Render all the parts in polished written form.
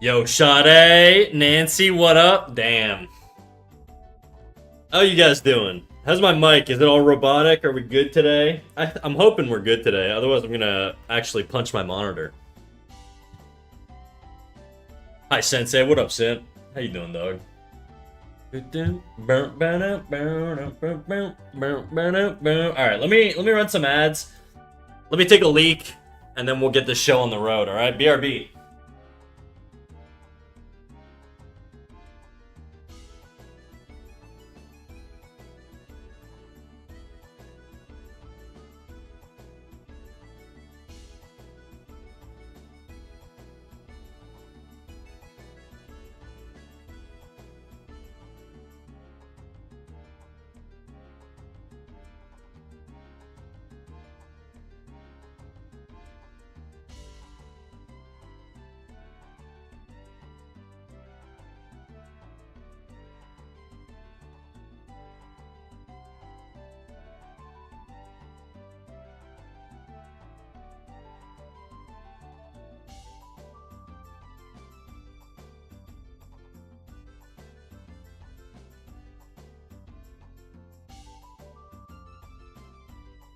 Yo, Sade, Nancy, what up? Damn. How you guys doing? How's my mic? Is it all robotic? Are we good today? I'm hoping we're good today. Otherwise, I'm gonna actually punch my monitor. Hi, Sensei. What up, Sim? How you doing, dog? Alright, let me run some ads. Let me take a leak, and then we'll get this show on the road, alright? BRB.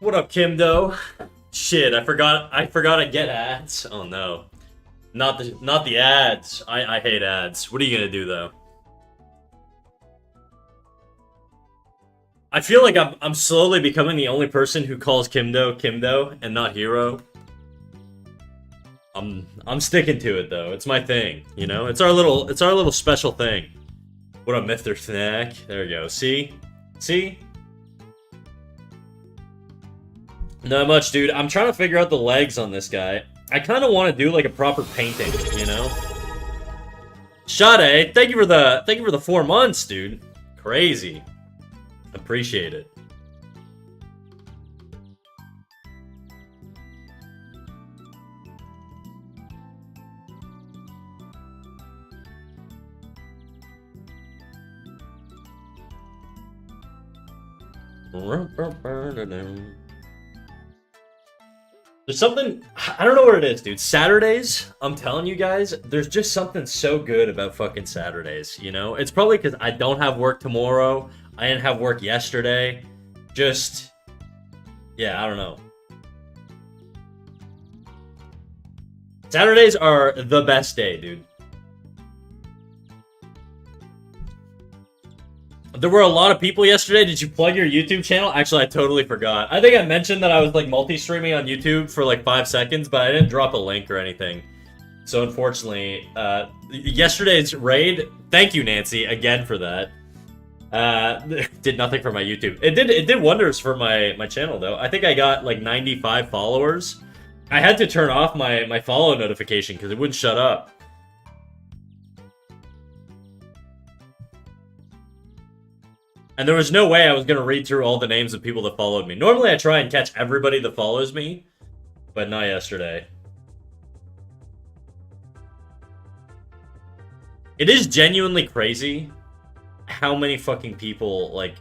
What up, Kimdo? Shit, I forgot I get ads. Oh no. Not the ads. I hate ads. What are you gonna do though? I feel like I'm slowly becoming the only person who calls Kimdo and not Hero. I'm sticking to it though. It's my thing, you know? It's our little special thing. What up, Mr. Snack? There we go. See? See? Not much, dude. I'm trying to figure out the legs on this guy. I kind of want to do like a proper painting, you know? Sade, thank you for the 4 months, dude. Crazy. Appreciate it. There's something, I don't know what it is, dude. Saturdays, I'm telling you guys, there's just something so good about fucking Saturdays, you know? It's probably because I don't have work tomorrow. I didn't have work yesterday. Just, yeah, I don't know. Saturdays are the best day, dude. There were a lot of people yesterday. Did you plug your YouTube channel? Actually, I totally forgot. I think I mentioned that I was like multi-streaming on YouTube for like 5 seconds, but I didn't drop a link or anything. So unfortunately, yesterday's raid, thank you, Nancy, again for that. Did nothing for my YouTube. It did wonders for my channel though. I think I got like 95 followers. I had to turn off my follow notification because it wouldn't shut up. And there was no way I was going to read through all the names of people that followed me. Normally I try and catch everybody that follows me, but not yesterday. It is genuinely crazy how many fucking people, like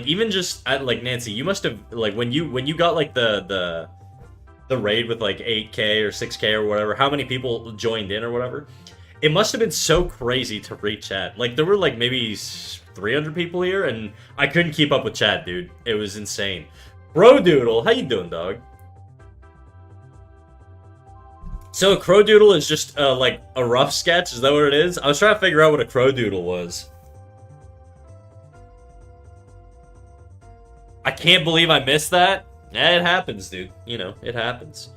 even just, like, Nancy, you must have, like, when you got, like, the raid with, like, 8K or 6K or whatever, how many people joined in or whatever? It must have been so crazy to read chat. Like, there were, like, maybe 300 people here, and I couldn't keep up with chat, dude. It was insane. Crowdoodle, how you doing, dog? So a Crowdoodle is just, like, a rough sketch? Is that what it is? I was trying to figure out what a Crowdoodle was. I can't believe I missed that. Yeah, it happens, dude. You know, it happens.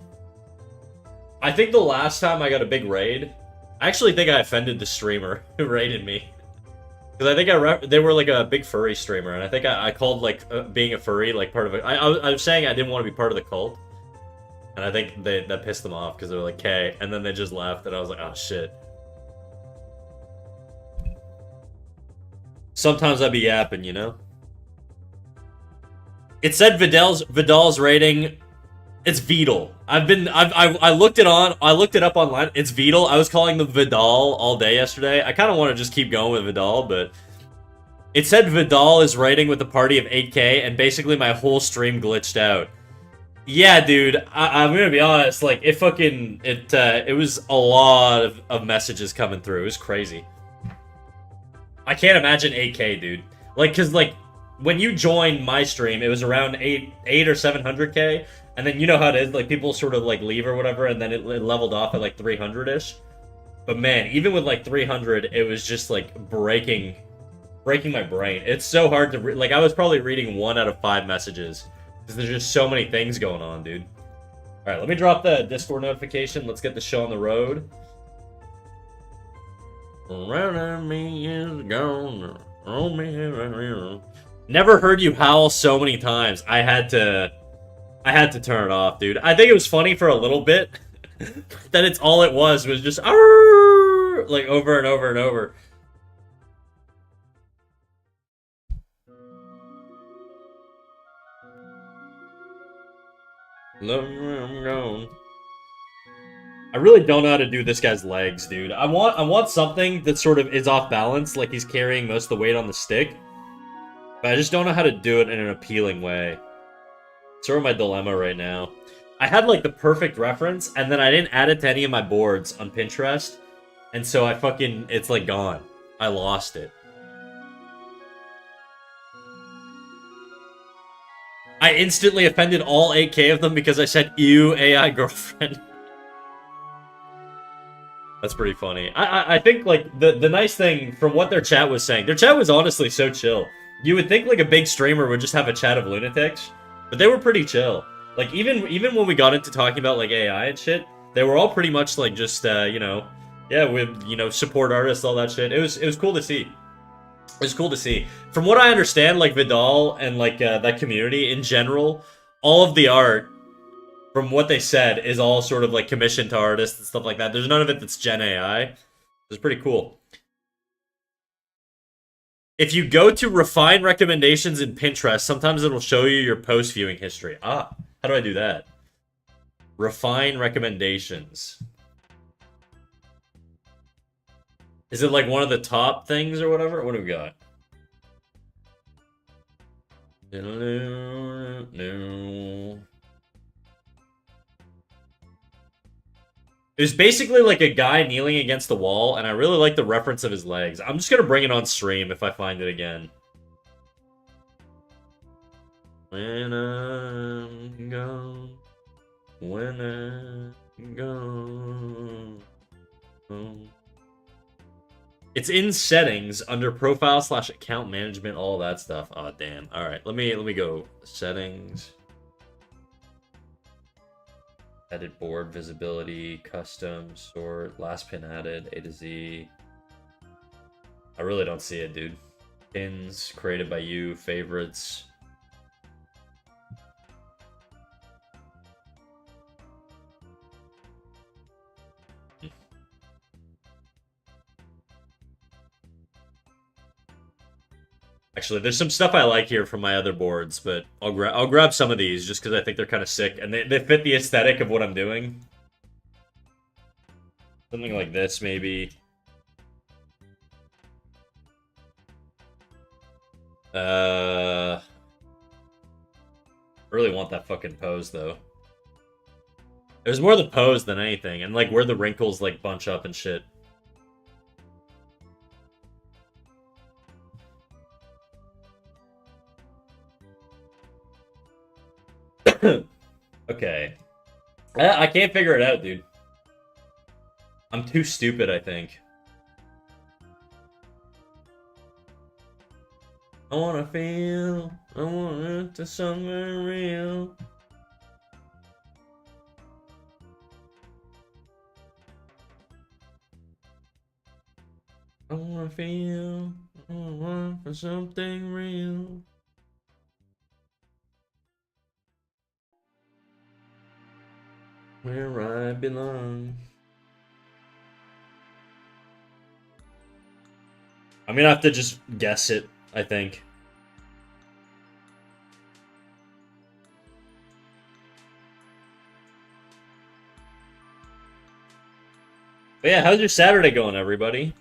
I think the last time I got a big raid, I actually think I offended the streamer who raided me. Because I think they were like a big furry streamer, and I think I called like being a furry like part of it. I was saying I didn't want to be part of the cult, and I think that pissed them off because they were like, "K," and then they just left, and I was like, "Oh shit." Sometimes I be yapping, you know. It said Vidal's rating. It's Vidal. I looked it up online. It's Vidal. I was calling them Vidal all day yesterday. I kind of want to just keep going with Vidal, but it said Vidal is raiding with a party of 8K, and basically my whole stream glitched out. Yeah, dude. I'm gonna be honest. Like, it was a lot of messages coming through. It was crazy. I can't imagine 8K, dude. Like, cause like when you joined my stream, it was around 8 or 700K, and then you know how it is. Like, people sort of like leave or whatever, and then it leveled off at like 300 ish. But man, even with like 300, it was just like breaking my brain. It's so hard to like. I was probably reading 1 out of 5 messages because there's just so many things going on, dude. All right, let me drop the Discord notification. Let's get the show on the road. Never heard you howl so many times. I had to turn it off, dude. I think it was funny for a little bit. That it's all it was just like over and over and over. Love you when I'm gone. I really don't know how to do this guy's legs, dude. I want something that sort of is off balance, like he's carrying most of the weight on the stick. But I just don't know how to do it in an appealing way. It's sort of my dilemma right now. I had like the perfect reference, and then I didn't add it to any of my boards on Pinterest. And so it's like gone. I lost it. I instantly offended all 8K of them because I said, ew, AI girlfriend. That's pretty funny. I think, like, the nice thing from what their chat was saying, their chat was honestly so chill. You would think, like, a big streamer would just have a chat of lunatics, but they were pretty chill. Like, even when we got into talking about, like, AI and shit, they were all pretty much, like, just, you know, yeah, with, you know, support artists, all that shit. It was cool to see. It was cool to see. From what I understand, like, Vidal and, like, that community in general, all of the art, from what they said, is all sort of like commissioned to artists and stuff like that. There's none of it that's Gen AI. It's pretty cool. If you go to refine recommendations in Pinterest, sometimes it'll show you your post viewing history. Ah, how do I do that? Refine recommendations. Is it like one of the top things or whatever? What do we got? No. It was basically like a guy kneeling against the wall, and I really like the reference of his legs. I'm just gonna bring it on stream if I find it again. When I'm gone, when I'm gone. It's in settings under profile/account management, all that stuff. Oh damn. Alright, let me go. Settings. Edit board visibility, custom, sort, last pin added, A to Z. I really don't see it, dude. Pins created by you, favorites. Actually, there's some stuff I like here from my other boards, but I'll grab some of these just because I think they're kind of sick and they fit the aesthetic of what I'm doing. Something like this, maybe. I really want that fucking pose though. It was more the pose than anything, and like where the wrinkles like bunch up and shit. Okay. I can't figure it out, dude. I'm too stupid, I think. I wanna feel, I want it to somewhere real. I wanna feel, I want for something real. Where I belong. I'm gonna have to just guess it, I think. But yeah, how's your Saturday going, everybody?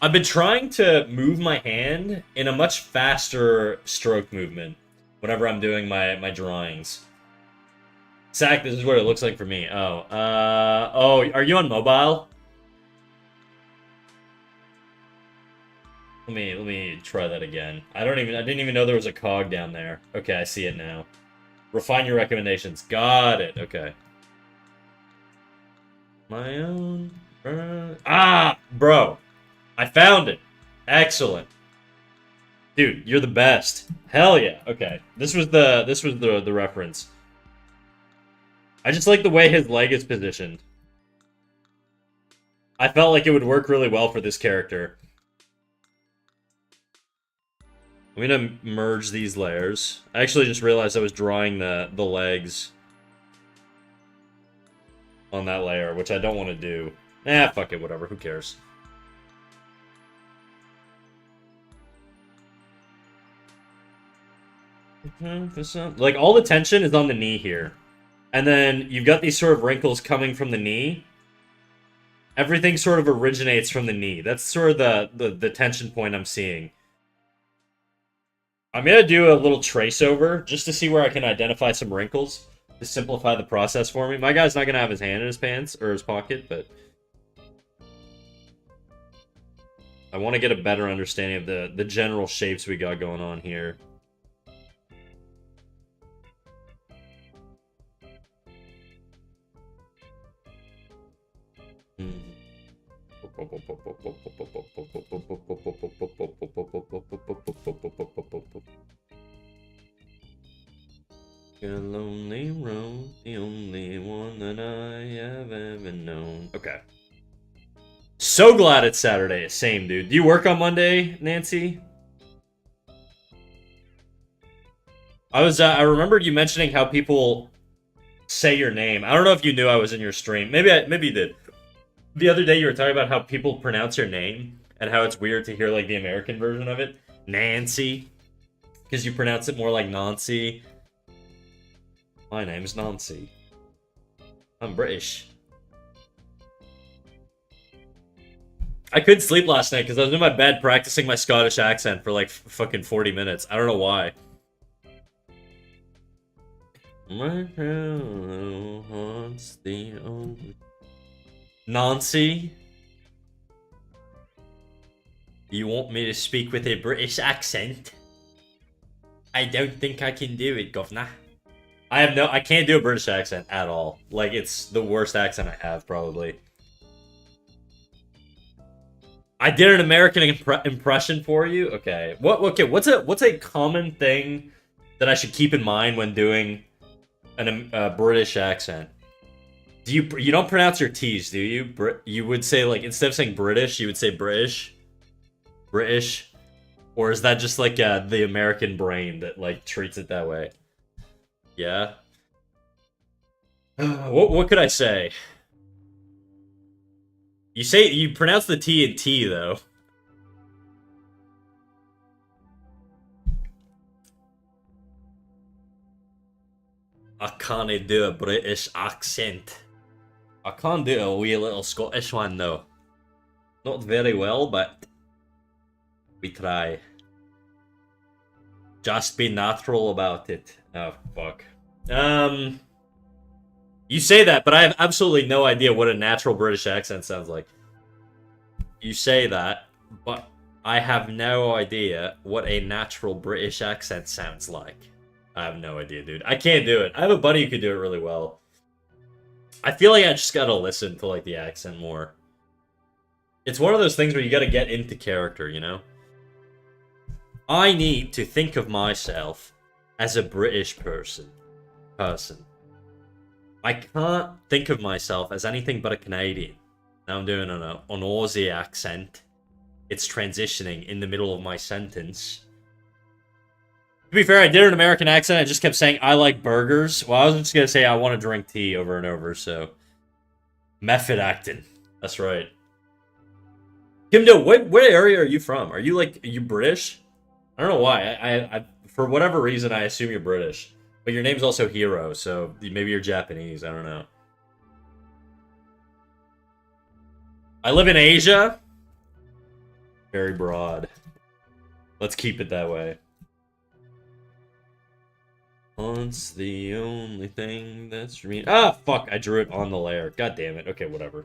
I've been trying to move my hand in a much faster stroke movement whenever I'm doing my drawings. Zach, this is what it looks like for me. Oh, are you on mobile? Let me try that again. I didn't even know there was a cog down there. Okay, I see it now. Refine your recommendations. Got it. Okay. My own. Bro, I found it. Excellent, dude. You're the best. Hell yeah. Okay, this was the reference. I just like the way his leg is positioned. I felt like it would work really well for this character. I'm gonna merge these layers. I actually just realized I was drawing the legs on that layer, which I don't want to do. Fuck it, whatever. Who cares? Like, all the tension is on the knee here. And then you've got these sort of wrinkles coming from the knee. Everything sort of originates from the knee. That's sort of the tension point I'm seeing. I'm going to do a little trace over just to see where I can identify some wrinkles to simplify the process for me. My guy's not going to have his hand in his pants or his pocket, but I want to get a better understanding of the general shapes we got going on here. A lonely road, the only one that I have ever known. Okay. So glad it's Saturday. Same, dude. Do you work on Monday, Nancy? I remembered you mentioning how people say your name. I don't know if you knew I was in your stream. Maybe you did. The other day you were talking about how people pronounce your name and how it's weird to hear like the American version of it. Nancy. Because you pronounce it more like Nancy. My name's Nancy. I'm British. I couldn't sleep last night because I was in my bed practicing my Scottish accent for like fucking 40 minutes. I don't know why. My hello haunts the only... Nancy? You want me to speak with a British accent? I don't think I can do it, governor. I can't do a British accent at all. Like, it's the worst accent I have, probably. I did an American impression for you? Okay. What's a common thing that I should keep in mind when doing a British accent? You don't pronounce your T's, do you? You would say, like, instead of saying British, you would say British? British? Or is that just, like, the American brain that, like, treats it that way? Yeah? What could I say? You pronounce the T in T, though. I can't do a British accent. I can't do a wee little Scottish one, though. Not very well, but we try. Just be natural about it. Oh, fuck. You say that, but I have absolutely no idea what a natural British accent sounds like. You say that, but I have no idea what a natural British accent sounds like. I have no idea, dude. I can't do it. I have a buddy who could do it really well. I feel like I just gotta listen to, like, the accent more. It's one of those things where you gotta get into character, you know? I need to think of myself as a British person. I can't think of myself as anything but a Canadian. Now I'm doing an Aussie accent. It's transitioning in the middle of my sentence. To be fair, I did an American accent. I just kept saying, I like burgers. Well, I was just going to say I want to drink tea over and over, so... Method acting. That's right. Kimdo, what area are you from? Are you British? I don't know why. I for whatever reason, I assume you're British. But your name's also Hero, so maybe you're Japanese. I don't know. I live in Asia. Very broad. Let's keep it that way. Hunt's the only thing that's me. Ah, fuck! I drew it on the layer. God damn it. Okay, whatever.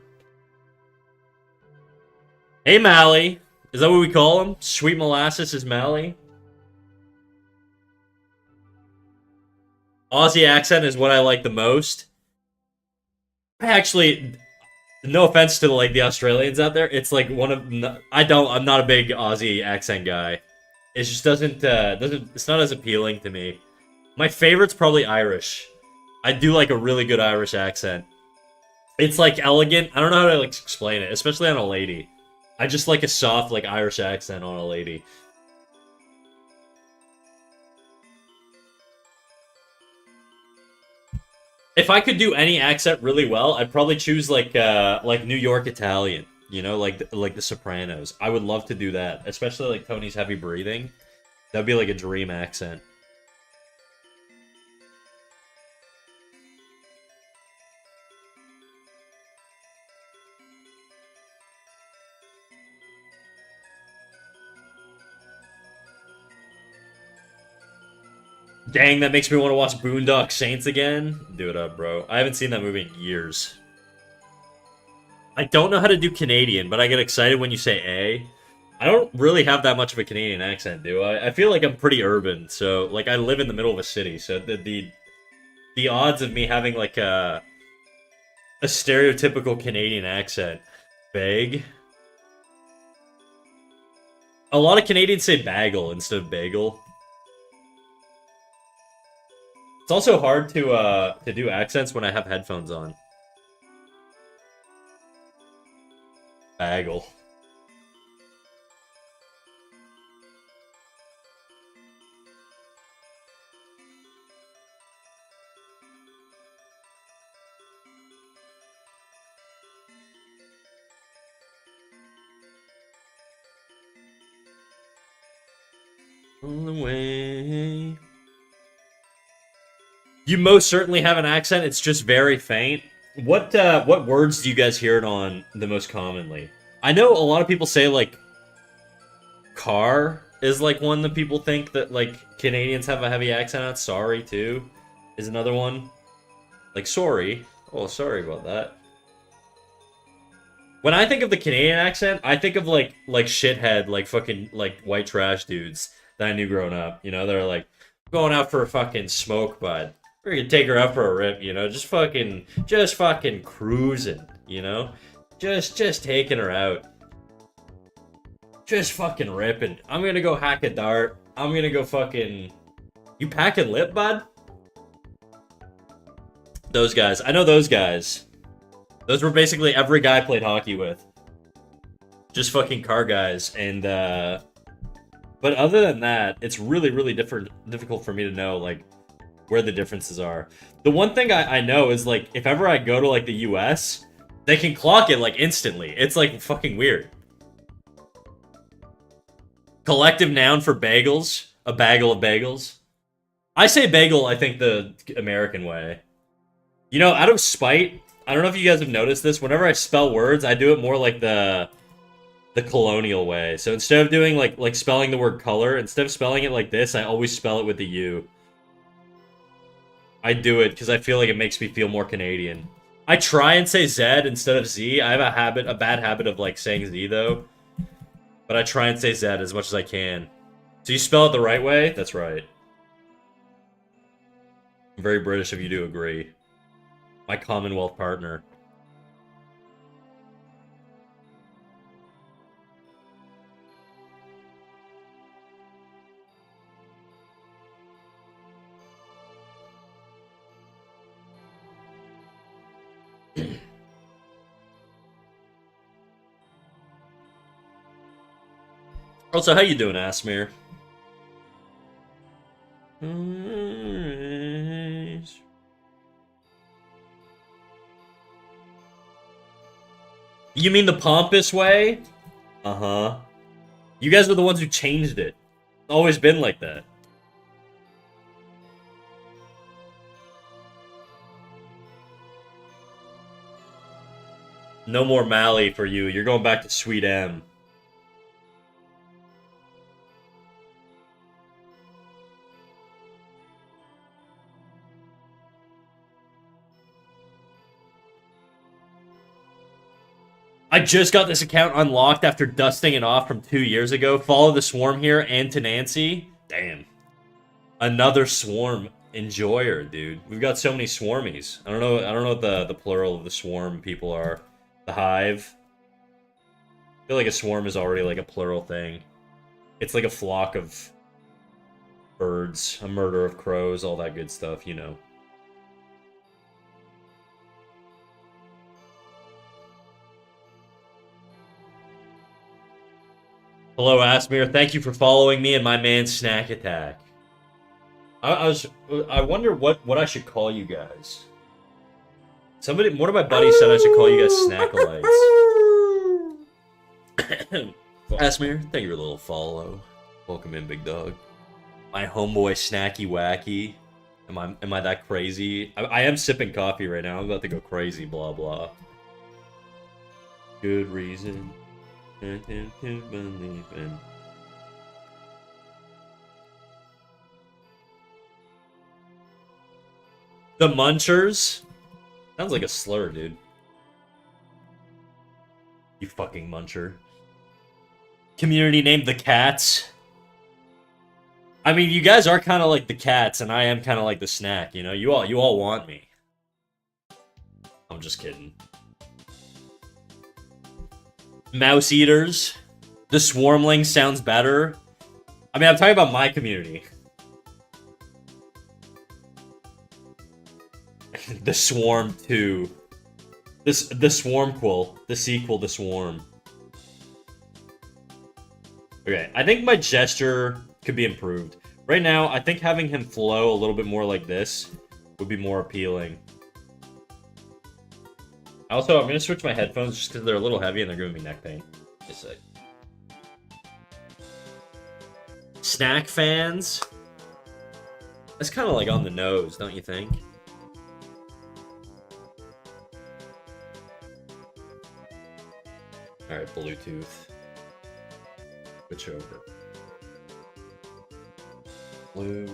Hey, Mally. Is that what we call him? Sweet Molasses is Mally? Aussie accent is what I like the most. I actually, no offense to like the Australians out there, it's like one of I'm not a big Aussie accent guy. It just doesn't it's not as appealing to me. My favorite's probably Irish. I do like a really good Irish accent. It's like elegant. I don't know how to like explain it, especially on a lady. I just like a soft like Irish accent on a lady. If I could do any accent really well, I'd probably choose like New York Italian. You know, like the Sopranos. I would love to do that, especially like Tony's heavy breathing. That'd be like a dream accent. Dang, that makes me want to watch Boondock Saints again. Do it up, bro. I haven't seen that movie in years. I don't know how to do Canadian, but I get excited when you say A. I don't really have that much of a Canadian accent, do I? I feel like I'm pretty urban, so like I live in the middle of a city, so the odds of me having like a stereotypical Canadian accent, vague. A lot of Canadians say bagel instead of bagel. It's also hard to do accents when I have headphones on. Bagel. On the way. You most certainly have an accent. It's just very faint. What words do you guys hear it on the most commonly? I know a lot of people say like car is like one that people think that like Canadians have a heavy accent on. Sorry too is another one. Like sorry. Oh, sorry about that. When I think of the Canadian accent, I think of like shithead, like fucking like white trash dudes that I knew growing up. You know, they're like going out for a fucking smoke, bud. We're gonna take her out for a rip, you know, just fucking cruising, you know? Just taking her out. Just fucking ripping. I'm gonna go hack a dart. I'm gonna go fucking... You packing lip, bud? Those guys. I know those guys. Those were basically every guy I played hockey with. Just fucking car guys. And, but other than that, it's really, really difficult for me to know, like, where the differences are. The one thing I know is, like, if ever I go to, like, the US, they can clock it, like, instantly. It's, like, fucking weird. Collective noun for bagels. A bagel of bagels. I say bagel, I think, the American way. You know, out of spite, I don't know if you guys have noticed this, whenever I spell words, I do it more like the colonial way. So instead of doing, like spelling the word color, instead of spelling it like this, I always spell it with the U. I do it because I feel like it makes me feel more Canadian. I try and say Z instead of Z. I have a bad habit of like saying Z though. But I try and say Z as much as I can. So you spell it the right way? That's right. I'm very British if you do agree. My Commonwealth partner. Also, how you doing, Asmir? You mean the pompous way? Uh-huh. You guys are the ones who changed it. It's always been like that. No more Mally for you. You're going back to Sweet M. I just got this account unlocked after dusting it off from 2 years ago. Follow the swarm here and to Nancy. Damn. Another swarm enjoyer, dude. We've got so many swarmies. I don't know what the plural of the swarm people are. The hive. I feel like a swarm is already like a plural thing. It's like a flock of birds, a murder of crows, all that good stuff, you know. Hello, Asmir. Thank you for following me and my man Snack Attack. I wonder what I should call you guys. One of my buddies said I should call you guys Snackalites. Asmir, thank you for a little follow. Welcome in, big dog. My homeboy Snacky Wacky. Am I that crazy? I am sipping coffee right now. I'm about to go crazy. Blah blah. Good reason to believe in. The Munchers? Sounds like a slur, dude. You fucking muncher. Community name The Cats. I mean, you guys are kind of like the cats, and I am kind of like the snack, you know? You all want me. I'm just kidding. Mouse Eaters. The Swarmling sounds better. I mean, I'm talking about my community. The Swarm 2. The Swarmquil. The sequel, The Swarm. Okay, I think my gesture could be improved. Right now, I think having him flow a little bit more like this would be more appealing. Also, I'm going to switch my headphones just because they're a little heavy and they're giving me neck pain. Just a sec. Snack fans? That's kind of like on the nose, don't you think? Alright, Bluetooth. Switch over. Blue.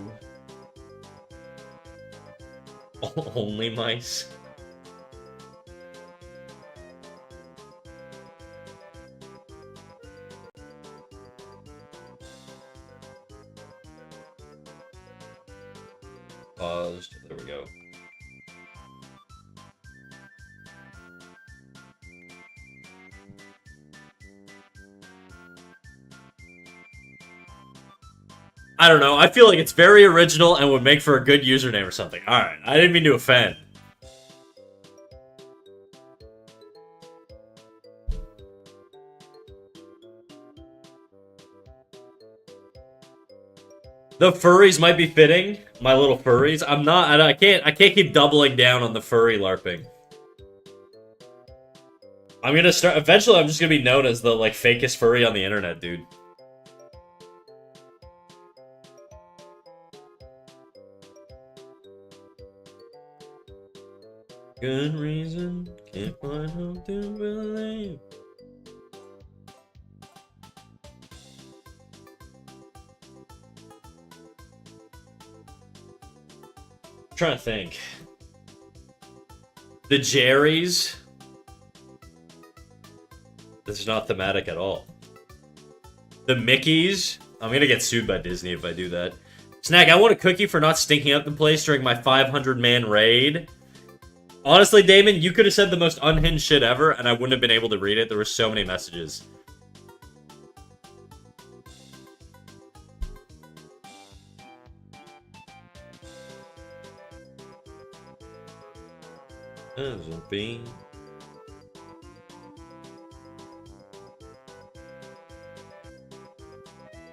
Only mice? Paused. There we go. I don't know. I feel like it's very original and would make for a good username or something. Alright, I didn't mean to offend. The furries might be fitting. My little furries. I can't keep doubling down on the furry LARPing. I'm gonna start. Eventually, I'm just gonna be known as the, like, fakest furry on the internet, dude. Good reason, can't find hope to believe. I'm trying to think. The Jerrys. This is not thematic at all. The Mickeys. I'm gonna get sued by Disney if I do that. Snack, I want a cookie for not stinking up the place during my 500-man raid. Honestly, Damon, you could have said the most unhinged shit ever, and I wouldn't have been able to read it. There were so many messages.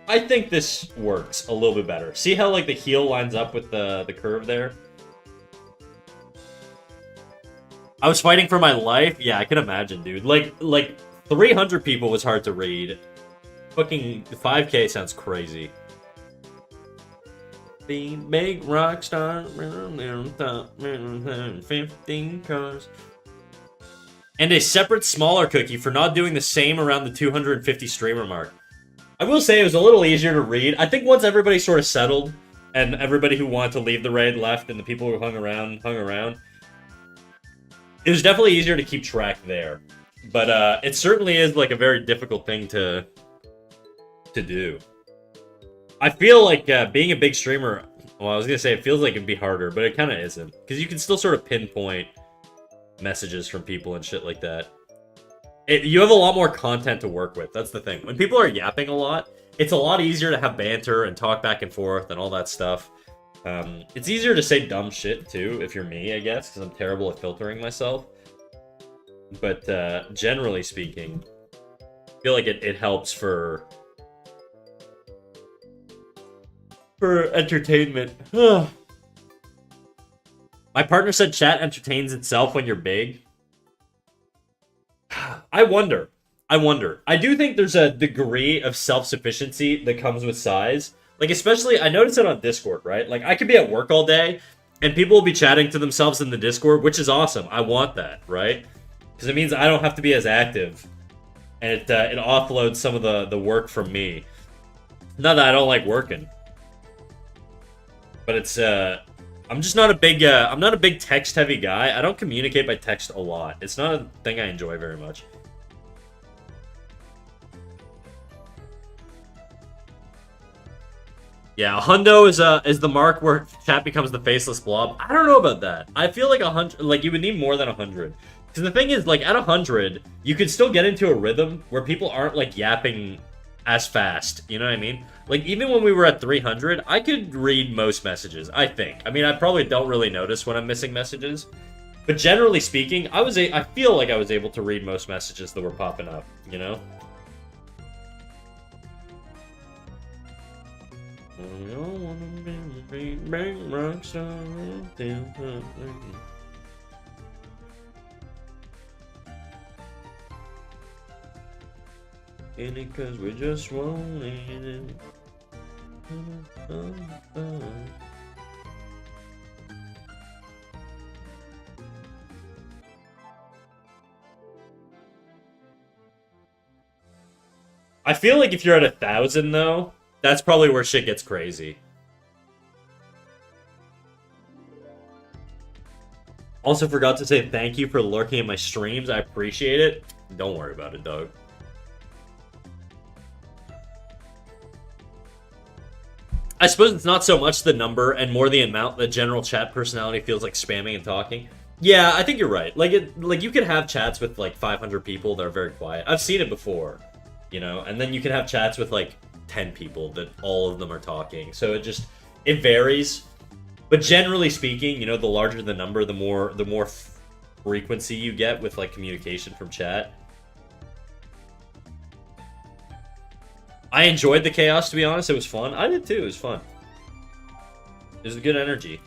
I think this works a little bit better. See how, like, the heel lines up with the curve there? I was fighting for my life? Yeah, I can imagine, dude. Like 300 people was hard to read. Fucking 5K sounds crazy. The big rock star, 15 cars. And a separate smaller cookie for not doing the same around the 250 streamer mark. I will say it was a little easier to read. I think once everybody sort of settled, and everybody who wanted to leave the raid left, and the people who hung around, it was definitely easier to keep track there. But it certainly is like a very difficult thing to do. I feel like being a big streamer. Well, I was gonna say it feels like it'd be harder, but it kind of isn't because you can still sort of pinpoint messages from people and shit like that. You have a lot more content to work with. That's the thing. When people are yapping a lot, it's a lot easier to have banter and talk back and forth and all that stuff. It's easier to say dumb shit too if you're me, I guess, because I'm terrible at filtering myself. But generally speaking, I feel like it helps for entertainment. My partner said chat entertains itself when you're big. I wonder. I do think there's a degree of self-sufficiency that comes with size. Like, especially, I notice it on Discord, right? Like, I could be at work all day, and people will be chatting to themselves in the Discord, which is awesome. I want that, right? Because it means I don't have to be as active. And it offloads some of the work from me. Not that I don't like working. But it's, I'm just not a big, I'm not a big text-heavy guy. I don't communicate by text a lot. It's not a thing I enjoy very much. Yeah, a hundo is the mark where chat becomes the faceless blob. I don't know about that. I feel like 100, like you would need more than 100. Because the thing is, like at 100, you could still get into a rhythm where people aren't like yapping as fast. You know what I mean? Like even when we were at 300, I could read most messages. I think. I mean, I probably don't really notice when I'm missing messages, but generally speaking, I feel like I was able to read most messages that were popping up. You know. Cause we're just rolling. I feel like if you're at 1,000 though, that's probably where shit gets crazy. Also forgot to say thank you for lurking in my streams. I appreciate it. Don't worry about it, dog. I suppose it's not so much the number and more the amount that general chat personality feels like spamming and talking. Yeah, I think you're right. Like you could have chats with like 500 people that are very quiet. I've seen it before, you know. And then you can have chats with like 10 people that all of them are talking. So it varies. But generally speaking, you know, the larger the number, the more frequency you get with like communication from chat. I enjoyed the chaos, to be honest. It was fun. I did too. It was fun. It was good energy.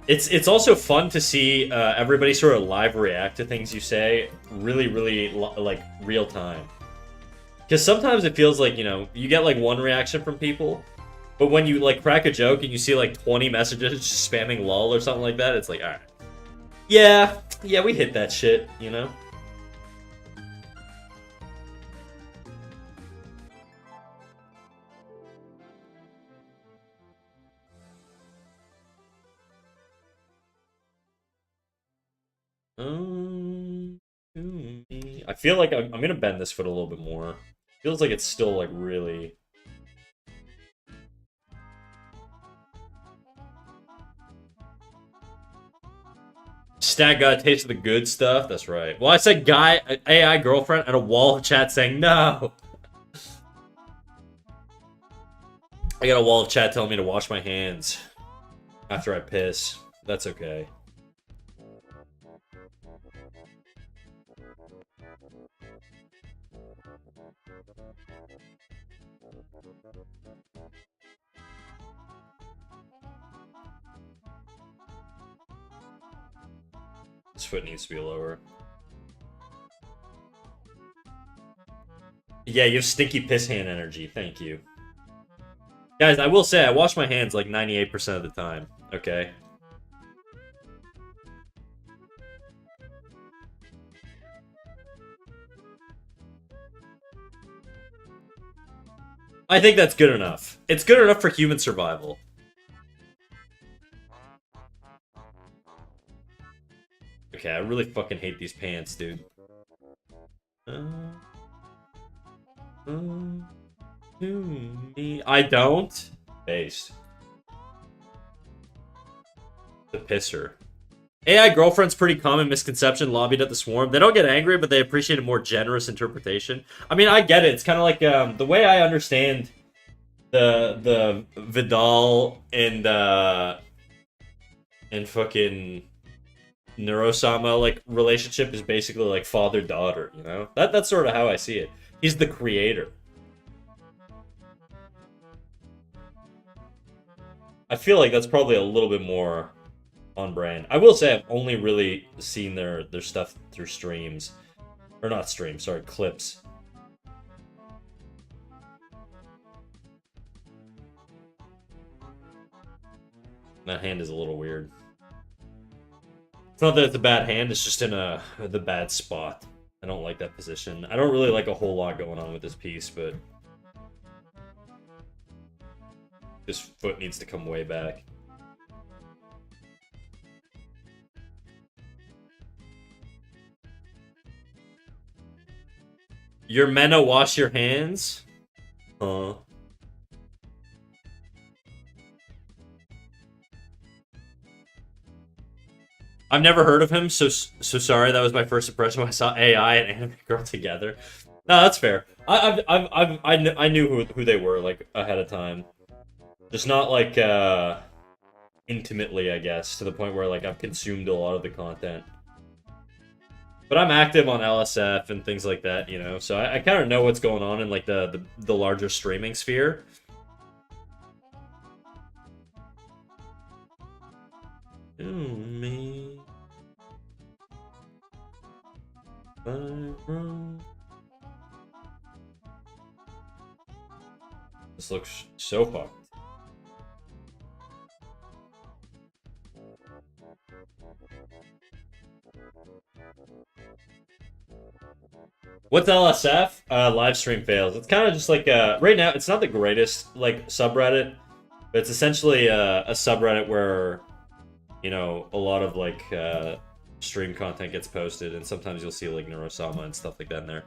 It's also fun to see everybody sort of live react to things you say really like real time. Because sometimes it feels like, you know, you get like one reaction from people, but when you like crack a joke and you see like 20 messages just spamming lol or something like that, it's like, alright. Yeah, we hit that shit, you know? I feel like I'm gonna bend this foot a little bit more. Feels like it's still like really... Stat got a taste of the good stuff. That's right. Well, I said guy, AI girlfriend, and a wall of chat saying no. I got a wall of chat telling me to wash my hands after I piss. That's okay. This foot needs to be lower. Yeah, you have stinky piss hand energy. Thank you. Guys, I will say, I wash my hands like 98% of the time. Okay? I think that's good enough. It's good enough for human survival. Okay, I really fucking hate these pants, dude. Me. I don't. Based. The pisser. AI girlfriend's pretty common misconception lobbied at the swarm. They don't get angry, but they appreciate a more generous interpretation. I mean, I get it. It's kind of like the way I understand the Vidal and fucking Neurosama like relationship is basically like father daughter. You know, that's sort of how I see it. He's the creator. I feel like that's probably a little bit more on brand. I will say I've only really seen their stuff through streams. Or not streams, sorry, clips. That hand is a little weird. It's not that it's a bad hand, it's just in the bad spot. I don't like that position. I don't really like a whole lot going on with this piece, but this foot needs to come way back. Your Mena wash your hands? Huh. I've never heard of him, so sorry. That was my first impression when I saw AI and Anime Girl together. No, that's fair. I knew who they were like ahead of time, just not like intimately, I guess, to the point where like I've consumed a lot of the content. But I'm active on LSF and things like that, you know, so I kind of know what's going on in like the larger streaming sphere. Ooh, me. This looks so fucked. What's LSF? Live stream fails. It's kind of just like right now. It's not the greatest like subreddit, but it's essentially a subreddit where you know a lot of like stream content gets posted, and sometimes you'll see like Neurosama and stuff like that in there.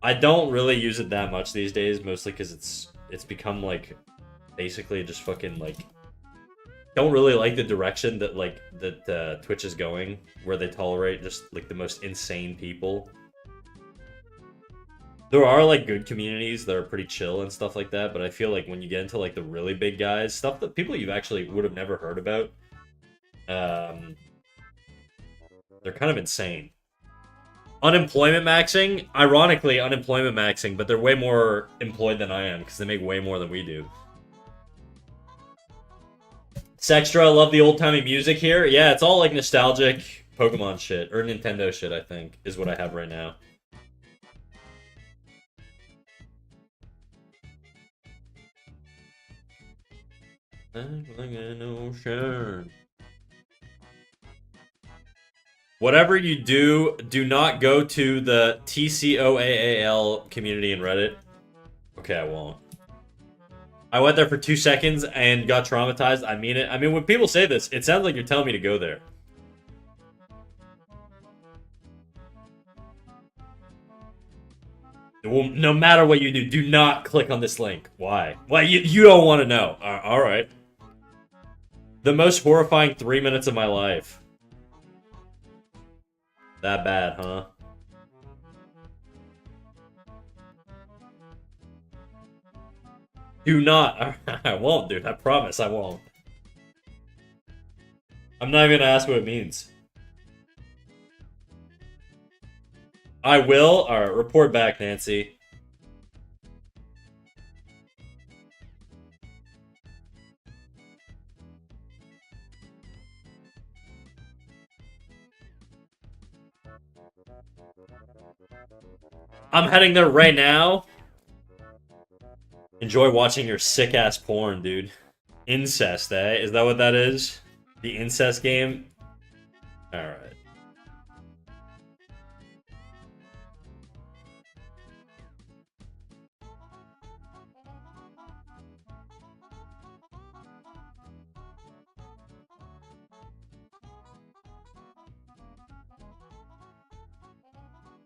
I don't really use it that much these days, mostly because it's become like basically just fucking like don't really like the direction that like that Twitch is going, where they tolerate just like the most insane people. There are like good communities that are pretty chill and stuff like that, but I feel like when you get into like the really big guys, stuff that people you've actually would have never heard about, they're kind of insane. Unemployment maxing, ironically, unemployment maxing, but they're way more employed than I am because they make way more than we do. Sextra, I love the old-timey music here. Yeah, it's all like nostalgic Pokemon shit, or Nintendo shit, I think, is what I have right now. Whatever you do, do not go to the TCOAAL community in Reddit. Okay, I won't. I went there for 2 seconds and got traumatized. I mean it. I mean, when people say this, it sounds like you're telling me to go there. Well, no matter what you do not click on this link. Why? Why? You don't want to know. Alright. The most horrifying 3 minutes of my life. That bad, huh? Do not. I won't, dude. I promise I won't. I'm not even gonna ask what it means. I will? Alright, report back, Nancy. I'm heading there right now. Enjoy watching your sick-ass porn, dude. Incest, eh? Is that what that is? The incest game? Alright.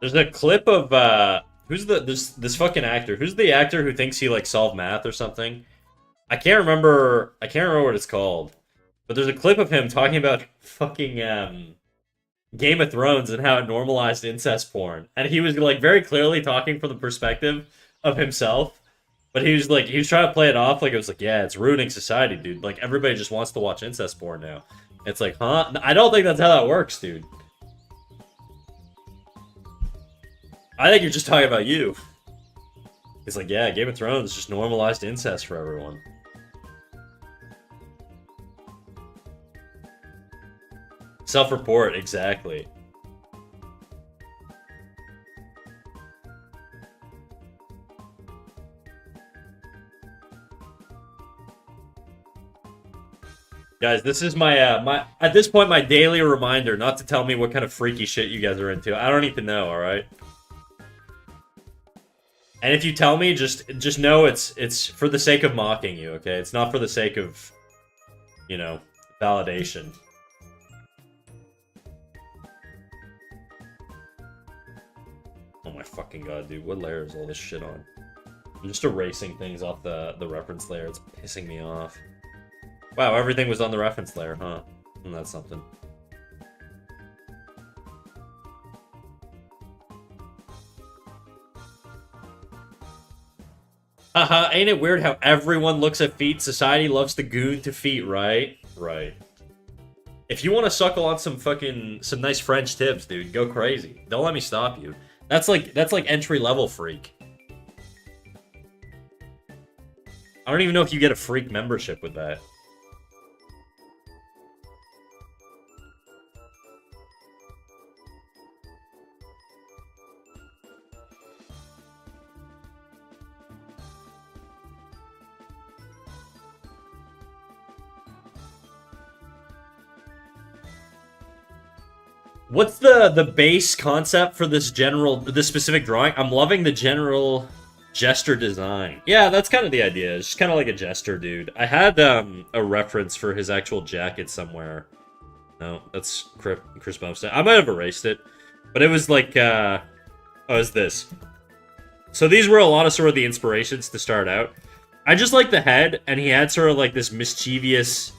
There's a clip of who's this fucking actor? Who's the actor who thinks he like solved math or something? I can't remember what it's called. But there's a clip of him talking about fucking Game of Thrones and how it normalized incest porn. And he was like very clearly talking from the perspective of himself. But he was trying to play it off like it was like, yeah, it's ruining society, dude. Like everybody just wants to watch incest porn now. It's like, huh? I don't think that's how that works, dude. I think you're just talking about you. It's like, yeah, Game of Thrones just normalized incest for everyone. Self-report, exactly. Guys, this is my my at this point my daily reminder not to tell me what kind of freaky shit you guys are into. I don't need to know, all right? And if you tell me, just know it's for the sake of mocking you, okay? It's not for the sake of, you know, validation. Oh my fucking god, dude. What layer is all this shit on? I'm just erasing things off the reference layer. It's pissing me off. Wow, everything was on the reference layer, huh? That's something. Haha, ain't it weird how everyone looks at feet? Society loves the goon to feet, right? Right. If you want to suckle on some nice French tips, dude, go crazy. Don't let me stop you. That's like entry level freak. I don't even know if you get a freak membership with that. What's the base concept for this specific drawing? I'm loving the general gesture design. Yeah, that's kind of the idea. It's just kind of like a jester dude. I had a reference for his actual jacket somewhere. No, that's Chris Bumstead. I might have erased it, but it was like oh, it's this. So these were a lot of sort of the inspirations to start out. I just like the head, and he had sort of like this mischievous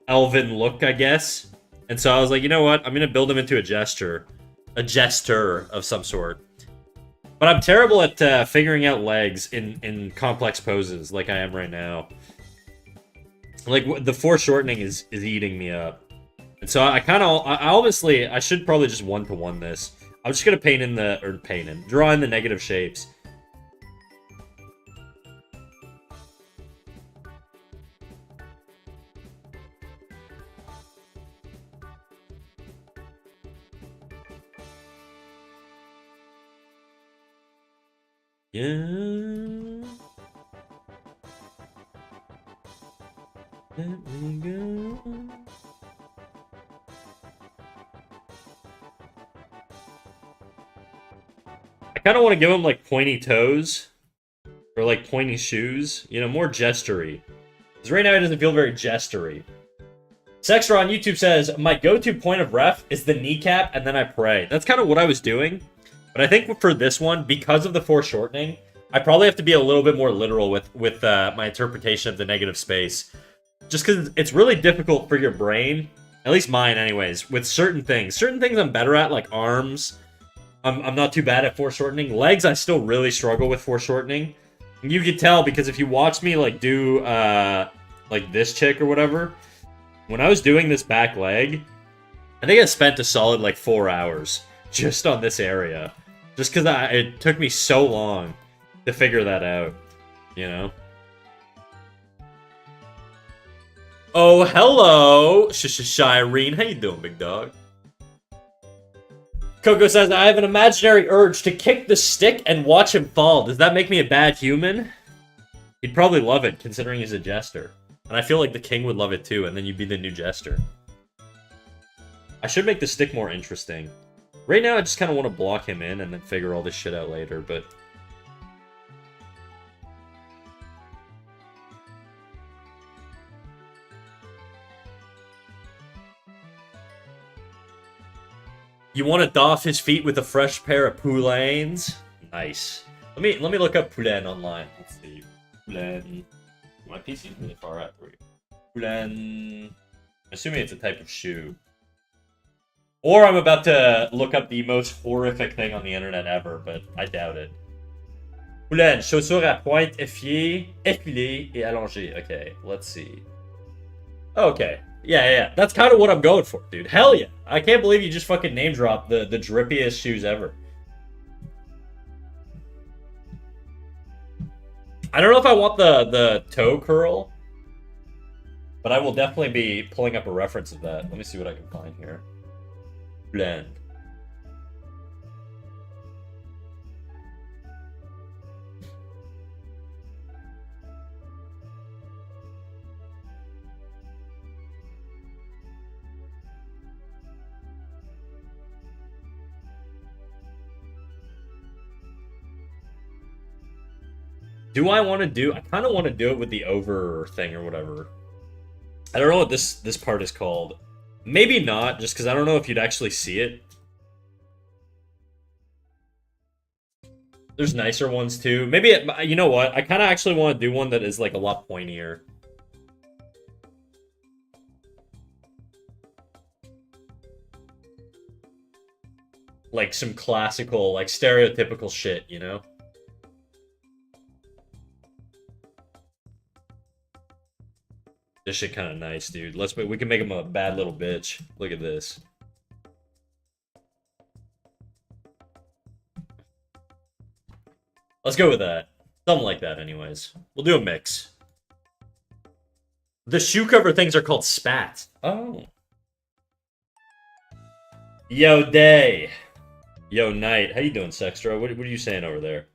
elven look, I guess. And so I was like, you know what? I'm gonna build him into a jester of some sort. But I'm terrible at figuring out legs in complex poses like I am right now. Like the foreshortening is eating me up. And so I honestly I should probably just one-to-one this. I'm just gonna draw in the negative shapes. Yeah. Let me go. I kind of want to give him like pointy toes or like pointy shoes. You know, more gestury. Because right now he doesn't feel very gestury. Sextra on YouTube says, my go-to point of ref is the kneecap and then I pray. That's kind of what I was doing. But I think for this one, because of the foreshortening, I probably have to be a little bit more literal with my interpretation of the negative space. Just because it's really difficult for your brain, at least mine anyways, with certain things. Certain things I'm better at, like arms, I'm not too bad at foreshortening. Legs, I still really struggle with foreshortening. You could tell because if you watch me like do like this chick or whatever, when I was doing this back leg, I think I spent a solid like 4 hours just on this area. Just because it took me so long to figure that out, you know? Oh, hello, Shireen. How you doing, big dog? Coco says, I have an imaginary urge to kick the stick and watch him fall. Does that make me a bad human? He'd probably love it, considering he's a jester. And I feel like the king would love it too, and then you'd be the new jester. I should make the stick more interesting. Right now, I just kind of want to block him in and then figure all this shit out later, but... You want to doff his feet with a fresh pair of poulains? Nice. Let me look up poulain online. Let's see. Poulain. My PC is really far out for you. Poulain. Assuming it's a type of shoe. Or I'm about to look up the most horrific thing on the internet ever, but I doubt it. Poulain, chaussures à pointe effilée et allongée. Okay, let's see. Okay. Yeah. That's kind of what I'm going for, dude. Hell yeah. I can't believe you just fucking name dropped the drippiest shoes ever. I don't know if I want the toe curl, but I will definitely be pulling up a reference of that. Let me see what I can find here. Blend. Do I want to do... I kind of want to do it with the over thing or whatever. I don't know what this part is called. Maybe not, just because I don't know if you'd actually see it. There's nicer ones too. Maybe, you know what? I kind of actually want to do one that is like a lot pointier. Like some classical, like stereotypical shit, you know? This shit kind of nice, dude. We can make him a bad little bitch. Look at this. Let's go with that. Something like that, anyways. We'll do a mix. The shoe cover things are called spats. Oh. Yo, Day. Yo, Night. How you doing, Sextra? What are you saying over there?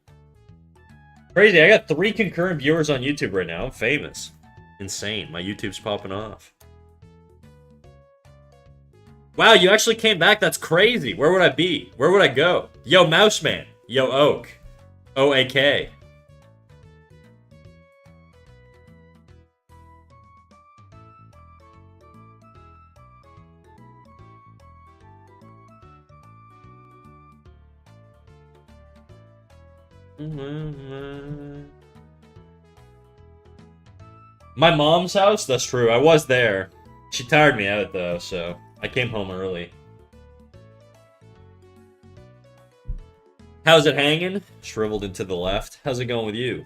Crazy, I got 3 concurrent viewers on YouTube right now. I'm famous. Insane. My YouTube's popping off. Wow, you actually came back? That's crazy. Where would I be? Where would I go? Yo, Mouseman. Yo, Oak. O-A-K. My mom's house? That's true. I was there. She tired me out, though, so I came home early. How's it hanging? Shriveled into the left. How's it going with you?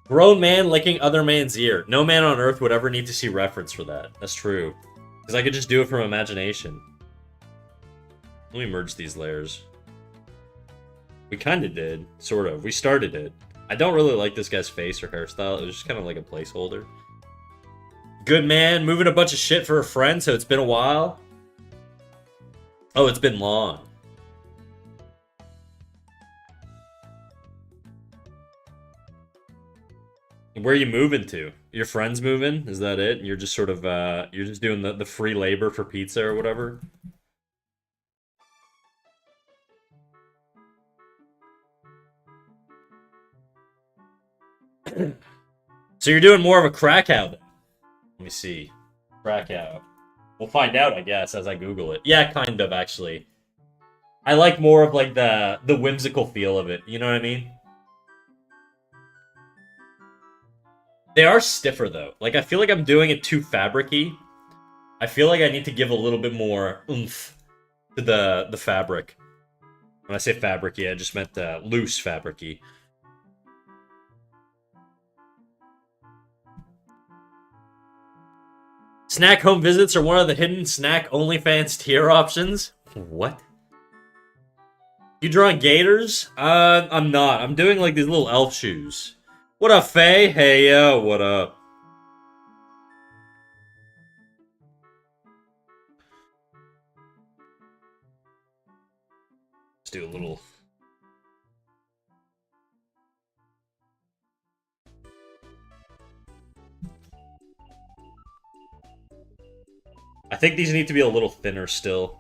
Grown man licking other man's ear. No man on earth would ever need to see reference for that. That's true. Because I could just do it from imagination. Let me merge these layers. We kind of did. Sort of. We started it. I don't really like this guy's face or hairstyle. It was just kind of like a placeholder. Good man. Moving a bunch of shit for a friend, so it's been a while. Oh, it's been long. Where are you moving to? Your friend's moving? Is that it? And you're just sort of, you're just doing the free labor for pizza or whatever? So you're doing more of a Krakow then? Let me see. Krakow. We'll find out, I guess, as I Google it. Yeah, kind of, actually. I like more of, like, the whimsical feel of it. You know what I mean? They are stiffer, though. Like, I feel like I'm doing it too fabric-y. I feel like I need to give a little bit more oomph to the fabric. When I say fabric-y, I just meant loose fabric-y. Snack home visits are one of the hidden snack OnlyFans tier options. What? You drawing gators? I'm not. I'm doing like these little elf shoes. What up, Faye? Hey, yo, what up? Let's do a little... I think these need to be a little thinner still.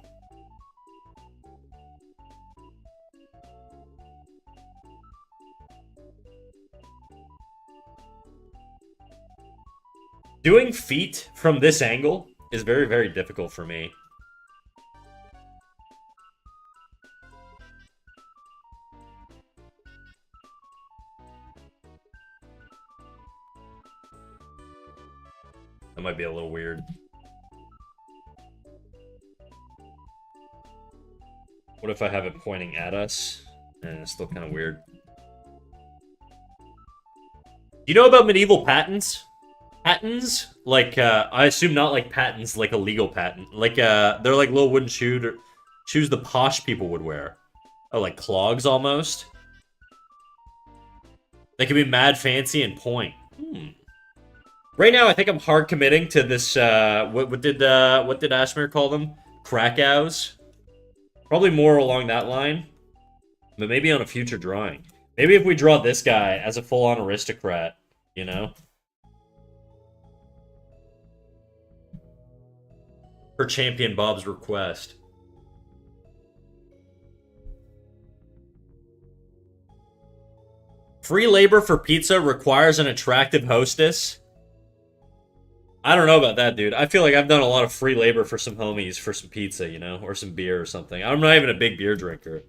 Doing feet from this angle is very, very difficult for me. That might be a little weird. What if I have it pointing at us? And it's still kind of weird. You know about medieval patents? Patents? Like, I assume not like patents, like a legal patent. Like, they're like little wooden shoes the posh people would wear. Oh, like clogs almost? They can be mad fancy and point. Right now, I think I'm hard committing to this, what did Ashmere call them? Krakows? Probably more along that line. But maybe on a future drawing. Maybe if we draw this guy as a full-on aristocrat, you know? Per Champion Bob's request. Free labor for pizza requires an attractive hostess. I don't know about that, dude. I feel like I've done a lot of free labor for some homies for some pizza, you know? Or some beer or something. I'm not even a big beer drinker.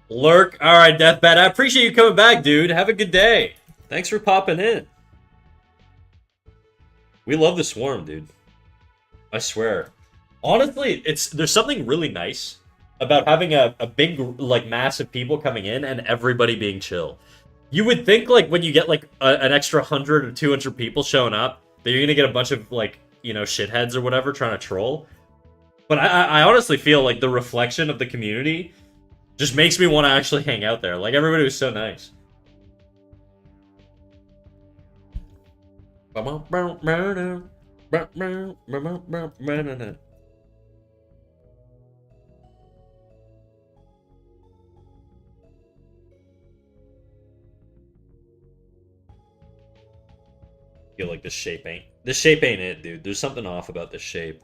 Lurk. Alright, Deathbat. I appreciate you coming back, dude. Have a good day. Thanks for popping in. We love the Swarm, dude. I swear. Honestly, there's something really nice about having a big, like, mass of people coming in and everybody being chill. You would think, like, when you get, like, an extra 100 or 200 people showing up, that you're gonna get a bunch of, like, you know, shitheads or whatever trying to troll. But I honestly feel like the reflection of the community just makes me want to actually hang out there. Like, everybody was so nice. Feel like this shape ain't it, dude. There's something off about this shape.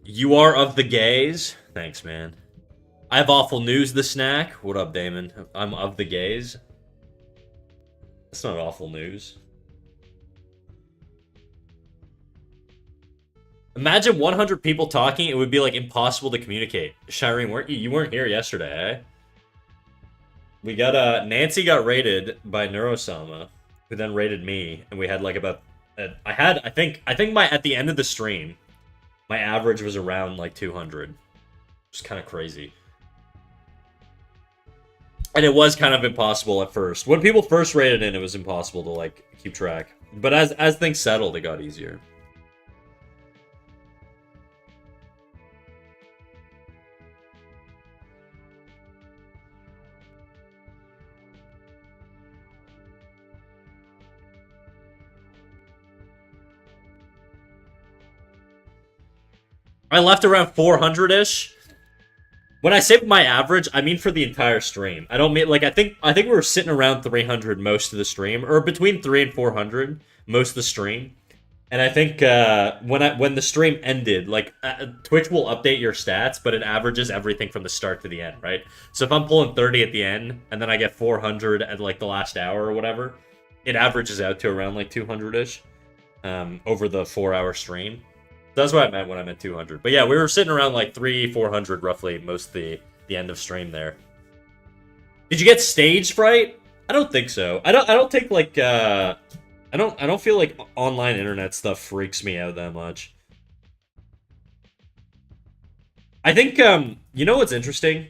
You are of the gays? Thanks, man. I have awful news, the snack. What up, Damon? I'm of the gays. That's not awful news. Imagine 100 people talking, it would be, like, impossible to communicate. Shireen, you weren't here yesterday, eh? We got, Nancy got raided by Neurosama, who then raided me, and we had, like, about... I think at the end of the stream, my average was around, like, 200. It's kind of crazy. And it was kind of impossible at first. When people first raided in, it was impossible to, like, keep track. But as things settled, it got easier. I left around 400-ish. When I say my average, I mean for the entire stream. I don't mean, like, I think we were sitting around 300 most of the stream, or between 300 and 400 most of the stream. And I think when the stream ended, like, Twitch will update your stats, but it averages everything from the start to the end, right? So if I'm pulling 30 at the end, and then I get 400 at, like, the last hour or whatever, it averages out to around, like, 200-ish over the 4-hour stream. That's what I meant when I meant 200. But yeah, we were sitting around like 400 roughly most of the end of stream there. Did you get stage fright? I don't think so. I don't think like I don't feel like online internet stuff freaks me out that much. I think you know what's interesting?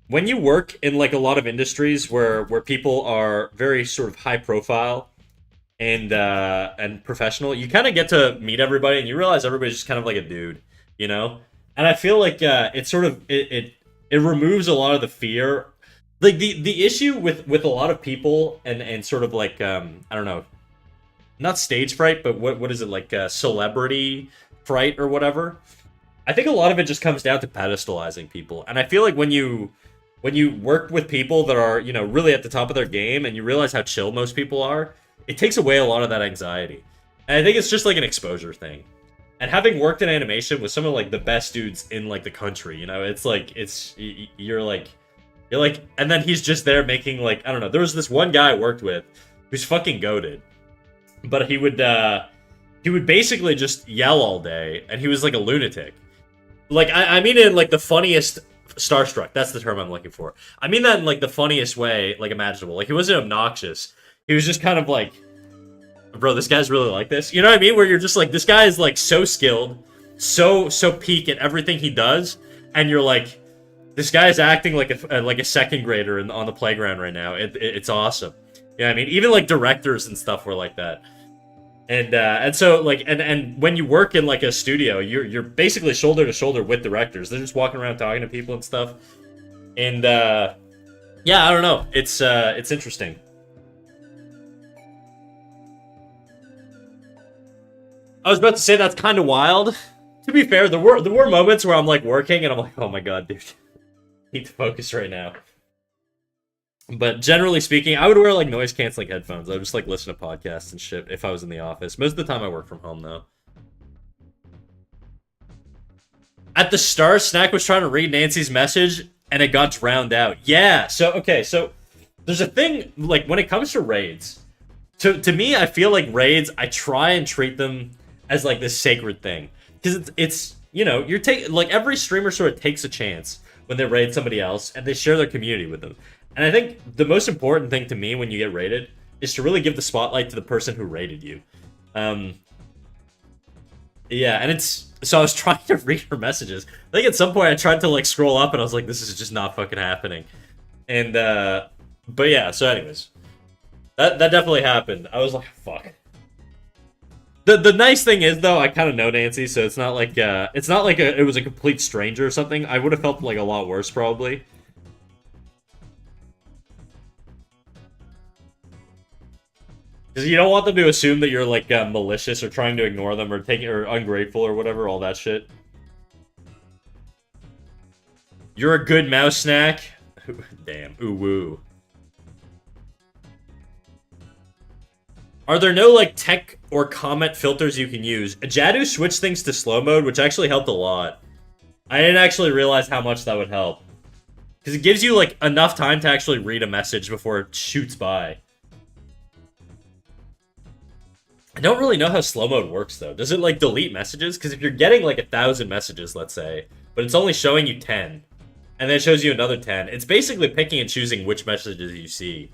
When you work in like a lot of industries where people are very sort of high profile, and professional, you kind of get to meet everybody and you realize everybody's just kind of like a dude, you know? And I feel like it sort of it removes a lot of the fear. Like the issue with a lot of people and sort of like I don't know, not stage fright, but what is it, like celebrity fright or whatever. I think a lot of it just comes down to pedestalizing people. And I feel like when you work with people that are, you know, really at the top of their game and you realize how chill most people are, it takes away a lot of that anxiety. And I think it's just like an exposure thing. And having worked in animation with some of like the best dudes in like the country, you know, it's like you're like, and then he's just there making like, I don't know. There was this one guy I worked with who's fucking goated, but he would basically just yell all day, and he was like a lunatic. Like I mean in like the funniest, starstruck. That's the term I'm looking for. I mean that in like the funniest way like imaginable. Like he wasn't obnoxious. He was just kind of like, bro, this guy's really like this. You know what I mean? Where you're just like, this guy is like so skilled, so peak at everything he does, and you're like, this guy is acting like a second grader on the playground right now. It's awesome. You know what I mean? Even like directors and stuff were like that. And so like and when you work in like a studio, you're basically shoulder to shoulder with directors. They're just walking around talking to people and stuff. And yeah, I don't know. It's interesting. I was about to say that's kind of wild. To be fair, there were moments where I'm like working and I'm like, oh my god, dude, I need to focus right now. But generally speaking, I would wear like noise canceling headphones. I would just like listen to podcasts and shit if I was in the office. Most of the time I work from home though. At the start, Snack was trying to read Nancy's message and it got drowned out. Yeah, so okay, so there's a thing like when it comes to raids. To me, I feel like raids, I try and treat them as like this sacred thing. Because it's you know, you're taking like every streamer sort of takes a chance when they raid somebody else and they share their community with them. And I think the most important thing to me when you get raided is to really give the spotlight to the person who raided you. Yeah, and it's so I was trying to read her messages. I think at some point I tried to like scroll up and I was like, this is just not fucking happening. And but yeah, so anyways. That definitely happened. I was like, fuck. The nice thing is though, I kind of know Nancy, so it's not like it was a complete stranger or something. I would have felt like a lot worse probably. Because you don't want them to assume that you're like malicious or trying to ignore them or taking or ungrateful or whatever, all that shit. You're a good mouse snack. Damn, ooh woo. Are there no, like, tech or comment filters you can use? Jadu switched things to slow mode, which actually helped a lot. I didn't actually realize how much that would help. Because it gives you, like, enough time to actually read a message before it shoots by. I don't really know how slow mode works, though. Does it, like, delete messages? Because if you're getting, like, 1,000 messages, let's say, but it's only showing you 10, and then it shows you another 10, it's basically picking and choosing which messages you see.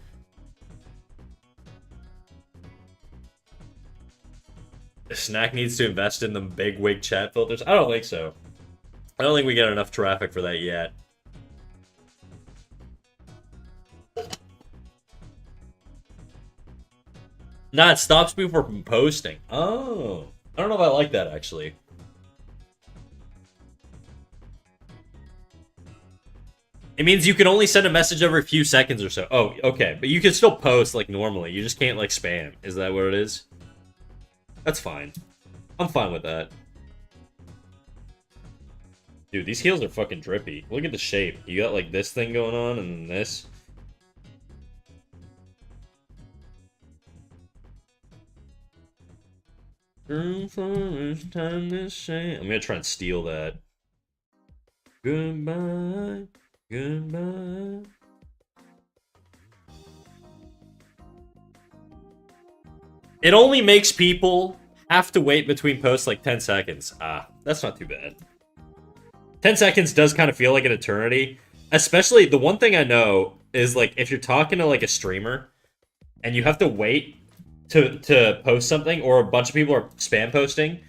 Snack needs to invest in the big wig chat filters. I don't think so. I don't think we get enough traffic for that yet. Nah, it stops people from posting. Oh. I don't know if I like that, actually. It means you can only send a message every few seconds or so. Oh, okay. But you can still post, like, normally. You just can't, like, spam. Is that what it is? That's fine. I'm fine with that. Dude, these heels are fucking drippy. Look at the shape. You got, like, this thing going on and this. I'm gonna try and steal that. Goodbye. Goodbye. It only makes people have to wait between posts like 10 seconds. Ah, that's not too bad. 10 seconds does kind of feel like an eternity. Especially, the one thing I know is, like, if you're talking to, like, a streamer, and you have to wait to post something, or a bunch of people are spam posting,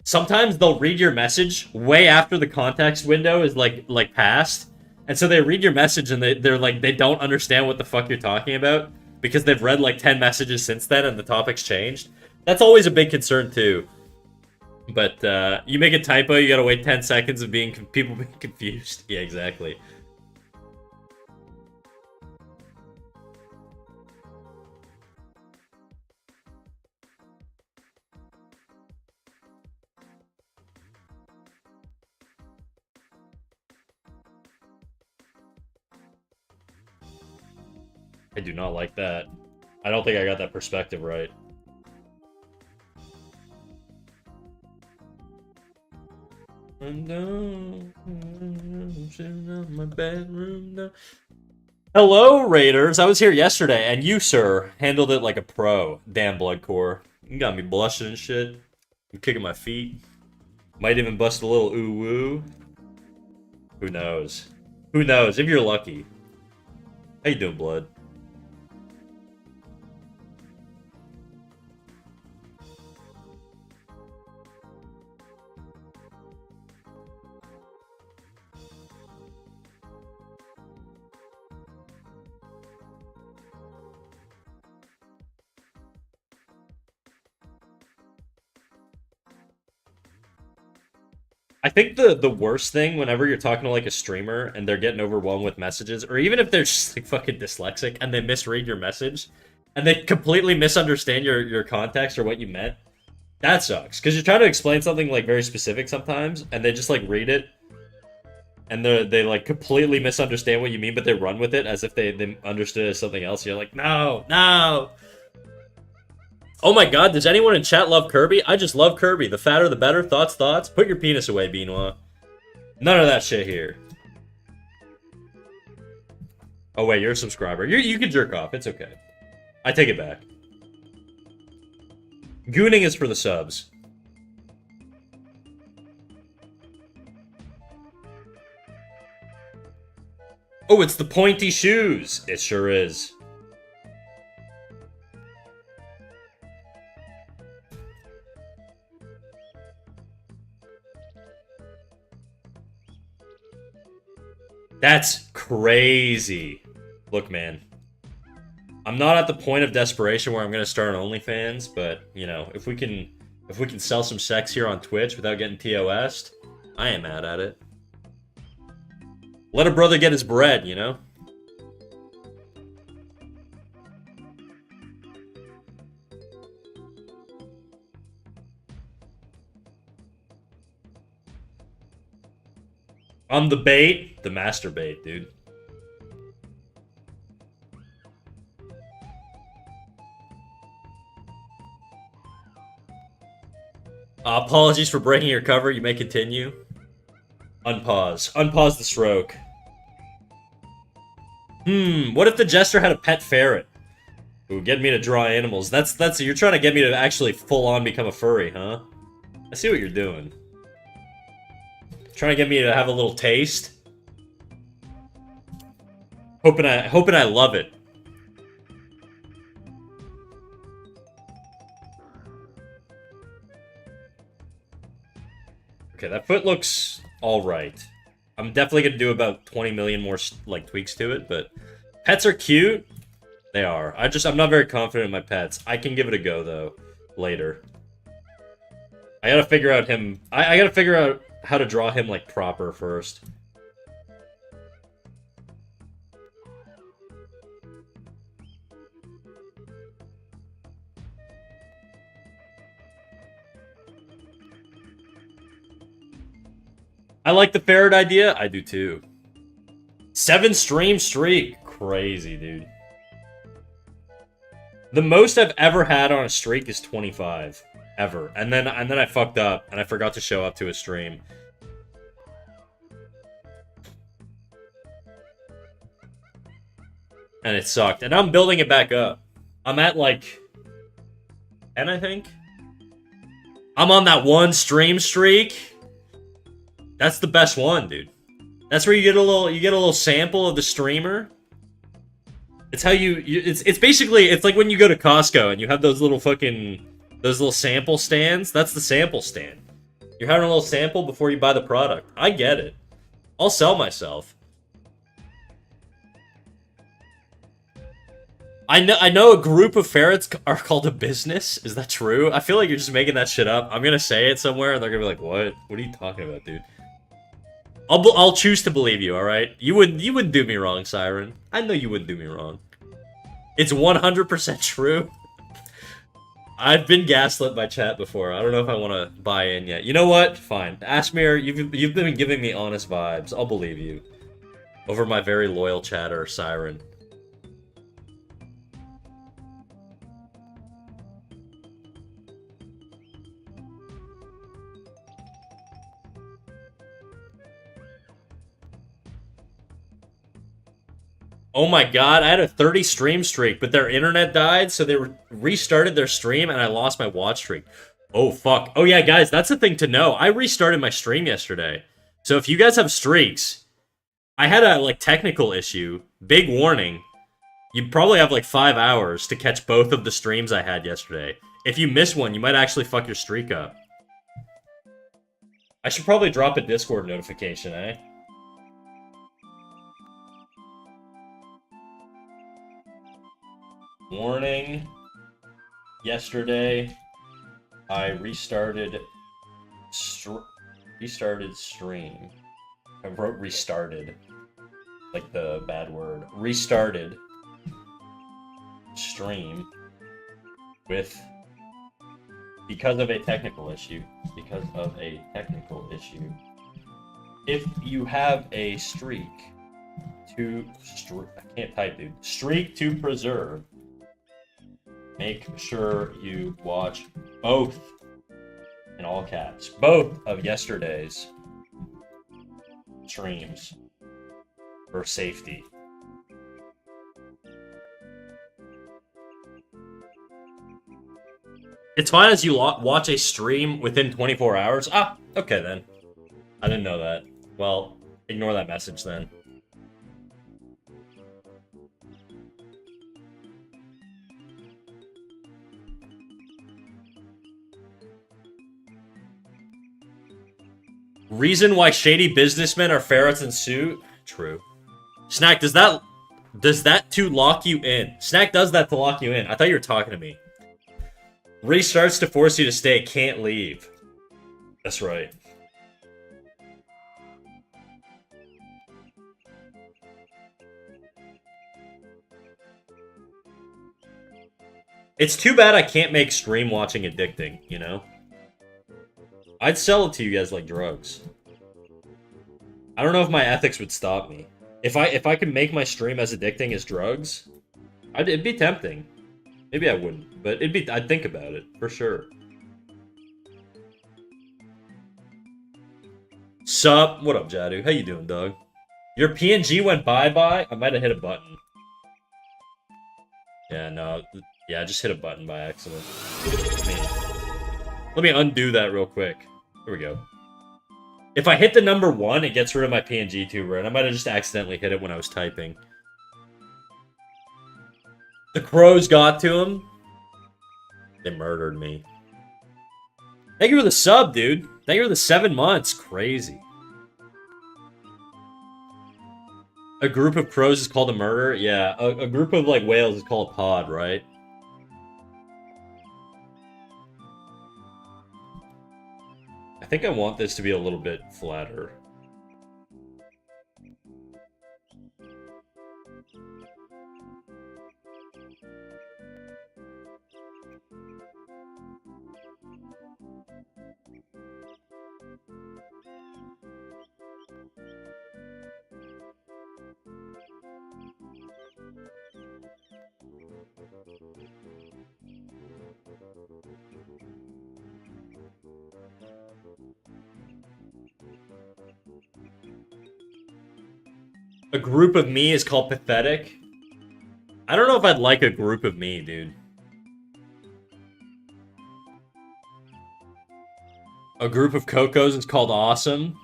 sometimes they'll read your message way after the context window is, like passed. And so they read your message, and they're like, they don't understand what the fuck you're talking about. because they've read like 10 messages since then and the topic's changed. That's always a big concern too. But you make a typo, you gotta wait 10 seconds of people being confused. Yeah, exactly. I do not like that. I don't think I got that perspective right. My bedroom now. Hello, Raiders. I was here yesterday, and you, sir, handled it like a pro. Damn, Bloodcore. You got me blushing and shit. I'm kicking my feet. Might even bust a little ooh-woo. Who knows? Who knows? If you're lucky. How you doing, Blood? I think the worst thing whenever you're talking to like a streamer and they're getting overwhelmed with messages, or even if they're just like fucking dyslexic and they misread your message and they completely misunderstand your context or what you meant, that sucks. Because you're trying to explain something like very specific sometimes and they just like read it and they like completely misunderstand what you mean, but they run with it as if they understood it as something else. You're like, no, no. Oh my god, does anyone in chat love Kirby? I just love Kirby. The fatter the better. Thoughts, thoughts. Put your penis away, Beanois. None of that shit here. Oh wait, you're a subscriber. You can jerk off. It's okay. I take it back. Gooning is for the subs. Oh, it's the pointy shoes. It sure is. That's crazy. Look, man. I'm not at the point of desperation where I'm gonna start an OnlyFans, but you know, if we can sell some sex here on Twitch without getting TOS'd, I am mad at it. Let a brother get his bread, you know? I'm the bait. The master bait, dude. Apologies for breaking your cover. You may continue. Unpause. Unpause the stroke. What if the jester had a pet ferret? Ooh, get me to draw animals. That's you're trying to get me to actually full on become a furry, huh? I see what you're doing. Trying to get me to have a little taste. Hoping I love it. Okay, that foot looks alright. I'm definitely gonna do about 20 million more like tweaks to it, but pets are cute. They are. I'm not very confident in my pets. I can give it a go though later. I gotta figure out him. I gotta figure out how to draw him like proper first. I like the ferret idea. I do too. 7 stream streak. Crazy, dude. The most I've ever had on a streak is 25. Ever. And then I fucked up and I forgot to show up to a stream. And it sucked. And I'm building it back up. I'm at like 10, I think. I'm on that 1 stream streak. That's the best one, dude. That's where you get a little sample of the streamer. It's how it's basically, it's like when you go to Costco and you have those little sample stands. That's the sample stand. You're having a little sample before you buy the product. I get it. I'll sell myself. I know a group of ferrets are called a business. Is that true? I feel like you're just making that shit up. I'm gonna say it somewhere, and they're gonna be like, "What? What are you talking about, dude?" I'll choose to believe you. All right, you wouldn't do me wrong, Siren. I know you wouldn't do me wrong. It's 100% true. I've been gaslit by chat before. I don't know if I want to buy in yet. You know what? Fine. Ashmere, you've been giving me honest vibes. I'll believe you. Over my very loyal chatter, Siren. Oh my god, I had a 30 stream streak, but their internet died, so they restarted their stream and I lost my watch streak. Oh fuck. Oh yeah, guys, that's the thing to know. I restarted my stream yesterday. So if you guys have streaks, I had a like technical issue. Big warning. You probably have like 5 hours to catch both of the streams I had yesterday. If you miss one, you might actually fuck your streak up. I should probably drop a Discord notification, eh? Warning. Yesterday, I restarted stream. I wrote restarted. Like the bad word. Restarted stream with because of a technical issue. Because of a technical issue. If you have a streak I can't type, dude. Streak to preserve. Make sure you watch both, in all caps, both of yesterday's streams for safety. It's fine as you watch a stream within 24 hours. Ah, okay then. I didn't know that. Well, ignore that message then. Reason why shady businessmen are ferrets in suit? True. Snack, does that to lock you in? Snack does that to lock you in. I thought you were talking to me. Restarts to force you to stay. Can't leave. That's right. It's too bad I can't make stream watching addicting, you know? I'd sell it to you guys like drugs. I don't know if my ethics would stop me. If I could make my stream as addicting as drugs, it'd be tempting. Maybe I wouldn't, but I'd think about it for sure. Sup? What up, Jadu? How you doing, dog? Your PNG went bye-bye? I might have hit a button. Yeah, no. Yeah, I just hit a button by accident. Let me undo that real quick. Here we go. If I hit the number 1, it gets rid of my PNG tuber, and I might have just accidentally hit it when I was typing. The crows got to him. They murdered me. Thank you for the sub, dude. Thank you for the 7 months. Crazy. A group of crows is called a murder? Yeah, a group of, like, whales is called a pod, right? I think I want this to be a little bit flatter. A group of me is called pathetic? I don't know if I'd like a group of me, dude. A group of Cocos is called awesome?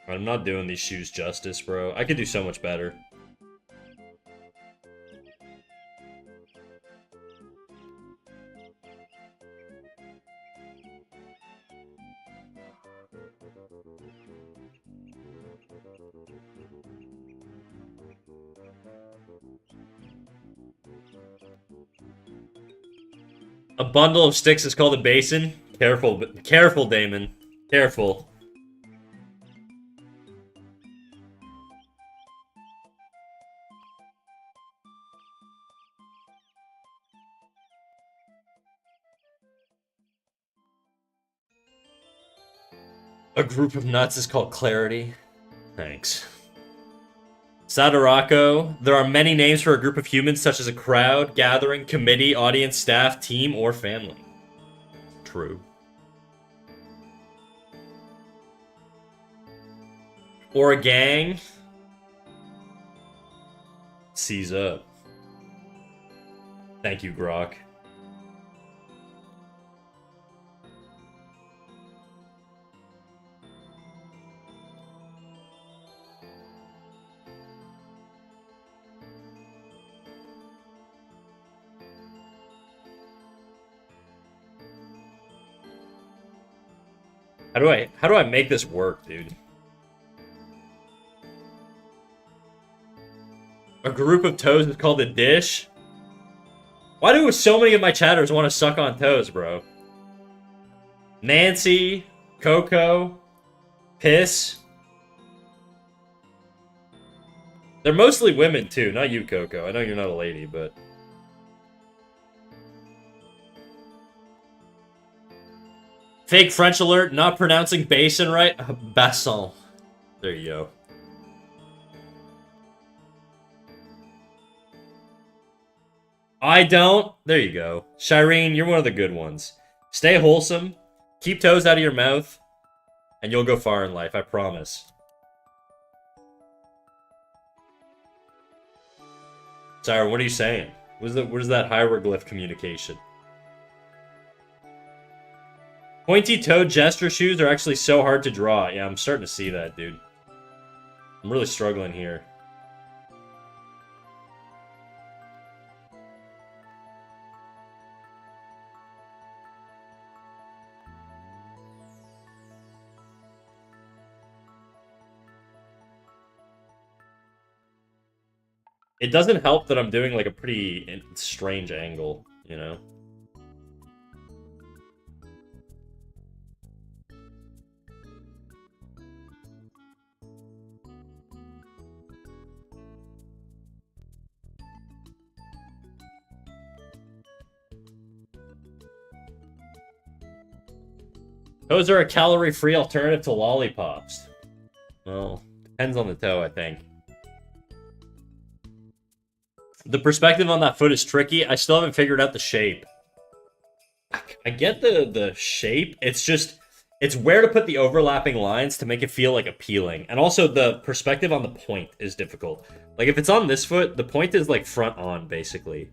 I'm not doing these shoes justice, bro. I could do so much better. A bundle of sticks is called a basin. Careful, careful, Damon. Careful. A group of nuts is called clarity. Thanks. Sadorako. There are many names for a group of humans, such as a crowd, gathering, committee, audience, staff, team, or family. True. Or a gang. Seize up. Thank you, Grok. How do I make this work, dude? A group of toes is called a dish? Why do so many of my chatters want to suck on toes, bro? Nancy, Coco, Piss. They're mostly women, too. Not you, Coco. I know you're not a lady, but... Fake French alert, not pronouncing basin right. Basson. There you go. I don't. There you go. Shireen, you're one of the good ones. Stay wholesome. Keep toes out of your mouth. And you'll go far in life, I promise. Sorry, what are you saying? What is that hieroglyph communication? Pointy-toed gesture shoes are actually so hard to draw. Yeah, I'm starting to see that, dude. I'm really struggling here. It doesn't help that I'm doing like a pretty strange angle, you know? Those are a calorie-free alternative to lollipops. Well, depends on the toe, I think. The perspective on that foot is tricky. I still haven't figured out the shape. I get the shape. It's just... It's where to put the overlapping lines to make it feel, like, appealing. And also, the perspective on the point is difficult. Like, if it's on this foot, the point is, like, front on, basically.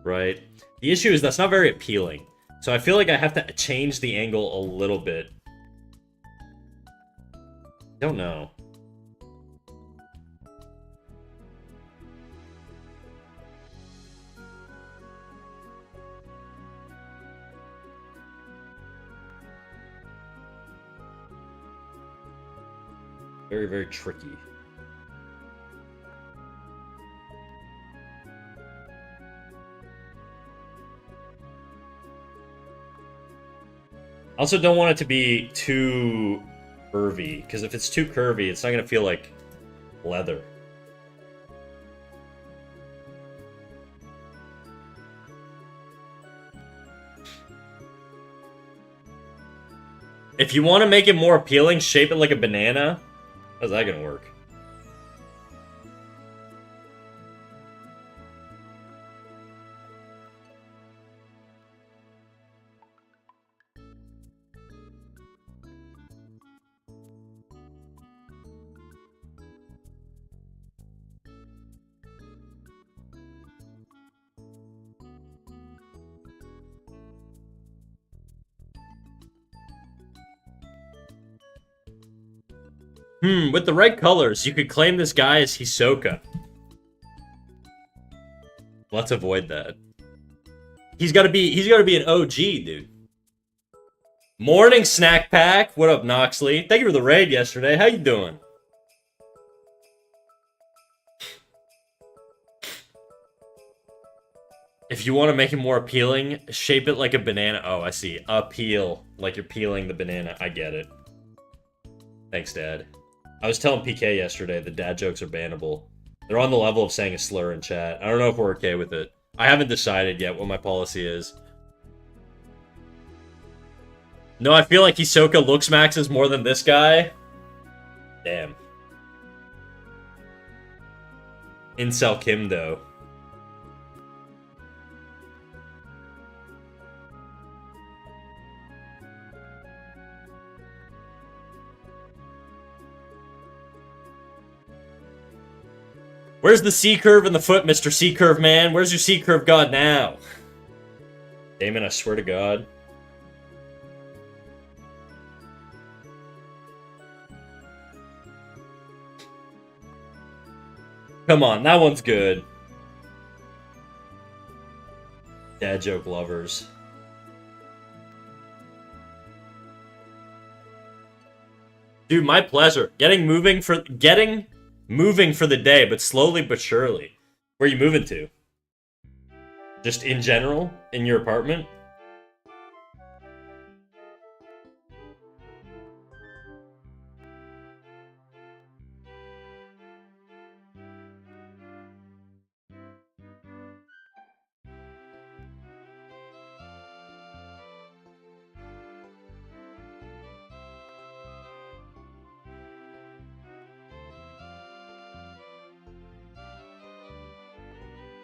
Right? The issue is that's not very appealing. So I feel like I have to change the angle a little bit. Don't know. Very, very tricky. I also don't want it to be too curvy, because if it's too curvy, it's not going to feel like leather. If you want to make it more appealing, shape it like a banana. How's that going to work? With the right colors, you could claim this guy as Hisoka. Let's avoid that. He's gotta be an OG, dude. Morning, Snack Pack. What up, Noxley? Thank you for the raid yesterday. How you doing? If you want to make it more appealing, shape it like a banana. Oh, I see. Appeal. Like you're peeling the banana. I get it. Thanks, Dad. I was telling PK yesterday the dad jokes are bannable. They're on the level of saying a slur in chat. I don't know if we're okay with it. I haven't decided yet what my policy is. No, I feel like Hisoka looks maxes more than this guy. Damn. Incel Kim, though. Where's the C-curve in the foot, Mr. C-curve man? Where's your C-curve god now? Damon, I swear to God. Come on, that one's good. Dad joke lovers. Dude, my pleasure. Getting moving for the day, but slowly but surely. Where are you moving to? Just in general? In your apartment?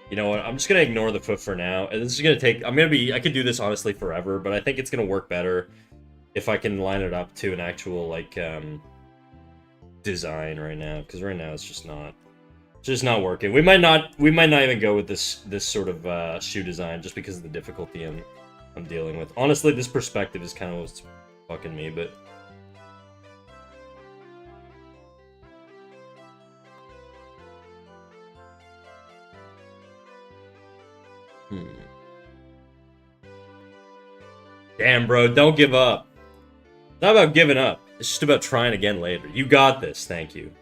You know what? I'm just gonna ignore the foot for now. And this is gonna take. I could do this honestly forever, but I think it's gonna work better if I can line it up to an actual like design right now. Because right now it's just not working. We might not even go with this sort of shoe design just because of the difficulty I'm dealing with. Honestly, this perspective is kind of what's fucking me, but. Damn, bro, don't give up. It's not about giving up. It's just about trying again later. You got this, thank you.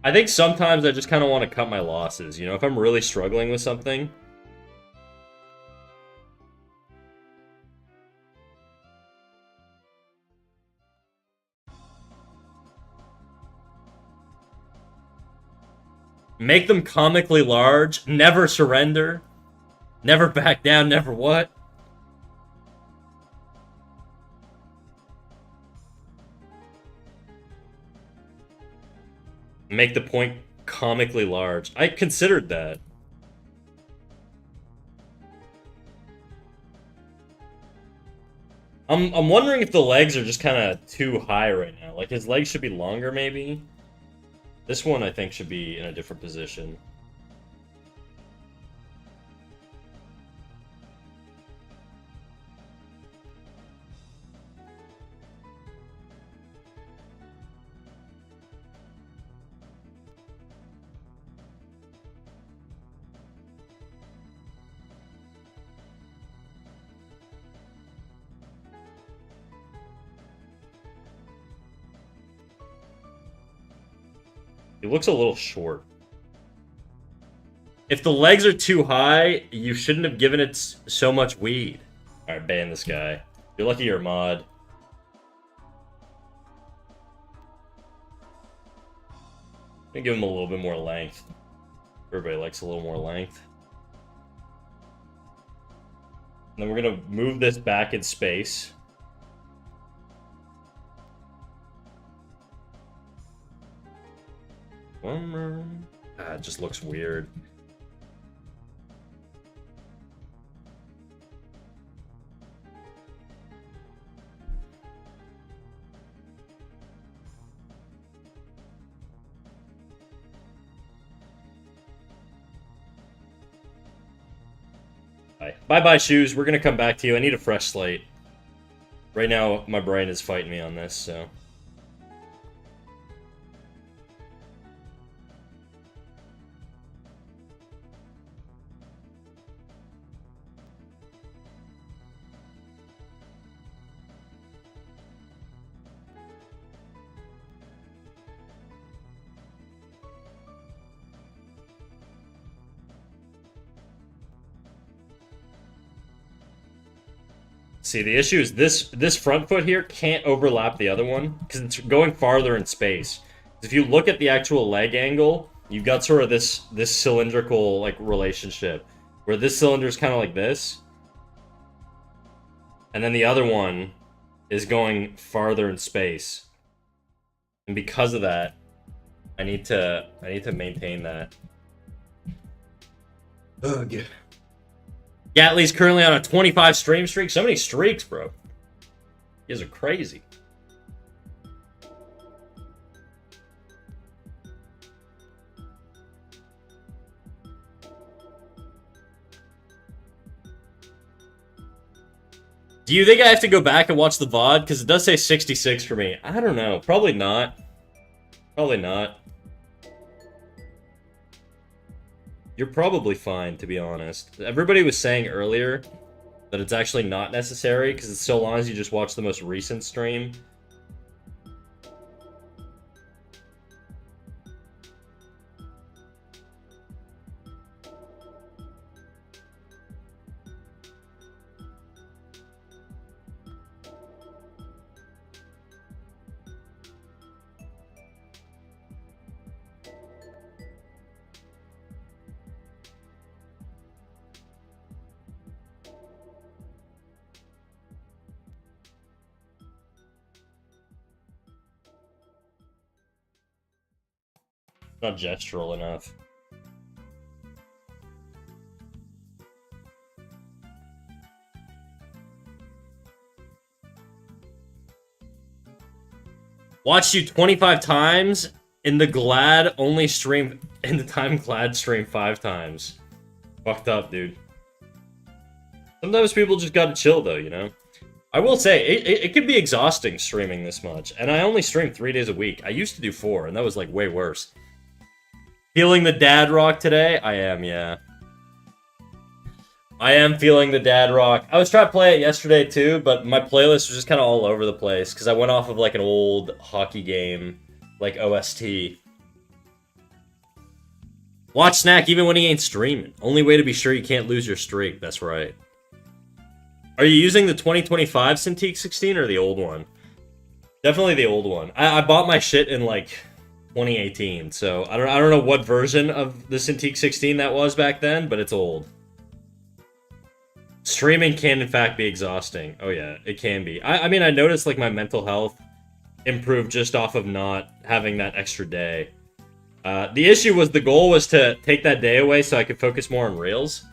I think sometimes I just kind of want to cut my losses, you know, if I'm really struggling with something. Make them comically large, never surrender, never back down, never what? Make the point comically large. I considered that. I'm wondering if the legs are just kind of too high right now. Like, his legs should be longer, maybe? This one, I think, should be in a different position. He looks a little short. If the legs are too high, you shouldn't have given it so much weed. Alright, ban this guy. You're lucky you're a mod. I'm gonna give him a little bit more length. Everybody likes a little more length. And then we're gonna move this back in space. It just looks weird. Bye-bye, shoes. We're gonna come back to you. I need a fresh slate. Right now, my brain is fighting me on this, so... See, the issue is this front foot here can't overlap the other one because it's going farther in space. If you look at the actual leg angle, you've got sort of this cylindrical like relationship where this cylinder is kind of like this, and then the other one is going farther in space. And because of that, I need to maintain that. Ugh. Gatly's currently on a 25 stream streak. So many streaks, bro. You guys are crazy. Do you think I have to go back and watch the VOD? Because it does say 66 for me. I don't know. Probably not. Probably not. You're probably fine, to be honest. Everybody was saying earlier that it's actually not necessary, because it's so long as you just watch the most recent stream. Not gestural enough. Watched you 25 times in the Glad only stream in the time Glad streamed 5 times. Fucked up, dude. Sometimes people just gotta chill though, you know? I will say, it can be exhausting streaming this much, and I only stream 3 days a week. I used to do 4, and that was like way worse. Feeling the dad rock today? I am, yeah. I am feeling the dad rock. I was trying to play it yesterday too, but my playlist was just kind of all over the place because I went off of like an old hockey game, like OST. Watch Snack even when he ain't streaming. Only way to be sure you can't lose your streak. That's right. Are you using the 2025 Cintiq 16 or the old one? Definitely the old one. I bought my shit in like 2018, so I don't know what version of the Cintiq 16 that was back then, but it's old. Streaming can in fact be exhausting. Oh yeah, it can be. I mean, I noticed like my mental health improved just off of not having that extra day. The issue was the goal was to take that day away so I could focus more on Reels,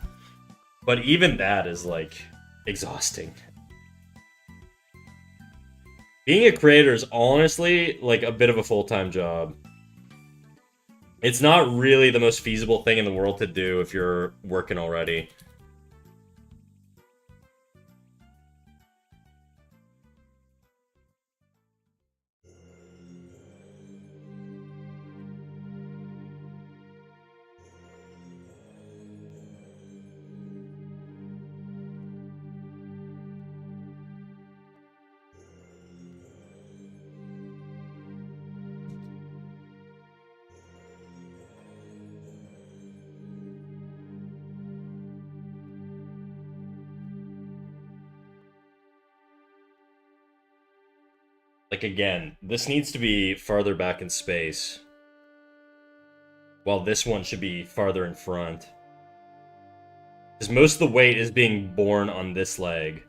but even that is like exhausting. Being a creator is honestly like a bit of a full-time job. It's not really the most feasible thing in the world to do if you're working already. Like, again, this needs to be farther back in space, while this one should be farther in front. Because most of the weight is being borne on this leg.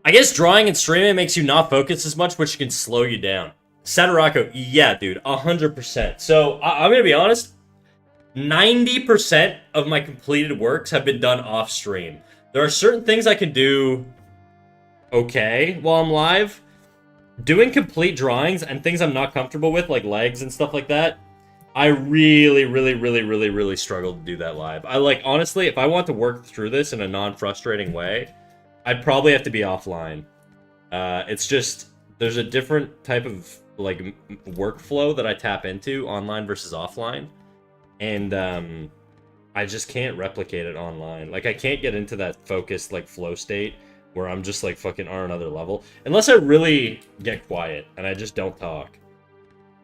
I guess drawing and streaming makes you not focus as much, which can slow you down. Saturako, yeah, dude, 100%. So, I'm gonna be honest, 90% of my completed works have been done off-stream. There are certain things I can do okay while I'm live. Doing complete drawings and things I'm not comfortable with, like legs and stuff like that, I really struggle to do that live. Honestly, if I want to work through this in a non-frustrating way, I'd probably have to be offline. It's just, there's a different type of like workflow that I tap into online versus offline, and I just can't replicate it online. Like, I can't get into that focused like flow state where I'm just like fucking on another level. Unless I really get quiet and I just don't talk.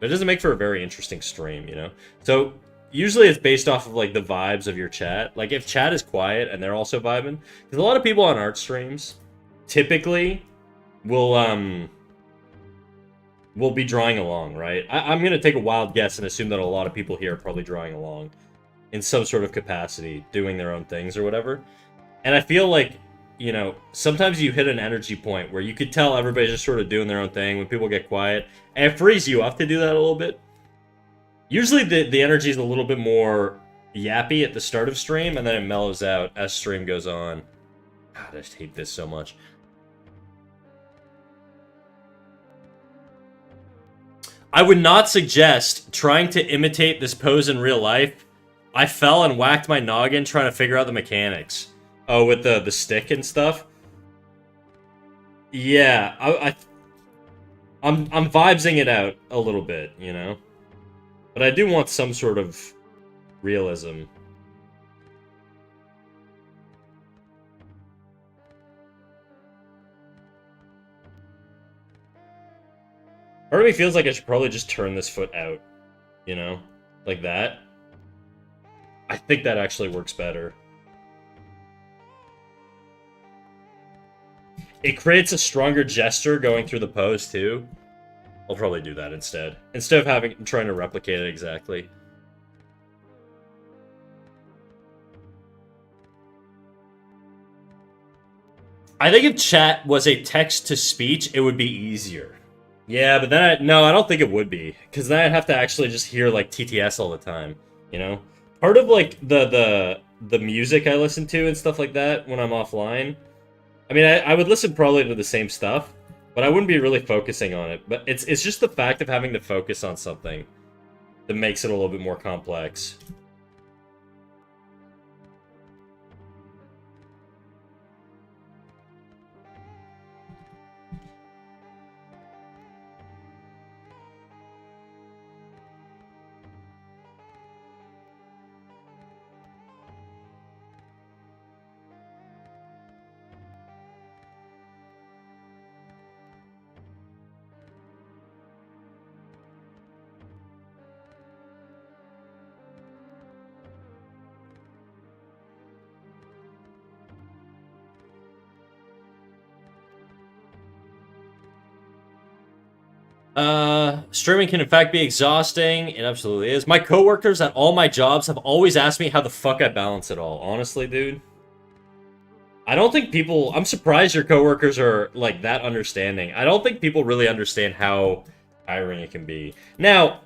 But it doesn't make for a very interesting stream, you know? So usually it's based off of like the vibes of your chat. Like if chat is quiet and they're also vibing, because a lot of people on art streams typically will be drawing along, right? I'm gonna take a wild guess and assume that a lot of people here are probably drawing along in some sort of capacity, doing their own things or whatever. And I feel like, you know, sometimes you hit an energy point where you could tell everybody's just sort of doing their own thing when people get quiet, and it frees you up to do that a little bit. Usually the energy is a little bit more yappy at the start of stream, and then it mellows out as stream goes on. God, I just hate this so much. I would not suggest trying to imitate this pose in real life. I fell and whacked my noggin trying to figure out the mechanics. Oh, with the stick and stuff? Yeah, I'm vibesing it out a little bit, you know? But I do want some sort of realism. Part of me feels like I should probably just turn this foot out, you know? Like that. I think that actually works better. It creates a stronger gesture going through the pose, too. I'll probably do that instead. Instead of trying to replicate it exactly. I think if chat was a text-to-speech, it would be easier. Yeah, but then no, I don't think it would be. Because then I'd have to actually just hear, like, TTS all the time, you know? Part of, like, the music I listen to and stuff like that when I'm offline... I mean, I would listen probably to the same stuff, but I wouldn't be really focusing on it. But it's just the fact of having to focus on something that makes it a little bit more complex. Streaming can in fact be exhausting. It absolutely is. My coworkers at all my jobs have always asked me how the fuck I balance it all. Honestly, dude. I don't think people... I'm surprised your coworkers are, like, that understanding. I don't think people really understand how tiring it can be. Now,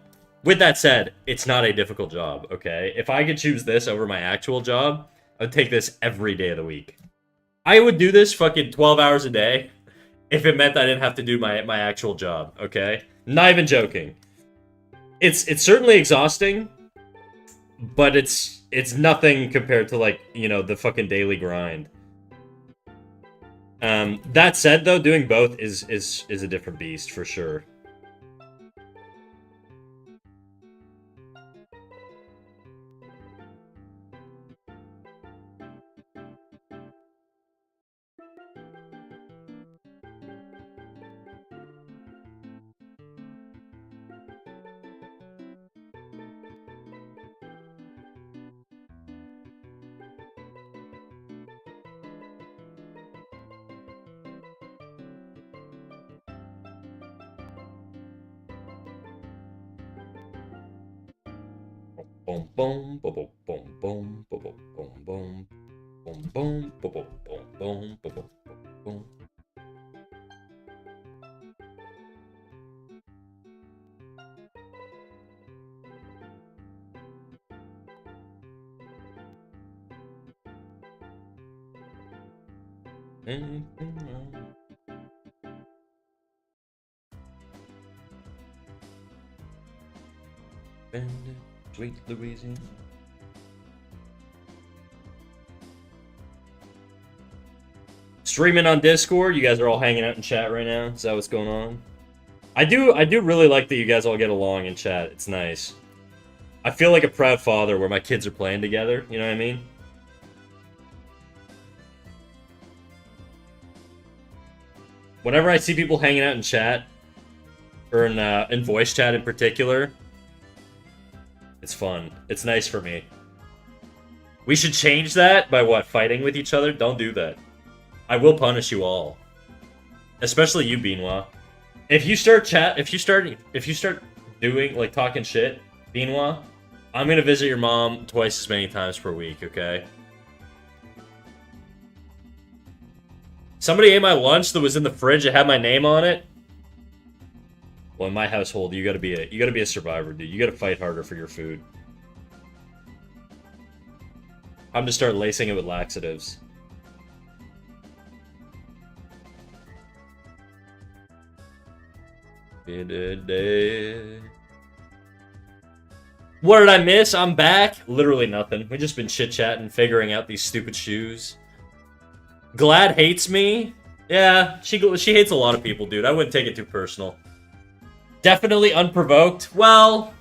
with that said, it's not a difficult job, okay? If I could choose this over my actual job, I would take this every day of the week. I would do this fucking 12 hours a day if it meant I didn't have to do my actual job, okay? Not even joking. It's certainly exhausting, but it's nothing compared to, like, you know, the fucking daily grind. That said, though, doing both is a different beast, for sure. Boom, boom, boom, boom, boom, boom, boom, boom, boom, boom, boom, boom, boom, boom, boom, boom, boom. Sweet Louisiana. Streaming on Discord. You guys are all hanging out in chat right now. Is that what's going on? I do really like that you guys all get along in chat. It's nice. I feel like a proud father where my kids are playing together. You know what I mean? Whenever I see people hanging out in chat, or in voice chat in particular, it's fun. It's nice for me. We should change that by what? Fighting with each other? Don't do that. I will punish you all. Especially you, Beanwa. If you start doing, like, talking shit, Beanwa, I'm gonna visit your mom twice as many times per week, okay? Somebody ate my lunch that was in the fridge. It had my name on it. Well, in my household, you gotta be a survivor, dude. You gotta fight harder for your food. I'm gonna start lacing it with laxatives. What did I miss? I'm back. Literally nothing. We've just been chit-chatting, figuring out these stupid shoes. Glad hates me. Yeah, she hates a lot of people, dude. I wouldn't take it too personal. Definitely unprovoked. Well,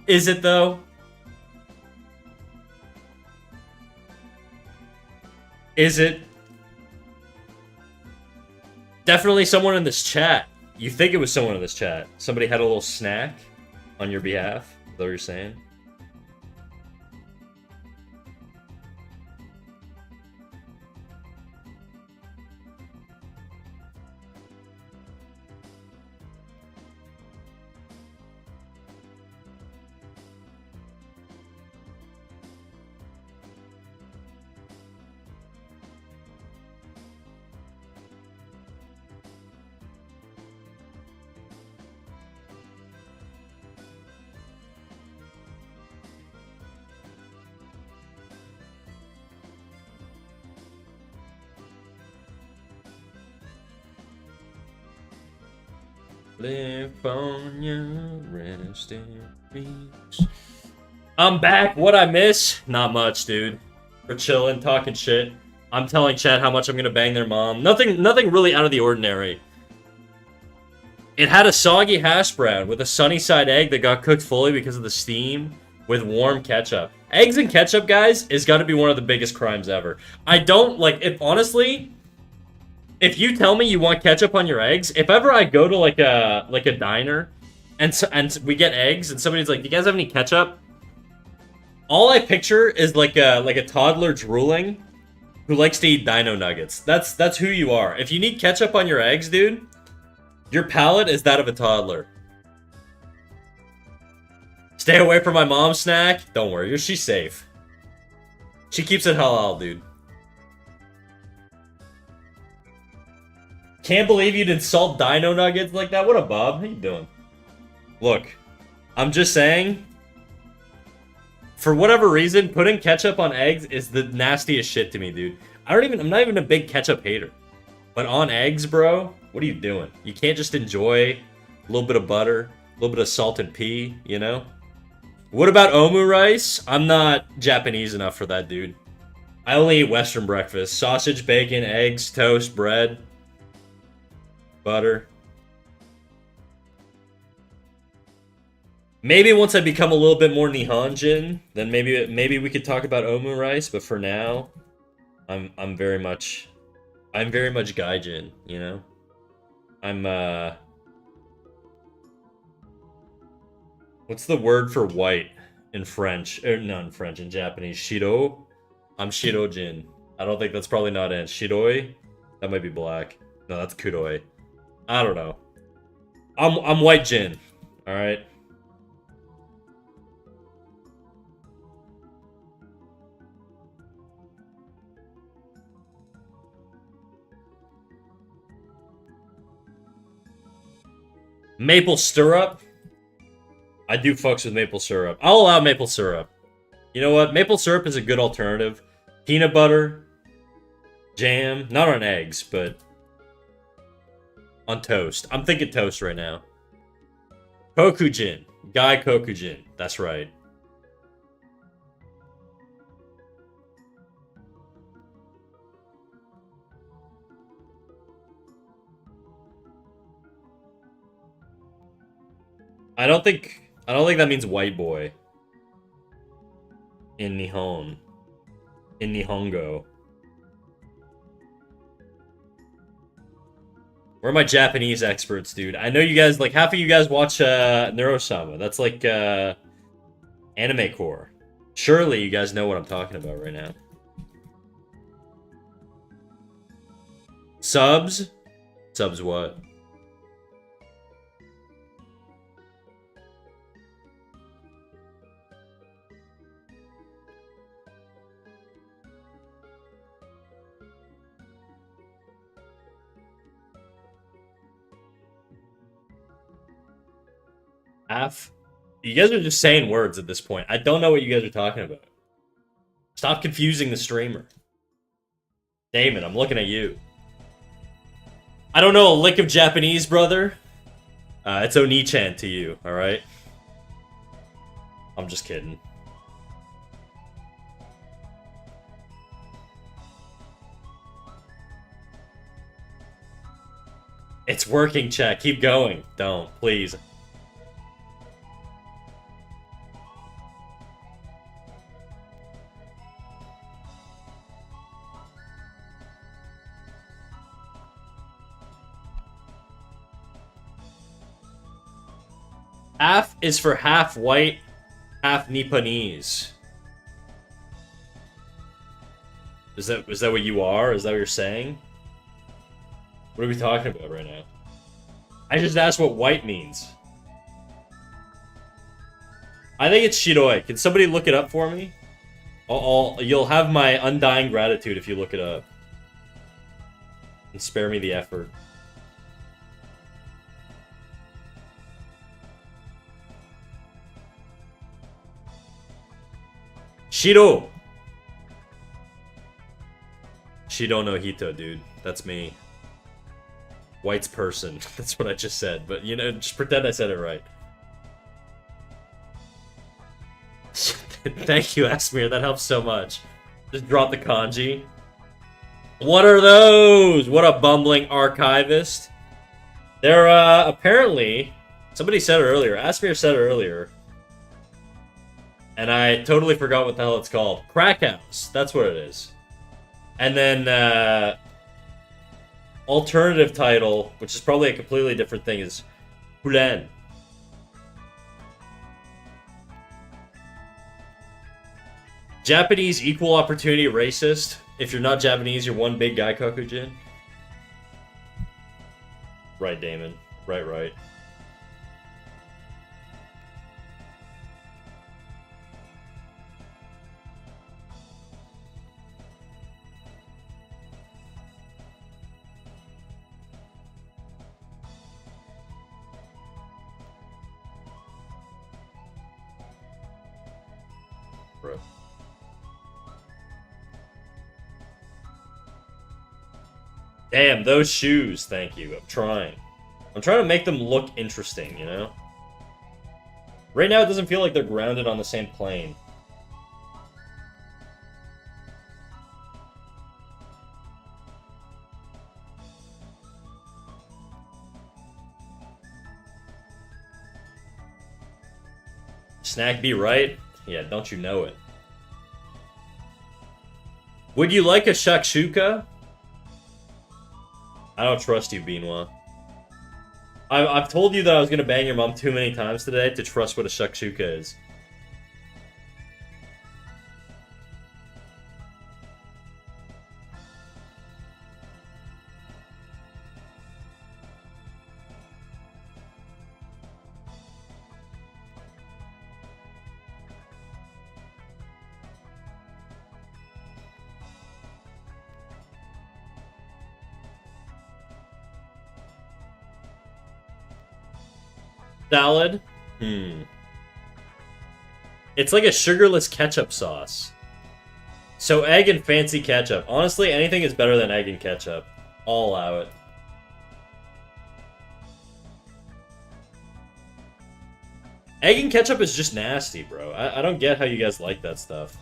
is it though? Is it? Definitely someone in this chat. You think it was someone in this chat. Somebody had a little snack on your behalf, is that what you're saying? California, rest in peace. I'm back. What I miss? Not much, dude. We're chilling, talking shit. I'm telling chat how much I'm gonna bang their mom. Nothing really out of the ordinary. It had a soggy hash brown with a sunny side egg that got cooked fully because of the steam with warm ketchup. Eggs and ketchup, guys, is gotta be one of the biggest crimes ever. I don't, like, honestly, if you tell me you want ketchup on your eggs, if ever I go to like a diner and we get eggs and somebody's like, "Do you guys have any ketchup?" All I picture is like a toddler drooling who likes to eat dino nuggets. That's who you are. If you need ketchup on your eggs, dude, your palate is that of a toddler. Stay away from my mom's snack. Don't worry, she's safe. She keeps it halal, dude. Can't believe you'd insult dino nuggets like that. What up, Bob? How you doing? Look, I'm just saying, for whatever reason, putting ketchup on eggs is the nastiest shit to me, dude. I'm not even a big ketchup hater. But on eggs, bro, what are you doing? You can't just enjoy a little bit of butter, a little bit of salt and pea, you know? What about omu rice? I'm not Japanese enough for that, dude. I only eat Western breakfast. Sausage, bacon, eggs, toast, bread. Butter. Maybe once I become a little bit more Nihonjin, then maybe we could talk about omu rice. But for now, I'm very much gaijin. You know, I'm what's the word for white in French? Or not in French, in Japanese. Shiro. I'm Shirojin. I don't think that's probably not in Shiroi. That might be black. No, that's Kuroi. I don't know. I'm white Jin. All right. Maple syrup. I do fucks with maple syrup. I'll allow maple syrup. You know what? Maple syrup is a good alternative. Peanut butter, jam, not on eggs, but on toast. I'm thinking toast right now. Kokujin. Guy Kokujin. That's right. I don't think that means white boy. In Nihon. In Nihongo. Where are my Japanese experts, dude? I know you guys, like, half of you guys watch Neurosama. That's like Anime Core. Surely you guys know what I'm talking about right now. Subs? Subs what? Half? You guys are just saying words at this point. I don't know what you guys are talking about. Stop confusing the streamer. Damon, I'm looking at you. I don't know a lick of Japanese, brother. It's Oni-chan to you, alright? I'm just kidding. It's working, chat. Keep going. Don't, please. Half is for half white, half Nipponese. Is that what you are? Is that what you're saying? What are we talking about right now? I just asked what white means. I think it's Shiroi. Can somebody look it up for me? You'll have my undying gratitude if you look it up. And spare me the effort. Shiro! Shiro no Hito, dude. That's me. White's person. That's what I just said. But, you know, just pretend I said it right. Thank you, Asmir. That helps so much. Just drop the kanji. What are those? What a bumbling archivist. They're, apparently... Somebody said it earlier. Asmir said it earlier. And I totally forgot what the hell it's called. Crack House. That's what it is. And then, alternative title, which is probably a completely different thing, is Hulen. Japanese equal opportunity racist. If you're not Japanese, you're one big guy, Kokujin. Right, Damon. Right. Bro. Damn, those shoes, thank you. I'm trying to make them look interesting, you know? Right now, it doesn't feel like they're grounded on the same plane. Snack be right? Yeah, don't you know it. Would you like a shakshuka? I don't trust you, Beanwa. I've told you that I was gonna bang your mom too many times today to trust what a shakshuka is. Salad? It's like a sugarless ketchup sauce. So egg and fancy ketchup. Honestly, anything is better than egg and ketchup. I'll allow it. Egg and ketchup is just nasty, bro. I don't get how you guys like that stuff.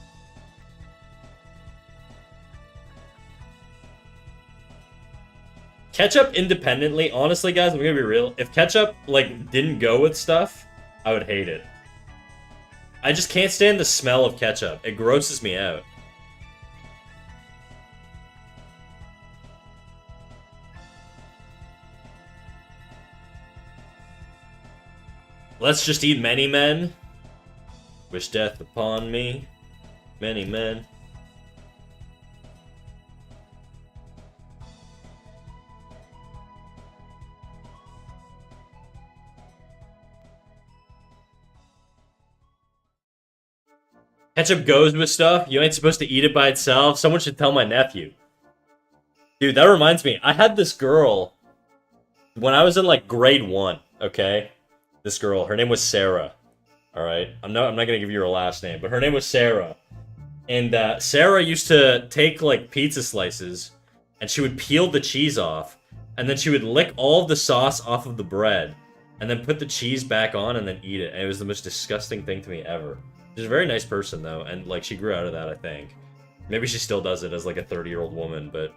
Ketchup independently, honestly, guys, I'm gonna be real. If ketchup, like, didn't go with stuff, I would hate it. I just can't stand the smell of ketchup. It grosses me out. Let's just eat many men. Wish death upon me. Many men. Ketchup goes with stuff. You ain't supposed to eat it by itself. Someone should tell my nephew. Dude, that reminds me. I had this girl when I was in like grade 1, okay? This girl, her name was Sarah. All right? I'm not going to give you her last name, but her name was Sarah. And Sarah used to take like pizza slices and she would peel the cheese off and then she would lick all of the sauce off of the bread and then put the cheese back on and then eat it. And it was the most disgusting thing to me ever. She's a very nice person though, and like she grew out of that, I think. Maybe she still does it as like a 30-year-old woman, but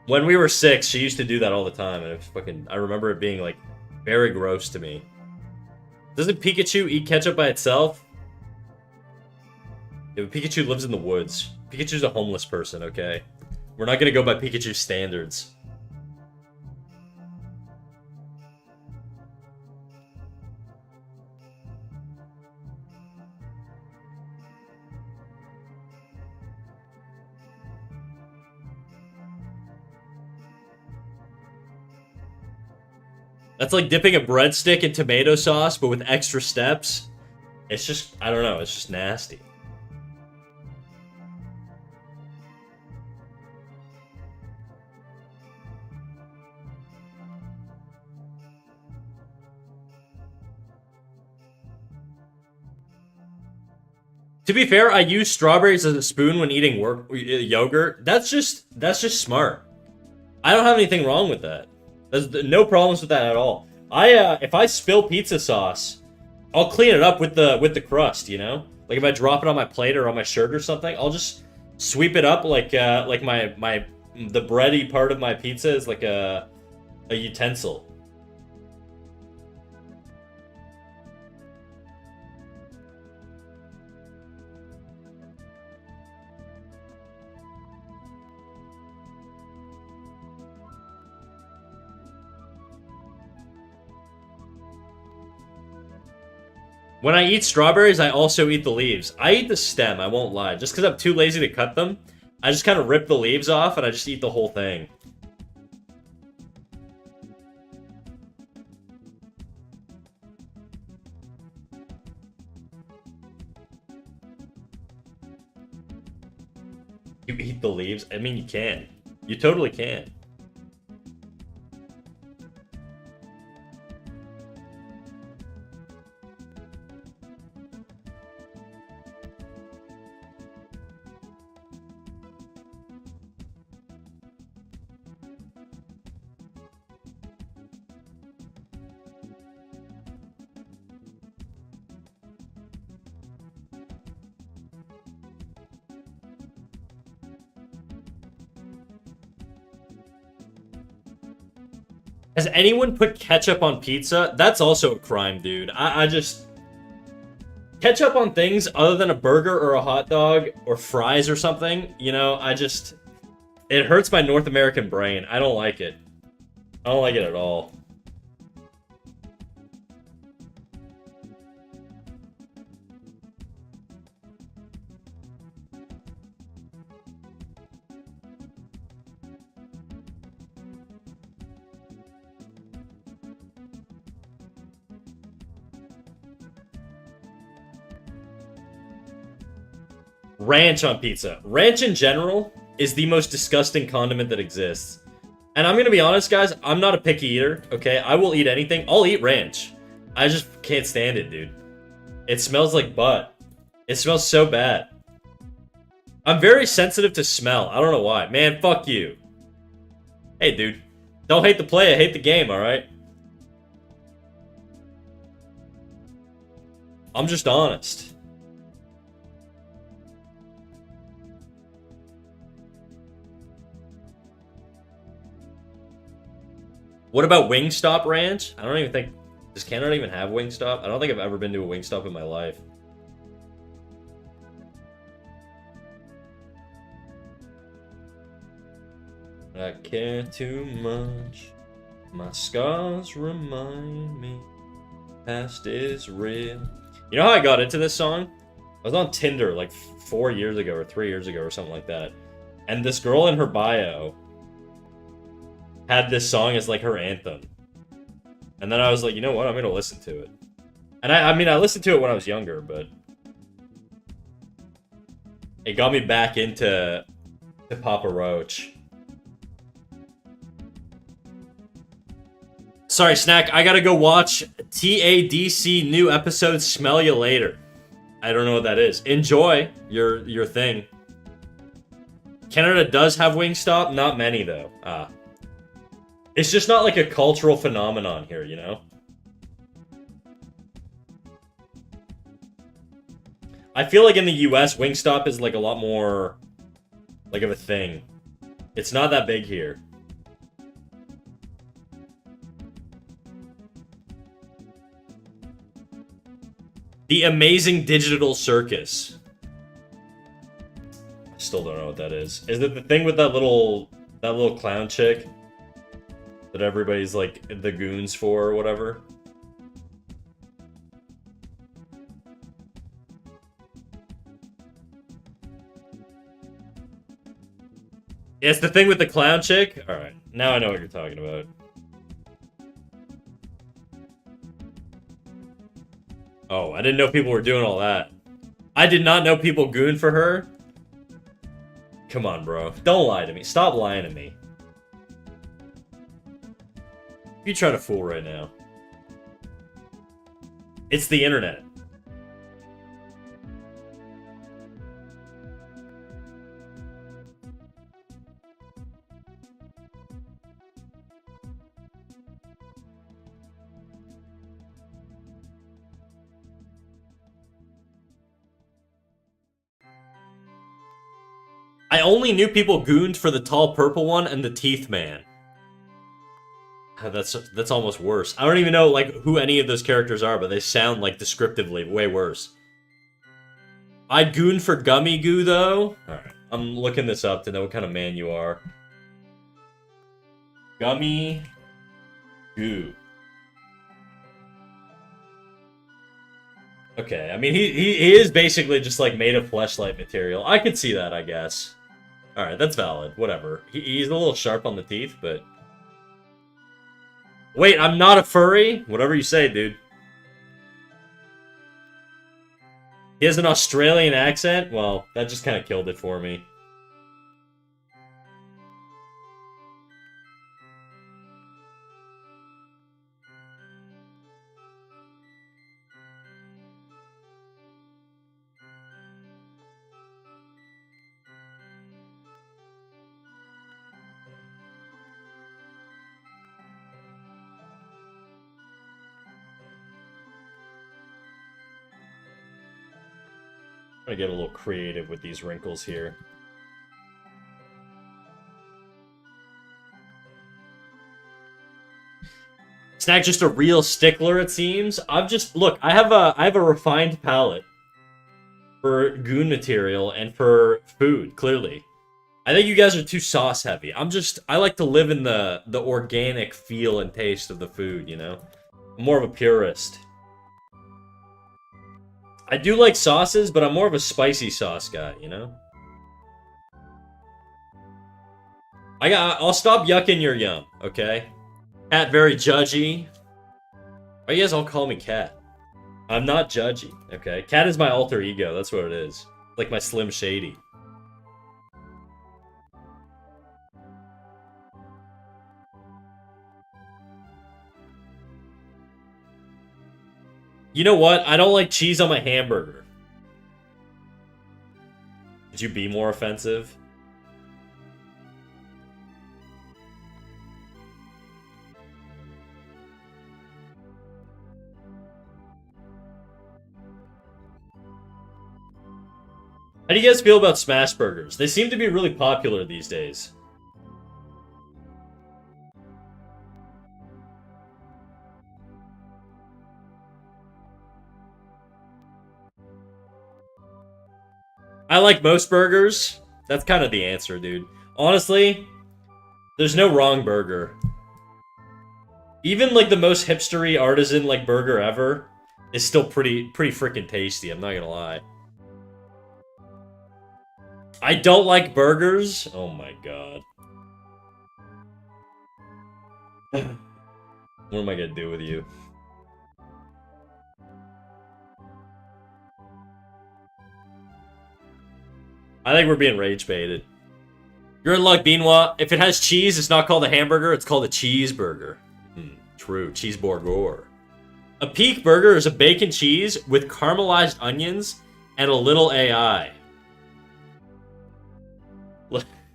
when we were 6, she used to do that all the time, and it was fucking. I remember it being like very gross to me. Doesn't Pikachu eat ketchup by itself? Yeah, but Pikachu lives in the woods. Pikachu's a homeless person, okay? We're not gonna go by Pikachu's standards. That's like dipping a breadstick in tomato sauce, but with extra steps. It's just, I don't know, it's just nasty. To be fair, I use strawberries as a spoon when eating yogurt. That's just smart. I don't have anything wrong with that. There's no problems with that at all. If I spill pizza sauce, I'll clean it up with the crust, you know? Like if I drop it on my plate or on my shirt or something, I'll just sweep it up like the bready part of my pizza is like a utensil. When I eat strawberries, I also eat the leaves. I eat the stem, I won't lie. Just because I'm too lazy to cut them, I just kind of rip the leaves off and I just eat the whole thing. You eat the leaves? I mean, you can. You totally can. Has anyone put ketchup on pizza? That's also a crime, dude. I just... Ketchup on things other than a burger or a hot dog or fries or something, you know, it hurts my North American brain. I don't like it. I don't like it at all. Ranch on pizza. Ranch in general is the most disgusting condiment that exists. And I'm gonna be honest, guys, I'm not a picky eater, okay? I will eat anything. I'll eat ranch. I just can't stand it, dude. It smells like butt. It smells so bad. I'm very sensitive to smell. I don't know why. Man, fuck you. Hey, dude. Don't hate the play, I hate the game, alright? I'm just honest. What about Wingstop Ranch? I don't even think... Does Canada even have Wingstop? I don't think I've ever been to a Wingstop in my life. I care too much. My scars remind me. Past is real. You know how I got into this song? I was on Tinder like 4 years ago or 3 years ago or something like that. And this girl in her bio had this song as like her anthem. And then I was like, you know what? I'm gonna listen to it. And I mean, I listened to it when I was younger, but it got me back into Papa Roach. Sorry, Snack. I gotta go watch TADC new episode. Smell you later. I don't know what that is. Enjoy your thing. Canada does have Wingstop. Not many though. It's just not like a cultural phenomenon here, you know? I feel like in the US, Wingstop is like a lot more like of a thing. It's not that big here. The Amazing Digital Circus. I still don't know what that is. Is it the thing with that little clown chick that everybody's like the goons for or whatever? It's the thing with the clown chick? Alright, now I know what you're talking about. Oh, I didn't know people were doing all that. I did not know people goon for her. Come on, bro. Don't lie to me. Stop lying to me. You try to fool right now. It's the internet. I only knew people gooned for the tall purple one and the teeth man. That's almost worse. I don't even know like who any of those characters are, but they sound like descriptively way worse. I'd goon for Gummy Goo though. Alright, I'm looking this up to know what kind of man you are. Gummy Goo. Okay, I mean he is basically just like made of fleshlight material. I could see that, I guess. Alright, that's valid. Whatever. He's a little sharp on the teeth, but... Wait, I'm not a furry? Whatever you say, dude. He has an Australian accent? Well, that just kind of killed it for me. I'm gonna get a little creative with these wrinkles here. Snack just a real stickler, it seems. Look, I have a refined palate for goon material and for food, clearly. I think you guys are too sauce heavy. I like to live in the organic feel and taste of the food, you know? I'm more of a purist. I do like sauces, but I'm more of a spicy sauce guy, you know? I'll stop yucking your yum, okay? Cat very judgy. Oh, you guys all call me Cat. I'm not judgy, okay? Cat is my alter ego, that's what it is. Like my Slim Shady. You know what? I don't like cheese on my hamburger. Could you be more offensive? How do you guys feel about smash burgers? They seem to be really popular these days. I like most burgers. That's kind of the answer, dude. Honestly, there's no wrong burger. Even like the most hipstery artisan like burger ever is still pretty freaking tasty. I'm not gonna lie. I don't like burgers. Oh my god. What am I gonna do with you? I think we're being rage baited. You're in luck, Beanwa. If it has cheese, it's not called a hamburger, it's called a cheeseburger. True, cheeseburger. A peak burger is a bacon cheese with caramelized onions and a little AI.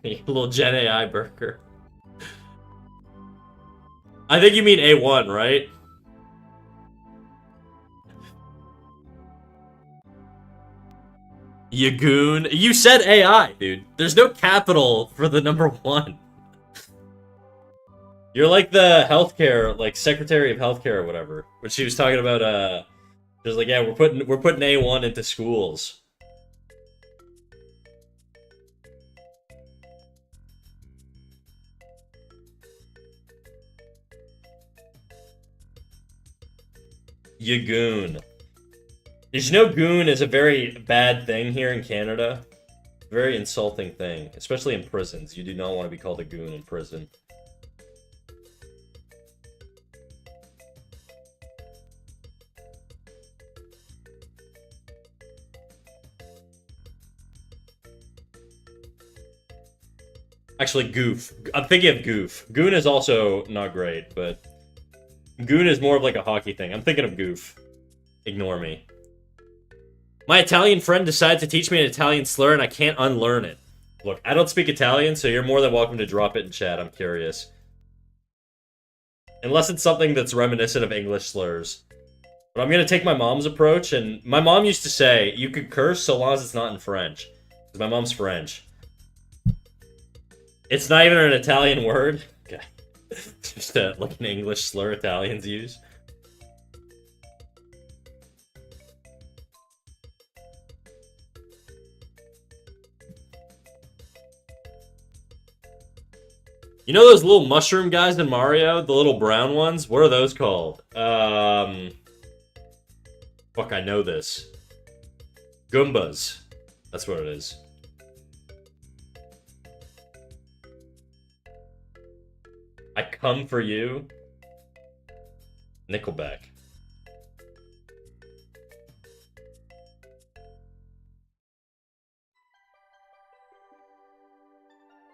Little Gen AI burger. I think you mean A1, right? Yagoon. You said AI, dude. There's no capital for the number one. You're like the healthcare, like Secretary of Healthcare or whatever. When she was talking about, she was like, yeah, we're putting A1 into schools. Yagoon. Did you know goon is a very bad thing here in Canada? Very insulting thing, especially in prisons. You do not want to be called a goon in prison. Actually, goof. I'm thinking of goof. Goon is also not great, but goon is more of like a hockey thing. I'm thinking of goof. Ignore me. My Italian friend decided to teach me an Italian slur and I can't unlearn it. Look, I don't speak Italian, so you're more than welcome to drop it in chat. I'm curious. Unless it's something that's reminiscent of English slurs. But I'm gonna take my mom's approach, and my mom used to say, you could curse so long as it's not in French. Because my mom's French. It's not even an Italian word. Okay. Just like an English slur Italians use. You know those little mushroom guys in Mario? The little brown ones? What are those called? Fuck, I know this. Goombas. That's what it is. I come for you. Nickelback.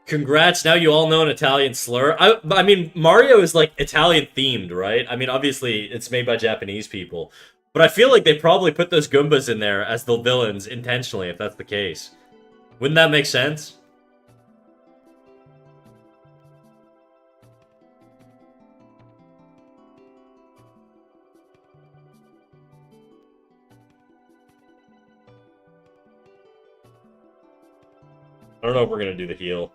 Congrats, now you all know an Italian slur. I mean, Mario is like Italian themed, right? I mean, obviously it's made by Japanese people. But I feel like they probably put those Goombas in there as the villains intentionally, if that's the case. Wouldn't that make sense? I don't know if we're gonna do the heal.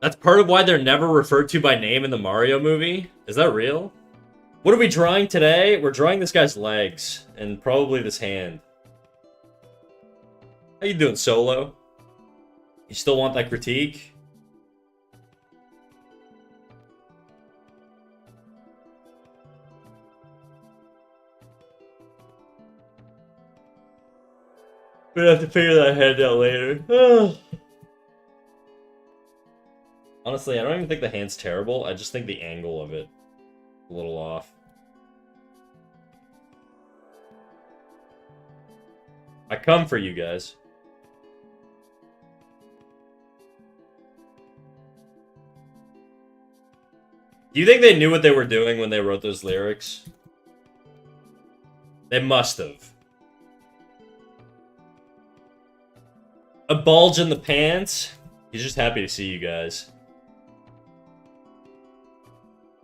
That's part of why they're never referred to by name in the Mario movie? Is that real? What are we drawing today? We're drawing this guy's legs, and probably this hand. How you doing, Solo? You still want that critique? We're gonna have to figure that hand out later. Honestly, I don't even think the hand's terrible. I just think the angle of it a little off. I come for you guys. Do you think they knew what they were doing when they wrote those lyrics? They must have. A bulge in the pants? He's just happy to see you guys.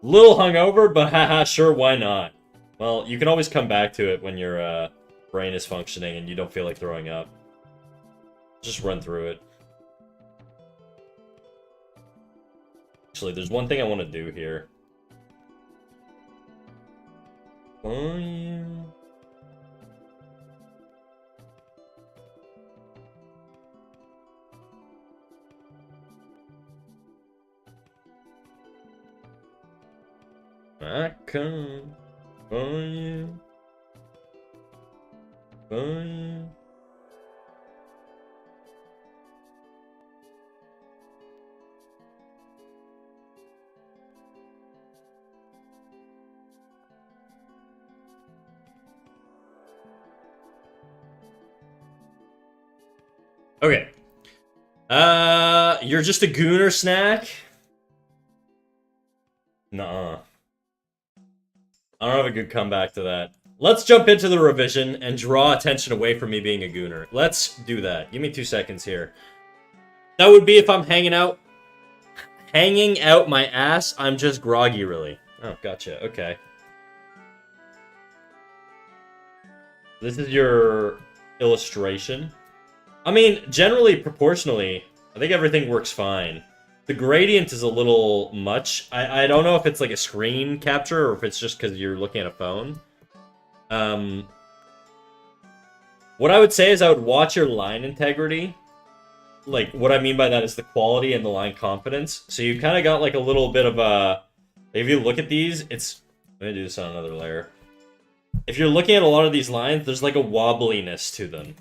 Little hungover, but haha, sure, why not? Well, you can always come back to it when your brain is functioning and you don't feel like throwing up. Just run through it. Actually, there's one thing I want to do here. Oh, yeah. I come for you. For you. Okay. You're just a gooner snack? Nuh-uh. I don't have a good comeback to that. Let's jump into the revision and draw attention away from me being a gooner. Let's do that. Give me 2 seconds here. That would be if I'm hanging out my ass. I'm just groggy, really. Oh, gotcha. Okay. This is your illustration. I mean, generally, proportionally, I think everything works fine. The gradient is a little much. I don't know if it's like a screen capture or if it's just because you're looking at a phone. What I would say is I would watch your line integrity. Like, what I mean by that is the quality and the line confidence. So you kind of got like a little bit of a... If you look at these, it's... Let me do this on another layer. If you're looking at a lot of these lines, there's like a wobbliness to them.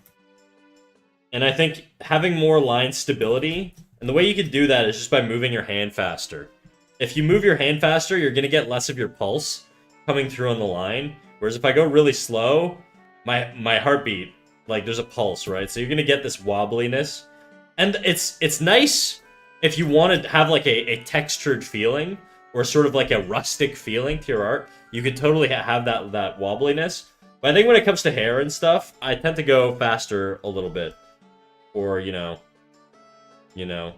And I think having more line stability... And the way you could do that is just by moving your hand faster. If you move your hand faster, you're going to get less of your pulse coming through on the line. Whereas if I go really slow, my heartbeat, like there's a pulse, right? So you're going to get this wobbliness. And it's nice if you want to have like a textured feeling or sort of like a rustic feeling to your art. You could totally have that wobbliness. But I think when it comes to hair and stuff, I tend to go faster a little bit. Or, you know, a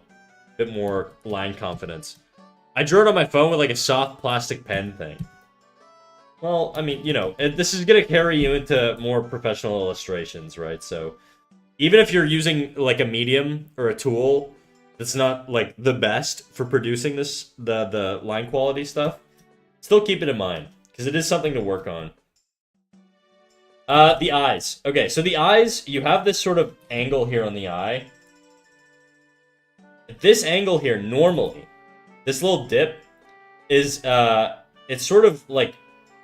bit more line confidence. I drew it on my phone with like a soft plastic pen thing. Well, I mean, this is gonna carry you into more professional illustrations, right? So, even if you're using like a medium or a tool that's not like the best for producing this, the line quality stuff, still keep it in mind, because it is something to work on. The eyes. Okay, so the eyes, you have this sort of angle here on the eye. This angle here, normally, this little dip is, it's sort of like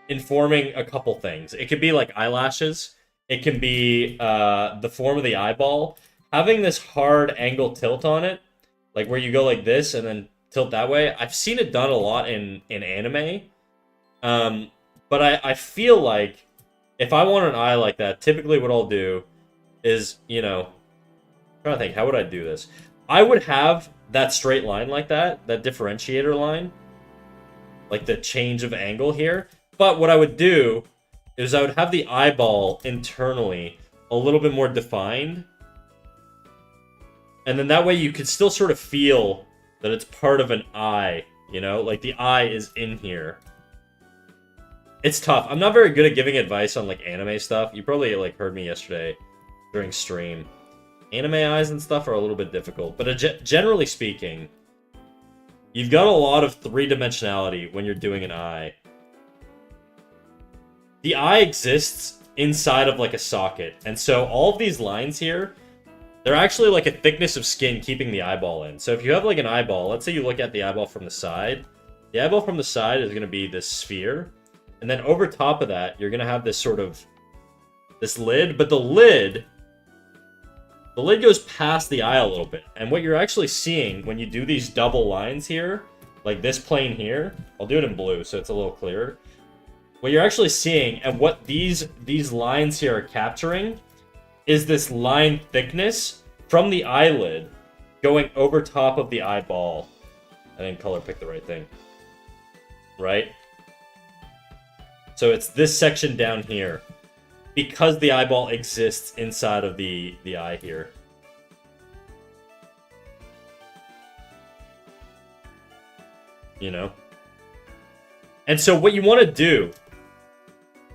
informing a couple things. It could be like eyelashes. It can be the form of the eyeball. Having this hard angle tilt on it, like where you go like this and then tilt that way, I've seen it done a lot in anime. But I feel like if I want an eye like that, typically what I'll do is, I'm trying to think, how would I do this? I would have that straight line like that differentiator line, like the change of angle here. But what I would do is I would have the eyeball internally a little bit more defined. And then that way you could still sort of feel that it's part of an eye, like the eye is in here. It's tough. I'm not very good at giving advice on like anime stuff. You probably like heard me yesterday during stream. Anime eyes and stuff are a little bit difficult, but generally speaking, you've got a lot of three-dimensionality when you're doing an eye. The eye exists inside of like a socket, and so all of these lines here, they're actually like a thickness of skin keeping the eyeball in. So if you have like an eyeball, let's say you look at the eyeball from the side is going to be this sphere, and then over top of that, you're going to have this sort of, this lid, but the lid goes past the eye a little bit. And what you're actually seeing when you do these double lines here, like this plane here, I'll do it in blue so it's a little clearer. What you're actually seeing, and what these lines here are capturing, is this line thickness from the eyelid going over top of the eyeball. I didn't color pick the right thing. Right? So it's this section down here. Because the eyeball exists inside of the eye here. And so what you want to do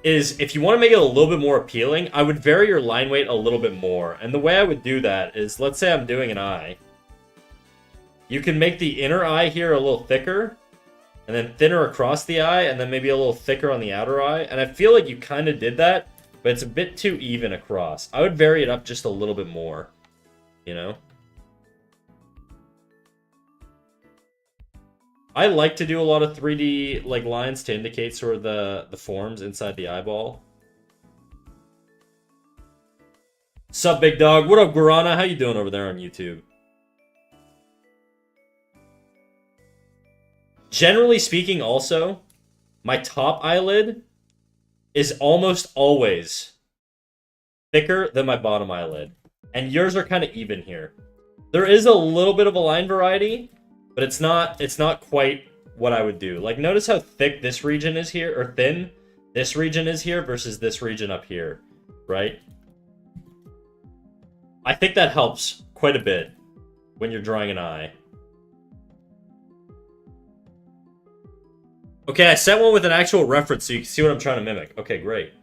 is, if you want to make it a little bit more appealing, I would vary your line weight a little bit more. And the way I would do that is, let's say I'm doing an eye. You can make the inner eye here a little thicker, and then thinner across the eye, and then maybe a little thicker on the outer eye. And I feel like you kind of did that, but it's a bit too even across. I would vary it up just a little bit more, I like to do a lot of 3D like lines to indicate sort of the forms inside the eyeball. Sup, big dog? What up, Guarana? How you doing over there on YouTube? Generally speaking, also, my top eyelid is almost always thicker than my bottom eyelid. And yours are kind of even here. There is a little bit of a line variety, but it's not quite what I would do. Like, notice how thick this region is here, or thin this region is here versus this region up here, right? I think that helps quite a bit when you're drawing an eye. Okay, I sent one with an actual reference so you can see what I'm trying to mimic. Okay, great.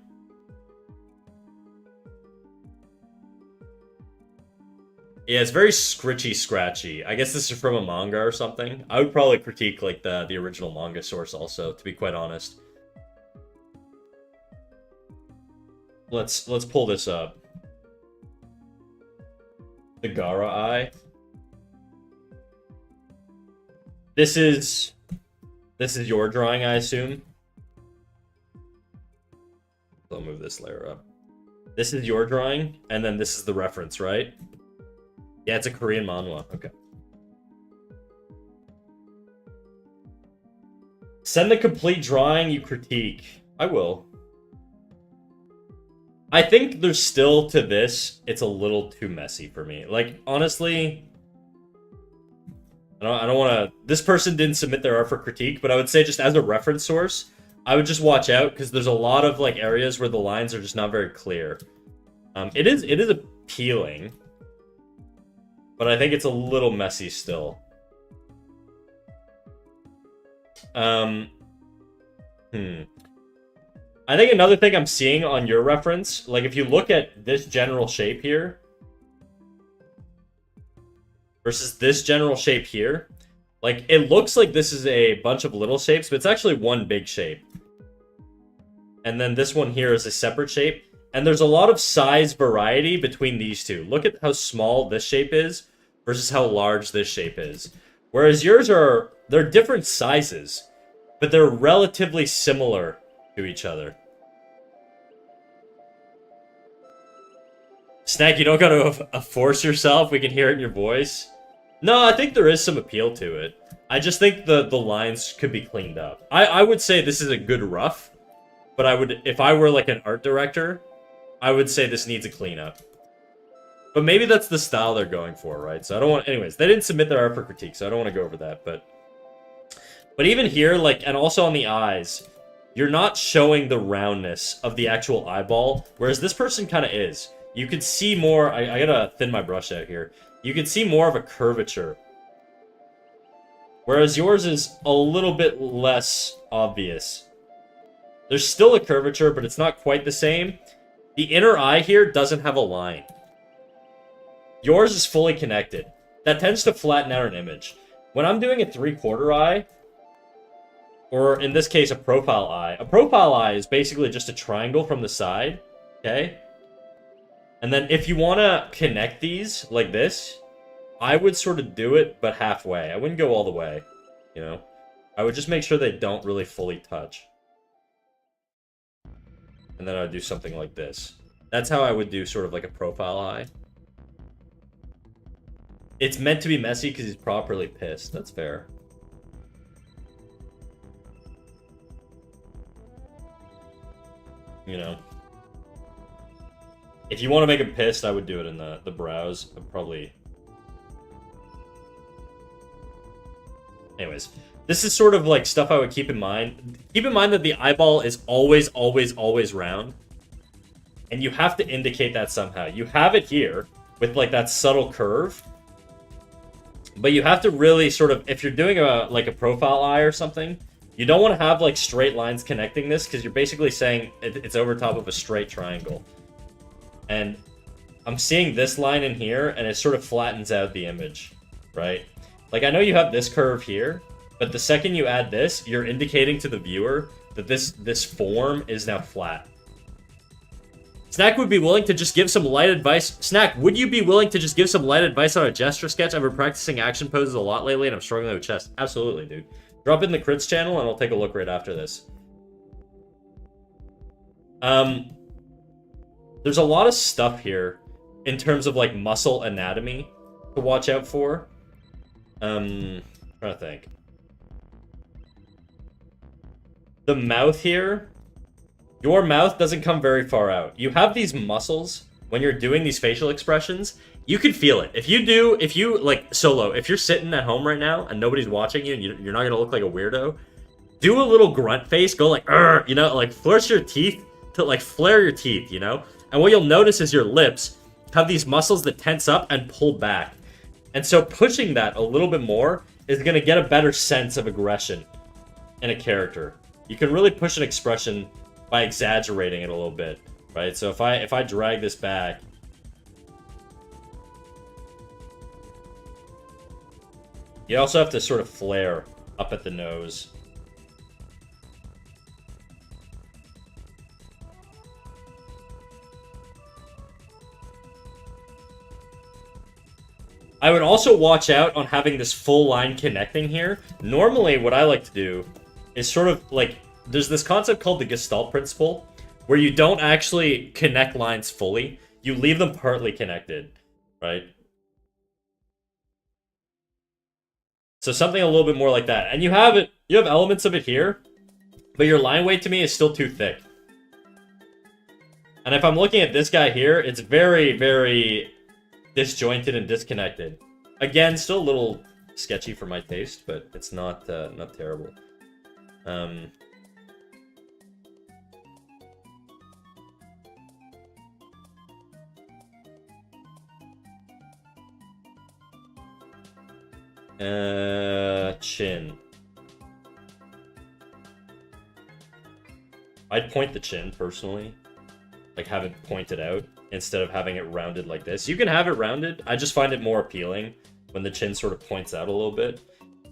Yeah, it's very scratchy. I guess this is from a manga or something. I would probably critique like the original manga source also, to be quite honest. Let's pull this up. The Gaara eye. This is your drawing, I assume. I'll move this layer up. This is your drawing, and then this is the reference, right? Yeah, it's a Korean manhwa. Okay. Send the complete drawing you critique. I will. I think there's still to this, it's a little too messy for me. Like, honestly, I don't want to... This person didn't submit their art for critique, but I would say just as a reference source, I would just watch out, because there's a lot of like areas where the lines are just not very clear. It is appealing, but I think it's a little messy still. I think another thing I'm seeing on your reference, like if you look at this general shape here versus this general shape here, like it looks like this is a bunch of little shapes, but it's actually one big shape. And then this one here is a separate shape. And there's a lot of size variety between these two. Look at how small this shape is versus how large this shape is. Whereas yours they're different sizes, but they're relatively similar to each other. Snack, you don't gotta force yourself. We can hear it in your voice. No, I think there is some appeal to it. I just think the lines could be cleaned up. I would say this is a good rough, but if I were like an art director, I would say this needs a cleanup. But maybe that's the style they're going for, right? So I don't want... Anyways, they didn't submit their art for critique, so I don't want to go over that, but even here, like, and also on the eyes, you're not showing the roundness of the actual eyeball, whereas this person kind of is. You could see more... I gotta thin my brush out here. You could see more of a curvature. Whereas yours is a little bit less obvious. There's still a curvature, but it's not quite the same. The inner eye here doesn't have a line. Yours is fully connected. That tends to flatten out an image. When I'm doing a 3/4 eye, or in this case, a profile eye is basically just a triangle from the side, okay? And then if you want to connect these like this, I would sort of do it, but halfway. I wouldn't go all the way, you know? I would just make sure they don't really fully touch. And then I would do something like this. That's how I would do sort of like a profile eye. It's meant to be messy because he's properly pissed. That's fair. You know. If you want to make him pissed, I would do it in the brows. I'd probably... Anyways. This is sort of like stuff I would keep in mind. Keep in mind that the eyeball is always, always, always round. And you have to indicate that somehow. You have it here with like that subtle curve. But you have to really sort of, if you're doing like a profile eye or something, you don't want to have like straight lines connecting this because you're basically saying it's over top of a straight triangle. And I'm seeing this line in here and it sort of flattens out the image, right? Like I know you have this curve here, but the second you add this, you're indicating to the viewer that this form is now flat. Snack would be willing to just give some light advice. Snack, would you be willing to just give some light advice on a gesture sketch? I've been practicing action poses a lot lately and I'm struggling with chest. Absolutely, dude. Drop in the crits channel and I'll take a look right after this. There's a lot of stuff here in terms of like muscle anatomy to watch out for. Trying to think. The mouth here, your mouth doesn't come very far out. You have these muscles when you're doing these facial expressions. You can feel it. If you like solo, if you're sitting at home right now and nobody's watching you and you're not gonna look like a weirdo, do a little grunt face, go like, you know, like flex your teeth to like flare your teeth, you know? And what you'll notice is your lips have these muscles that tense up and pull back. And so pushing that a little bit more is gonna get a better sense of aggression in a character. You can really push an expression by exaggerating it a little bit, right? So if I drag this back, you also have to sort of flare up at the nose. I would also watch out on having this full line connecting here. Normally, what I like to do is sort of like, there's this concept called the Gestalt principle, where you don't actually connect lines fully. You leave them partly connected, right? So something a little bit more like that. And you have elements of it here, but your line weight to me is still too thick. And if I'm looking at this guy here, it's very, very disjointed and disconnected. Again, still a little sketchy for my taste, but it's not not terrible. Chin. I'd point the chin personally, like have it pointed out instead of having it rounded like this. You can have it rounded. I just find it more appealing when the chin sort of points out a little bit.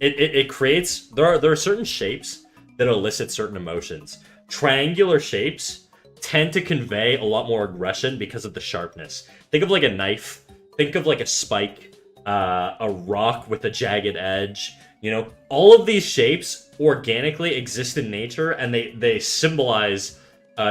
It creates, there are certain shapes that elicit certain emotions. Triangular shapes tend to convey a lot more aggression because of the sharpness. Think of like a knife. Think of like a spike, a rock with a jagged edge. You know, all of these shapes organically exist in nature, and they symbolize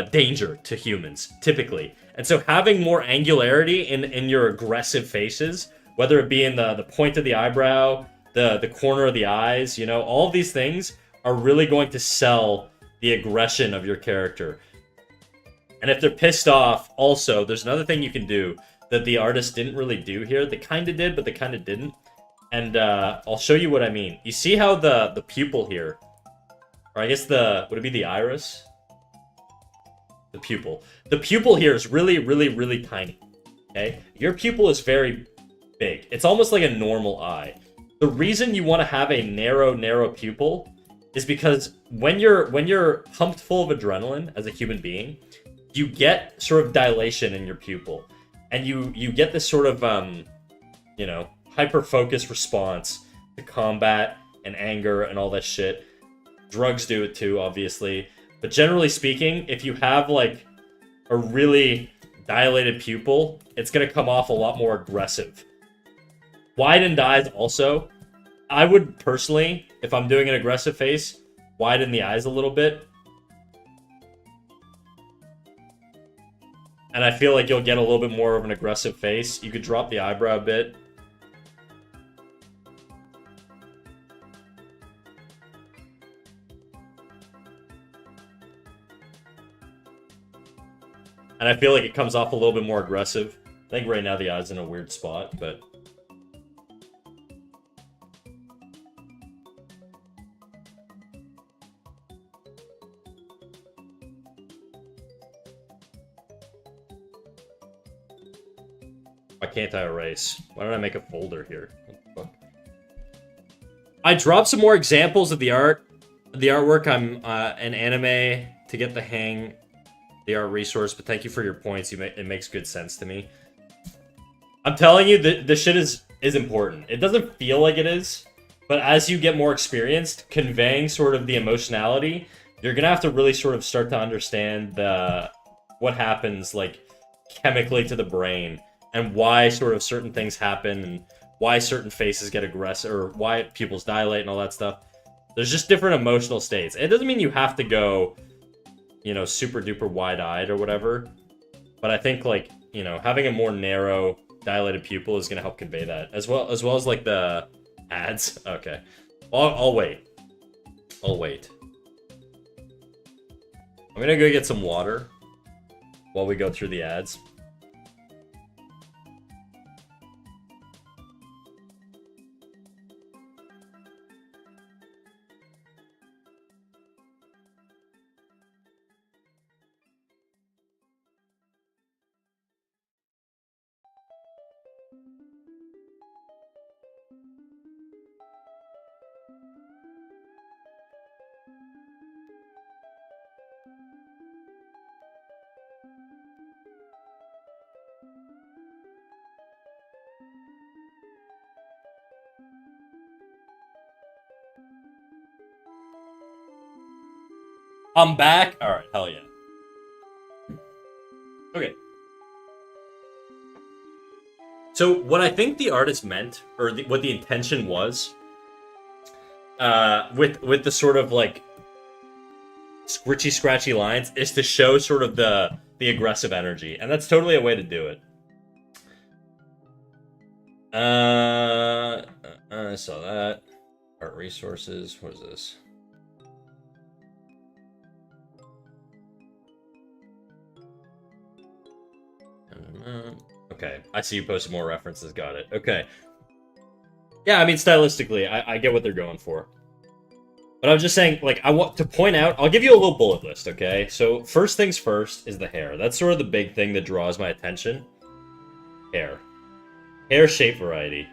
danger to humans, typically. And so having more angularity in your aggressive faces, whether it be in the point of the eyebrow, the corner of the eyes, you know, all of these things are really going to sell the aggression of your character. And if they're pissed off, also, there's another thing you can do that the artist didn't really do here. They kind of did, but they kind of didn't. And I'll show you what I mean. You see how the pupil here, or I guess would it be the iris? The pupil. The pupil here is really, really, really tiny. Okay? Your pupil is very big. It's almost like a normal eye. The reason you want to have a narrow pupil is because when you're pumped full of adrenaline as a human being, you get sort of dilation in your pupil. And you get this sort of, you know, hyper-focused response to combat and anger and all that shit. Drugs do it too, obviously. But generally speaking, if you have, like, a really dilated pupil, it's going to come off a lot more aggressive. Widened eyes also. I would personally, if I'm doing an aggressive face, widen the eyes a little bit. And I feel like you'll get a little bit more of an aggressive face. You could drop the eyebrow a bit. And I feel like it comes off a little bit more aggressive. I think right now the eye's in a weird spot, but... Why can't I erase? Why don't I make a folder here? What the fuck? I dropped some more examples of the artwork. I'm an anime to get the hang. The art resource, but thank you for your points. It makes good sense to me. I'm telling you, the shit is important. It doesn't feel like it is, but as you get more experienced, conveying sort of the emotionality, you're gonna have to really sort of start to understand what happens, like, chemically to the brain, and why sort of certain things happen, and why certain faces get aggressive, or why pupils dilate and all that stuff. There's just different emotional states. It doesn't mean you have to go, you know, super duper wide-eyed or whatever. But I think, like, you know, having a more narrow, dilated pupil is going to help convey that. As well as, like, the ads. Okay. I'll wait. I'll wait. I'm going to go get some water while we go through the ads. I'm back. All right, hell yeah. Okay. So what I think the artist meant, or what the intention was, with the sort of like scritchy scratchy lines, is to show sort of the aggressive energy, and that's totally a way to do it. I saw that. Art resources. What is this? Okay, I see you posted more references. Got it. Okay. Yeah, I mean, stylistically, I get what they're going for. But I was just saying, like, I want to point out, I'll give you a little bullet list, okay? So, first things first is the hair. That's sort of the big thing that draws my attention. Hair. Hair shape variety.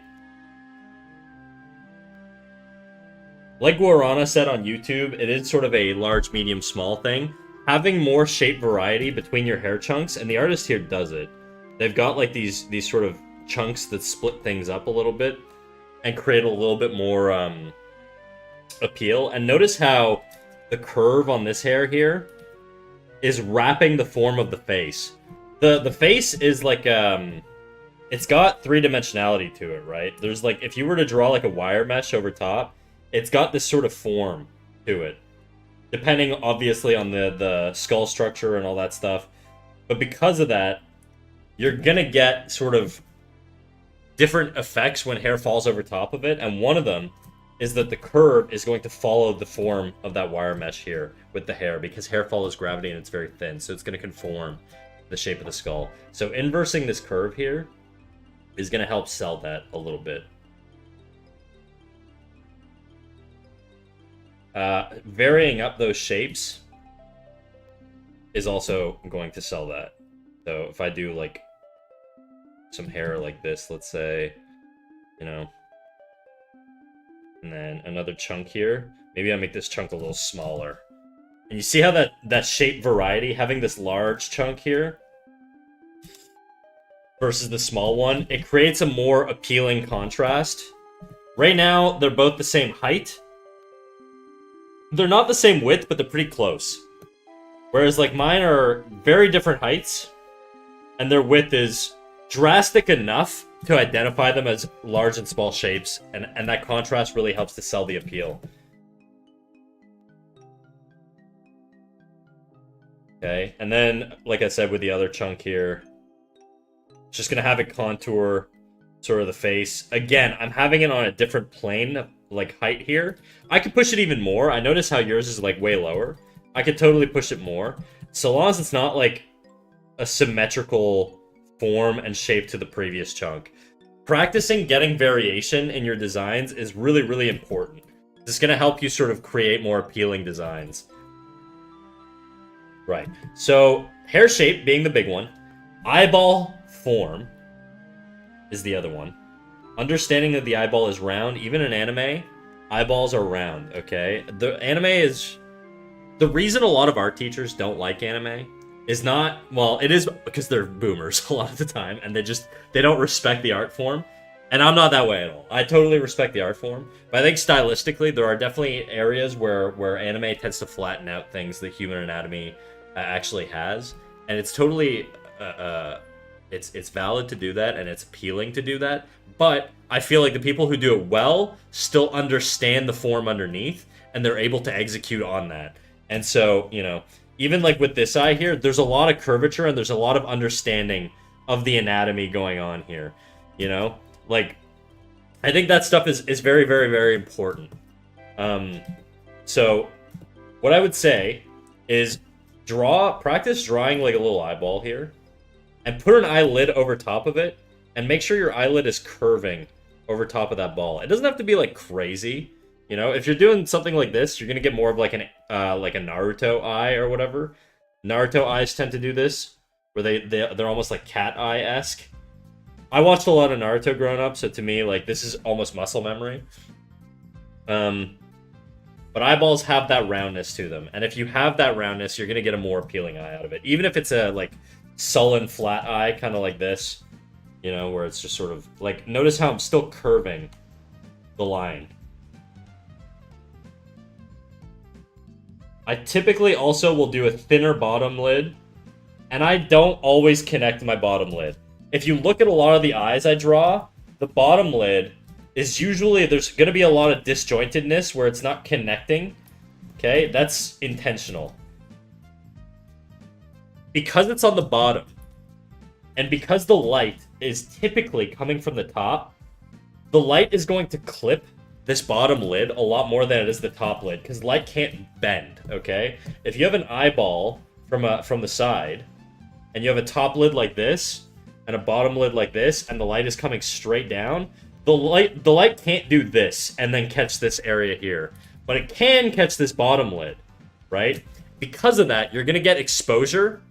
Like Guarana said on YouTube, it is sort of a large, medium, small thing. Having more shape variety between your hair chunks, and the artist here does it. They've got like these sort of chunks that split things up a little bit and create a little bit more appeal. And notice how the curve on this hair here is wrapping the form of the face. The face is like it's got three-dimensionality to it, right? There's like, if you were to draw like a wire mesh over top, it's got this sort of form to it, depending obviously on the skull structure and all that stuff. But because of that, you're gonna get sort of different effects when hair falls over top of it, and one of them is that the curve is going to follow the form of that wire mesh here with the hair, because hair follows gravity and it's very thin, so it's going to conform the shape of the skull. So inversing this curve here is going to help sell that a little bit. Varying up those shapes is also going to sell that. So if I do like some hair like this, let's say, you know, and then another chunk here, maybe I make this chunk a little smaller. And you see how that shape variety, having this large chunk here versus the small one, it creates a more appealing contrast. Right now, they're both the same height. They're not the same width, but they're pretty close. Whereas, like, mine are very different heights, and their width is drastic enough to identify them as large and small shapes, and that contrast really helps to sell the appeal. Okay, and then, like I said, with the other chunk here, just gonna have it contour sort of the face. Again, I'm having it on a different plane, like height here. I could push it even more. I notice how yours is like way lower. I could totally push it more, so long as it's not like a symmetrical form and shape to the previous chunk. Practicing getting variation in your designs is really, really important. It's gonna help you sort of create more appealing designs. Right, so hair shape being the big one. Eyeball form is the other one. Understanding that the eyeball is round, even in anime, eyeballs are round, okay? The anime is... The reason a lot of art teachers don't like anime is not... Well, it is because they're boomers a lot of the time, and they don't respect the art form. And I'm not that way at all. I totally respect the art form. But I think stylistically, there are definitely areas where anime tends to flatten out things that human anatomy actually has. And it's totally It's valid to do that, and it's appealing to do that. But I feel like the people who do it well still understand the form underneath, and they're able to execute on that. And so, you know, even like with this eye here, there's a lot of curvature and there's a lot of understanding of the anatomy going on here. You know, like I think that stuff is very, very, very important. So what I would say is practice drawing like a little eyeball here, and put an eyelid over top of it, and make sure your eyelid is curving over top of that ball. It doesn't have to be like crazy, you know. If you're doing something like this, you're gonna get more of like like a Naruto eye or whatever. Naruto eyes tend to do this, where they're almost like cat eye-esque. I watched a lot of Naruto growing up, so to me, like, this is almost muscle memory. But eyeballs have that roundness to them, and if you have that roundness, you're gonna get a more appealing eye out of it. Even if it's a like sullen flat eye, kind of like this, you know, where it's just sort of like, notice how I'm still curving the line. I typically also will do a thinner bottom lid, and I don't always connect my bottom lid. If you look at a lot of the eyes I draw, the bottom lid is usually, there's going to be a lot of disjointedness where it's not connecting. Okay, that's intentional. Because it's on the bottom, and because the light is typically coming from the top, the light is going to clip this bottom lid a lot more than it is the top lid, because light can't bend, okay? If you have an eyeball from the side, and you have a top lid like this, and a bottom lid like this, and the light is coming straight down, the light can't do this and then catch this area here, but it can catch this bottom lid, right? Because of that, you're gonna get exposure.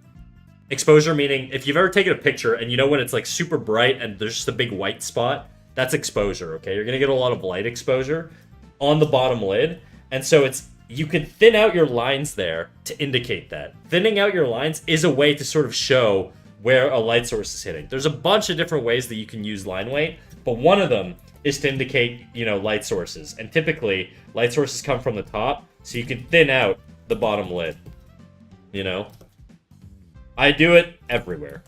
Exposure meaning, if you've ever taken a picture and you know when it's like super bright and there's just a big white spot, that's exposure, okay? You're gonna get a lot of light exposure on the bottom lid, and so you can thin out your lines there to indicate that. Thinning out your lines is a way to sort of show where a light source is hitting. There's a bunch of different ways that you can use line weight, but one of them is to indicate, you know, light sources. And typically, light sources come from the top, so you can thin out the bottom lid, you know? I do it everywhere.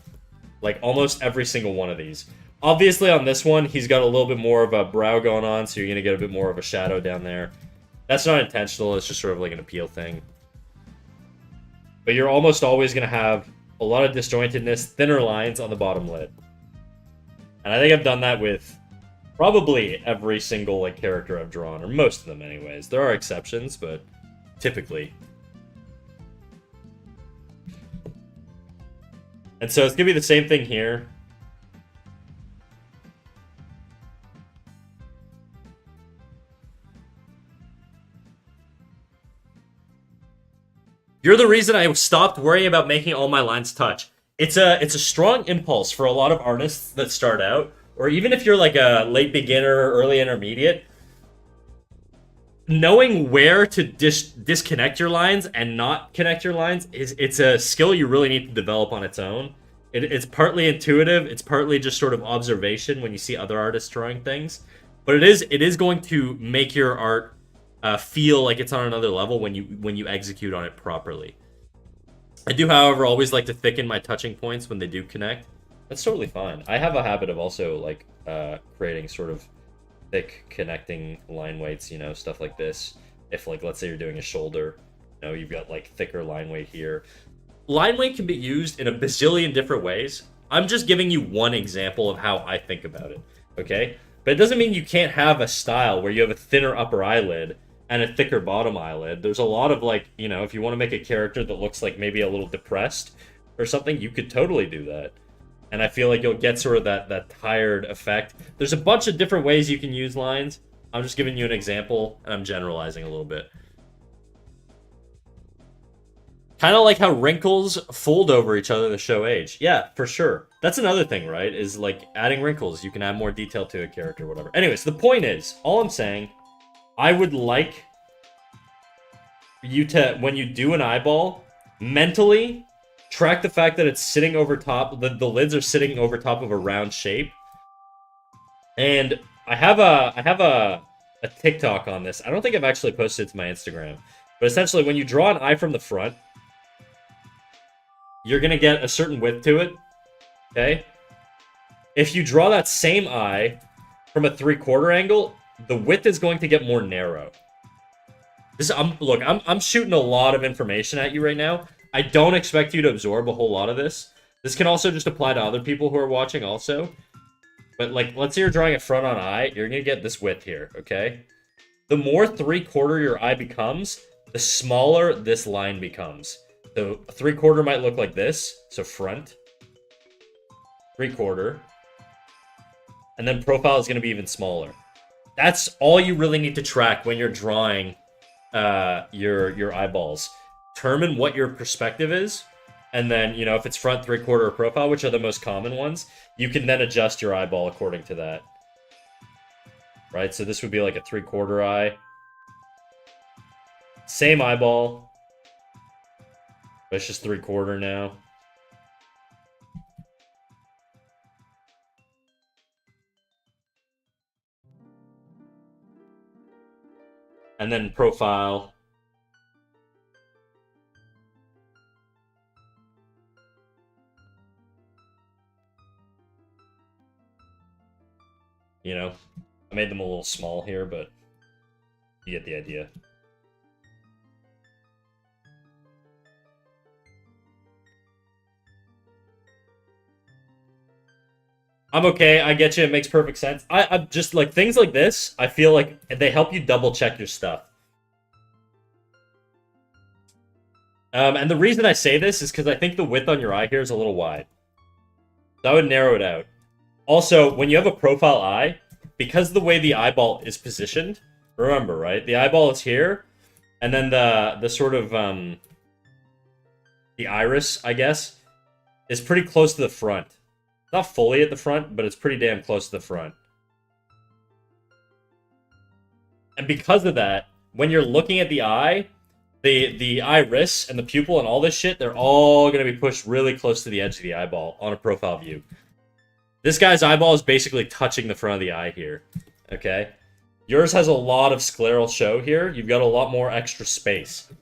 Like, almost every single one of these. Obviously, on this one, he's got a little bit more of a brow going on, so you're going to get a bit more of a shadow down there. That's not intentional, it's just sort of like an appeal thing. But you're almost always going to have a lot of disjointedness, thinner lines on the bottom lid. And I think I've done that with probably every single like character I've drawn, or most of them anyways. There are exceptions, but typically. And so it's going to be the same thing here. You're the reason I stopped worrying about making all my lines touch. It's a strong impulse for a lot of artists that start out, or even if you're like a late beginner or early intermediate. Knowing where to disconnect your lines and not connect your lines it's a skill you really need to develop on its own. It's partly intuitive, it's partly just sort of observation when you see other artists drawing things, but it is going to make your art feel like it's on another level when you execute on it properly. I do, however, always like to thicken my touching points when they do connect. That's totally fine. I have a habit of also like creating sort of thick connecting line weights, you know, stuff like this. If like, let's say you're doing a shoulder, you know, you've got like thicker line weight here. Line weight can be used in a bazillion different ways. I'm just giving you one example of how I think about it, okay? But it doesn't mean you can't have a style where you have a thinner upper eyelid and a thicker bottom eyelid. There's a lot of like, you know, if you want to make a character that looks like maybe a little depressed or something, you could totally do that. And I feel like you'll get sort of that tired effect. There's a bunch of different ways you can use lines. I'm just giving you an example, and I'm generalizing a little bit. Kind of like how wrinkles fold over each other to show age. Yeah, for sure. That's another thing, right? Is like adding wrinkles. You can add more detail to a character or whatever. Anyways, the point is, all I'm saying, I would like you to, when you do an eyeball, mentally track the fact that it's sitting over top, the lids are sitting over top of a round shape. And I have a TikTok on this. I don't think I've actually posted it to my Instagram. But essentially, when you draw an eye from the front, you're going to get a certain width to it, okay? If you draw that same eye from a 3/4 angle, the width is going to get more narrow. I'm shooting a lot of information at you right now. I don't expect you to absorb a whole lot of this. This can also just apply to other people who are watching also. But, like, let's say you're drawing a front-on eye, you're going to get this width here, okay? The more 3/4 your eye becomes, the smaller this line becomes. So, a 3/4 might look like this. So, front. 3/4. And then profile is going to be even smaller. That's all you really need to track when you're drawing your eyeballs. Determine what your perspective is, and then, you know, if it's front, 3/4, or profile, which are the most common ones, you can then adjust your eyeball according to that. Right, so this would be like a 3/4 eye. Same eyeball, but it's just 3/4 now. And then profile. You know, I made them a little small here, but you get the idea. I'm okay, I get you, it makes perfect sense. I'm just, like, things like this, I feel like they help you double check your stuff. And the reason I say this is because I think the width on your eye here is a little wide. So I would narrow it out. Also, when you have a profile eye, because the way the eyeball is positioned, remember, right? The eyeball is here, and then the sort of, the iris, I guess, is pretty close to the front. Not fully at the front, but it's pretty damn close to the front. And because of that, when you're looking at the eye, the iris and the pupil and all this shit, they're all going to be pushed really close to the edge of the eyeball on a profile view. This guy's eyeball is basically touching the front of the eye here, okay? Yours has a lot of scleral show here. You've got a lot more extra space.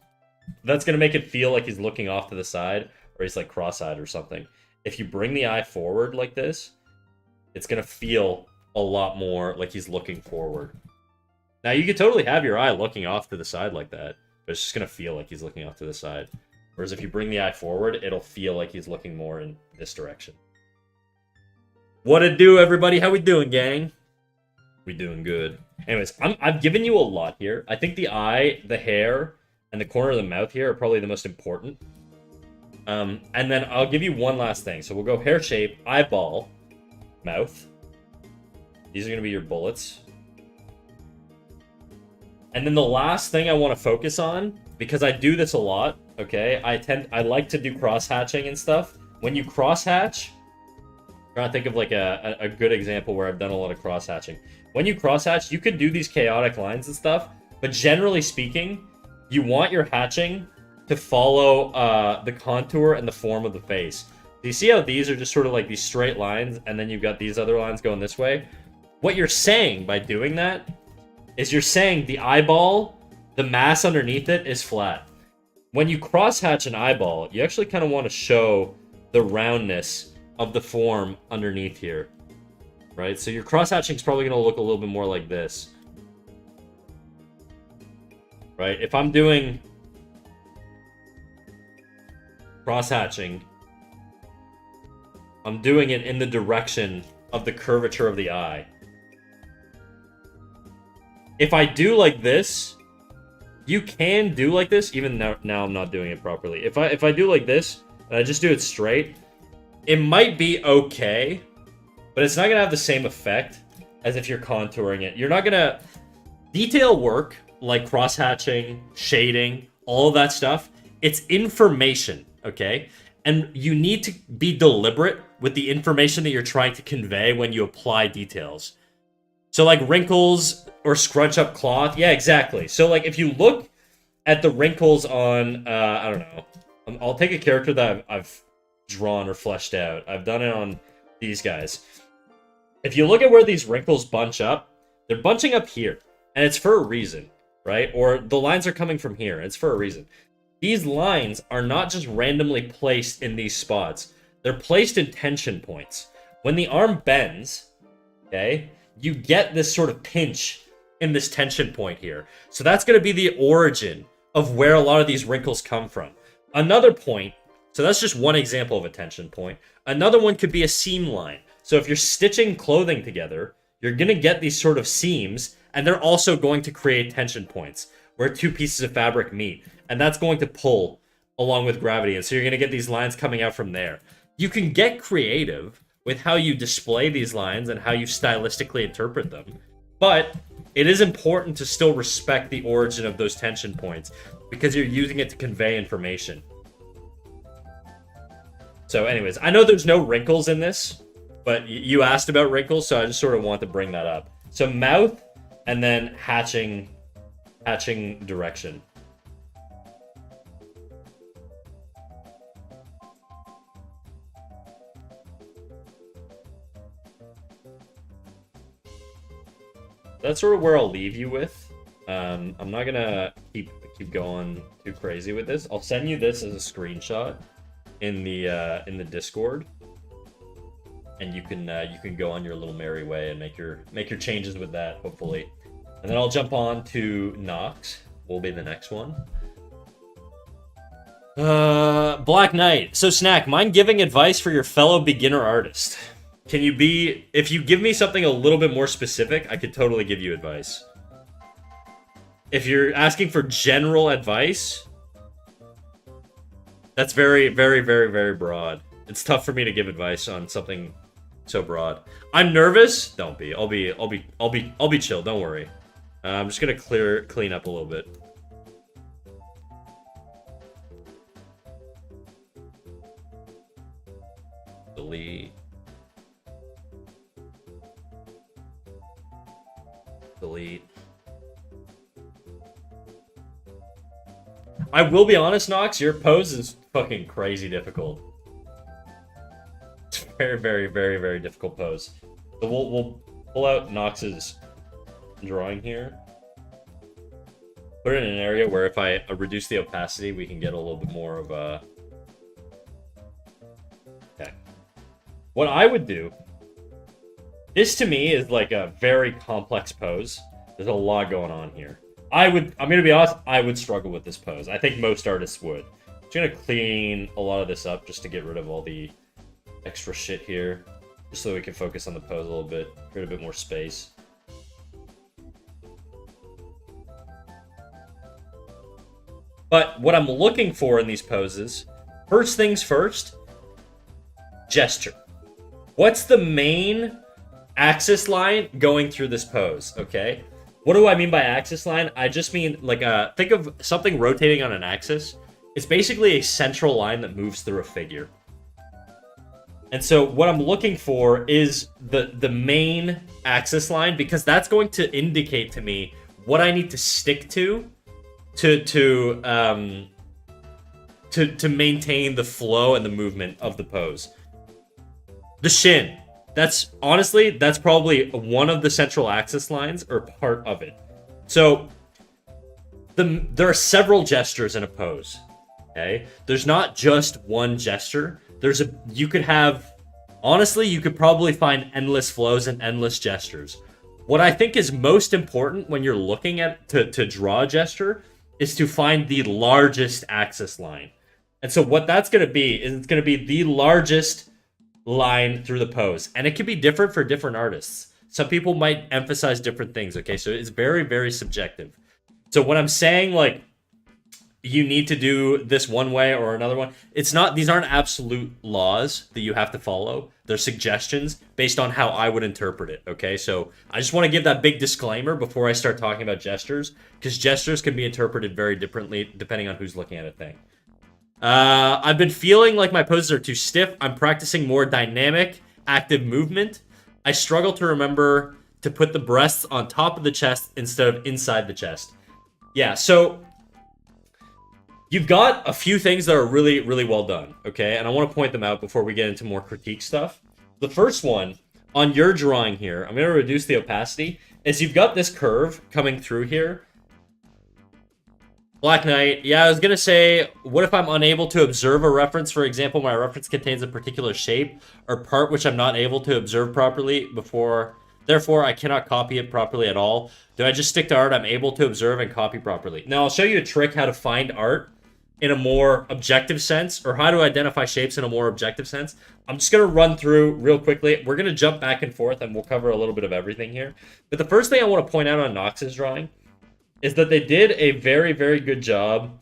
That's going to make it feel like he's looking off to the side, or he's like cross-eyed or something. If you bring the eye forward like this, it's going to feel a lot more like he's looking forward. Now, you could totally have your eye looking off to the side like that, but it's just going to feel like he's looking off to the side. Whereas if you bring the eye forward, it'll feel like he's looking more in this direction. What it do, everybody? How we doing, gang? We doing good. Anyways, I've given you a lot here. I think the eye, the hair, and the corner of the mouth here are probably the most important. And then I'll give you one last thing. So we'll go hair shape, eyeball, mouth. These are going to be your bullets. And then the last thing I want to focus on, because I do this a lot, okay? I like to do cross-hatching and stuff. When you cross-hatch, I'm trying to think of like a good example where I've done a lot of cross-hatching. When you cross-hatch, you could do these chaotic lines and stuff, but generally speaking, you want your hatching to follow the contour and the form of the face. Do you see how these are just sort of like these straight lines, and then you've got these other lines going this way? What you're saying by doing that is you're saying the eyeball, the mass underneath it is flat. When you cross-hatch an eyeball, you actually kind of want to show the roundness of the form underneath here, right? So your cross-hatching is probably going to look a little bit more like this, right? If I'm doing cross-hatching, I'm doing it in the direction of the curvature of the eye. If I do like this, you can do like this, even now I'm not doing it properly. If I do like this, and I just do it straight, it might be okay, but it's not going to have the same effect as if you're contouring it. You're not going to... Detail work, like cross-hatching, shading, all of that stuff, it's information, okay? And you need to be deliberate with the information that you're trying to convey when you apply details. So, like, wrinkles or scrunch up cloth. Yeah, exactly. So, like, if you look at the wrinkles on, I don't know. I'll take a character that I've drawn or fleshed out. I've done it on these guys. If you look at where these wrinkles bunch up, they're bunching up here. And it's for a reason, right? Or the lines are coming from here. It's for a reason. These lines are not just randomly placed in these spots. They're placed in tension points. When the arm bends, okay, you get this sort of pinch in this tension point here. So that's going to be the origin of where a lot of these wrinkles come from. Another point, so that's just one example of a tension point. Another one could be a seam line. So if you're stitching clothing together, you're going to get these sort of seams, and they're also going to create tension points where two pieces of fabric meet. And that's going to pull along with gravity. And so you're going to get these lines coming out from there. You can get creative with how you display these lines and how you stylistically interpret them. But it is important to still respect the origin of those tension points because you're using it to convey information. So anyways, I know there's no wrinkles in this, but you asked about wrinkles, so I just sort of want to bring that up. So mouth and then hatching direction. That's sort of where I'll leave you with. I'm not gonna keep going too crazy with this. I'll send you this as a screenshot in the Discord, and you can go on your little merry way and make your changes with that, hopefully. And then I'll jump on to Nox. Will be the next one. Black Knight. So Snack, mind giving advice for your fellow beginner artist? Can you be... If you give me something a little bit more specific, I could totally give you advice. If you're asking for general advice, that's very, very, very, very broad. It's tough for me to give advice on something so broad. I'm nervous. Don't be. I'll be chill. Don't worry. I'm just gonna clean up a little bit. Delete. I will be honest, Nox, your pose is fucking crazy difficult. It's a very, very, very, very difficult pose. So we'll pull out Nox's drawing here. Put it in an area where if I reduce the opacity, we can get a little bit more of a... Okay. What I would do... This, to me, is like a very complex pose. There's a lot going on here. I'm gonna be honest, I would struggle with this pose. I think most artists would. I'm just gonna clean a lot of this up just to get rid of all the extra shit here. Just so we can focus on the pose a little bit. Create a bit more space. But what I'm looking for in these poses, first things first, gesture. What's the main axis line going through this pose, okay? What do I mean by axis line? I just mean, like, think of something rotating on an axis. It's basically a central line that moves through a figure. And so what I'm looking for is the main axis line, because that's going to indicate to me what I need to stick to maintain the flow and the movement of the pose. The shin. That's probably one of the central axis lines, or part of it. So there are several gestures in a pose. Okay? There's not just one gesture. You could probably find endless flows and endless gestures. What I think is most important when you're looking at to draw a gesture is to find the largest axis line. And so what that's going to be is it's going to be the largest line through the pose. And it can be different for different artists. Some people might emphasize different things, okay? So it's very, very subjective. So when I'm saying, like, you need to do this one way or another one, these aren't absolute laws that you have to follow. They're suggestions based on how I would interpret it, okay? So I just want to give that big disclaimer before I start talking about gestures, because gestures can be interpreted very differently depending on who's looking at a thing. I've been feeling like my poses are too stiff. I'm practicing more dynamic, active movement. I struggle to remember to put the breasts on top of the chest instead of inside the chest. Yeah, so you've got a few things that are really, really well done, okay? And I want to point them out before we get into more critique stuff. The first one, on your drawing here, I'm going to reduce the opacity, is you've got this curve coming through here. Black Knight. Yeah, I was gonna say, what if I'm unable to observe a reference? For example, my reference contains a particular shape or part which I'm not able to observe properly before. Therefore, I cannot copy it properly at all. Do I just stick to art I'm able to observe and copy properly? Now, I'll show you a trick how to find art in a more objective sense, or how to identify shapes in a more objective sense. I'm just gonna run through real quickly. We're gonna jump back and forth, and we'll cover a little bit of everything here. But the first thing I want to point out on Nox's drawing is that they did a very, very good job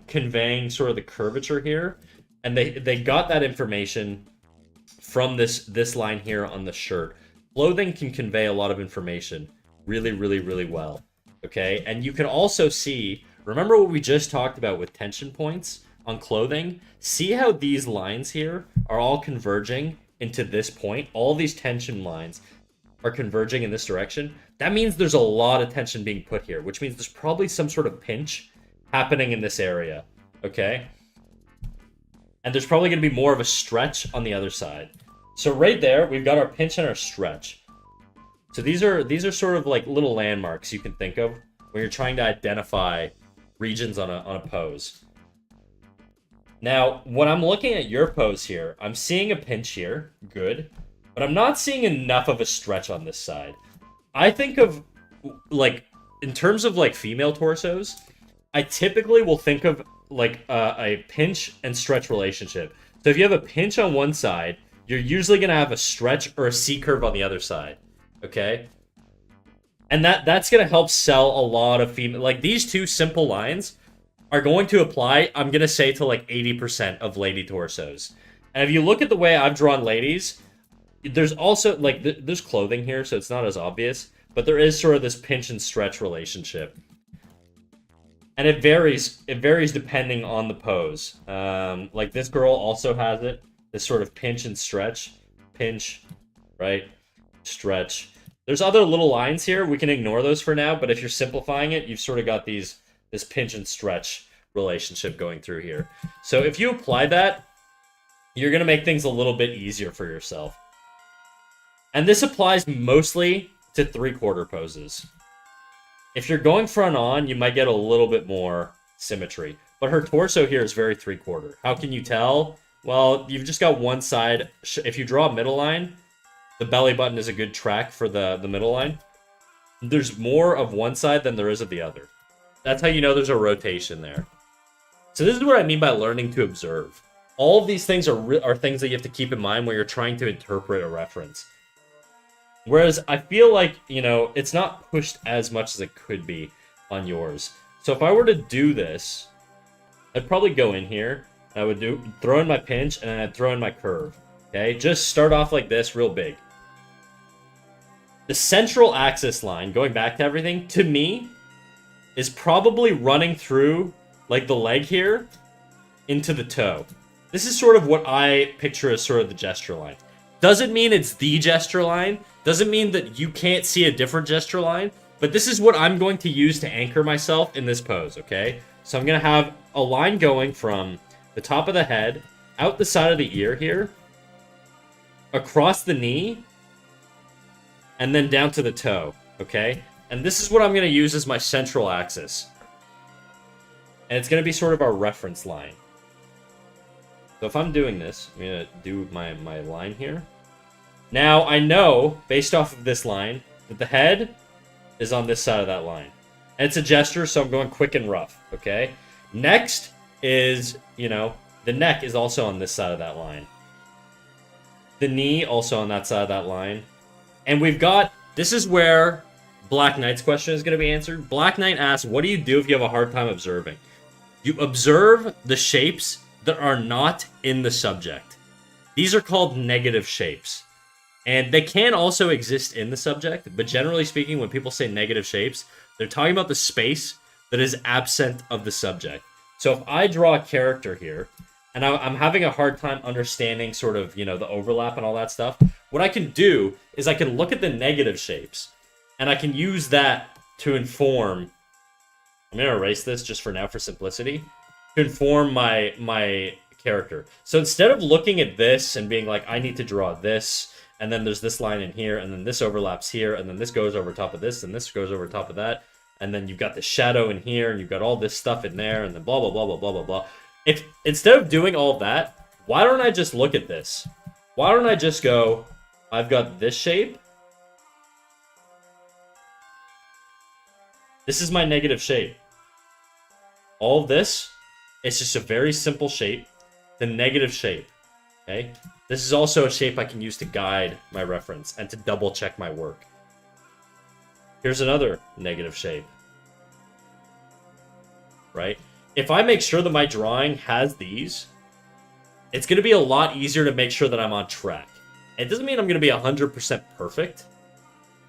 conveying sort of the curvature here. And they got that information from this line here on the shirt. Clothing can convey a lot of information really, really, really well. Okay? And you can also see, remember what we just talked about with tension points on clothing? See how these lines here are all converging into this point? All these tension lines are converging in this direction. That means there's a lot of tension being put here, which means there's probably some sort of pinch happening in this area, okay? And there's probably going to be more of a stretch on the other side. So right there, we've got our pinch and our stretch. So these are sort of like little landmarks you can think of when you're trying to identify regions on a pose. Now, when I'm looking at your pose here, I'm seeing a pinch here, good, but I'm not seeing enough of a stretch on this side. I think of, like, in terms of, like, female torsos, I typically will think of, like, a pinch and stretch relationship. So if you have a pinch on one side, you're usually going to have a stretch or a C-curve on the other side, okay? And that's going to help sell a lot of female... Like, these two simple lines are going to apply, I'm going to say, to, like, 80% of lady torsos. And if you look at the way I've drawn ladies... There's also, like, there's clothing here, so it's not as obvious. But there is sort of this pinch and stretch relationship. And it varies depending on the pose. Like, this girl also has it. This sort of pinch and stretch. Pinch, right? Stretch. There's other little lines here. We can ignore those for now. But if you're simplifying it, you've sort of got this pinch and stretch relationship going through here. So if you apply that, you're going to make things a little bit easier for yourself. And this applies mostly to three-quarter poses. If you're going front on, you might get a little bit more symmetry. But her torso here is very three-quarter. How can you tell? Well, you've just got one side. If you draw a middle line, the belly button is a good track for the middle line. There's more of one side than there is of the other. That's how you know there's a rotation there. So this is what I mean by learning to observe. All of these things are things that you have to keep in mind when you're trying to interpret a reference. Whereas I feel like, you know, it's not pushed as much as it could be on yours. So if I were to do this, I'd probably go in here. I would throw in my pinch, and then I'd throw in my curve. Okay, just start off like this, real big. The central axis line, going back to everything, to me, is probably running through, like, the leg here into the toe. This is sort of what I picture as sort of the gesture line. Doesn't mean it's the gesture line. Doesn't mean that you can't see a different gesture line. But this is what I'm going to use to anchor myself in this pose, okay? So I'm going to have a line going from the top of the head, out the side of the ear here, across the knee, and then down to the toe, okay? And this is what I'm going to use as my central axis. And it's going to be sort of our reference line. So if I'm doing this, I'm going to do my line here. Now, I know, based off of this line, that the head is on this side of that line. And it's a gesture, so I'm going quick and rough, okay? Next is, you know, the neck is also on this side of that line. The knee also on that side of that line. And we've got, this is where Black Knight's question is going to be answered. Black Knight asks, what do you do if you have a hard time observing? You observe the shapes that are not in the subject. These are called negative shapes. And they can also exist in the subject, but generally speaking, when people say negative shapes, they're talking about the space that is absent of the subject. So if I draw a character here, and I'm having a hard time understanding sort of, you know, the overlap and all that stuff, what I can do is I can look at the negative shapes, and I can use that to inform... I'm going to erase this just for now for simplicity, to inform my character. So instead of looking at this and being like, I need to draw this, and then there's this line in here, and then this overlaps here, and then this goes over top of this, and this goes over top of that, and then you've got the shadow in here, and you've got all this stuff in there, and then blah, blah, blah, blah, blah, blah, blah. If, instead of doing all that, why don't I just look at this? Why don't I just go, I've got this shape. This is my negative shape. All of this, it's just a very simple shape, the negative shape, okay? This is also a shape I can use to guide my reference and to double check my work. Here's another negative shape, right? If I make sure that my drawing has these, it's going to be a lot easier to make sure that I'm on track. It doesn't mean I'm going to be 100% perfect,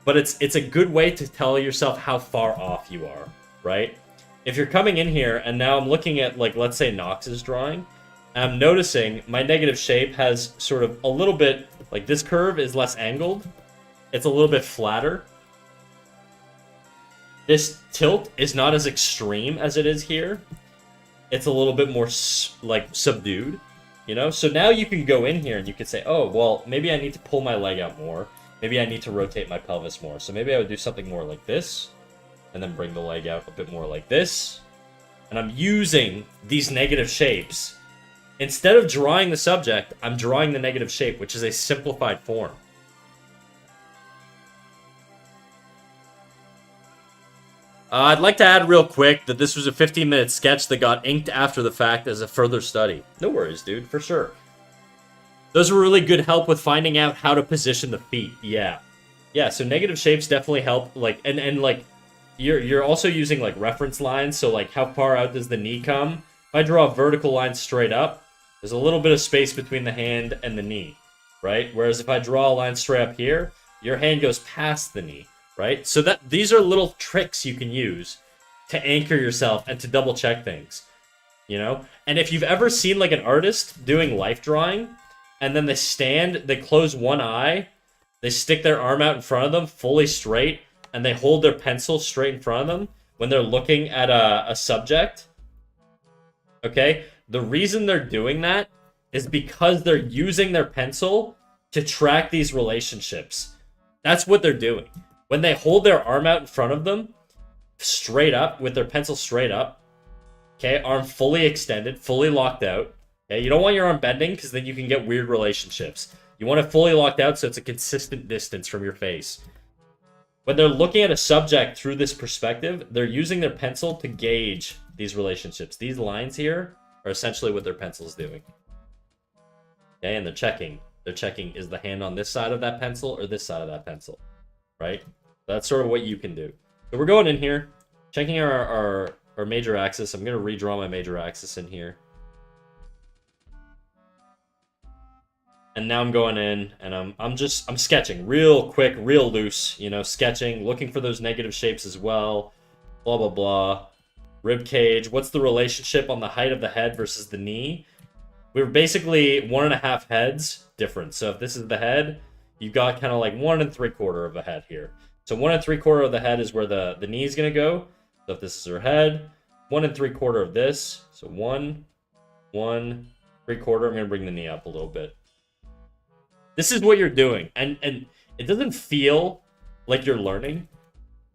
but it's a good way to tell yourself how far off you are, right? If you're coming in here, and now I'm looking at, like, let's say Nox's drawing, and I'm noticing my negative shape has sort of a little bit, like this curve is less angled. It's a little bit flatter. This tilt is not as extreme as it is here. It's a little bit more, like, subdued, you know? So now you can go in here and you can say, oh, well, maybe I need to pull my leg out more. Maybe I need to rotate my pelvis more. So maybe I would do something more like this, and then bring the leg out a bit more like this. And I'm using these negative shapes. Instead of drawing the subject, I'm drawing the negative shape, which is a simplified form. I'd like to add real quick that this was a 15-minute sketch that got inked after the fact as a further study. No worries, dude, for sure. Those were really good help with finding out how to position the feet. Yeah. Yeah, so negative shapes definitely help, like, and like, you're also using, like, reference lines, so, like, how far out does the knee come? If I draw a vertical line straight up, there's a little bit of space between the hand and the knee, right? Whereas if I draw a line straight up here, your hand goes past the knee, right? So that these are little tricks you can use to anchor yourself and to double check things, you know? And if you've ever seen, like, an artist doing life drawing, and then they stand, they close one eye, they stick their arm out in front of them fully straight, and they hold their pencil straight in front of them when they're looking at a subject, okay? The reason they're doing that is because they're using their pencil to track these relationships. That's what they're doing. When they hold their arm out in front of them, straight up, with their pencil straight up, okay, arm fully extended, fully locked out, okay? You don't want your arm bending because then you can get weird relationships. You want it fully locked out so it's a consistent distance from your face. When they're looking at a subject through this perspective, they're using their pencil to gauge these relationships. These lines here are essentially what their pencil is doing. Okay, and they're checking. They're checking, is the hand on this side of that pencil or this side of that pencil, right? That's sort of what you can do. So we're going in here, checking our major axis. I'm going to redraw my major axis in here. And now I'm going in, and I'm sketching real quick, real loose, you know, sketching, looking for those negative shapes as well, blah, blah, blah. Rib cage, what's the relationship on the height of the head versus the knee? We're basically 1.5 heads difference. So if this is the head, you've got kind of like 1 3/4 of a head here. So 1 3/4 of the head is where the knee is going to go. So if this is her head, 1 3/4 of this. So 1 3/4. I'm going to bring the knee up a little bit. This is what you're doing, and it doesn't feel like you're learning,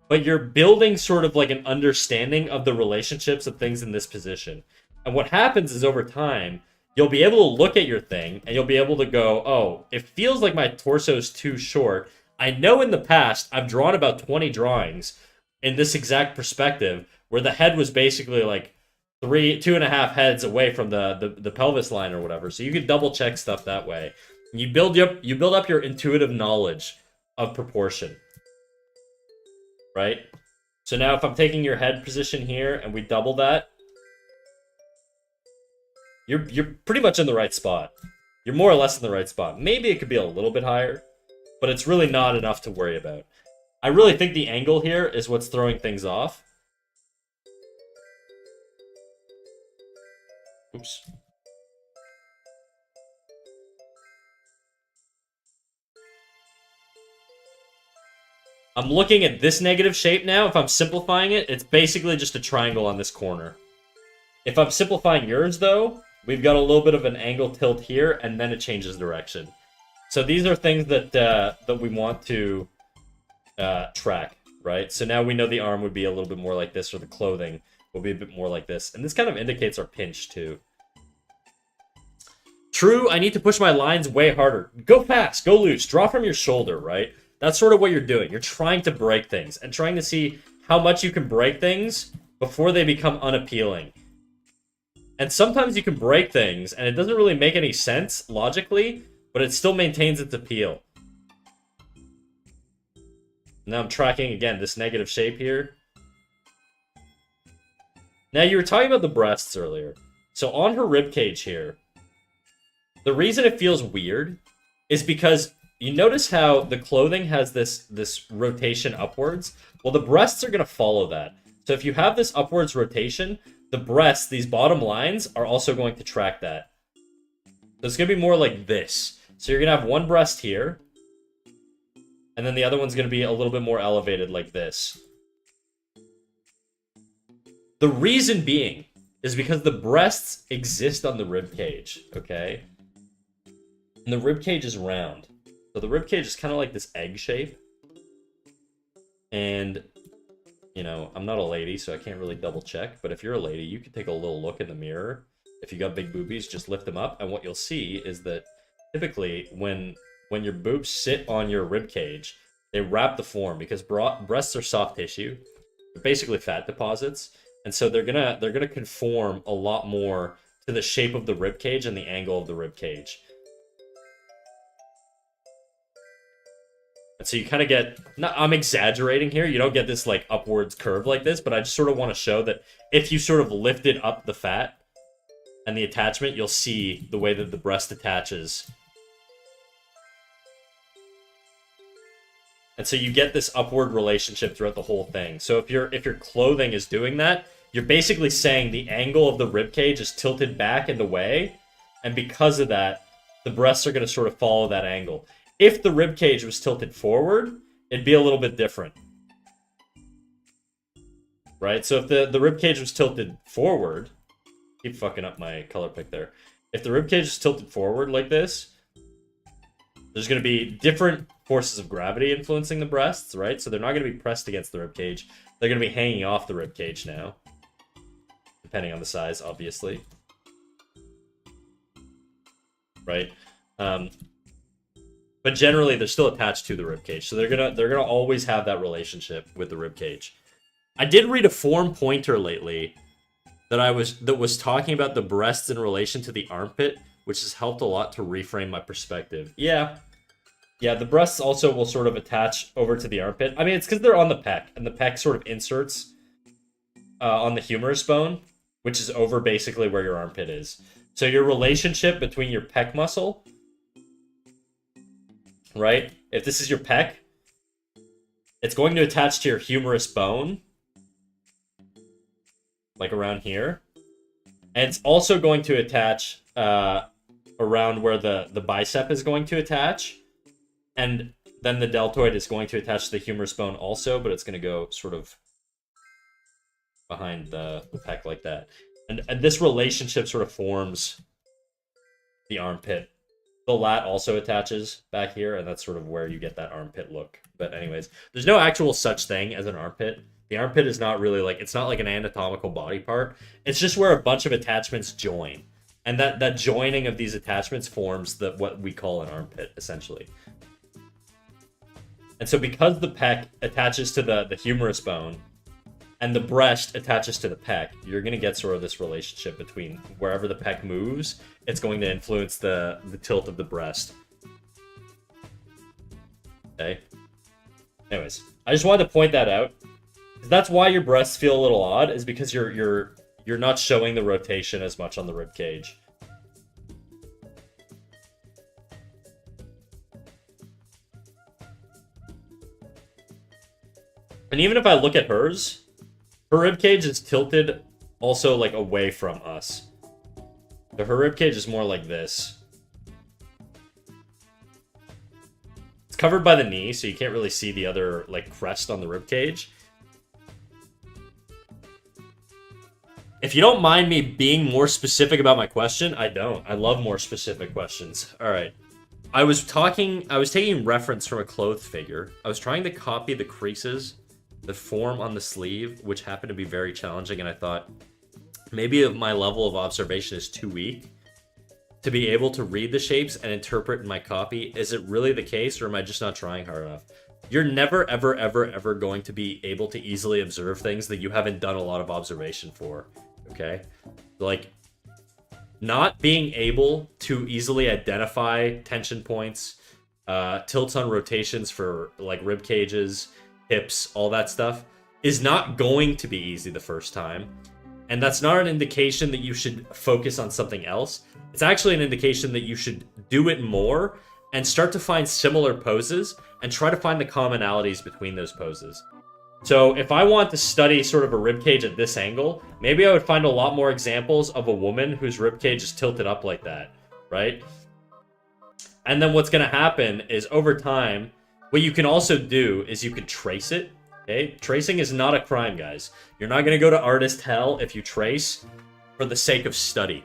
but you're building sort of like an understanding of the relationships of things in this position. And what happens is over time, you'll be able to look at your thing, and you'll be able to go, oh, it feels like my torso is too short. I know in the past, I've drawn about 20 drawings in this exact perspective, where the head was basically like 2.5 heads away from the pelvis line or whatever. So you can double check stuff that way. You build up your intuitive knowledge of proportion, right? So now if I'm taking your head position here and we double that, you're pretty much in the right spot. You're more or less in the right spot. Maybe it could be a little bit higher, but it's really not enough to worry about. I really think the angle here is what's throwing things off. Oops. I'm looking at this negative shape now. If I'm simplifying it, it's basically just a triangle on this corner. If I'm simplifying yours, though, we've got a little bit of an angle tilt here, and then it changes direction. So these are things that we want to track, right? So now we know the arm would be a little bit more like this, or the clothing will be a bit more like this. And this kind of indicates our pinch, too. True, I need to push my lines way harder. Go fast, go loose, draw from your shoulder, right? That's sort of what you're doing. You're trying to break things and trying to see how much you can break things before they become unappealing. And sometimes you can break things and it doesn't really make any sense logically, but it still maintains its appeal. Now I'm tracking, again, this negative shape here. Now, you were talking about the breasts earlier. So on her ribcage here, the reason it feels weird is because you notice how the clothing has this rotation upwards? Well, the breasts are going to follow that. So if you have this upwards rotation, the breasts, these bottom lines, are also going to track that. So it's going to be more like this. So you're going to have one breast here, and then the other one's going to be a little bit more elevated like this. The reason being is because the breasts exist on the rib cage, okay? And the rib cage is round. So the rib cage is kind of like this egg shape. And, you know, I'm not a lady, so I can't really double check. But if you're a lady, you can take a little look in the mirror. If you got big boobies, just lift them up. And what you'll see is that typically when your boobs sit on your rib cage, they wrap the form because breasts are soft tissue. They're basically fat deposits. And so they're gonna conform a lot more to the shape of the rib cage and the angle of the rib cage. And so you kind of get, I'm exaggerating here, you don't get this like upwards curve like this, but I just sort of want to show that if you sort of lifted up the fat and the attachment, you'll see the way that the breast attaches. And so you get this upward relationship throughout the whole thing. So if your clothing is doing that, you're basically saying the angle of the rib cage is tilted back and away, and because of that, the breasts are going to sort of follow that angle. If the rib cage was tilted forward, it'd be a little bit different. Right? So if the rib cage was tilted forward, keep fucking up my color pick there. If the rib cage is tilted forward like this, there's going to be different forces of gravity influencing the breasts, right? So they're not going to be pressed against the rib cage. They're going to be hanging off the rib cage now. Depending on the size, obviously. Right? But generally, they're still attached to the rib cage. So they're gonna always have that relationship with the rib cage. I did read a forum pointer lately that was talking about the breasts in relation to the armpit, which has helped a lot to reframe my perspective. Yeah, the breasts also will sort of attach over to the armpit. I mean, it's because they're on the pec, and the pec sort of inserts on the humerus bone, which is over basically where your armpit is. So your relationship between your pec muscle, right? If this is your pec, it's going to attach to your humerus bone, like around here. And it's also going to attach around where the bicep is going to attach. And then the deltoid is going to attach to the humerus bone also, but it's going to go sort of behind the pec like that. And this relationship sort of forms the armpit. The lat also attaches back here, and that's sort of where you get that armpit look. But anyways, there's no actual such thing as an armpit. The armpit is not really like, it's not like an anatomical body part. It's just where a bunch of attachments join. And that joining of these attachments forms what we call an armpit, essentially. And so because the pec attaches to the humerus bone, and the breast attaches to the pec, you're going to get sort of this relationship between wherever the pec moves, it's going to influence the tilt of the breast. Okay? Anyways, I just wanted to point that out. That's why your breasts feel a little odd, is because you're not showing the rotation as much on the rib cage. And even if I look at hers, her ribcage is tilted also like away from us. So her ribcage is more like this. It's covered by the knee, so you can't really see the other like crest on the ribcage. If you don't mind me being more specific about my question, I don't. I love more specific questions. All right. I was taking reference from a clothed figure. I was trying to copy the creases the form on the sleeve, which happened to be very challenging, and I thought maybe my level of observation is too weak to be able to read the shapes and interpret in my copy. Is it really the case, or am I just not trying hard enough? You're never, ever, ever, ever going to be able to easily observe things that you haven't done a lot of observation for, okay? Like, not being able to easily identify tension points, tilts on rotations for, like, rib cages, hips, all that stuff, is not going to be easy the first time. And that's not an indication that you should focus on something else. It's actually an indication that you should do it more and start to find similar poses and try to find the commonalities between those poses. So if I want to study sort of a ribcage at this angle, maybe I would find a lot more examples of a woman whose ribcage is tilted up like that, right? And then what's going to happen is over time, what you can also do is you can trace it. Okay? Tracing is not a crime, guys. You're not going to go to artist hell if you trace for the sake of study.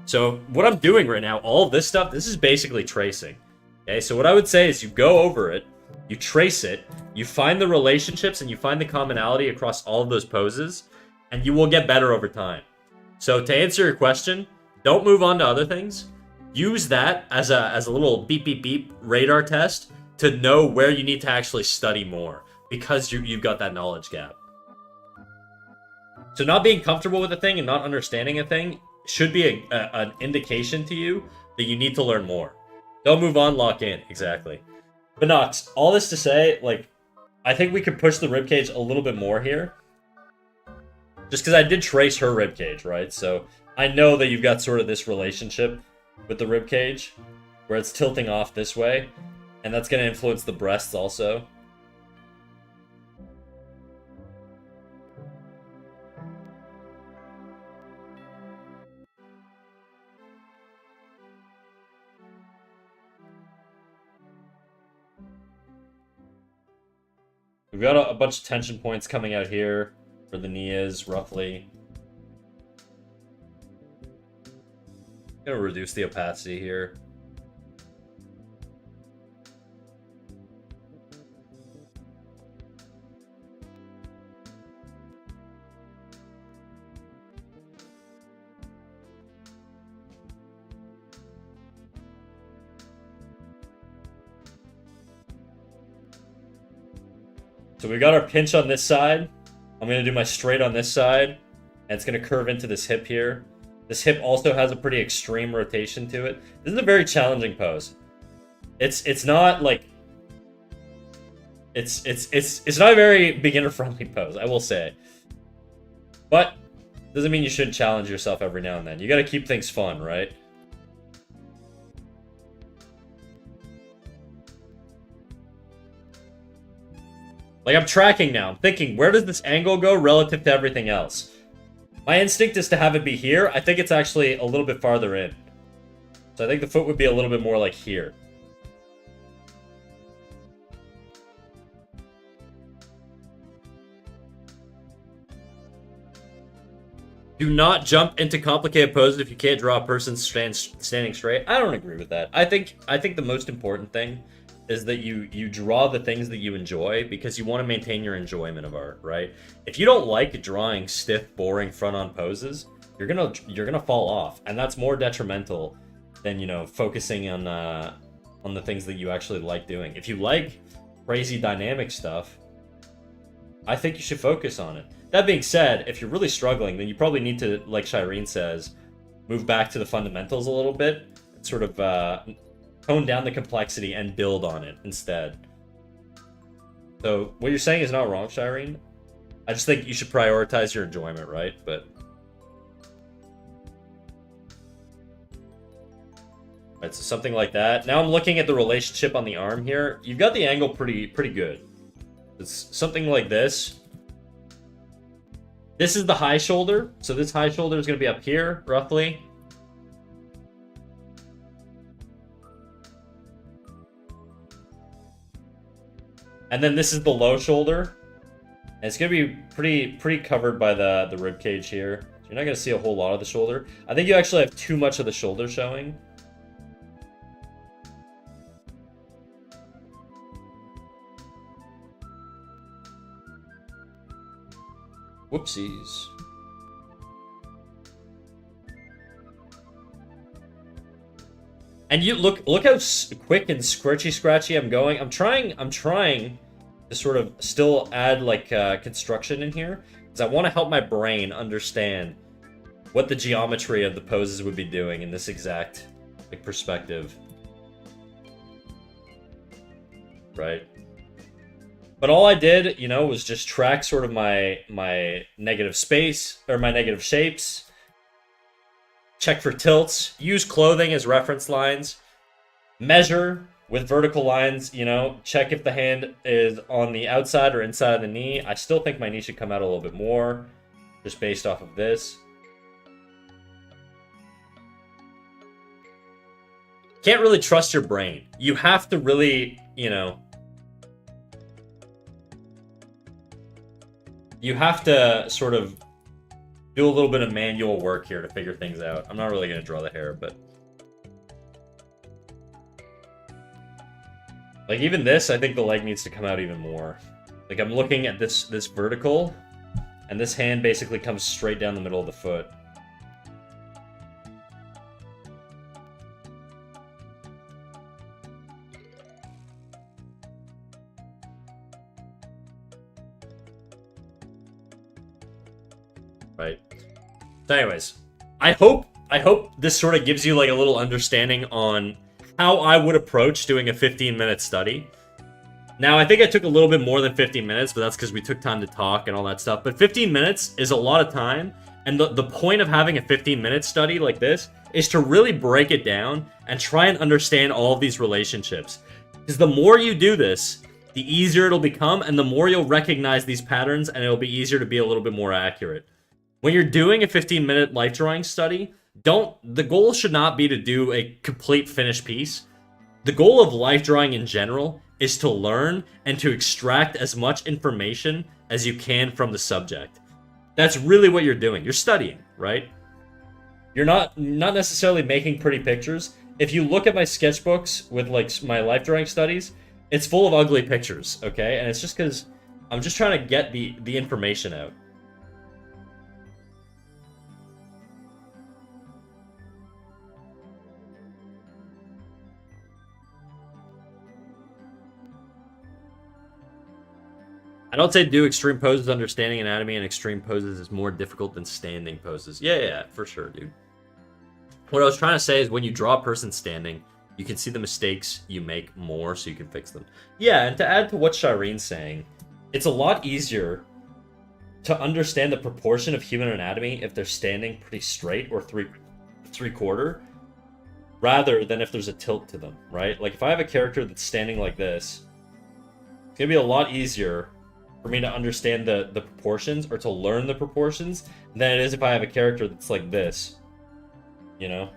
So what I'm doing right now, all of this stuff, this is basically tracing. Okay, so what I would say is you go over it, you trace it, you find the relationships and you find the commonality across all of those poses, and you will get better over time. So to answer your question, don't move on to other things. Use that as a little beep beep beep radar test to know where you need to actually study more, because you've got that knowledge gap. So not being comfortable with a thing and not understanding a thing should be an indication to you that you need to learn more. Don't move on, lock in. Exactly. But Nox, all this to say, like, I think we could push the ribcage a little bit more here. Just because I did trace her ribcage, right? So I know that you've got sort of this relationship with the ribcage where it's tilting off this way. And that's going to influence the breasts also. We've got a bunch of tension points coming out here for the knees, roughly. I'm gonna reduce the opacity here. So we got our pinch on this side. I'm going to do my straight on this side. And it's going to curve into this hip here. This hip also has a pretty extreme rotation to it. This is a very challenging pose. It's not like... It's not a very beginner-friendly pose, I will say. But doesn't mean you shouldn't challenge yourself every now and then. You got to keep things fun, right? Like, I'm tracking now. I'm thinking, where does this angle go relative to everything else? My instinct is to have it be here. I think it's actually a little bit farther in. So I think the foot would be a little bit more like here. Do not jump into complicated poses if you can't draw a person standing straight. I don't agree with that. I think the most important thing is that you draw the things that you enjoy, because you want to maintain your enjoyment of art, right? If you don't like drawing stiff, boring front-on poses, you're gonna fall off, and that's more detrimental than, you know, focusing on the things that you actually like doing. If you like crazy dynamic stuff, I think you should focus on it. That being said, if you're really struggling, then you probably need to, like Shireen says, move back to the fundamentals a little bit, and sort of tone down the complexity and build on it instead. So what you're saying is not wrong, Shireen. I just think you should prioritize your enjoyment, right? But right, so something like that. Now I'm looking at the relationship on the arm here. You've got the angle pretty good. It's something like this. This is the high shoulder. So this high shoulder is going to be up here, roughly. And then this is the low shoulder. And it's going to be pretty covered by the rib cage here. So you're not going to see a whole lot of the shoulder. I think you actually have too much of the shoulder showing. Whoopsies. And you look how quick and scratchy I'm going. I'm trying to sort of still add like construction in here because I want to help my brain understand what the geometry of the poses would be doing in this exact like perspective. Right? But all I did, you know, was just track sort of my negative space or my negative shapes. Check for tilts, use clothing as reference lines, measure with vertical lines, you know, check if the hand is on the outside or inside of the knee. I still think my knee should come out a little bit more, just based off of this. Can't really trust your brain. You have to really, you know, you have to sort of do a little bit of manual work here to figure things out. I'm not really going to draw the hair, but... like, even this, I think the leg needs to come out even more. Like, I'm looking at this vertical, and this hand basically comes straight down the middle of the foot. Right. So anyways, I hope this sort of gives you like a little understanding on how I would approach doing a 15-minute study. Now, I think I took a little bit more than 15 minutes, but that's because we took time to talk and all that stuff. But 15 minutes is a lot of time, and the point of having a 15-minute study like this is to really break it down and try and understand all of these relationships. Because the more you do this, the easier it'll become, and the more you'll recognize these patterns, and it'll be easier to be a little bit more accurate. When you're doing a 15-minute life drawing study, the goal should not be to do a complete finished piece. The goal of life drawing in general is to learn and to extract as much information as you can from the subject. That's really what you're doing. You're studying, right? You're not necessarily making pretty pictures. If you look at my sketchbooks with like my life drawing studies, it's full of ugly pictures, okay? And it's just because I'm just trying to get the information out. I don't say do extreme poses understanding anatomy, and extreme poses is more difficult than standing poses. Yeah, for sure, dude. What I was trying to say is when you draw a person standing, you can see the mistakes you make more so you can fix them. Yeah, and to add to what Shireen's saying, it's a lot easier to understand the proportion of human anatomy if they're standing pretty straight or three-quarter, rather than if there's a tilt to them, right? Like if I have a character that's standing like this, it's gonna be a lot easier for me to understand the proportions or to learn the proportions than it is if I have a character that's like this, you know?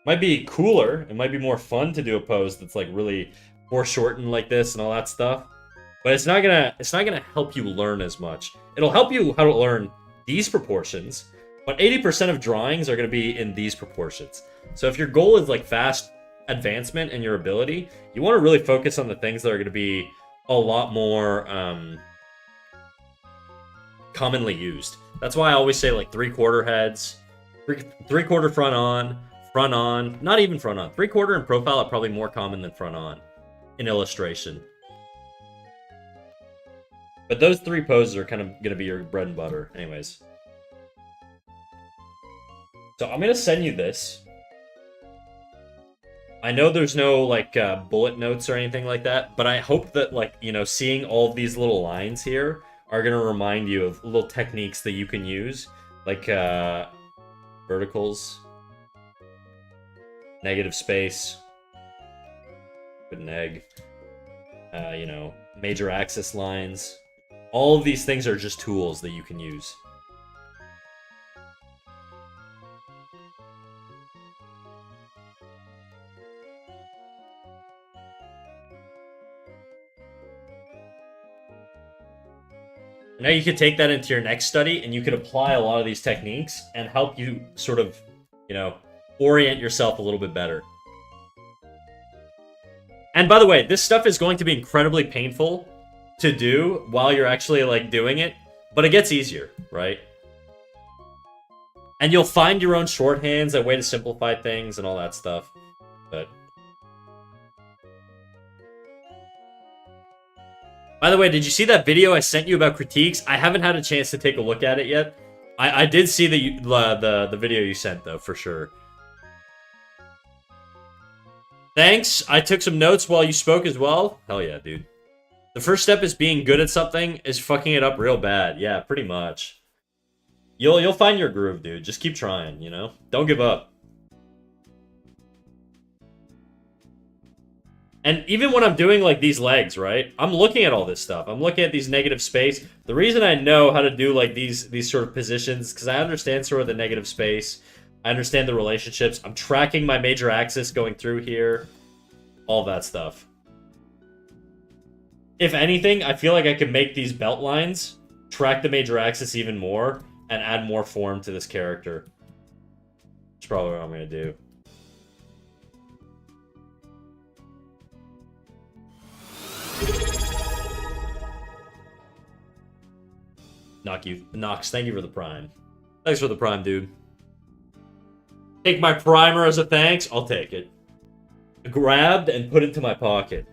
Might be cooler, it might be more fun to do a pose that's like really foreshortened like this and all that stuff, but it's not gonna help you learn as much. It'll help you how to learn these proportions, but 80% of drawings are gonna be in these proportions. So if your goal is like fast advancement in your ability, you want to really focus on the things that are going to be a lot more commonly used. That's why I always say like three-quarter heads, three-quarter front on, not even front on. Three-quarter and profile are probably more common than front on in illustration. But those three poses are kind of going to be your bread and butter anyways. So I'm going to send you this. I know there's no, like, bullet notes or anything like that, but I hope that, like, you know, seeing all of these little lines here are going to remind you of little techniques that you can use, like, verticals, negative space, with an egg, you know, major axis lines. All of these things are just tools that you can use. Now you could take that into your next study and you could apply a lot of these techniques and help you sort of, you know, orient yourself a little bit better. And by the way, this stuff is going to be incredibly painful to do while you're actually, like, doing it. But it gets easier, right? And you'll find your own shorthands, a way to simplify things and all that stuff. But... By the way, did you see that video I sent you about critiques? I haven't had a chance to take a look at it yet. I did see the video you sent, though, for sure. Thanks. I took some notes while you spoke as well. Hell yeah, dude. The first step is being good at something is fucking it up real bad. Yeah, pretty much. You'll find your groove, dude. Just keep trying, you know? Don't give up. And even when I'm doing, like, these legs, right? I'm looking at all this stuff. I'm looking at these negative space. The reason I know how to do, like, these sort of positions, because I understand sort of the negative space. I understand the relationships. I'm tracking my major axis going through here. All that stuff. If anything, I feel like I can make these belt lines track the major axis even more and add more form to this character. That's probably what I'm going to do. Nox, thank you for the prime. Thanks for the prime, dude. Take my primer as a thanks. I'll take it. Grabbed and put into my pocket.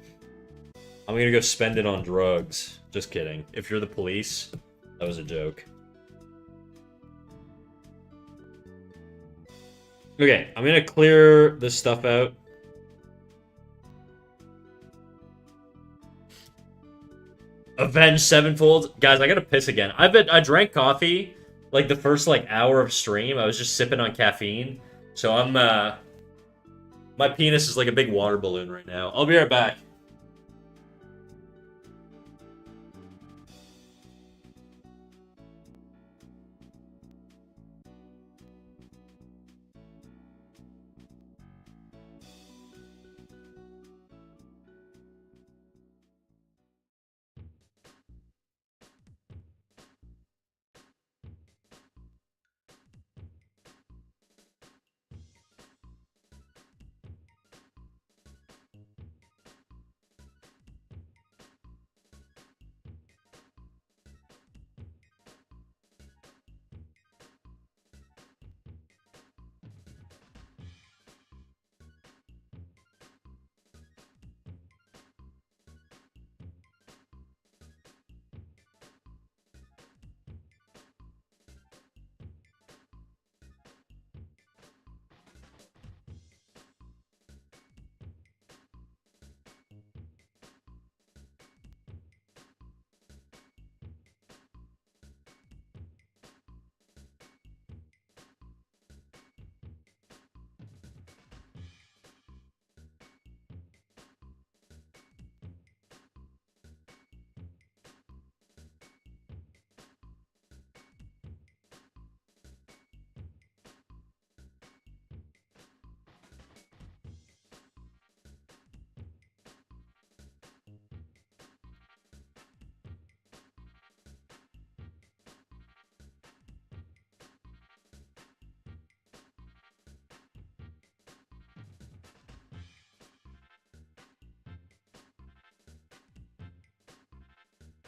I'm gonna go spend it on drugs. Just kidding. If you're the police, that was a joke. Okay, I'm gonna clear this stuff out. Avenge Sevenfold. Guys, I gotta piss again. I drank coffee like the first like hour of stream. I was just sipping on caffeine. So I'm my penis is like a big water balloon right now. I'll be right back.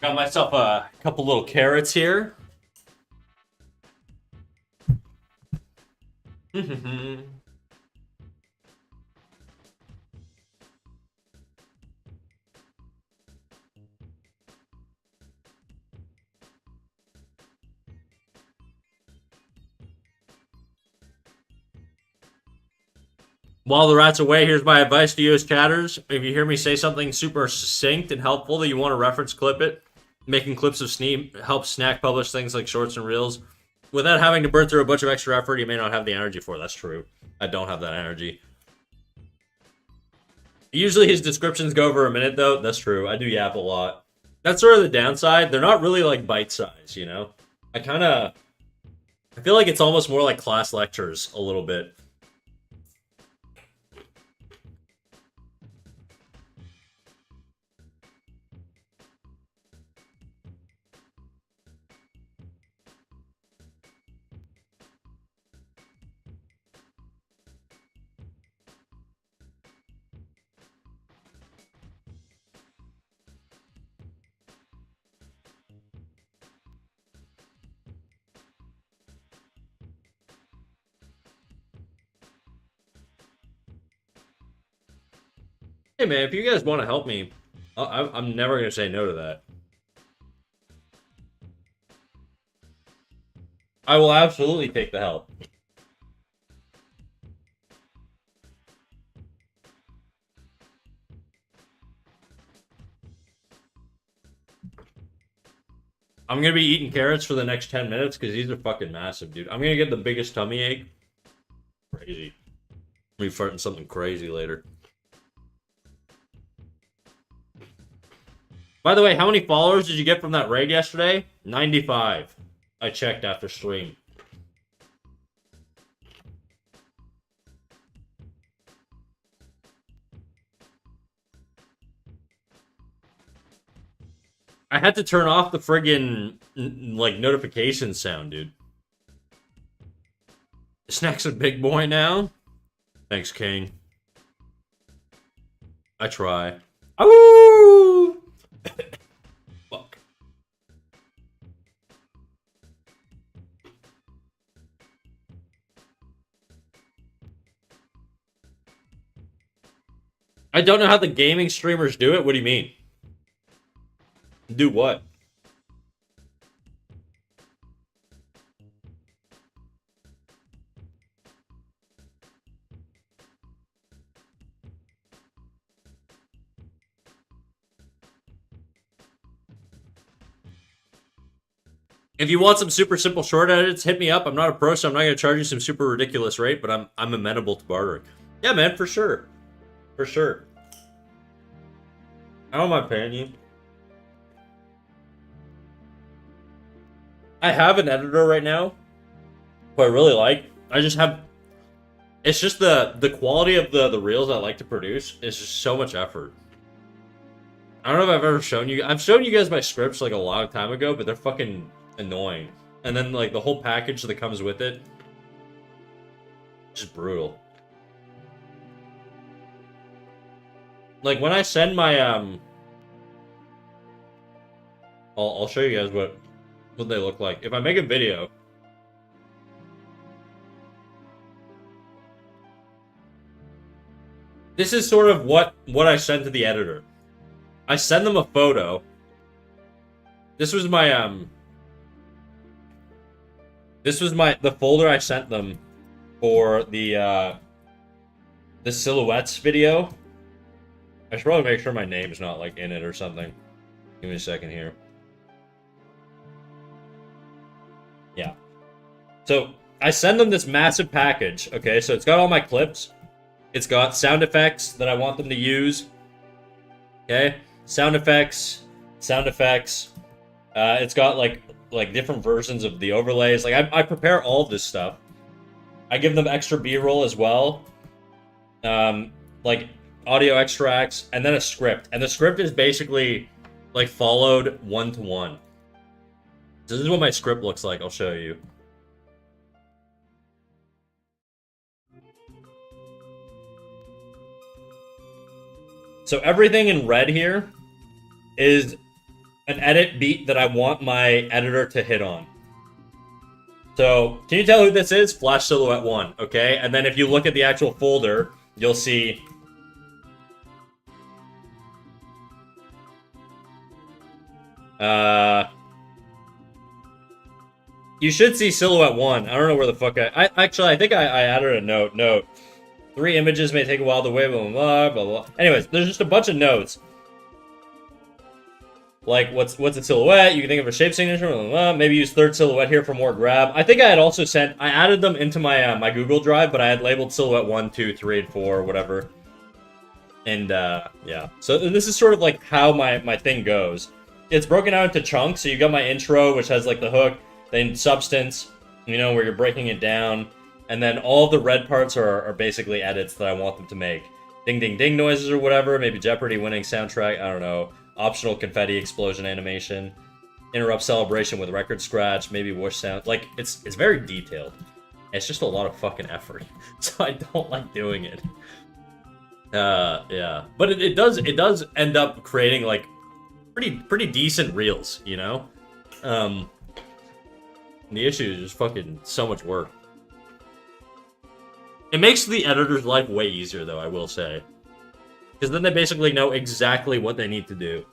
Got myself a couple little carrots here. While the rat's away, here's my advice to you as chatters. If you hear me say something super succinct and helpful that you want to reference clip it, making clips of Sneap helps Snack publish things like shorts and reels. Without having to burn through a bunch of extra effort, you may not have the energy for it. That's true. I don't have that energy. Usually his descriptions go over a minute, though. That's true. I do yap a lot. That's sort of the downside. They're not really, like, bite-sized, you know? I feel like it's almost more like class lectures a little bit. Hey man, if you guys want to help me, I'm never gonna say no to that. I will absolutely take the help. I'm gonna be eating carrots for the next 10 minutes because these are fucking massive, dude. I'm gonna get the biggest tummy ache. Crazy. I'm gonna be farting something crazy later. By the way, how many followers did you get from that raid yesterday? 95. I checked after stream. I had to turn off the friggin' like notification sound, dude. Snack's a big boy now. Thanks, King. I try. Ooh! Fuck. I don't know how the gaming streamers do it. What do you mean? Do what? If you want some super simple short edits, hit me up. I'm not a pro, so I'm not gonna charge you some super ridiculous rate, but I'm amenable to bartering. Yeah, man, for sure. For sure. I don't mind paying you. I have an editor right now who I really like. I just have... It's just the quality of the reels I like to produce is just so much effort. I don't know if I've ever shown you... I've shown you guys my scripts like a long time ago, but they're fucking annoying. And then like the whole package that comes with it, just brutal. Like when I send my I'll show you guys what they look like. If I make a video, this is sort of what I send to the editor. I send them a photo. This was my the folder I sent them for the silhouettes video. I should probably make sure my name's not like in it or something. Give me a second here. Yeah. So I send them this massive package. Okay, so it's got all my clips. It's got sound effects that I want them to use. Okay, sound effects. It's got like different versions of the overlays. Like I prepare all of this stuff. I give them extra B-roll as well. Like audio extracts, and then a script. And the script is basically like followed one-to-one. So this is what my script looks like. I'll show you. So everything in red here is an edit beat that I want my editor to hit on. So, can you tell who this is? Flash Silhouette 1, okay? And then if you look at the actual folder, you'll see... You should see Silhouette 1. I don't know where the fuck I think I added a note. 3 images may take a while to wait, blah, blah, blah, blah. Anyways, there's just a bunch of notes. Like, what's a silhouette? You can think of a shape signature, blah, blah, blah. Maybe use third silhouette here for more grab. I think I had also I added them into my my Google Drive, but I had labeled silhouette 1, 2, 3, and 4, whatever. And, yeah. So this is sort of like how my thing goes. It's broken out into chunks, so you got my intro, which has, like, the hook, then substance, you know, where you're breaking it down. And then all the red parts are basically edits that I want them to make. Ding ding ding noises or whatever, maybe Jeopardy winning soundtrack, I don't know. Optional confetti explosion animation. Interrupt celebration with record scratch, maybe whoosh sound. Like, it's very detailed. It's just a lot of fucking effort. So I don't like doing it. Yeah. But it does end up creating, like, pretty decent reels, you know? The issue is just fucking so much work. It makes the editor's life way easier, though, I will say. Because then they basically know exactly what they need to do.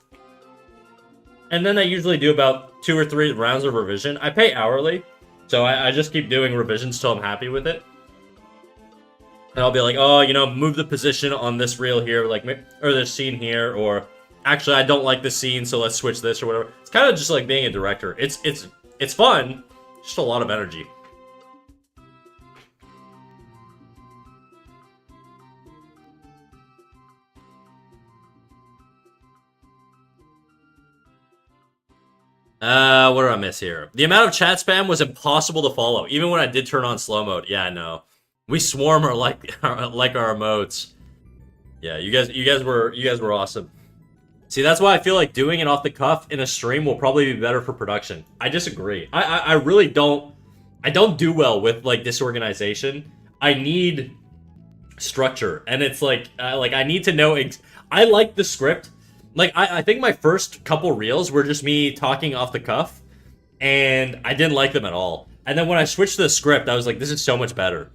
And then I usually do about 2 or 3 rounds of revision. I pay hourly, so I just keep doing revisions till I'm happy with it. And I'll be like, oh, you know, move the position on this reel here, like, or this scene here, or actually I don't like this scene, so let's switch this or whatever. It's kind of just like being a director. It's fun, just a lot of energy. What did I miss here? The amount of chat spam was impossible to follow, even when I did turn on slow mode. Yeah, I know. We swarm are like our emotes. Yeah, you guys were awesome. See, that's why I feel like doing it off the cuff in a stream will probably be better for production. I disagree. I really don't. I don't do well with like disorganization. I need structure, and it's like I need to know. I like the script. Like, I think my first couple reels were just me talking off the cuff, and I didn't like them at all. And then when I switched to the script, I was like, this is so much better.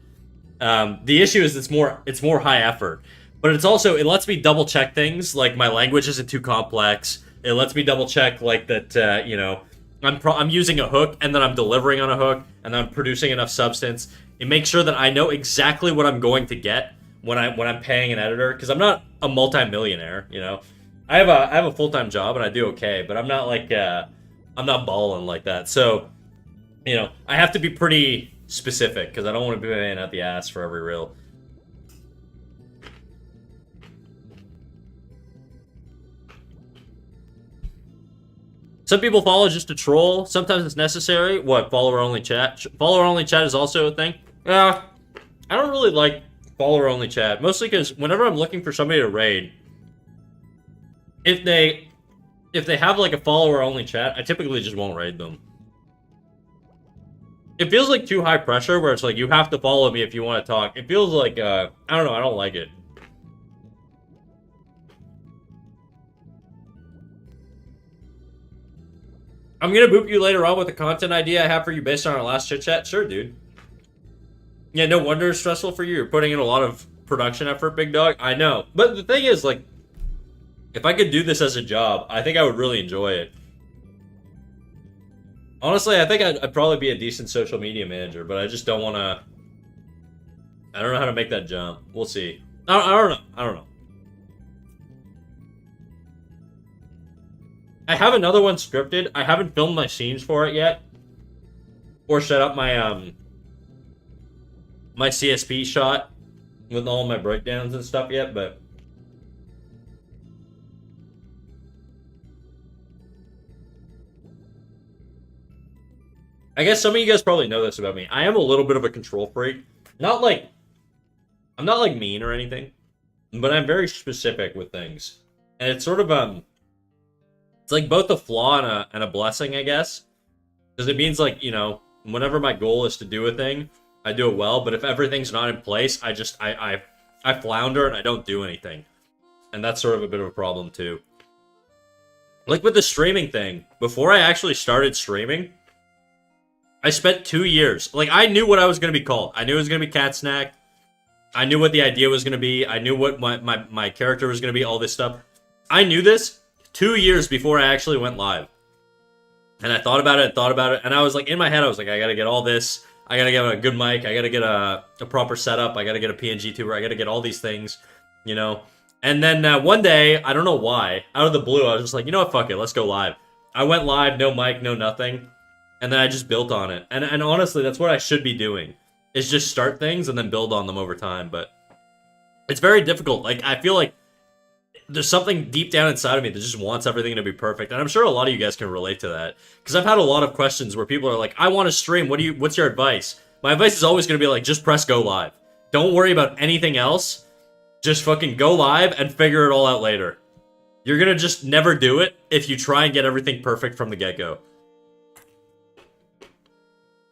The issue is it's more high effort. But it's also, it lets me double check things, like my language isn't too complex. It lets me double check, like, that, you know, I'm using a hook, and then I'm delivering on a hook, and I'm producing enough substance. It makes sure that I know exactly what I'm going to get when I'm paying an editor, because I'm not a multi-millionaire, you know? I have a full-time job and I do okay, but I'm not like I'm not balling like that. So, you know, I have to be pretty specific because I don't want to be paying out the ass for every reel. Some people follow just to troll. Sometimes it's necessary. What, follower only chat? Follower only chat is also a thing. I don't really like follower only chat, mostly because whenever I'm looking for somebody to raid, if they have like a follower-only chat, I typically just won't raid them. It feels like too high pressure, where it's like, you have to follow me if you want to talk. It feels like, I don't know, I don't like it. I'm gonna boop you later on with a content idea I have for you based on our last chit-chat. Sure, dude. Yeah, no wonder it's stressful for you. You're putting in a lot of production effort, big dog. I know. But the thing is, like, if I could do this as a job, I think I would really enjoy it. Honestly, I think I'd probably be a decent social media manager, but I just don't want to... I don't know how to make that jump. We'll see. I don't know. I don't know. I have another one scripted. I haven't filmed my scenes for it yet. Or set up my, my CSP shot with all my breakdowns and stuff yet, but... I guess some of you guys probably know this about me. I am a little bit of a control freak. Not like... I'm not, like, mean or anything. But I'm very specific with things. And it's sort of, it's like both a flaw and a blessing, I guess. Because it means, like, you know, whenever my goal is to do a thing, I do it well. But if everything's not in place, I flounder and I don't do anything. And that's sort of a bit of a problem, too. Like with the streaming thing. Before I actually started streaming... I spent 2 years. Like, I knew what I was going to be called. I knew it was going to be Cat Snack. I knew what the idea was going to be. I knew what my character was going to be, all this stuff. I knew this 2 years before I actually went live. And I thought about it, and I was like, in my head, I was like, I got to get all this. I got to get a good mic. I got to get a proper setup. I got to get a PNG tuber. I got to get all these things, you know. And then one day, I don't know why, out of the blue, I was just like, you know what, fuck it, let's go live. I went live, no mic, no nothing. And then I just built on it. And honestly, that's what I should be doing. Is just start things and then build on them over time. But it's very difficult. Like, I feel like there's something deep down inside of me that just wants everything to be perfect. And I'm sure a lot of you guys can relate to that. Because I've had a lot of questions where people are like, I want to stream. What's your advice? My advice is always going to be like, just press go live. Don't worry about anything else. Just fucking go live and figure it all out later. You're going to just never do it if you try and get everything perfect from the get-go.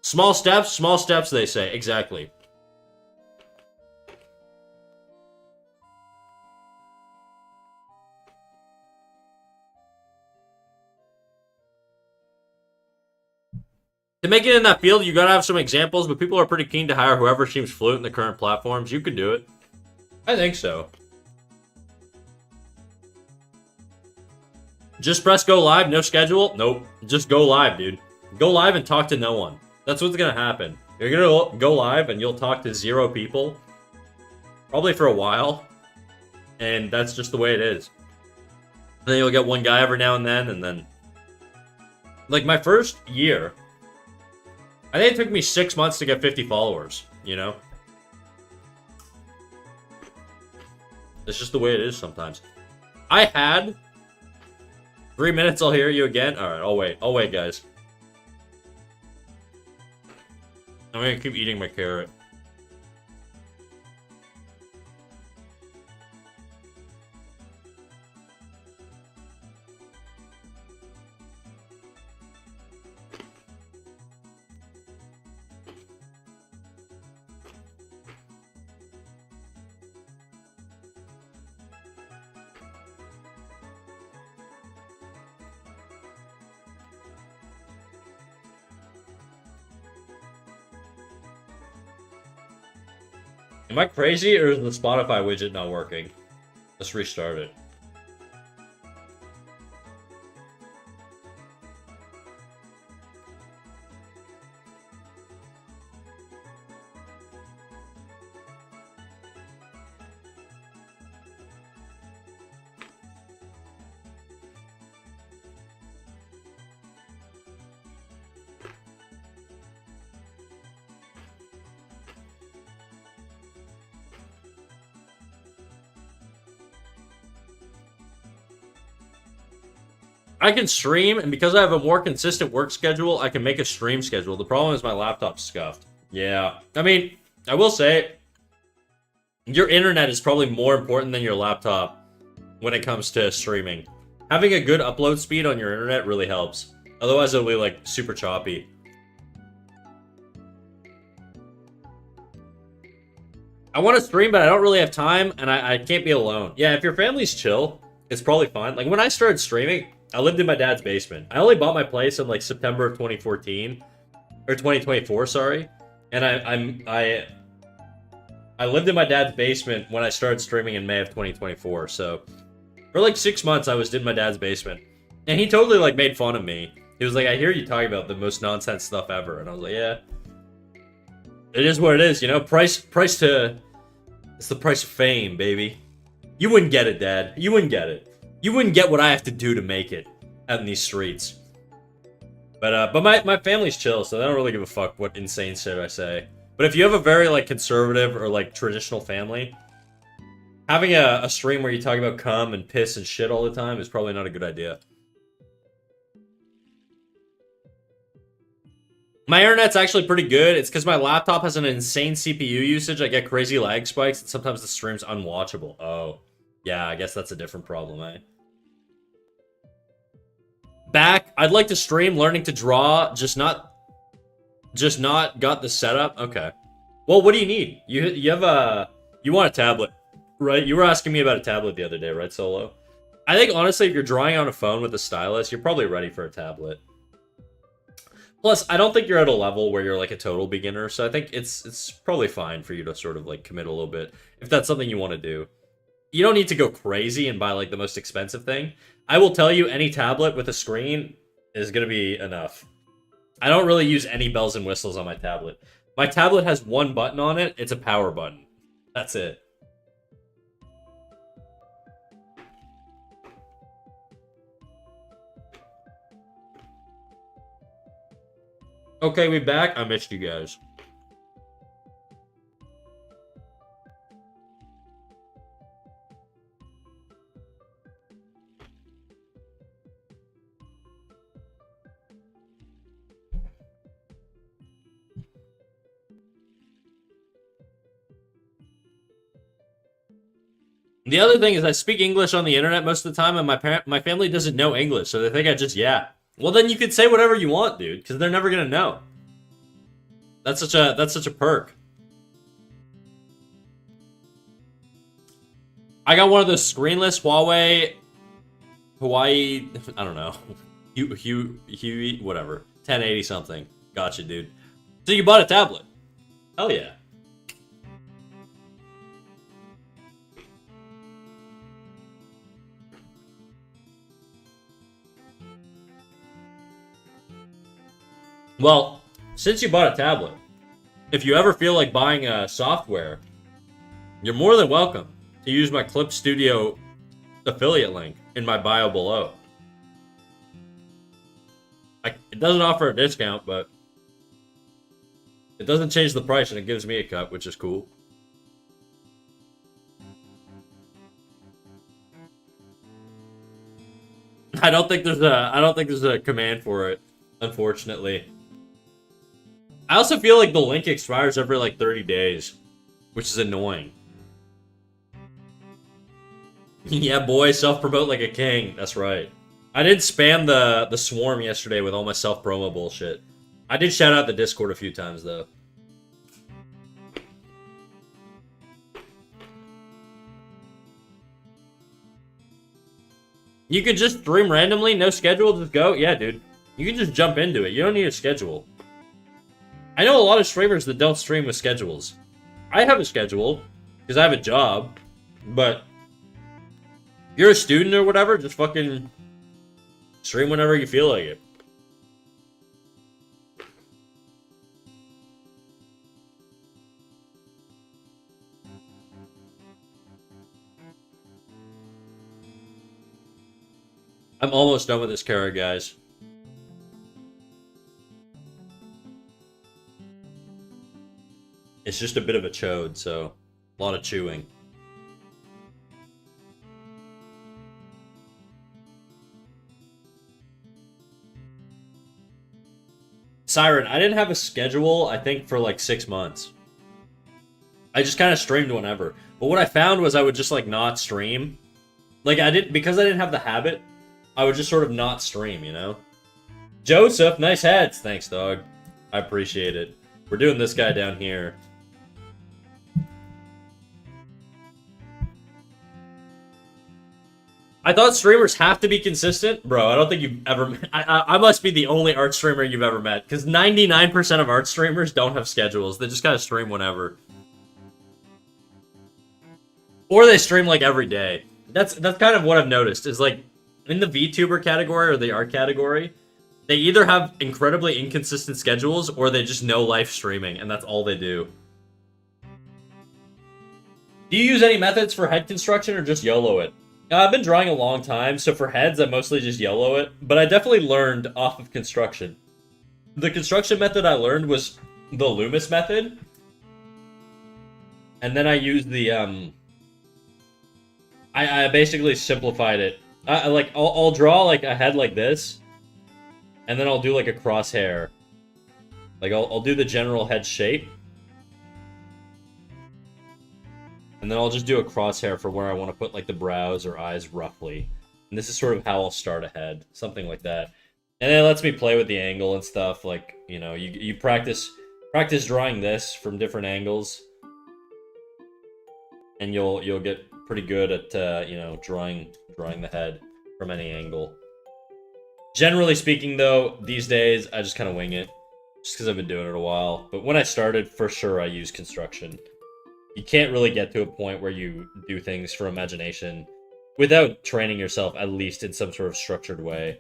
Small steps, they say. Exactly. To make it in that field, you gotta have some examples, but people are pretty keen to hire whoever seems fluent in the current platforms. You could do it. I think so. Just press go live, no schedule? Nope. Just go live, dude. Go live and talk to no one. That's what's gonna happen. You're gonna go live and you'll talk to 0 people. Probably for a while. And that's just the way it is. And then you'll get one guy every now and then... Like, my first year... I think it took me 6 months to get 50 followers, you know? It's just the way it is sometimes. I had... 3 minutes, I'll hear you again. Alright, I'll wait. I'll wait, guys. I'm gonna keep eating my carrot. Am I crazy, or is the Spotify widget not working? Let's restart it. I can stream, and because I have a more consistent work schedule, I can make a stream schedule. The problem is my laptop's scuffed. Yeah. I mean, I will say, your internet is probably more important than your laptop when it comes to streaming. Having a good upload speed on your internet really helps. Otherwise, it'll be, like, super choppy. I want to stream, but I don't really have time, and I can't be alone. Yeah, if your family's chill, it's probably fine. Like, when I started streaming... I lived in my dad's basement. I only bought my place in like September of 2014 or 2024, sorry. And I lived in my dad's basement when I started streaming in May of 2024. So for like 6 months I was in my dad's basement. And he totally like made fun of me. He was like, "I hear you talking about the most nonsense stuff ever." And I was like, "Yeah. It is what it is, you know? It's the price of fame, baby." You wouldn't get it, Dad. You wouldn't get it. You wouldn't get what I have to do to make it out in these streets. But my family's chill, so they don't really give a fuck what insane shit I say. But if you have a very, like, conservative or, like, traditional family, having a stream where you talk about cum and piss and shit all the time is probably not a good idea. My internet's actually pretty good. It's because my laptop has an insane CPU usage. I get crazy lag spikes, and sometimes the stream's unwatchable. Oh. Yeah, I guess that's a different problem, eh? Back. I'd like to stream learning to draw, just not got the setup. Okay. Well, what do you need? You want a tablet, right? You were asking me about a tablet the other day, right, Solo? I think honestly, if you're drawing on a phone with a stylus, you're probably ready for a tablet. Plus, I don't think you're at a level where you're like a total beginner, so I think it's probably fine for you to sort of like commit a little bit if that's something you want to do. You don't need to go crazy and buy, like, the most expensive thing. I will tell you, any tablet with a screen is going to be enough. I don't really use any bells and whistles on my tablet. My tablet has one button on it. It's a power button. That's it. Okay, we back. I missed you guys. The other thing is I speak English on the internet most of the time, and my family doesn't know English, so they think I just yap. Well, then you could say whatever you want, dude, because they're never gonna know. That's such a perk. I got one of those screenless Hawaii, I don't know, Huey, whatever, 1080 something. Gotcha, dude. So you bought a tablet? Hell yeah. Well, since you bought a tablet, if you ever feel like buying a software, you're more than welcome to use my Clip Studio affiliate link in my bio below. It doesn't offer a discount, but it doesn't change the price, and it gives me a cut, which is cool. I don't think there's a command for it, unfortunately. I also feel like the link expires every like 30 days, which is annoying. Yeah, boy, self-promote like a king. That's right. I did spam the swarm yesterday with all my self-promo bullshit. I did shout out the Discord a few times, though. You could just stream randomly, no schedule, just go? Yeah, dude. You can just jump into it. You don't need a schedule. I know a lot of streamers that don't stream with schedules. I have a schedule, because I have a job, but if you're a student or whatever, just fucking stream whenever you feel like it. I'm almost done with this carrot, guys. It's just a bit of a chode, so a lot of chewing. Siren, I didn't have a schedule, I think, for like 6 months. I just kind of streamed whenever. But what I found was I would just like not stream. Like because I didn't have the habit, I would just sort of not stream, you know? Joseph, nice hats. Thanks, dog. I appreciate it. We're doing this guy down here. I thought streamers have to be consistent. Bro, I don't think you've ever... I must be the only art streamer you've ever met. Because 99% of art streamers don't have schedules. They just kind of stream whenever. Or they stream, like, every day. That's kind of what I've noticed. Is, like, in the VTuber category or the art category, they either have incredibly inconsistent schedules or they just know live streaming, and that's all they do. Do you use any methods for head construction or just YOLO it? I've been drawing a long time, so for heads, I mostly just YOLO it, but I definitely learned off of construction. The construction method I learned was the Loomis method, and then I used the, I basically simplified it. I'll draw, like, a head like this, and then I'll do, like, a crosshair. Like, I'll do the general head shape, and then I'll just do a crosshair for where I want to put, like, the brows or eyes roughly. And this is sort of how I'll start a head. Something like that. And then it lets me play with the angle and stuff. Like, you know, you practice drawing this from different angles. And you'll get pretty good at, you know, drawing the head from any angle. Generally speaking, though, these days, I just kind of wing it. Just because I've been doing it a while. But when I started, for sure, I used construction. You can't really get to a point where you do things for imagination without training yourself, at least in some sort of structured way.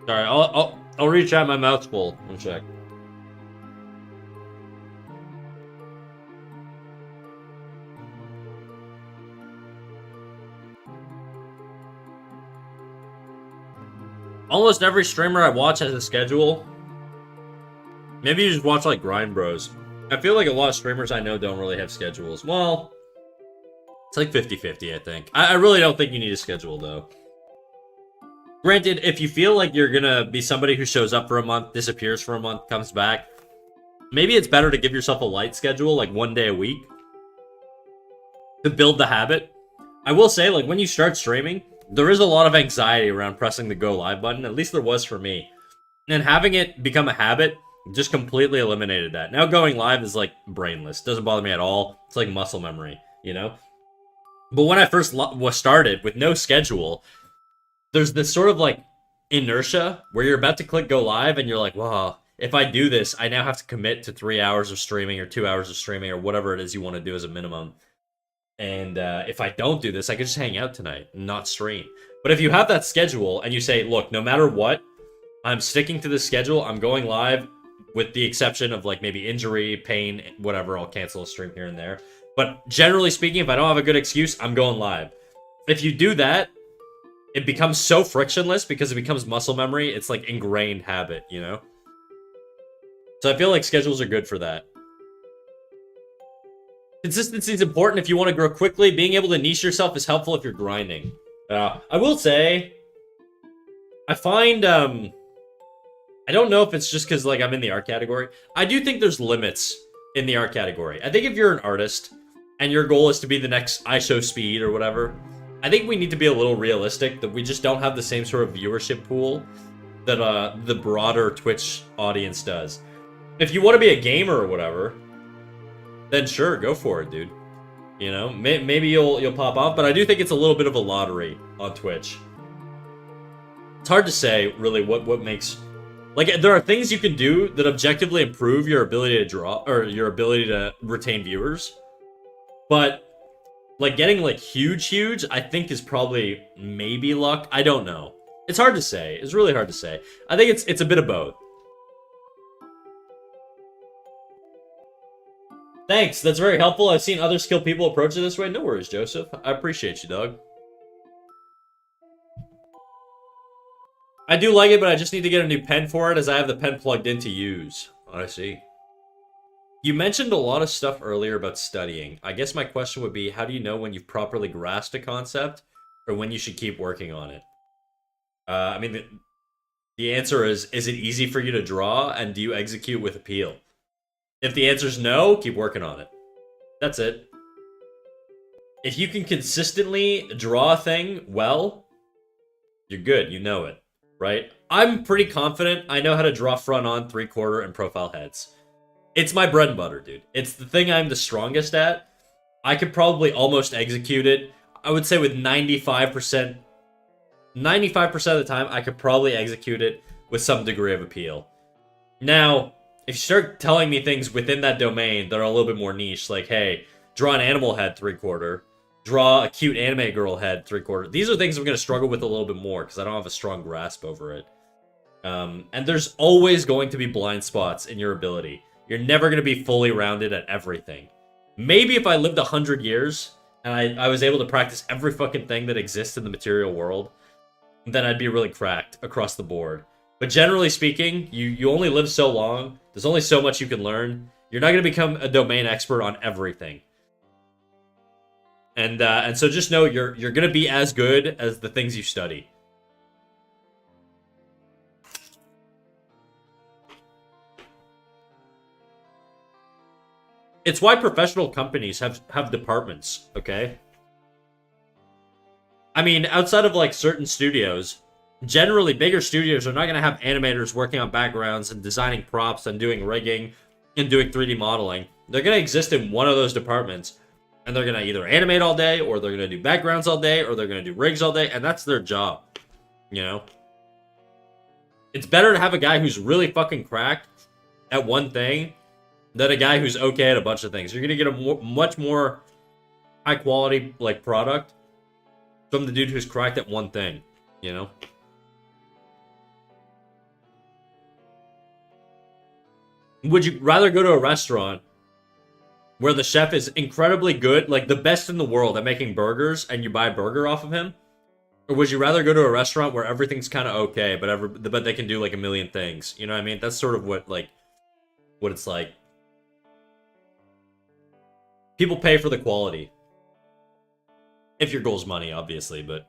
Sorry, I'll reach out, my mouth's full. Let me check. Almost every streamer I watch has a schedule. Maybe you just watch, like, Grind Bros. I feel like a lot of streamers I know don't really have schedules. Well, it's like 50-50, I think. I really don't think you need a schedule, though. Granted, if you feel like you're gonna be somebody who shows up for a month, disappears for a month, comes back, maybe it's better to give yourself a light schedule, like 1 day a week, to build the habit. I will say, like, when you start streaming, there is a lot of anxiety around pressing the go live button, at least there was for me. And having it become a habit just completely eliminated that. Now going live is, like, brainless. Doesn't bother me at all. It's like muscle memory, you know? But when I first was started with no schedule, there's this sort of, like, inertia where you're about to click go live and you're like, wow, if I do this, I now have to commit to 3 hours of streaming or 2 hours of streaming or whatever it is you want to do as a minimum. And if I don't do this, I could just hang out tonight and not stream. But if you have that schedule and you say, look, no matter what, I'm sticking to this schedule, I'm going live with the exception of like maybe injury, pain, whatever, I'll cancel a stream here and there. But generally speaking, if I don't have a good excuse, I'm going live. If you do that, it becomes so frictionless because it becomes muscle memory. It's like ingrained habit, you know? So I feel like schedules are good for that. Consistency is important if you want to grow quickly. Being able to niche yourself is helpful if you're grinding. I will say, I find, I don't know if it's just because like I'm in the art category. I do think there's limits in the art category. I think if you're an artist and your goal is to be the next IShowSpeed or whatever, I think we need to be a little realistic that we just don't have the same sort of viewership pool that the broader Twitch audience does. If you want to be a gamer or whatever, then sure, go for it, dude. You know, maybe you'll pop off, but I do think it's a little bit of a lottery on Twitch. It's hard to say, really, what makes... Like, there are things you can do that objectively improve your ability to draw, or your ability to retain viewers. But, like, getting, like, huge, I think is probably maybe luck. I don't know. It's hard to say. It's really hard to say. I think it's a bit of both. Thanks, that's very helpful. I've seen other skilled people approach it this way. No worries, Joseph. I appreciate you, dog. I do like it, but I just need to get a new pen for it as I have the pen plugged in to use. Oh, I see. You mentioned a lot of stuff earlier about studying. I guess my question would be, how do you know when you've properly grasped a concept or when you should keep working on it? I mean, the answer is it easy for you to draw, and do you execute with appeal? If the answer is no, keep working on it. That's it. If you can consistently draw a thing well, you're good. You know it, right? I'm pretty confident I know how to draw front on, 3/4, and profile heads. It's my bread and butter, dude. It's the thing I'm the strongest at. I could probably almost execute it. I would say with 95% of the time, I could probably execute it with some degree of appeal. Now, if you start telling me things within that domain that are a little bit more niche, like, hey, draw an animal head 3/4, draw a cute anime girl head 3/4, these are things I'm going to struggle with a little bit more because I don't have a strong grasp over it. And there's always going to be blind spots in your ability. You're never going to be fully rounded at everything. Maybe if I lived 100 years and I was able to practice every fucking thing that exists in the material world, then I'd be really cracked across the board. But generally speaking, you only live so long. There's only so much you can learn. You're not going to become a domain expert on everything. And so just know you're going to be as good as the things you study. It's why professional companies have departments, okay? I mean, outside of like certain studios, generally, bigger studios are not going to have animators working on backgrounds and designing props and doing rigging and doing 3D modeling. They're going to exist in one of those departments, and they're going to either animate all day, or they're going to do backgrounds all day, or they're going to do rigs all day, and that's their job, you know? It's better to have a guy who's really fucking cracked at one thing than a guy who's okay at a bunch of things. You're going to get a much more high-quality, like, product from the dude who's cracked at one thing, you know? Would you rather go to a restaurant where the chef is incredibly good, like the best in the world at making burgers, and you buy a burger off of him? Or would you rather go to a restaurant where everything's kind of okay, but they can do like a million things? You know what I mean? That's sort of what it's like. People pay for the quality. If your goal's money, obviously, but...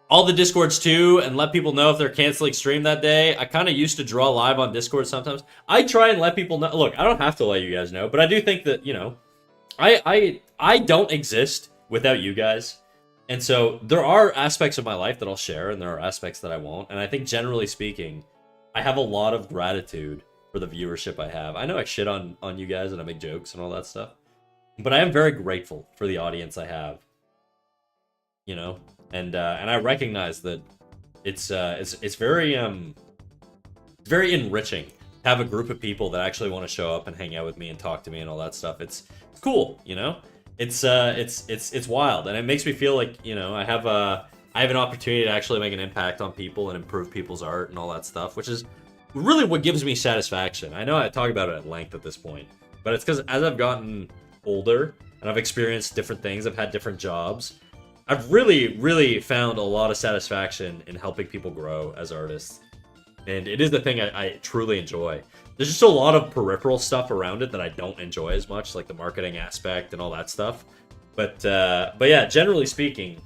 all the Discords too, and let people know if they're canceling stream that day. I kind of used to draw live on Discord sometimes. I try and let people know. Look, I don't have to let you guys know, but I do think that, you know, I don't exist without you guys. And so there are aspects of my life that I'll share, and there are aspects that I won't. And I think generally speaking, I have a lot of gratitude for the viewership I have. I know I shit on you guys and I make jokes and all that stuff, but I am very grateful for the audience I have. You know? and I recognize that it's very enriching to have a group of people that actually want to show up and hang out with me and talk to me and all that stuff. It's cool, you know. It's wild, and it makes me feel like, you know, I have an opportunity to actually make an impact on people and improve people's art and all that stuff, which is really what gives me satisfaction. I know I talk about it at length at this point, but it's because as I've gotten older and I've experienced different things, I've had different jobs, I've really found a lot of satisfaction in helping people grow as artists. And it is the thing I truly enjoy. There's just a lot of peripheral stuff around it that I don't enjoy as much, like the marketing aspect and all that stuff. But yeah, generally speaking,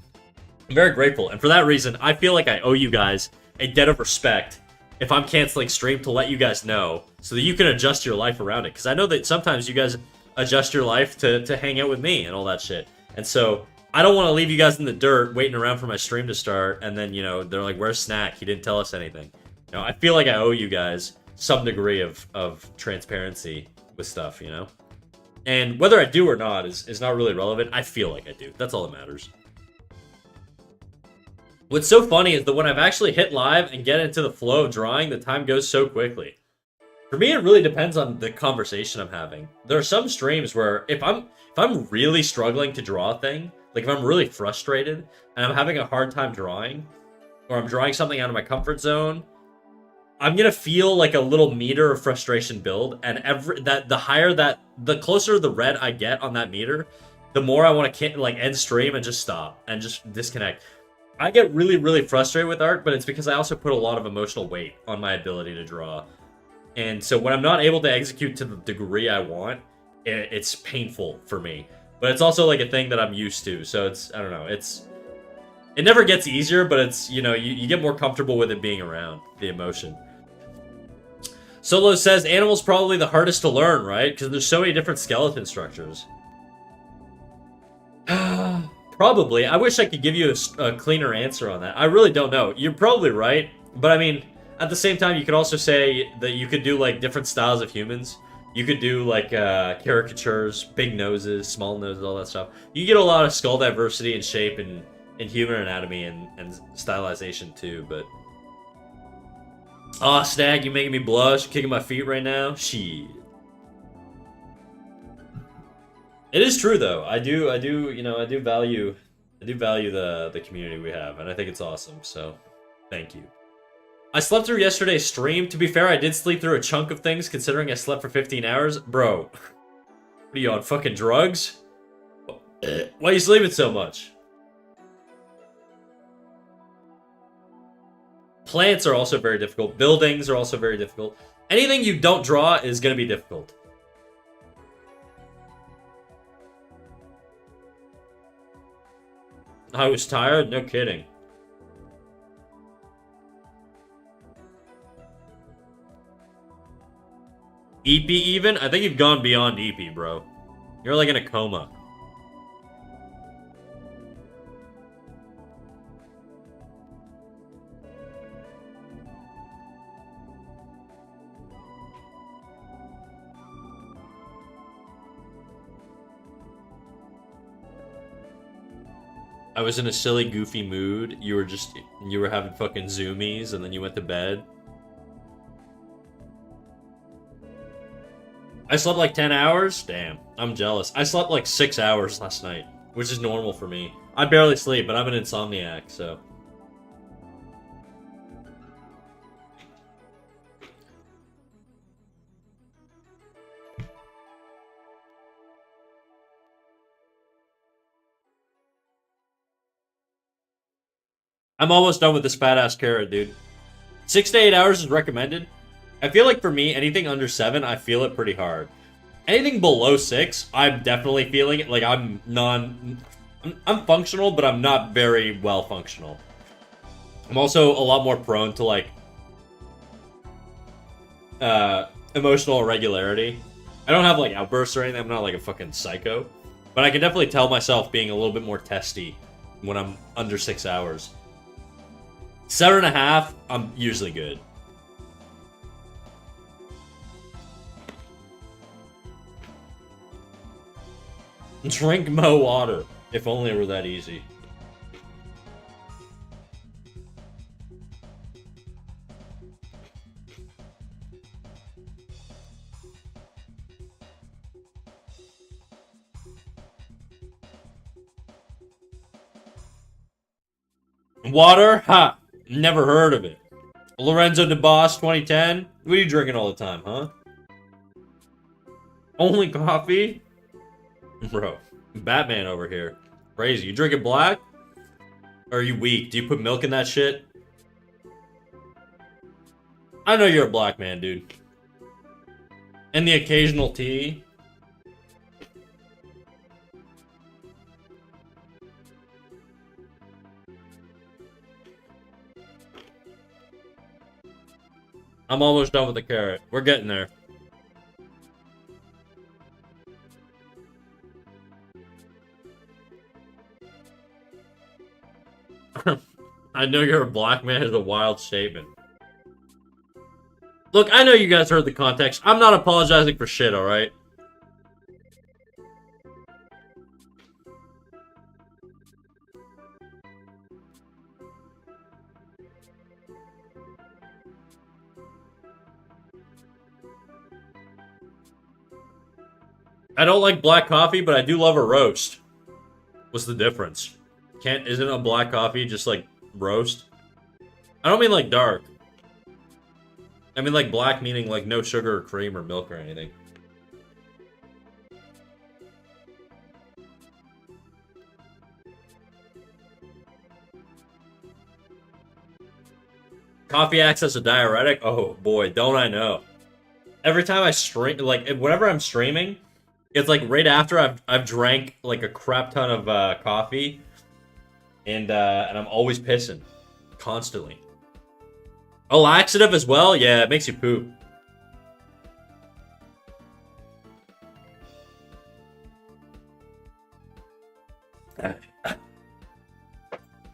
I'm very grateful. And for that reason, I feel like I owe you guys a debt of respect if I'm canceling stream, to let you guys know so that you can adjust your life around it. Because I know that sometimes you guys adjust your life to hang out with me and all that shit. And so I don't want to leave you guys in the dirt waiting around for my stream to start. And then, you know, they're like, where's Snack? He didn't tell us anything. You know, I feel like I owe you guys some degree of transparency with stuff, you know? And whether I do or not is not really relevant. I feel like I do. That's all that matters. What's so funny is that when I've actually hit live and get into the flow of drawing, the time goes so quickly. For me, it really depends on the conversation I'm having. There are some streams where if I'm really struggling to draw a thing, like if I'm really frustrated and I'm having a hard time drawing, or I'm drawing something out of my comfort zone, I'm gonna feel like a little meter of frustration build, and the closer the red I get on that meter, the more I want to like end stream and just stop and just disconnect. I get really frustrated with art, but it's because I also put a lot of emotional weight on my ability to draw. And so when I'm not able to execute to the degree I want, it's painful for me. But it's also like a thing that I'm used to. So it's, I don't know, it never gets easier, but it's, you know, you get more comfortable with it being around, the emotion. Solo says, animal's probably the hardest to learn, right? Because there's so many different skeleton structures. Probably. I wish I could give you a cleaner answer on that. I really don't know. You're probably right. But I mean, at the same time, you could also say that you could do like different styles of humans. You could do like caricatures, big noses, small noses, all that stuff. You get a lot of skull diversity and shape in human anatomy and stylization too, but... Aw, Snag, you making me blush, kicking my feet right now? Shit. It is true though. I do value the community we have, and I think it's awesome, so thank you. I slept through yesterday's stream. To be fair, I did sleep through a chunk of things considering I slept for 15 hours. Bro, what are you on, fucking drugs? Why are you sleeping so much? Plants are also very difficult. Buildings are also very difficult. Anything you don't draw is going to be difficult. I was tired? No kidding. EP even? I think you've gone beyond EP, bro. You're like in a coma. I was in a silly, goofy mood. You were having fucking zoomies, and then you went to bed. I slept like 10 hours? Damn, I'm jealous. I slept like 6 hours last night, which is normal for me. I barely sleep, but I'm an insomniac, so... I'm almost done with this fat-ass carrot, dude. 6 to 8 hours is recommended. I feel like for me, anything under 7, I feel it pretty hard. Anything below 6, I'm definitely feeling it. Like, I'm functional, but I'm not very well functional. I'm also a lot more prone to, like, emotional irregularity. I don't have, like, outbursts or anything. I'm not, like, a fucking psycho. But I can definitely tell myself being a little bit more testy when I'm under 6 hours. 7.5, I'm usually good. Drink more water. If only it were that easy. Water? Ha! Never heard of it. Lorenzo DeBoss 2010? What are you drinking all the time, huh? Only coffee? Bro, Batman over here. Crazy. You drinking black? Or are you weak? Do you put milk in that shit? I know you're a black man, dude. And the occasional tea. I'm almost done with the carrot. We're getting there. I know you're a black man is a wild statement. Look, I know you guys heard the context. I'm not apologizing for shit, alright? I don't like black coffee, but I do love a roast. What's the difference? Isn't a black coffee just like roast? I don't mean like dark. I mean like black meaning like no sugar or cream or milk or anything. Coffee acts as a diuretic? Oh boy, don't I know. Every time I stream, like whenever I'm streaming, it's like right after I've drank like a crap ton of coffee, and I'm always pissing, constantly. Oh, laxative as well? Yeah, it makes you poop.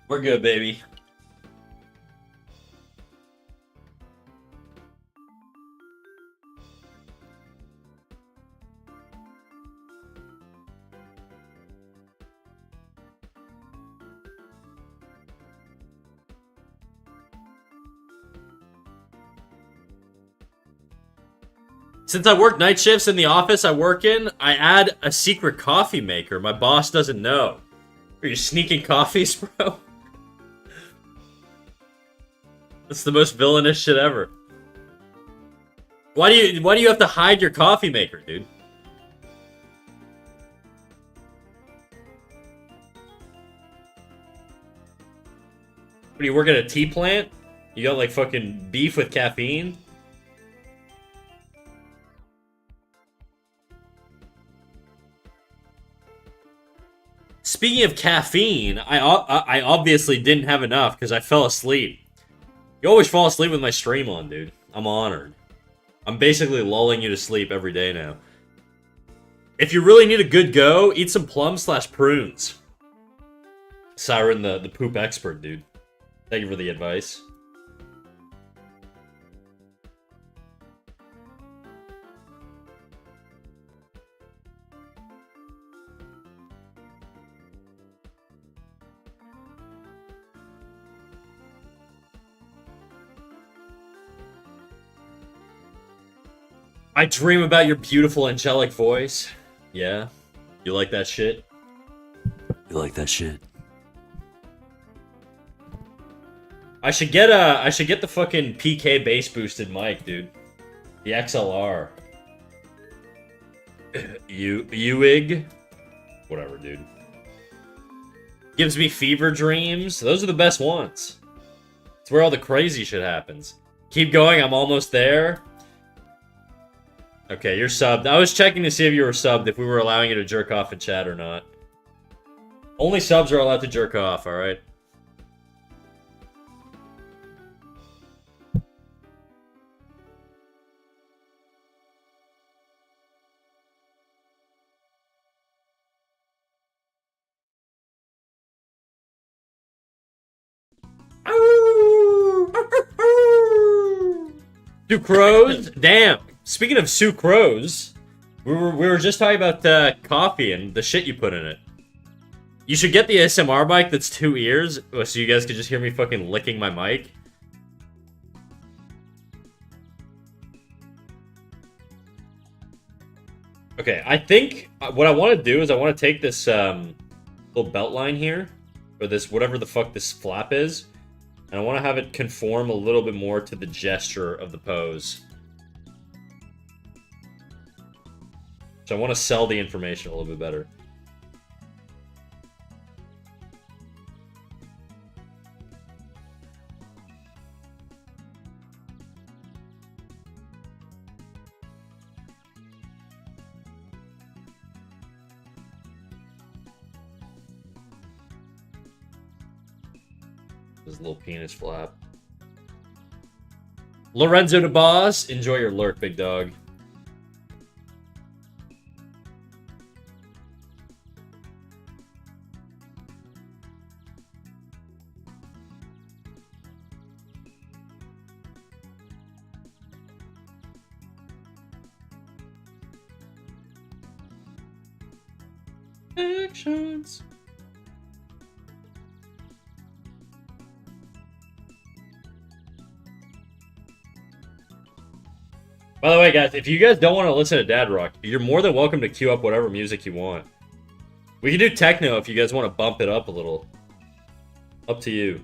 We're good, baby. Since I work night shifts in the office I work in, I add a secret coffee maker. My boss doesn't know. Are you sneaking coffees, bro? That's the most villainous shit ever. Why do you have to hide your coffee maker, dude? What, do you work at a tea plant? You got like fucking beef with caffeine? Speaking of caffeine, I obviously didn't have enough because I fell asleep. You always fall asleep with my stream on, dude. I'm honored. I'm basically lulling you to sleep every day now. If you really need a good go, eat some plums/prunes. Siren, the poop expert, dude. Thank you for the advice. I dream about your beautiful angelic voice. Yeah? You like that shit? You like that shit? I should get the fucking PK bass boosted mic, dude. The XLR. Uig? Whatever, dude. Gives me fever dreams. Those are the best ones. It's where all the crazy shit happens. Keep going, I'm almost there. Okay, you're subbed. I was checking to see if you were subbed, if we were allowing you to jerk off in chat or not. Only subs are allowed to jerk off, alright? Sucrose? Damn. Speaking of sucrose, we were just talking about coffee and the shit you put in it. You should get the ASMR mic that's 2 ears, so you guys can just hear me fucking licking my mic. Okay, I think what I want to do is I want to take this little belt line here. or this whatever the fuck this flap is, and I want to have it conform a little bit more to the gesture of the pose. So I want to sell the information a little bit better. This little penis flap. Lorenzo DeBoss, enjoy your lurk, big dog. Actions. By the way, guys, if you guys don't want to listen to Dad Rock, you're more than welcome to queue up whatever music you want. We can do techno if you guys want to bump it up a little. Up to you.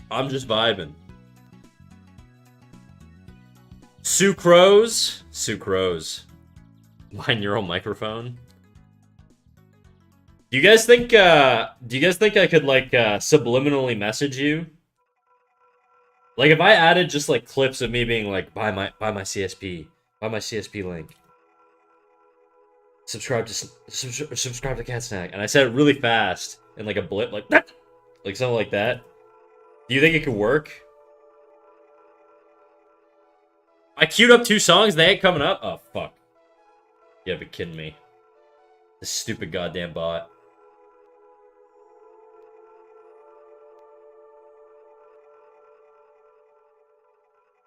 I'm just vibing. Sucrose. Sucrose. Binaural microphone. Do you guys think I could like subliminally message you? Like if I added just like clips of me being like buy my CSP, buy my CSP link. Subscribe to Cat Snack, and I said it really fast in like a blip like that, like something like that. Do you think it could work? I queued up 2 songs, they ain't coming up. Oh fuck. You gotta be kidding me. This stupid goddamn bot.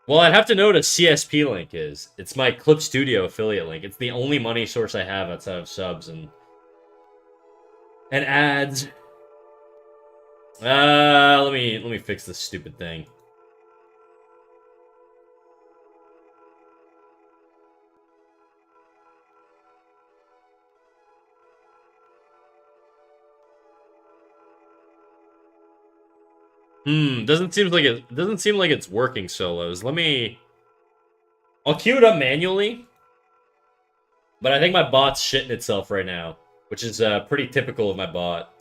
Well, I'd have to know what a CSP link is. It's my Clip Studio affiliate link. It's the only money source I have outside of subs and ads. Let me fix this stupid thing. Doesn't seem like it's working solos. I'll queue it up manually. But I think my bot's shitting itself right now, which is pretty typical of my bot.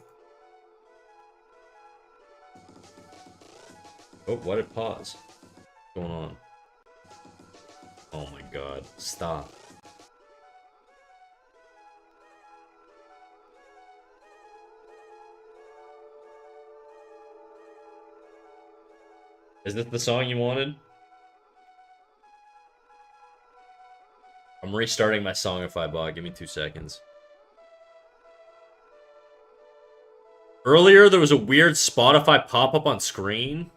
Oh, why did it pause? What's going on? Oh my god, stop. Is this the song you wanted? I'm restarting my Songify bot. Give me 2 seconds. Earlier, there was a weird Spotify pop-up on screen.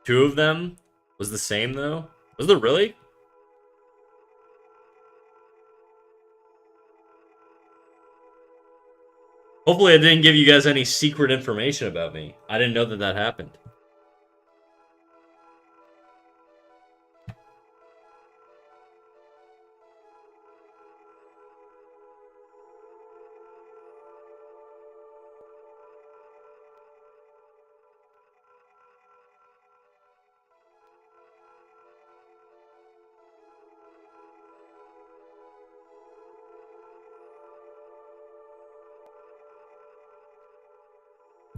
2 of them was the same, though. Was there really? Hopefully, I didn't give you guys any secret information about me. I didn't know that happened.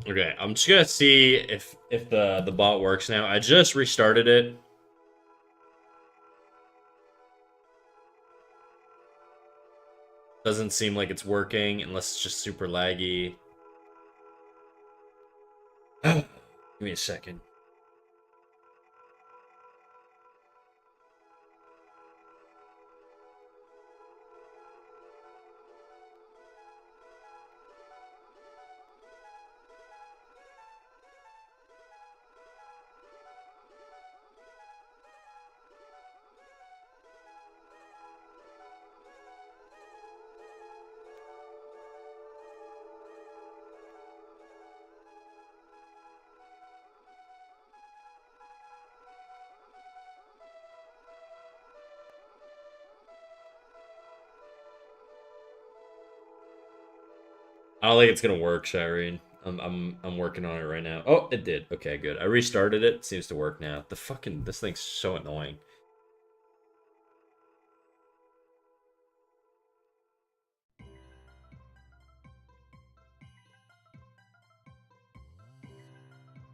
Okay, I'm just gonna see if the bot works now. I just restarted it. Doesn't seem like it's working unless it's just super laggy. Give me a second. I don't think it's gonna work, Shireen. I'm working on it right now. Oh, it did. Okay, good. I restarted it. Seems to work now. This thing's so annoying.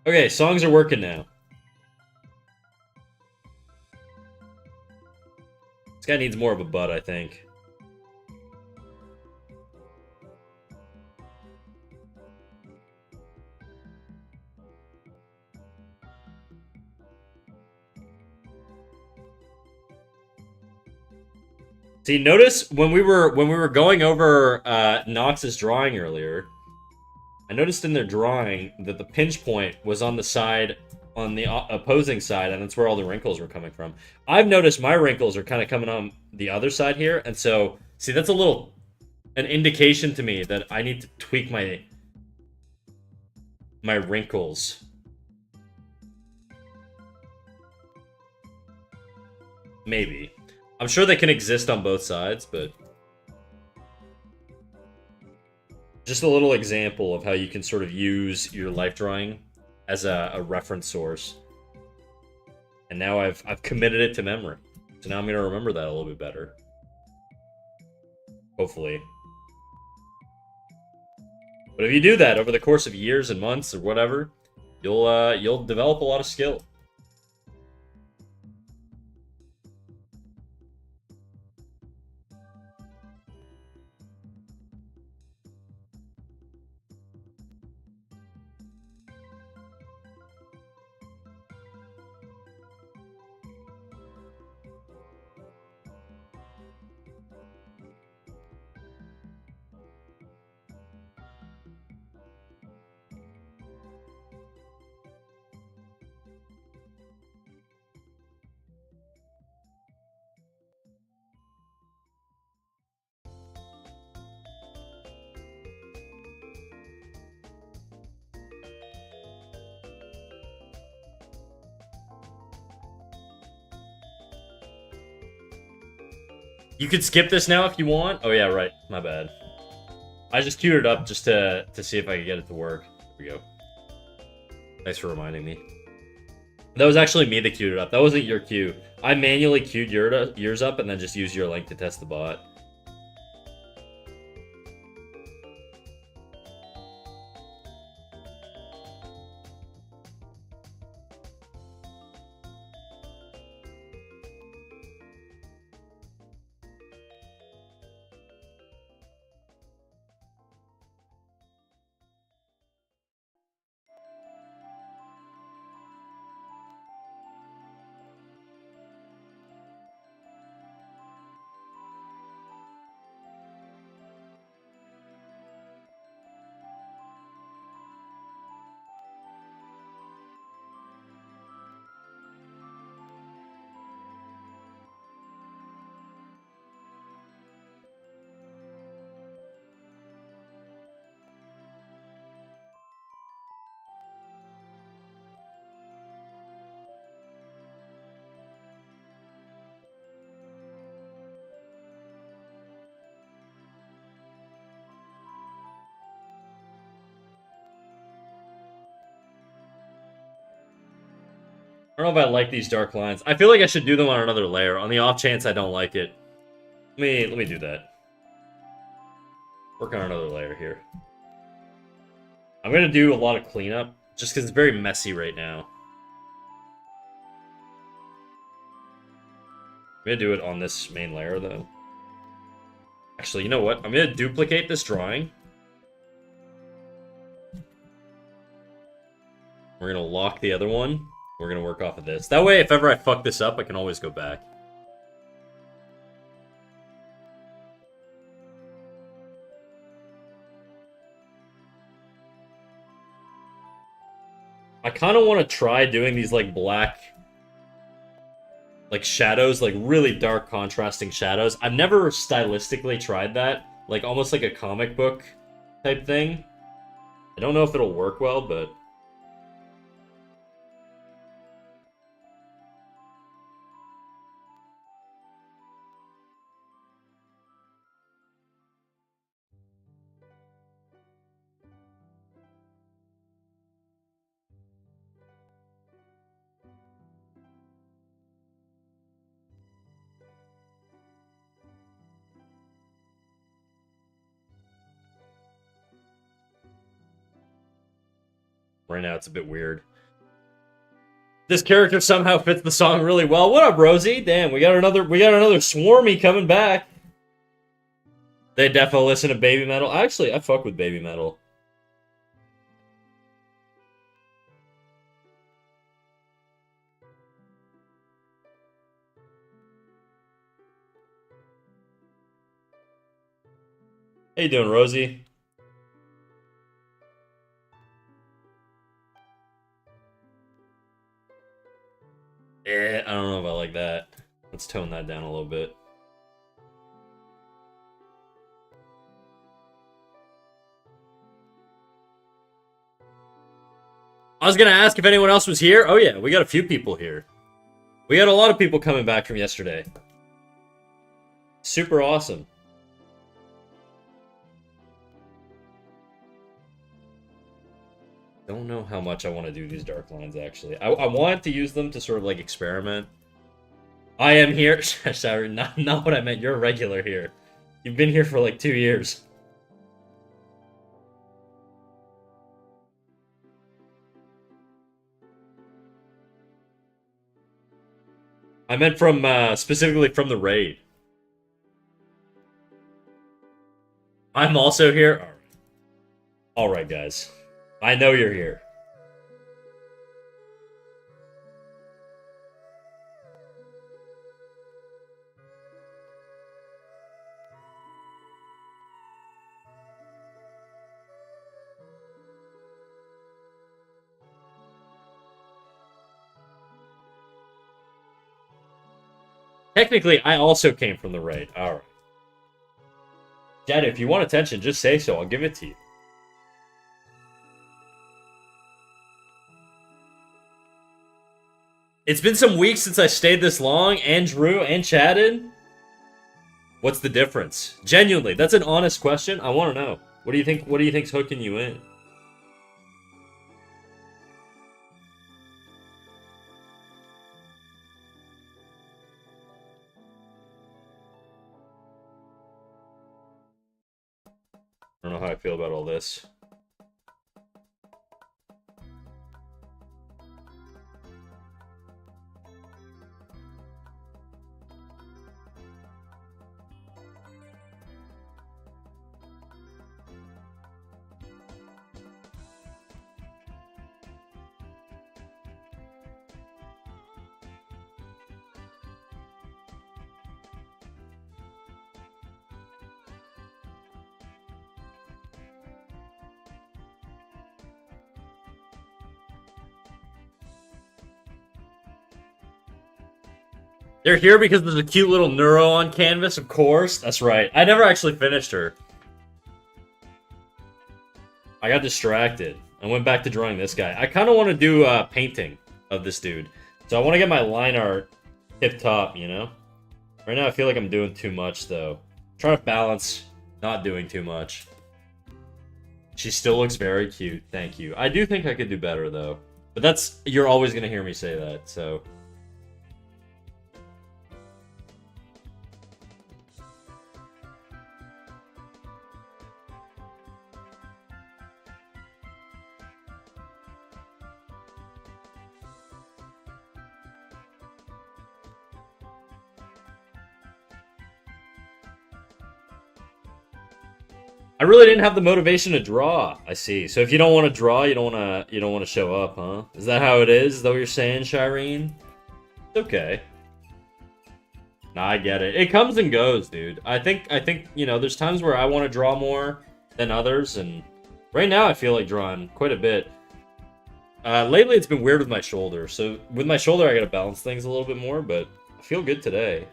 Okay, songs are working now. This guy needs more of a butt, I think. See, notice when we were going over Nox's drawing earlier, I noticed in their drawing that the pinch point was on the side, on the opposing side, and that's where all the wrinkles were coming from. I've noticed my wrinkles are kind of coming on the other side here, and so, see, that's an indication to me that I need to tweak my wrinkles. Maybe. I'm sure they can exist on both sides, but just a little example of how you can sort of use your life drawing as a reference source. And now I've committed it to memory. So now I'm gonna remember that a little bit better. Hopefully. But if you do that over the course of years and months or whatever, you'll develop a lot of skill. You could skip this now if you want. Oh yeah, right. My bad. I just queued it up just to see if I could get it to work. Here we go. Thanks for reminding me. That was actually me that queued it up. That wasn't your queue. I manually queued yours up and then just used your link to test the bot. I don't know if I like these dark lines. I feel like I should do them on another layer, on the off chance I don't like it. Let me do that. Work on another layer here. I'm gonna do a lot of cleanup, just because it's very messy right now. I'm gonna do it on this main layer, though. Actually, you know what? I'm gonna duplicate this drawing. We're gonna lock the other one. We're gonna work off of this. That way, if ever I fuck this up, I can always go back. I kind of want to try doing these, like, black... like, shadows, like, really dark contrasting shadows. I've never stylistically tried that. Like, almost like a comic book type thing. I don't know if it'll work well, but... Right now it's a bit weird. This character somehow fits the song really well. What up, Rosie? Damn, we got another Swarmy coming back. They definitely listen to Baby Metal. Actually, I fuck with Baby Metal. How you doing, Rosie? I don't know if I like that. Let's tone that down a little bit. I was gonna ask if anyone else was here. Oh yeah, we got a few people here. We got a lot of people coming back from yesterday. Super awesome. Don't know how much I want to do these dark lines, actually. I wanted to use them to sort of, like, experiment. I am here. Sorry, not what I meant. You're a regular here. You've been here for, like, 2 years. I meant from, specifically from the raid. I'm also here? Alright, guys. I know you're here. Technically, I also came from the raid. Alright. Dad, if you want attention, just say so. I'll give it to you. It's been some weeks since I stayed this long, and drew, and chatted. What's the difference? Genuinely, that's an honest question. I want to know. What do you think? What do you think's hooking you in? I don't know how I feel about all this. They're here because there's a cute little Neuro on canvas, of course. That's right. I never actually finished her. I got distracted. I went back to drawing this guy. I kind of want to do a painting of this dude. So I want to get my line art tip-top, you know? Right now I feel like I'm doing too much, though. I'm trying to balance not doing too much. She still looks very cute. Thank you. I do think I could do better, though. But that's... You're always going to hear me say that, so... I really didn't have the motivation to draw. I see. So if you don't want to draw, you don't want to show up, huh? Is that how it is? Is that what you're saying, Shireen? It's okay. Nah, I get it. It comes and goes, dude. I think, you know, there's times where I want to draw more than others, and right now I feel like drawing quite a bit. Lately it's been weird with my shoulder, so with my shoulder I gotta balance things a little bit more, but I feel good today.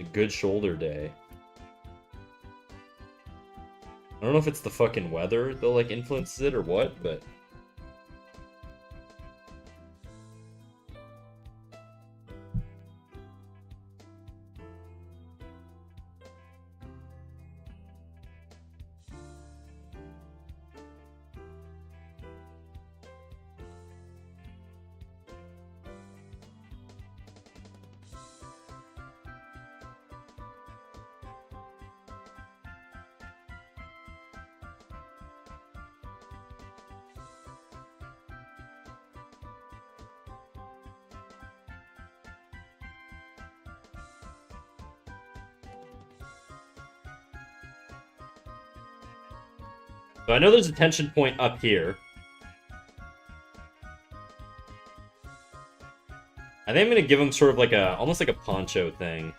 A good shoulder day. I don't know if it's the fucking weather that, like, influences it or what, but... So I know there's a tension point up here. I think I'm gonna give him sort of like a, almost like a poncho thing.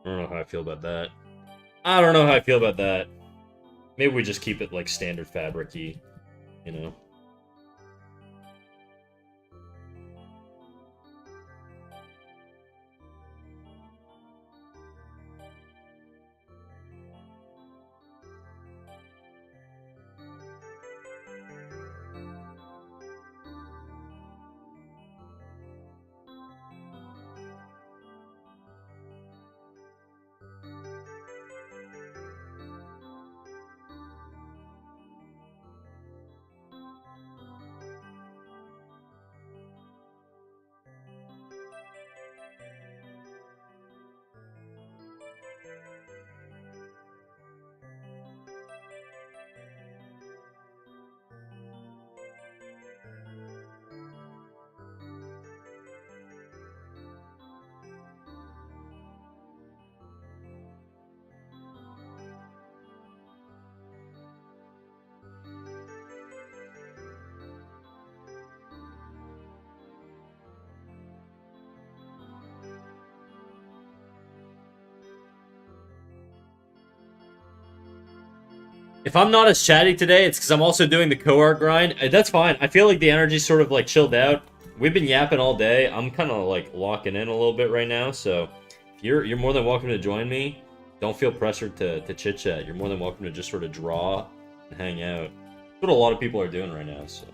I don't know how I feel about that. I don't know how I feel about that. Maybe we just keep it like standard fabric-y, you know? If I'm not as chatty today, it's because I'm also doing the co-art grind. That's fine. I feel like the energy's sort of like chilled out. We've been yapping all day. I'm kind of like locking in a little bit right now, so you're more than welcome to join me. Don't feel pressured to chit-chat. You're more than welcome to just sort of draw and hang out. That's what a lot of people are doing right now, so...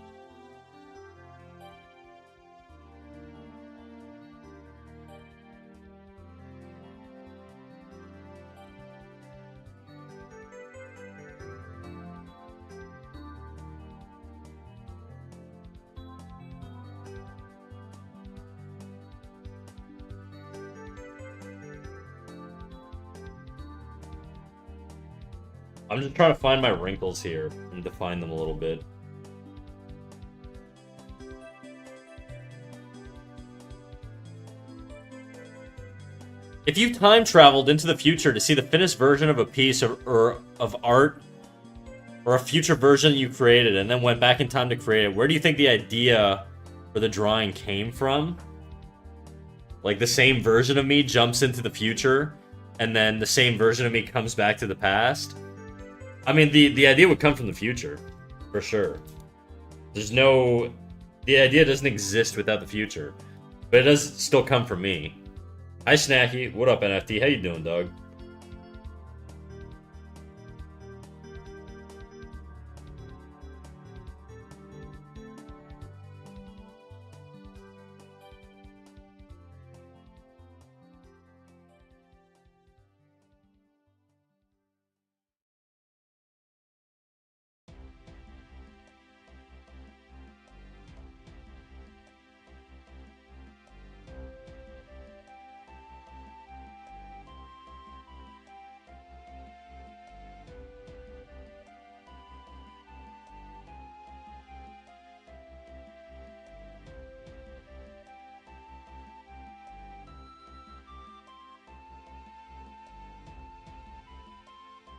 I'm just trying to find my wrinkles here and define them a little bit. If you time traveled into the future to see the finished version of a piece of art or a future version you created and then went back in time to create it, where do you think the idea for the drawing came from? Like the same version of me jumps into the future and then the same version of me comes back to the past? I mean, the idea would come from the future, for sure. There's no... The idea doesn't exist without the future. But it does still come from me. Hi, Snacky. What up, NFT? How you doing, dog?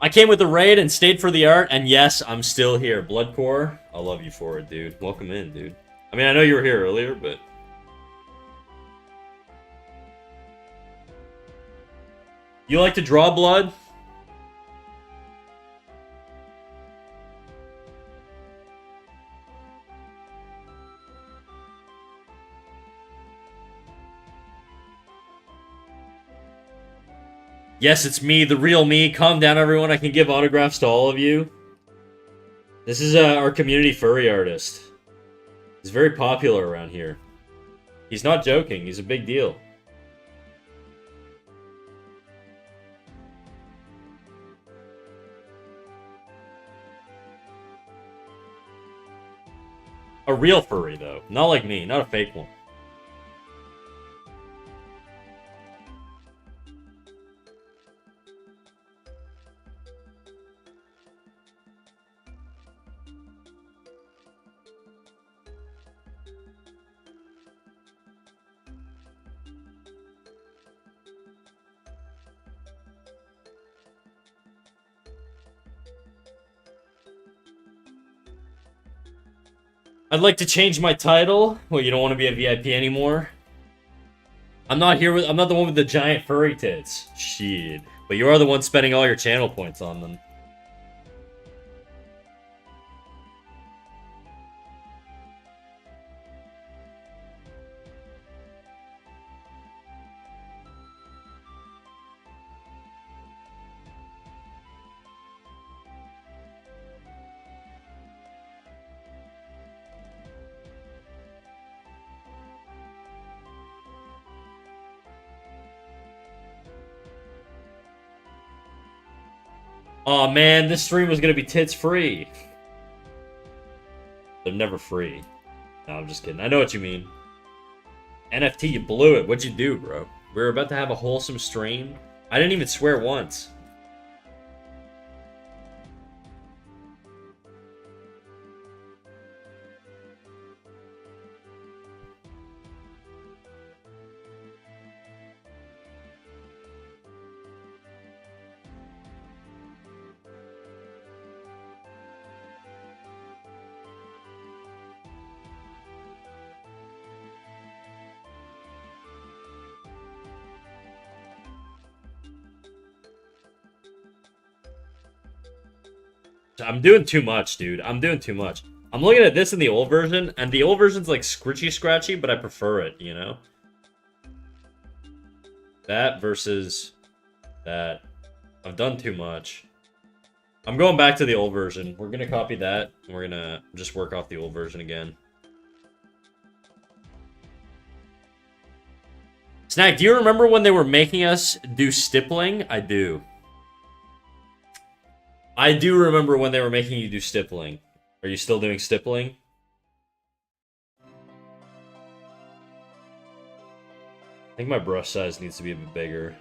I came with the raid and stayed for the art, and yes, I'm still here. Bloodcore, I love you for it, dude. Welcome in, dude. I mean, I know you were here earlier, but... You like to draw, Blood? Yes, it's me, the real me. Calm down, everyone. I can give autographs to all of you. This is our community furry artist. He's very popular around here. He's not joking. He's a big deal. A real furry, though. Not like me, not a fake one. I'd like to change my title. Well, you don't want to be a VIP anymore? I'm not the one with the giant furry tits. Shit. But you are the one spending all your channel points on them. Aw, man, this stream was gonna be tits free. They're never free. No, I'm just kidding. I know what you mean. NFT, you blew it. What'd you do, bro? We were about to have a wholesome stream. I didn't even swear once. I'm doing too much, dude. I'm doing too much. I'm looking at this in the old version, and the old version's like scritchy scratchy, but I prefer it, you know? That versus that. I've done too much. I'm going back to the old version. We're gonna copy that, and we're gonna just work off the old version again. Snack, do you remember when they were making us do stippling? I do. I do remember when they were making you do stippling. Are you still doing stippling? I think my brush size needs to be a bit bigger.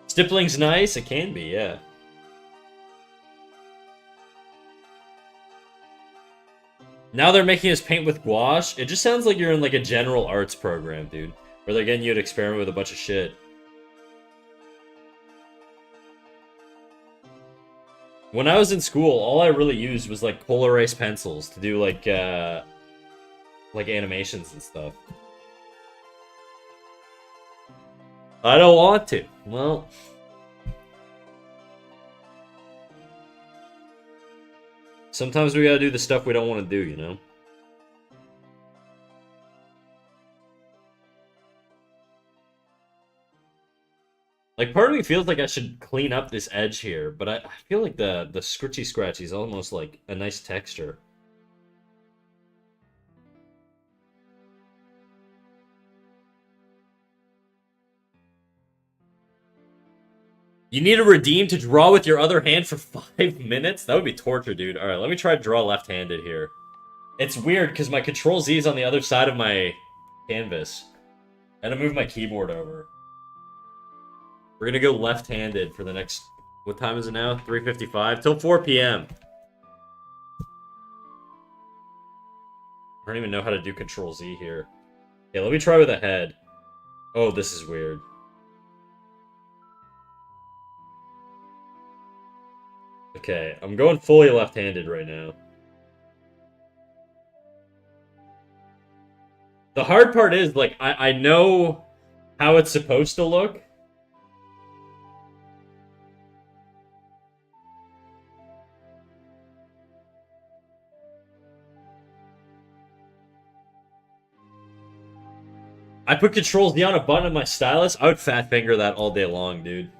Stippling's nice? It can be, yeah. Now they're making us paint with gouache. It just sounds like you're in like a general arts program, dude. Where they're getting you to experiment with a bunch of shit. When I was in school, all I really used was like Polaris pencils to do like animations and stuff. I don't want to. Well... sometimes we gotta do the stuff we don't want to do, you know? Like, part of me feels like I should clean up this edge here, but I feel like the scritchy scratchy is almost like a nice texture. You need a redeem to draw with your other hand for 5 minutes? That would be torture, dude. Alright, let me try to draw left-handed here. It's weird, because my Control-Z is on the other side of my canvas. And I move my keyboard over. We're gonna go left-handed for the next... what time is it now? 3:55? Till 4 p.m. I don't even know how to do Control-Z here. Okay, let me try with a head. Oh, this is weird. Okay, I'm going fully left-handed right now. The hard part is, like, I know how it's supposed to look. I put Control-Z on a button on my stylus, I would fat finger that all day long, dude.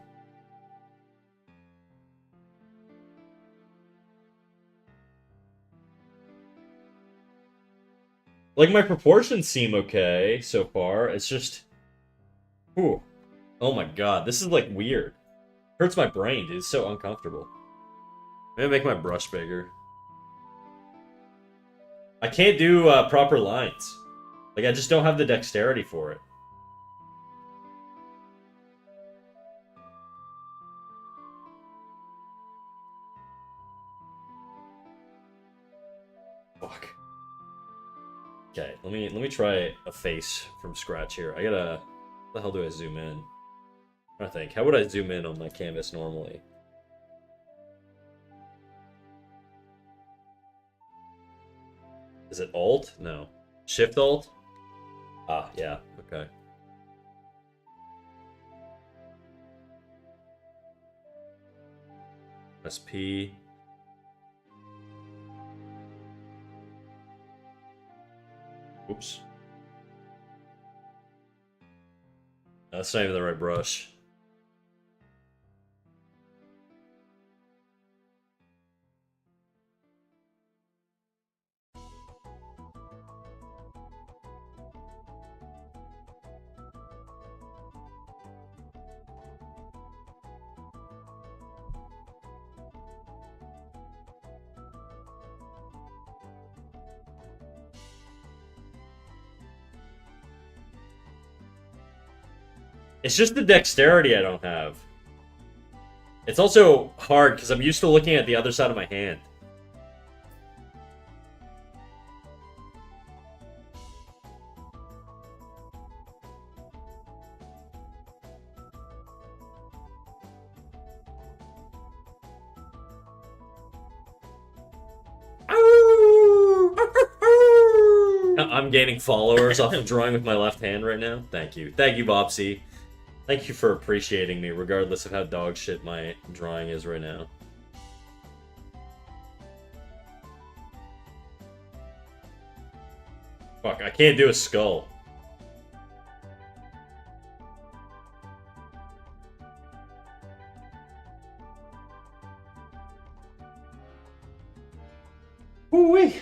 Like, my proportions seem okay so far. It's just... Whew. Oh my god, this is like weird. Hurts my brain, dude. It's so uncomfortable. Maybe make my brush bigger. I can't do proper lines. Like, I just don't have the dexterity for it. Fuck. Okay, let me try a face from scratch here. I gotta... How the hell do I zoom in? I think. How would I zoom in on my canvas normally? Is it Alt? No. Shift Alt? Ah, yeah. Okay. SP. Oops. That's not even the right brush. It's just the dexterity I don't have. It's also hard because I'm used to looking at the other side of my hand. I'm gaining followers off of drawing with my left hand right now. Thank you. Thank you, Bopsy. Thank you for appreciating me, regardless of how dog shit my drawing is right now. Fuck, I can't do a skull. Ooh-wee.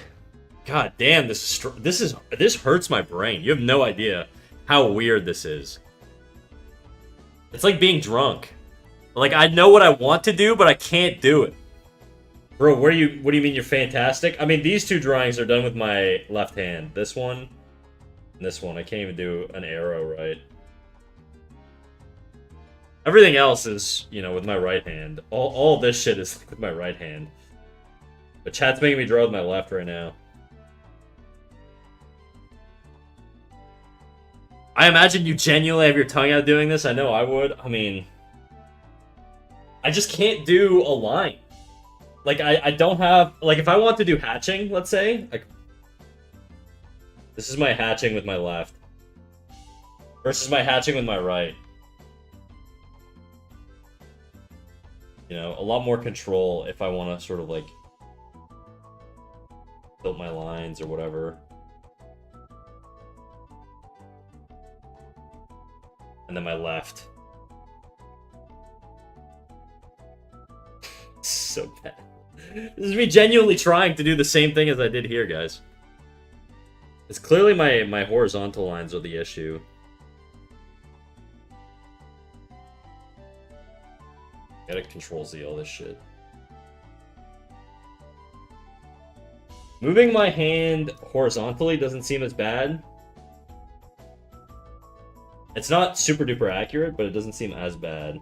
God damn, this hurts my brain. You have no idea how weird this is. It's like being drunk. Like, I know what I want to do, but I can't do it. Bro, what do you mean you're fantastic? I mean, these two drawings are done with my left hand. This one and this one. I can't even do an arrow right. Everything else is, you know, with my right hand. All this shit is with my right hand. But chat's making me draw with my left right now. I imagine you genuinely have your tongue out doing this. I know I would. I mean, I just can't do a line. Like, I don't have... Like, if I want to do hatching, let's say... Like, this is my hatching with my left. Versus my hatching with my right. You know, a lot more control if I want to sort of, like... Tilt my lines or whatever. And then my left. So bad. This is me genuinely trying to do the same thing as I did here, guys. It's clearly my horizontal lines are the issue. Gotta Control-Z all this shit. Moving my hand horizontally doesn't seem as bad. It's not super duper accurate, but it doesn't seem as bad.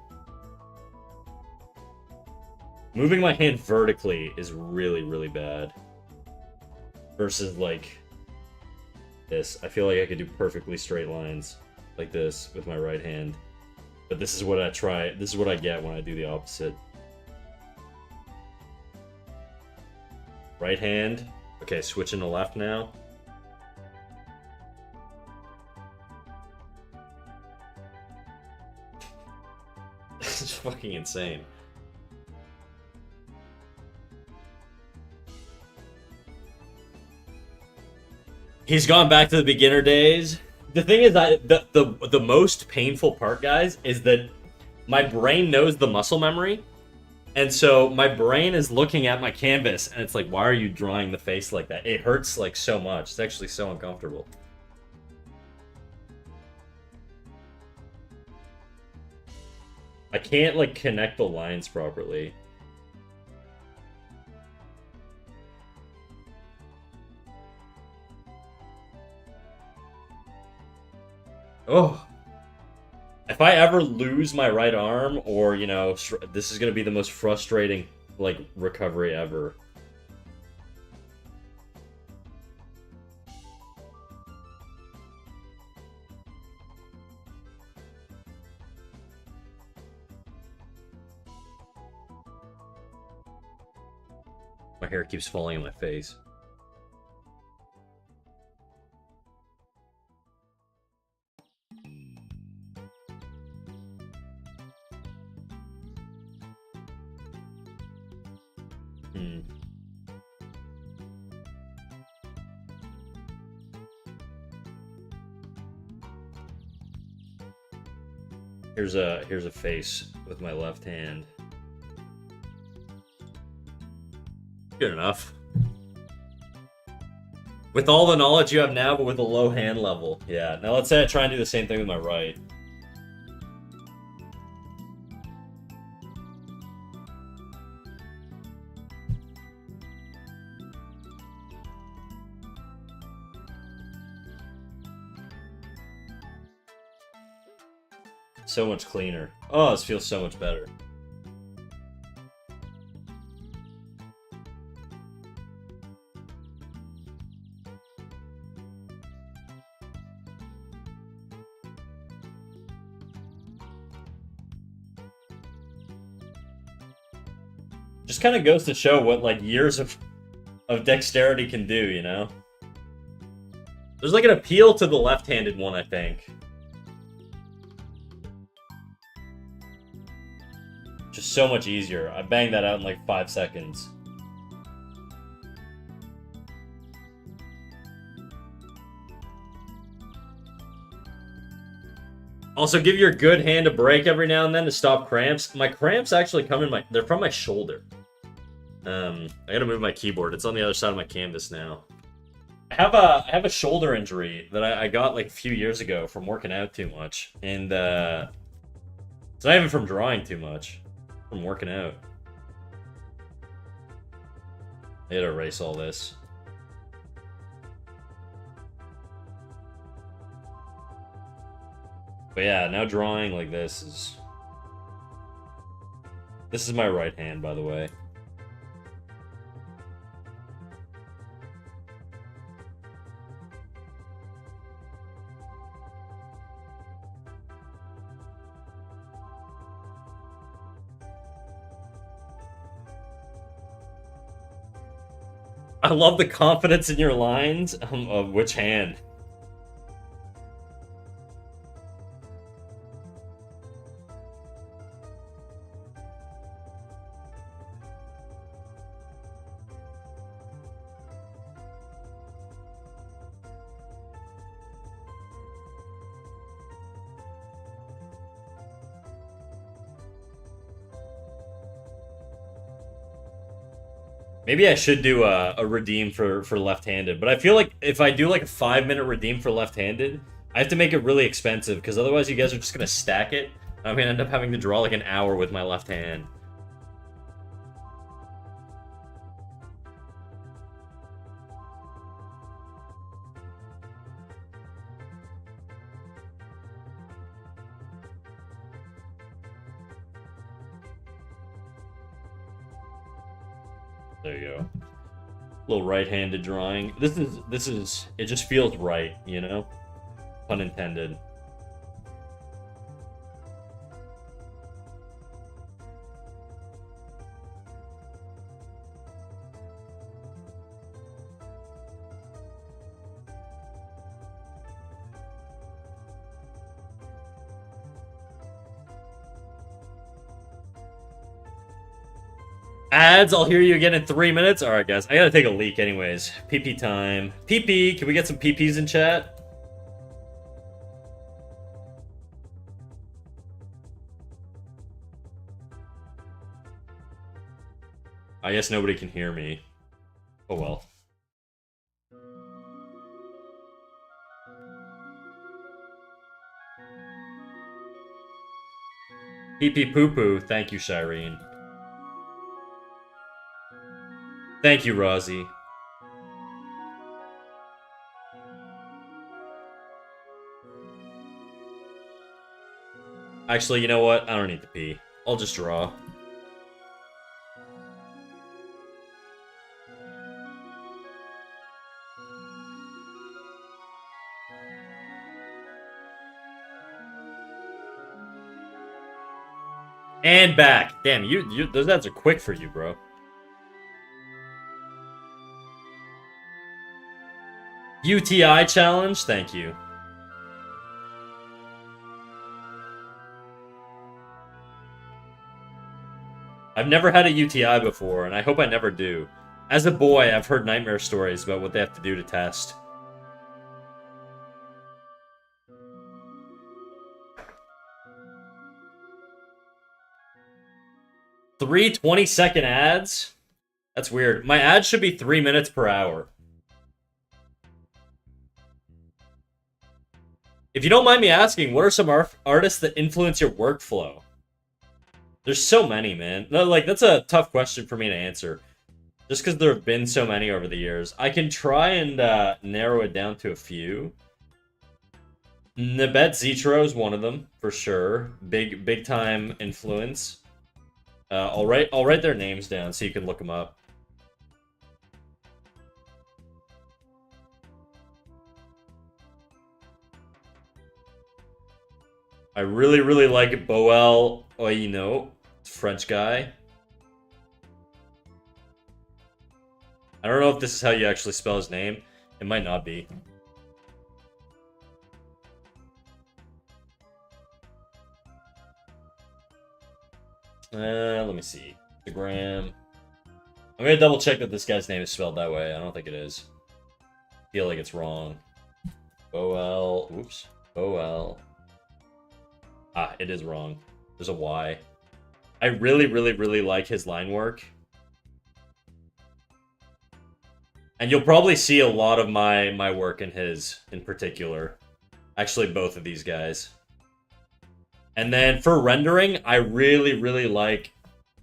Moving my hand vertically is really, really bad. Versus, like, this. I feel like I could do perfectly straight lines like this with my right hand. But this is what I try. This is what I get when I do the opposite. Right hand. Okay, switching to left now. This is fucking insane. He's gone back to the beginner days. The thing is that the most painful part, guys, is that my brain knows the muscle memory. And so my brain is looking at my canvas and it's like, why are you drawing the face like that? It hurts like so much. It's actually so uncomfortable. I can't, like, connect the lines properly. Oh. If I ever lose my right arm, or, you know, this is going to be the most frustrating, like, recovery ever. My hair keeps falling on my face. Hmm. Here's a face with my left hand. Good enough. With all the knowledge you have now, but with a low hand level. Yeah, now let's say I try and do the same thing with my right. So much cleaner. Oh, this feels so much better. Just kind of goes to show what, like, years of dexterity can do, you know? There's, like, an appeal to the left-handed one, I think. Just so much easier. I banged that out in, like, 5 seconds. Also, give your good hand a break every now and then to stop cramps. My cramps actually come in they're from my shoulder. I gotta move my keyboard. It's on the other side of my canvas now. I have a shoulder injury that I got like a few years ago from working out too much. And it's not even from drawing too much. From working out. I gotta erase all this. But yeah, now drawing like this is... This is my right hand, by the way. I love the confidence in your lines of which hand. Maybe I should do a redeem for left-handed, but I feel like if I do like a 5-minute redeem for left-handed, I have to make it really expensive, because otherwise you guys are just gonna stack it. I'm gonna end up having to draw like an hour with my left hand. There you go. Little right-handed drawing. This is it just feels right, you know? Pun intended. Ads, I'll hear you again in 3 minutes. Alright, guys, I gotta take a leak anyways. PP time. PP, can we get some PPs in chat? I guess nobody can hear me. Oh well. Pee pee poo poo. Thank you, Shireen. Thank you, Rosie. Actually, you know what? I don't need to pee. I'll just draw. And back. Damn, you those ads are quick for you, bro. UTI challenge? Thank you. I've never had a UTI before, and I hope I never do. As a boy, I've heard nightmare stories about what they have to do to test. Three 20-second ads? That's weird. My ads should be 3 minutes per hour. If you don't mind me asking, what are some artists that influence your workflow? There's so many, man. No, like, that's a tough question for me to answer. Just because there have been so many over the years. I can try and narrow it down to a few. Nabet Zitro is one of them, for sure. Big time influence. I'll write their names down so you can look them up. I really like Boel Oino, French guy. I don't know if this is how you actually spell his name. It might not be. Let me see. Instagram. I'm gonna double check that this guy's name is spelled that way. I don't think it is. I feel like it's wrong. Boel. Oops. Boel. Ah, it is wrong. There's a Y. I really like his line work. And you'll probably see a lot of my work in his in particular. Actually, both of these guys. And then for rendering, I really like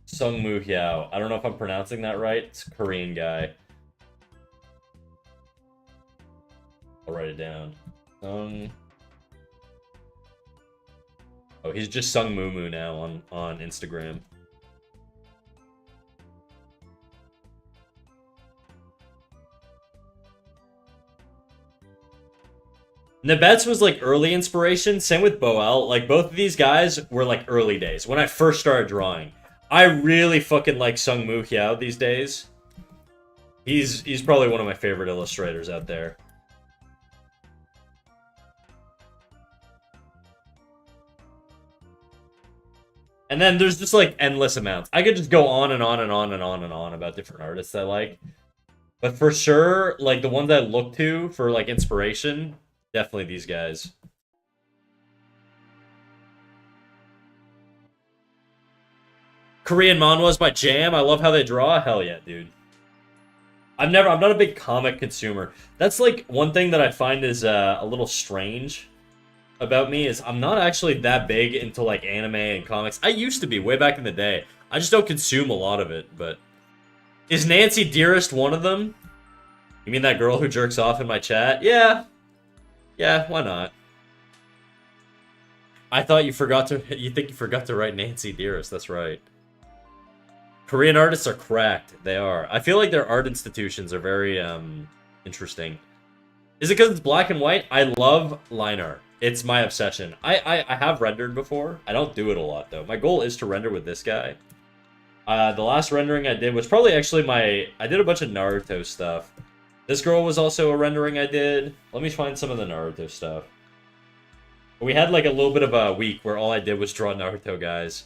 Sung Moo Hyao. I don't know if I'm pronouncing that right. It's a Korean guy. I'll write it down. Sung. Oh, he's just Sung Moo Moo now on Instagram. Nabets was like early inspiration. Same with Boel. Like both of these guys were like early days when I first started drawing. I really fucking like Sung Moo Hyao these days. He's probably one of my favorite illustrators out there. And then there's just like endless amounts. I could just go on and on and on and on and on about different artists I like. But for sure, like the ones I look to for like inspiration, definitely these guys. Korean manhwas by Jam. I love how they draw. Hell yeah, dude. I'm not a big comic consumer. That's like one thing that I find is a little strange about me is I'm not actually that big into like anime and comics. I used to be way back in the day. I just don't consume a lot of it, but is Nancy Dearest one of them? You mean that girl who jerks off in my chat? Yeah. Yeah, why not? I thought you forgot to you think you forgot to write Nancy Dearest. That's right. Korean artists are cracked. They are. I feel like their art institutions are very interesting. Is it because it's black and white? I love line art. It's my obsession. I have rendered before. I don't do it a lot, though. My goal is to render with this guy. The last rendering I did was probably actually I did a bunch of Naruto stuff. This girl was also a rendering I did. Let me find some of the Naruto stuff. We had like a little bit of a week where all I did was draw Naruto guys.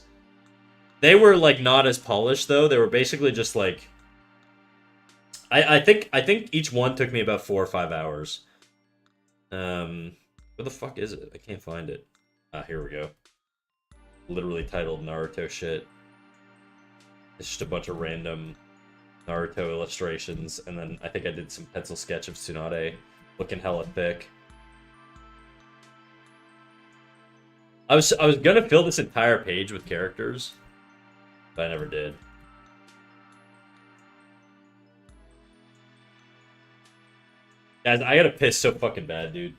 They were like not as polished, though. They were basically just like... I think each one took me about 4 or 5 hours. Where the fuck is it? I can't find it. Ah, here we go. Literally titled Naruto shit. It's just a bunch of random Naruto illustrations, and then I think I did some pencil sketch of Tsunade looking hella thick. I was gonna fill this entire page with characters, but I never did. Guys, I gotta piss so fucking bad, dude.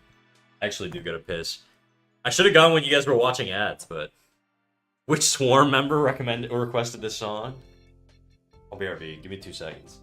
I actually do gotta piss. I should have gone when you guys were watching ads, but which Swarm member recommended or requested this song? I'll BRB. Give me 2 seconds.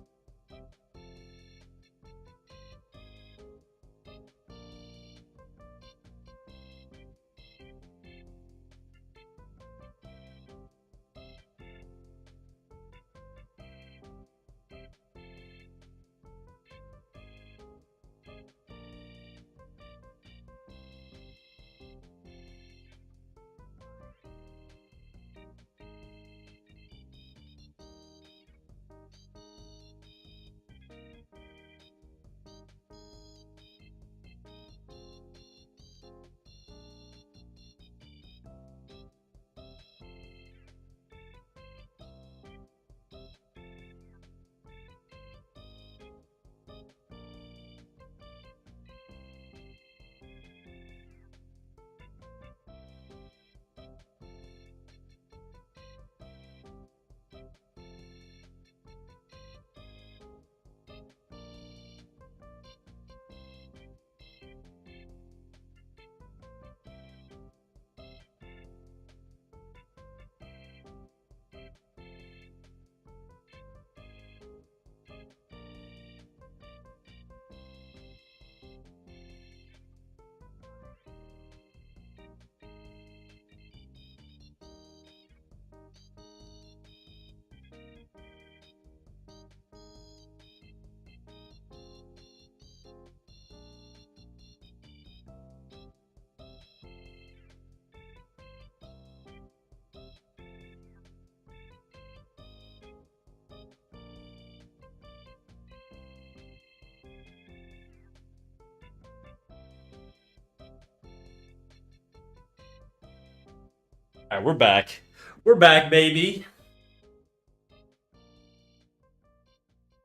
Alright, we're back. We're back, baby.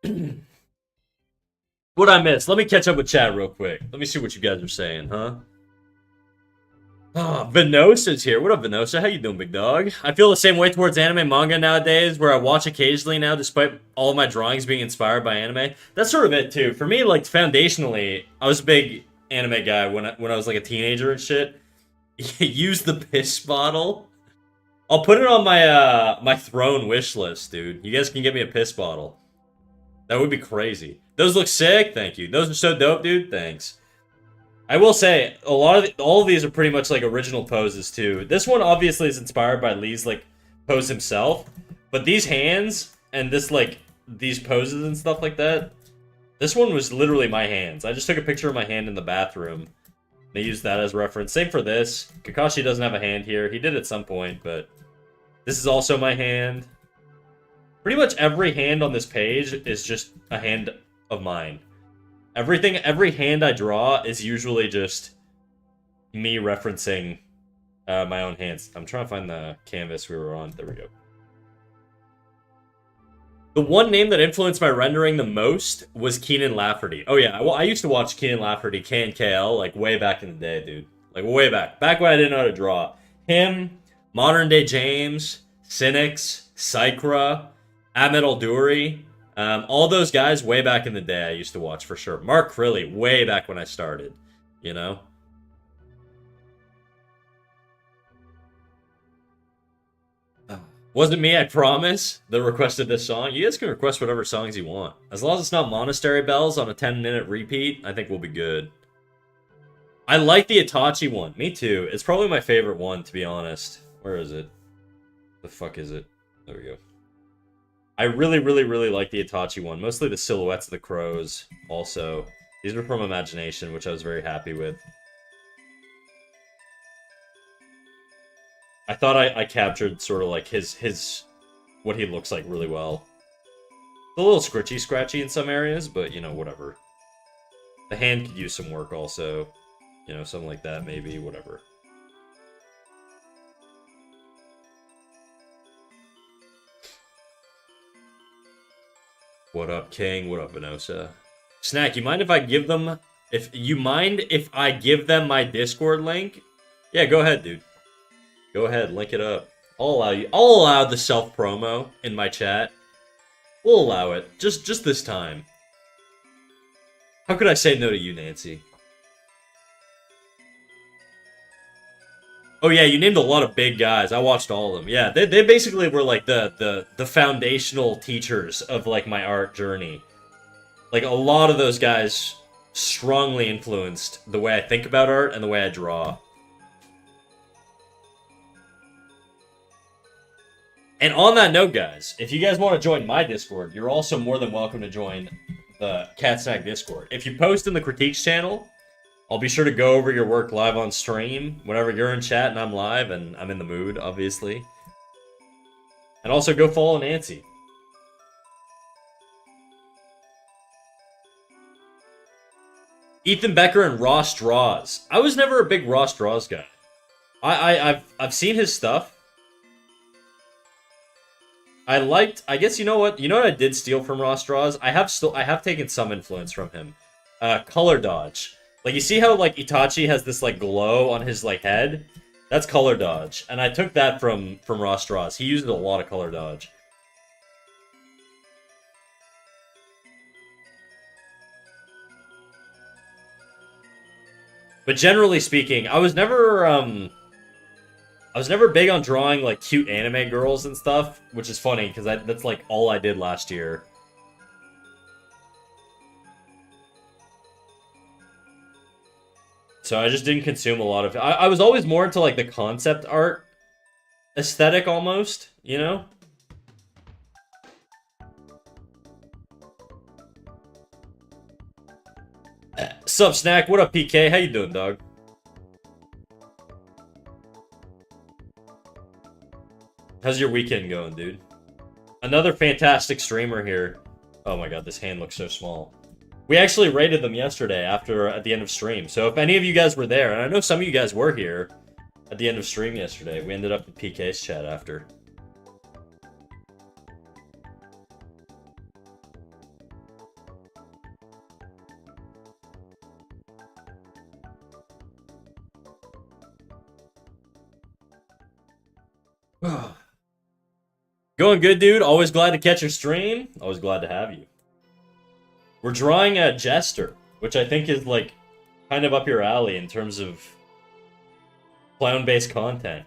What'd I miss? Let me catch up with chat real quick. Let me see what you guys are saying, huh? Oh, Venosa's here. What up, Venosa? How you doing, big dog? I feel the same way towards anime manga nowadays, where I watch occasionally now, despite all of my drawings being inspired by anime. That's sort of it, too. For me, like, foundationally, I was a big anime guy when I was, like, a teenager and shit. Use the piss bottle. I'll put it on my, my throne wish list, dude. You guys can get me a piss bottle. That would be crazy. Those look sick. Thank you. Those are so dope, dude. Thanks. I will say, all of these are pretty much like original poses too. This one obviously is inspired by Lee's like pose himself, but these hands and this like these poses and stuff like that, this one was literally my hands. I just took a picture of my hand in the bathroom. They used that as reference. Same for this. Kakashi doesn't have a hand here. He did at some point, but this is also my hand. Pretty much every hand on this page is just a hand of mine. Every hand I draw is usually just me referencing my own hands. I'm trying to find the canvas we were on. There we go. The one name that influenced my rendering the most was Kenan Lafferty. Oh yeah, I used to watch Kenan Lafferty, KNKL, like way back in the day, dude. Like way back. Back when I didn't know how to draw. Him, Modern Day James, Cynics, Psychra, Ahmed Alduri. All those guys way back in the day I used to watch for sure. Mark Crilly, way back when I started, you know? Wasn't me, I promise, that requested this song. You guys can request whatever songs you want. As long as it's not Monastery Bells on a 10-minute repeat, I think we'll be good. I like the Itachi one. Me too. It's probably my favorite one, to be honest. Where is it? The fuck is it? There we go. I really, really, really like the Itachi one. Mostly the silhouettes of the crows, also. These were from Imagination, which I was very happy with. I thought I captured sort of like his what he looks like really well. It's a little scratchy in some areas, but, you know, whatever. The hand could use some work also. You know, something like that, maybe, whatever. What up, King? What up, Venosa? Snack, you mind if I give them... If you mind if I give them my Discord link? Yeah, go ahead, dude. Go ahead, link it up. I'll allow you. I'll allow the self promo in my chat. We'll allow it. Just this time. How could I say no to you, Nancy? Oh yeah, you named a lot of big guys. I watched all of them. Yeah, they basically were like the foundational teachers of like my art journey. Like a lot of those guys strongly influenced the way I think about art and the way I draw. And on that note, guys, if you guys want to join my Discord, you're also more than welcome to join the Cat Snack Discord. If you post in the critiques channel, I'll be sure to go over your work live on stream whenever you're in chat and I'm live and I'm in the mood, obviously. And also go follow Nancy. Ethan Becker and Ross Draws. I was never a big Ross Draws guy. I've seen his stuff. I guess you know what I did steal from Ross Draws? I have taken some influence from him. Color dodge. Like you see how like Itachi has this like glow on his like head? That's color dodge. And I took that from Ross Draws. He uses a lot of color dodge. But generally speaking, I was never big on drawing like cute anime girls and stuff, which is funny because that's like all I did last year. So I just didn't consume a lot of it. I was always more into like the concept art aesthetic almost, you know? Sup, Snack? What up, PK? How you doing, dog? How's your weekend going, dude? Another fantastic streamer here. Oh my god, this hand looks so small. We actually rated them yesterday at the end of stream. So if any of you guys were there, and I know some of you guys were here at the end of stream yesterday, we ended up in PK's chat after. Going good, dude. Always glad to catch your stream. Always glad to have you. We're drawing a Jester, which I think is like kind of up your alley in terms of clown-based content.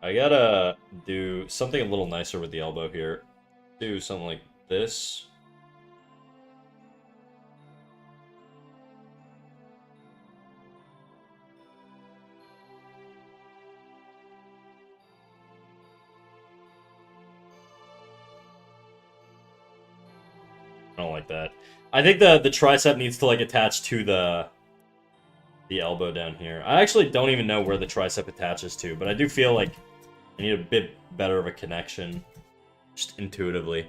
I gotta do something a little nicer with the elbow here. Do something like this. I don't like that. I think the tricep needs to like attach to the elbow down here. I actually don't even know where the tricep attaches to, but I do feel like I need a bit better of a connection, just intuitively.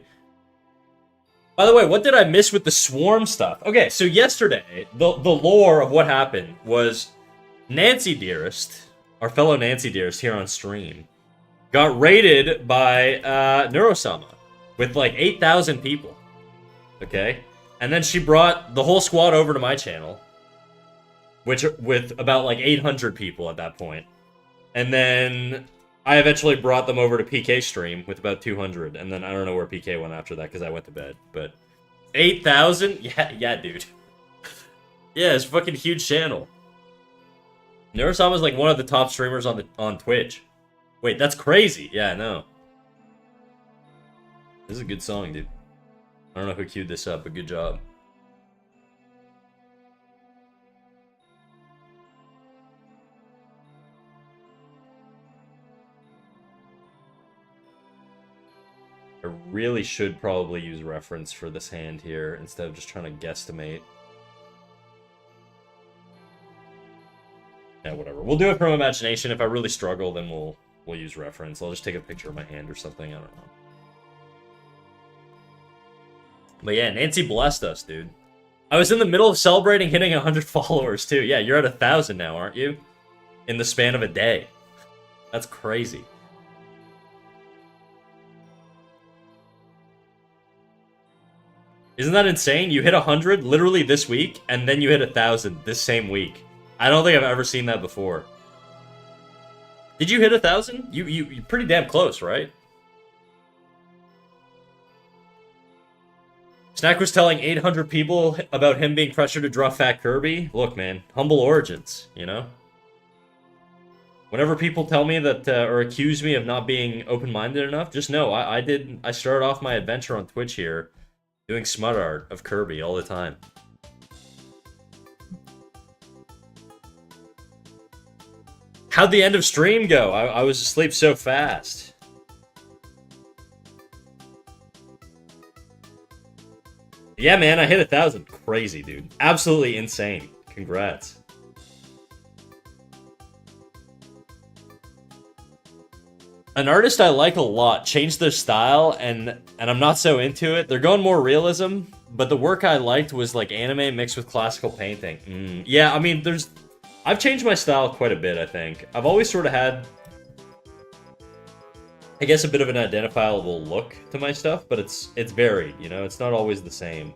By the way, what did I miss with the swarm stuff? Okay, so yesterday, the lore of what happened was Nancy Dearest, our fellow Nancy Dearest here on stream, got raided by Neurosama with like 8,000 people. Okay? And then she brought the whole squad over to my channel, which with about like 800 people at that point. And then I eventually brought them over to PK stream with about 200, and then I don't know where PK went after that because I went to bed. But 8,000? Yeah, dude. Yeah, it's a fucking huge channel. Neurosama's like one of the top streamers on Twitch. Wait, that's crazy. Yeah, I know. This is a good song, dude. I don't know who queued this up, but good job. I really should probably use reference for this hand here instead of just trying to guesstimate. Yeah, whatever. We'll do it from imagination. If I really struggle, then we'll use reference. I'll just take a picture of my hand or something. I don't know. But yeah, Nancy blessed us, dude. I was in the middle of celebrating hitting 100 followers, too. Yeah, you're at 1,000 now, aren't you? In the span of a day. That's crazy. Isn't that insane? You hit 100 literally this week, and then you hit 1,000 this same week. I don't think I've ever seen that before. Did you hit 1,000? You're pretty damn close, right? Snack was telling 800 people about him being pressured to draw Fat Kirby. Look, man, humble origins, you know? Whenever people tell me that, or accuse me of not being open-minded enough, just know, I started off my adventure on Twitch here doing smut art of Kirby all the time. How'd the end of stream go? I was asleep so fast. Yeah, man, I hit 1,000. Crazy, dude. Absolutely insane. Congrats. An artist I like a lot changed their style, and I'm not so into it. They're going more realism, but the work I liked was like anime mixed with classical painting. Yeah, I mean, I've changed my style quite a bit, I think. I've always sort of had, I guess, a bit of an identifiable look to my stuff, but it's varied, you know? It's not always the same.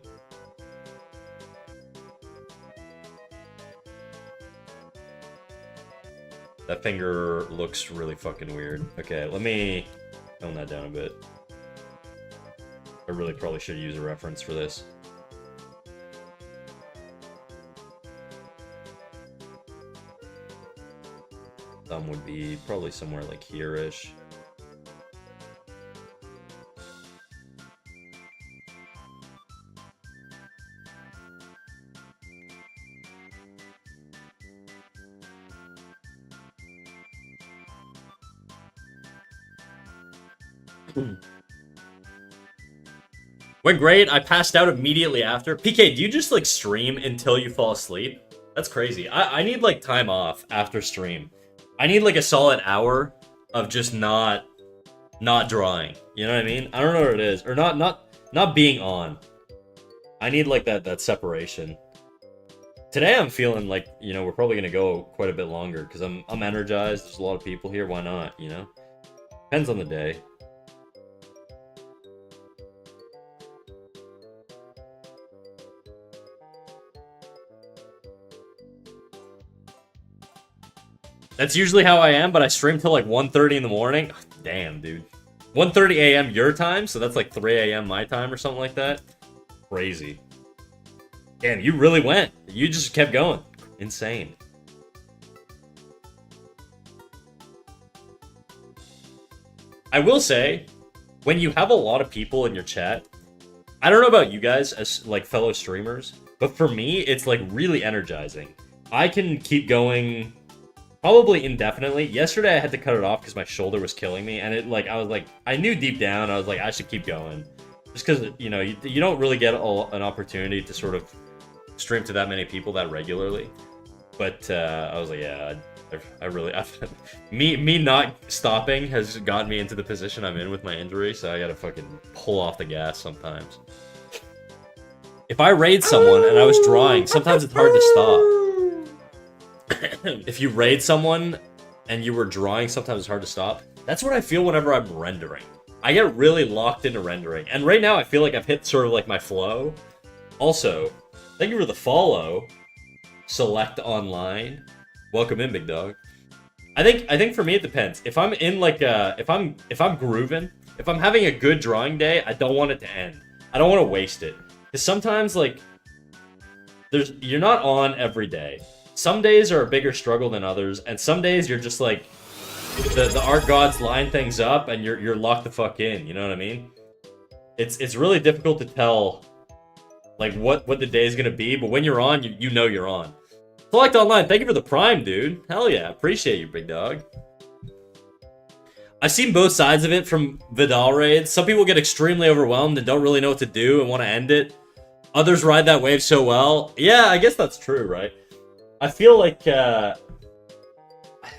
That finger looks really fucking weird. Okay, let me tone that down a bit. I really probably should use a reference for this. Thumb would be probably somewhere like here-ish. Went great. I passed out immediately after. PK, do you just like stream until you fall asleep? That's crazy. I need like time off after stream. I need like a solid hour of just not drawing. You know what I mean? I don't know what it is, or not being on. I need like that separation. Today I'm feeling like, you know, we're probably gonna go quite a bit longer because I'm energized. There's a lot of people here. Why not? You know, depends on the day. That's usually how I am, but I stream till like 1:30 in the morning. Oh, damn, dude. 1:30 a.m. your time, so that's like 3 a.m. my time or something like that. Crazy. Damn, you really went. You just kept going. Insane. I will say, when you have a lot of people in your chat, I don't know about you guys as like fellow streamers, but for me, it's like really energizing. I can keep going probably indefinitely. Yesterday I had to cut it off because my shoulder was killing me, and I knew deep down, I was like, I should keep going. Just because, you know, you don't really get an opportunity to sort of stream to that many people that regularly. But I was like, yeah, me not stopping has gotten me into the position I'm in with my injury, so I gotta fucking pull off the gas sometimes. If I raid someone and I was drawing, sometimes it's hard to stop. If you raid someone and you were drawing, sometimes it's hard to stop. That's what I feel whenever I'm rendering. I get really locked into rendering. And right now I feel like I've hit sort of like my flow. Also, thank you for the follow. Select online. Welcome in, big dog. I think for me it depends. If I'm in like if I'm grooving, if I'm having a good drawing day, I don't want it to end. I don't want to waste it. Because sometimes like you're not on every day. Some days are a bigger struggle than others, and some days you're just like the art gods line things up and you're locked the fuck in, you know what I mean? It's really difficult to tell like what the day is gonna be, but when you're on, you know you're on. Select online, thank you for the prime, dude. Hell yeah, appreciate you, big dog. I've seen both sides of it from Vidal raids. Some people get extremely overwhelmed and don't really know what to do and want to end it. Others ride that wave so well. Yeah, I guess that's true, right? I feel like, I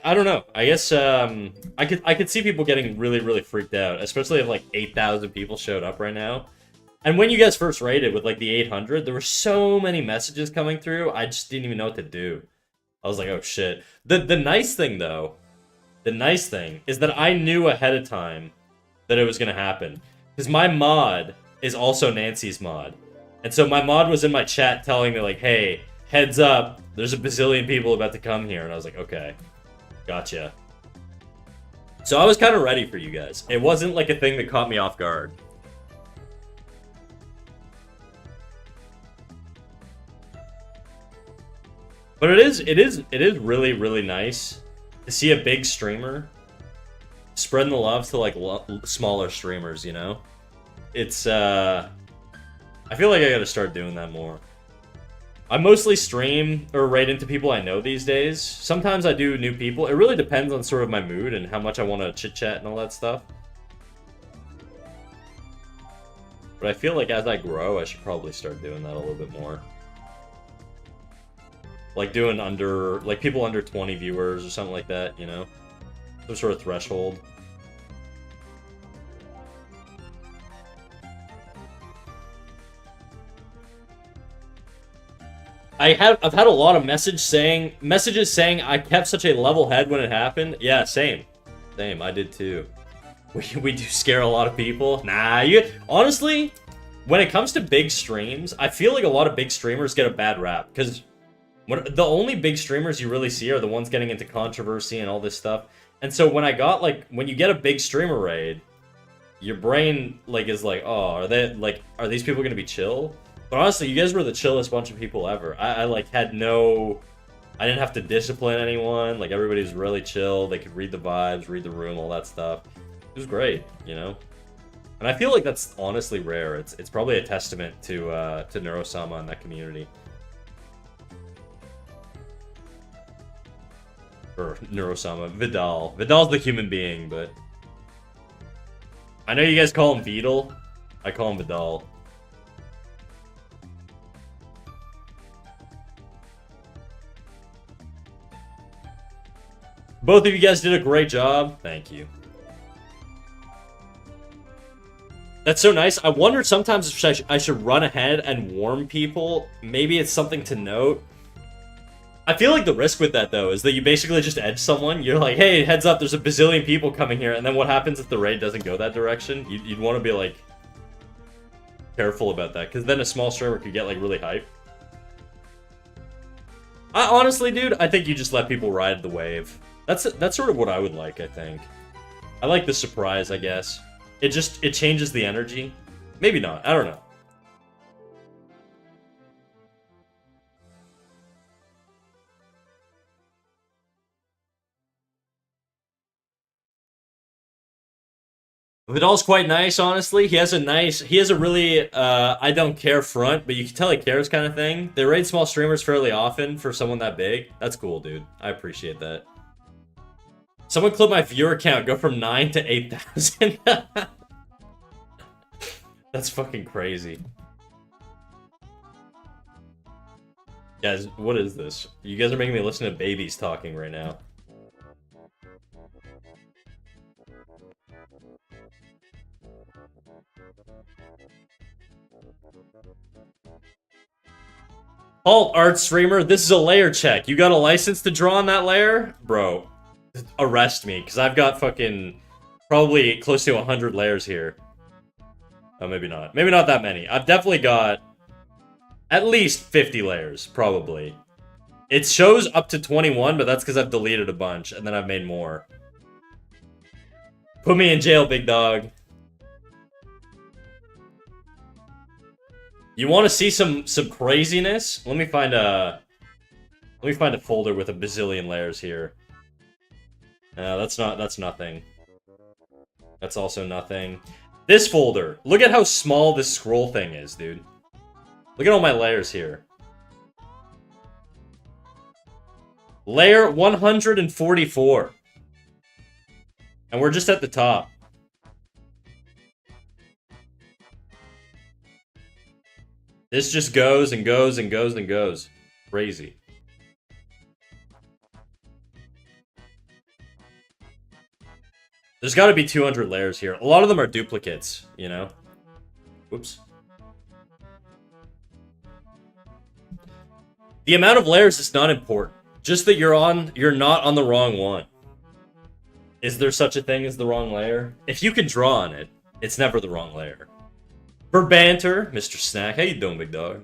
don't know. I guess, I could see people getting really, really freaked out, especially if like 8,000 people showed up right now. And when you guys first raided with like the 800, there were so many messages coming through, I just didn't even know what to do. I was like, oh shit. The nice thing though, The nice thing is that I knew ahead of time that it was going to happen. Because my mod is also Nancy's mod. And so my mod was in my chat telling me, like, hey, heads up, there's a bazillion people about to come here. And I was like, okay, gotcha. So I was kind of ready for you guys. It wasn't like a thing that caught me off guard. But it is really, really nice to see a big streamer spreading the love to like smaller streamers, you know? It's I feel like I gotta start doing that more. I mostly stream or raid into people I know these days. Sometimes I do new people. It really depends on sort of my mood and how much I want to chit-chat and all that stuff. But I feel like as I grow, I should probably start doing that a little bit more. Like doing like people under 20 viewers or something like that, you know? Some sort of threshold. I've had a lot of messages saying I kept such a level head when it happened. Yeah, same. I did too. We do scare a lot of people. Nah, honestly, when it comes to big streams, I feel like a lot of big streamers get a bad rap because the only big streamers you really see are the ones getting into controversy and all this stuff. And so when you get a big streamer raid, your brain like is like, oh, are these people gonna be chill? But honestly, you guys were the chillest bunch of people ever. I didn't have to discipline anyone. Like, everybody was really chill. They could read the vibes, read the room, all that stuff. It was great, you know? And I feel like that's honestly rare. It's probably a testament to Neurosama and that community. Or Neurosama. Vidal. Vidal's the human being, but... I know you guys call him Vidal. I call him Vidal. Both of you guys did a great job. Thank you. That's so nice. I wonder sometimes if I should run ahead and warn people. Maybe it's something to note. I feel like the risk with that, though, is that you basically just edge someone. You're like, hey, heads up, there's a bazillion people coming here. And then what happens if the raid doesn't go that direction? You'd want to be, like, careful about that. Because then a small streamer could get, like, really hyped. Honestly, dude, I think you just let people ride the wave. That's sort of what I would like, I think. I like the surprise, I guess. It changes the energy. Maybe not. I don't know. Vidal's quite nice, honestly. He has a really, I don't care front, but you can tell he cares kind of thing. They raid small streamers fairly often for someone that big. That's cool, dude. I appreciate that. Someone clip my viewer count, go from 9 to 8,000. That's fucking crazy. Guys, what is this? You guys are making me listen to babies talking right now. Alt art streamer, this is a layer check. You got a license to draw on that layer? Bro, arrest me, because I've got fucking probably close to 100 layers here. Oh, maybe not. Maybe not that many. I've definitely got at least 50 layers, probably. It shows up to 21, but that's because I've deleted a bunch, and then I've made more. Put me in jail, big dog. You want to see some craziness? Let me find a folder with a bazillion layers here. That's nothing. That's also nothing. This folder. Look at how small this scroll thing is, dude. Look at all my layers here. Layer 144. And we're just at the top. This just goes and goes and goes and goes. Crazy. There's got to be 200 layers here. A lot of them are duplicates, you know? Whoops. The amount of layers is not important. Just that you're not on the wrong one. Is there such a thing as the wrong layer? If you can draw on it, it's never the wrong layer. For banter, Mr. Snack, how you doing, big dog?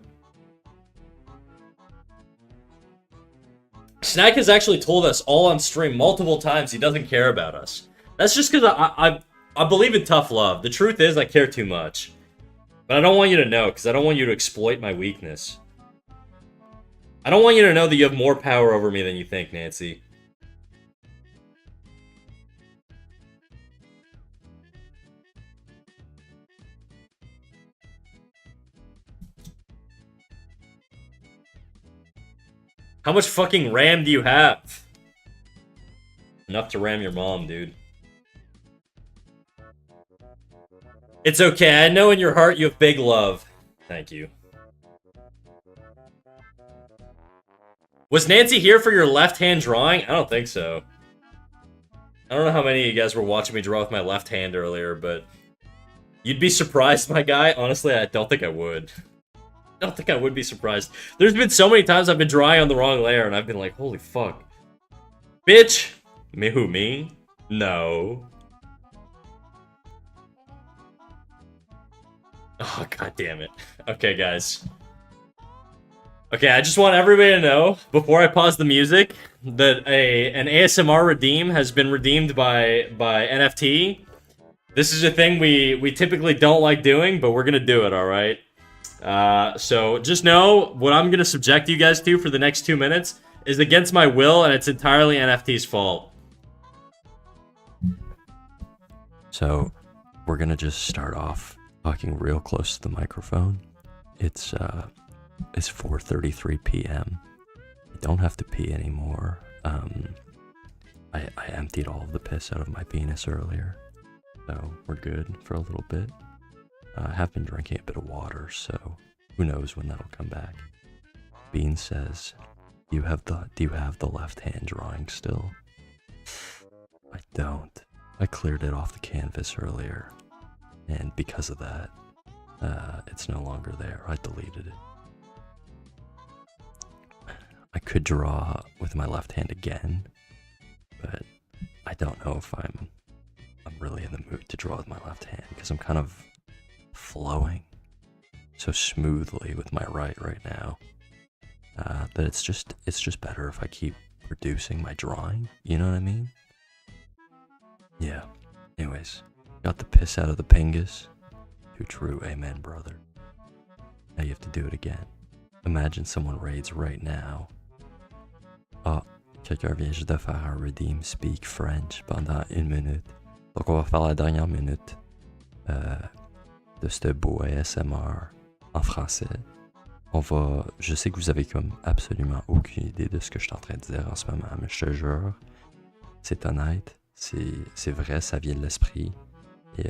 Snack has actually told us all on stream multiple times he doesn't care about us. That's just because I believe in tough love. The truth is I care too much. But I don't want you to know, because I don't want you to exploit my weakness. I don't want you to know that you have more power over me than you think, Nancy. How much fucking RAM do you have? Enough to ram your mom, dude. It's okay, I know in your heart you have big love. Thank you. Was Nancy here for your left-hand drawing? I don't think so. I don't know how many of you guys were watching me draw with my left hand earlier, but... You'd be surprised, my guy? Honestly, I don't think I would. I don't think I would be surprised. There's been so many times I've been drawing on the wrong layer, and I've been like, holy fuck. Bitch! Me who, me? No. Oh, god damn it. Okay, guys. Okay, I just want everybody to know, before I pause the music, that an ASMR redeem has been redeemed by NFT. This is a thing we typically don't like doing, but we're gonna do it, alright? So just know, what I'm gonna subject you guys to for the next 2 minutes is against my will, and it's entirely NFT's fault. So, we're gonna just start off talking real close to the microphone. It's 4:33 p.m. I don't have to pee anymore. I emptied all of the piss out of my penis earlier, so we're good for a little bit. I have been drinking a bit of water, so who knows when that'll come back. Bean says, do you have the left-hand drawing still? I don't. I cleared it off the canvas earlier, and because of that, it's no longer there. I deleted it. I could draw with my left hand again, but I don't know if I'm really in the mood to draw with my left hand, because I'm kind of flowing so smoothly with my right now, that it's just better if I keep producing my drawing, you know what I mean? Yeah. Anyways, got the piss out of the pingus. Too true, amen, brother. Now you have to do it again. Imagine someone raids right now. Ah, quelqu'un vient juste de faire un redeem speak French pendant 1 minute. Donc on va faire la dernière minute de ce beau ASMR en français. Je sais que vous avez comme absolument aucune idée de ce que je suis en train de dire en ce moment, mais je te jure, c'est honnête, c'est vrai, ça vient de l'esprit. Et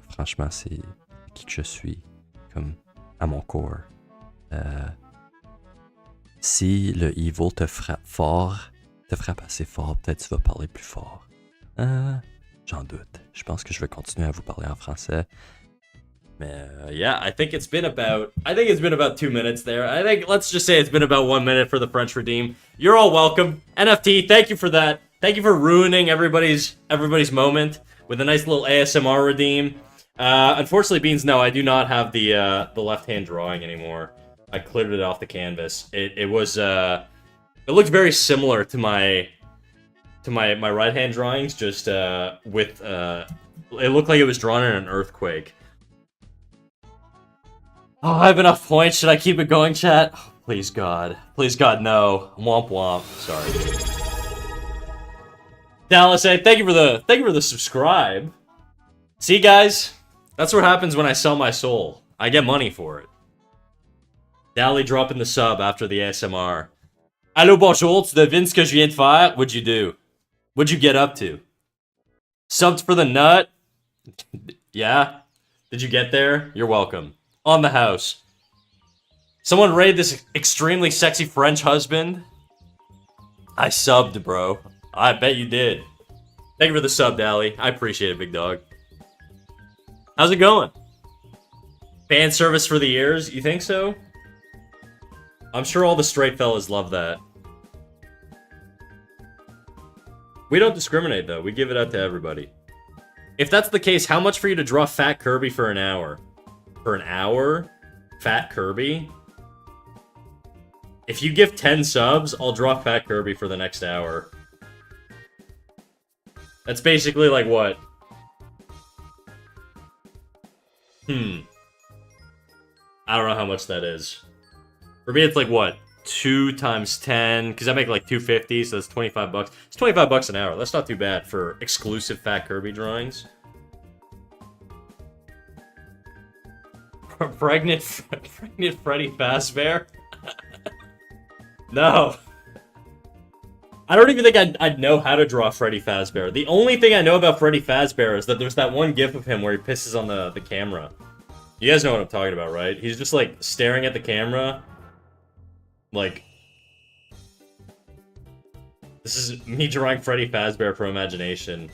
franchement, c'est qui que je suis, comme à mon corps. Si le evil te frappe fort, te frappe assez fort, peut-être tu vas parler plus fort. J'en doute. Je pense que je vais continuer à vous parler en français. Mais yeah, I think it's been about 2 minutes there. I think, let's just say it's been about 1 minute for the French redeem. You're all welcome. NFT, thank you for that. Thank you for ruining everybody's moment with a nice little ASMR redeem. Unfortunately, Beans, no, I do not have the left-hand drawing anymore. I cleared it off the canvas. It looked very similar to my right-hand drawings, just with it looked like it was drawn in an earthquake. Oh, I have enough points. Should I keep it going, chat? Oh, please God, no. Womp womp. Sorry. Dallas, thank you for the subscribe. See, guys, that's what happens when I sell my soul. I get money for it. Dally dropping the sub after the ASMR. Allô, bonjour, tu devines ce que je viens de faire? What'd you do? What'd you get up to? Subbed for the nut? Yeah? Did you get there? You're welcome. On the house. Someone raid this extremely sexy French husband? I subbed, bro. I bet you did. Thank you for the sub, Dally. I appreciate it, big dog. How's it going? Fan service for the ears? You think so? I'm sure all the straight fellas love that. We don't discriminate, though. We give it out to everybody. If that's the case, how much for you to draw Fat Kirby for an hour? For an hour? Fat Kirby? If you give 10 subs, I'll draw Fat Kirby for the next hour. That's basically like what? I don't know how much that is. For me, it's like what? 2 times 10, because I make like 250, so that's 25 bucks. It's 25 bucks an hour. That's not too bad for exclusive Fat Kirby drawings. Pregnant Freddy Fazbear? No. I don't even think I'd know how to draw Freddy Fazbear. The only thing I know about Freddy Fazbear is that there's that one gif of him where he pisses on the camera. You guys know what I'm talking about, right? He's just like staring at the camera. Like, this is me drawing Freddy Fazbear from imagination.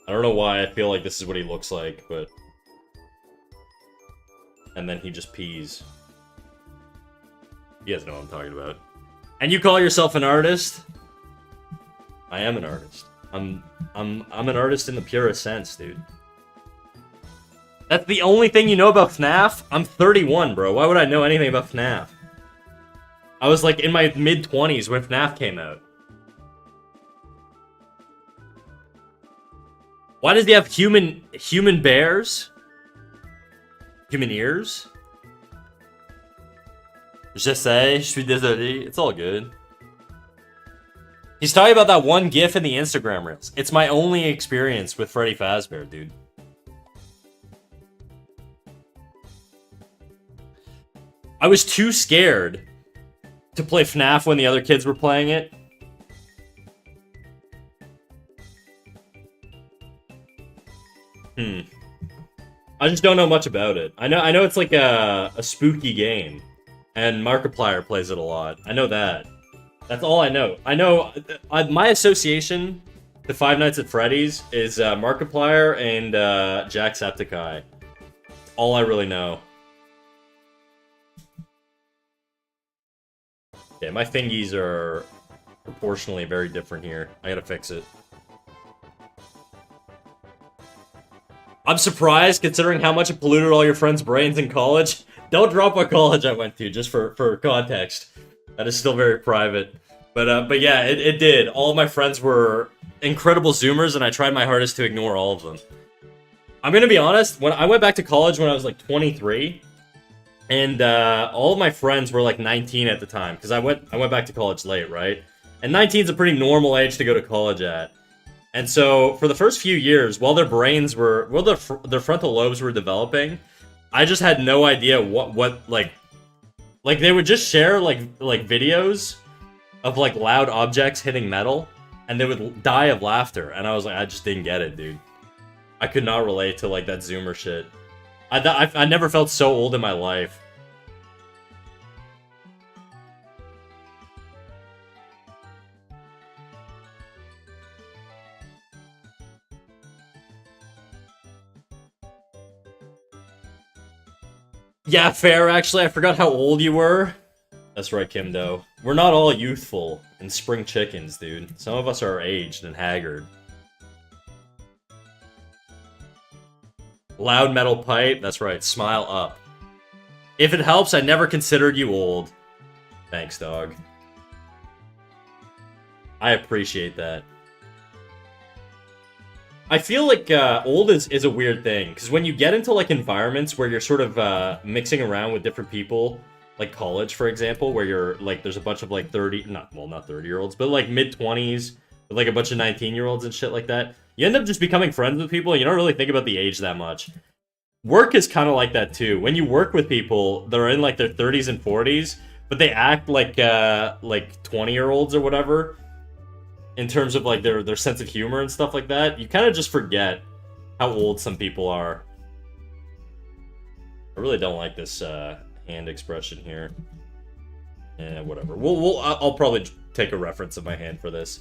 I don't know why I feel like this is what he looks like, but... And then he just pees. You guys know what I'm talking about. And you call yourself an artist? I am an artist. I'm an artist in the purest sense, dude. That's the only thing you know about FNAF? I'm 31, bro. Why would I know anything about FNAF? I was like in my mid-20s when FNAF came out. Why does he have human bears? Human ears? Je sais, je suis désolé. It's all good. He's talking about that one gif in the Instagram Reels. It's my only experience with Freddy Fazbear, dude. I was too scared to play FNAF when the other kids were playing it. I just don't know much about it. I know it's like a spooky game, and Markiplier plays it a lot. I know that. That's all I know. I know my association to Five Nights at Freddy's is Markiplier and Jacksepticeye. All I really know. Yeah, my fingies are proportionally very different here. I gotta fix it. I'm surprised, considering how much it polluted all your friends' brains in college. Don't drop what college I went to, just for context. That is still very private. But yeah, it did. All of my friends were incredible Zoomers, and I tried my hardest to ignore all of them. I'm gonna be honest, when I went back to college when I was like 23, and all of my friends were like 19 at the time, because I went back to college late, right? And 19 is a pretty normal age to go to college at. And so, for the first few years, while their brains were, their frontal lobes were developing, I just had no idea what like they would just share like videos of like loud objects hitting metal, and they would die of laughter, and I was like, I just didn't get it, dude. I could not relate to like that Zoomer shit. I never felt so old in my life. Yeah, fair, actually. I forgot how old you were. That's right, Kimdo. We're not all youthful and spring chickens, dude. Some of us are aged and haggard. Loud metal pipe. That's right, smile up. If it helps, I never considered you old. Thanks, dog. I appreciate that. I feel like old is a weird thing, because when you get into like environments where you're sort of mixing around with different people, like college, for example, where you're like, there's a bunch of like 30, not 30-year-olds, but like mid-20s, with like a bunch of 19-year-olds and shit like that, you end up just becoming friends with people, and you don't really think about the age that much. Work is kind of like that too. When you work with people that are in like their 30s and 40s, but they act like 20-year-olds or whatever, in terms of like their sense of humor and stuff like that, you kind of just forget how old some people are. I really don't like this hand expression here. Yeah, whatever. I'll probably take a reference of my hand for this.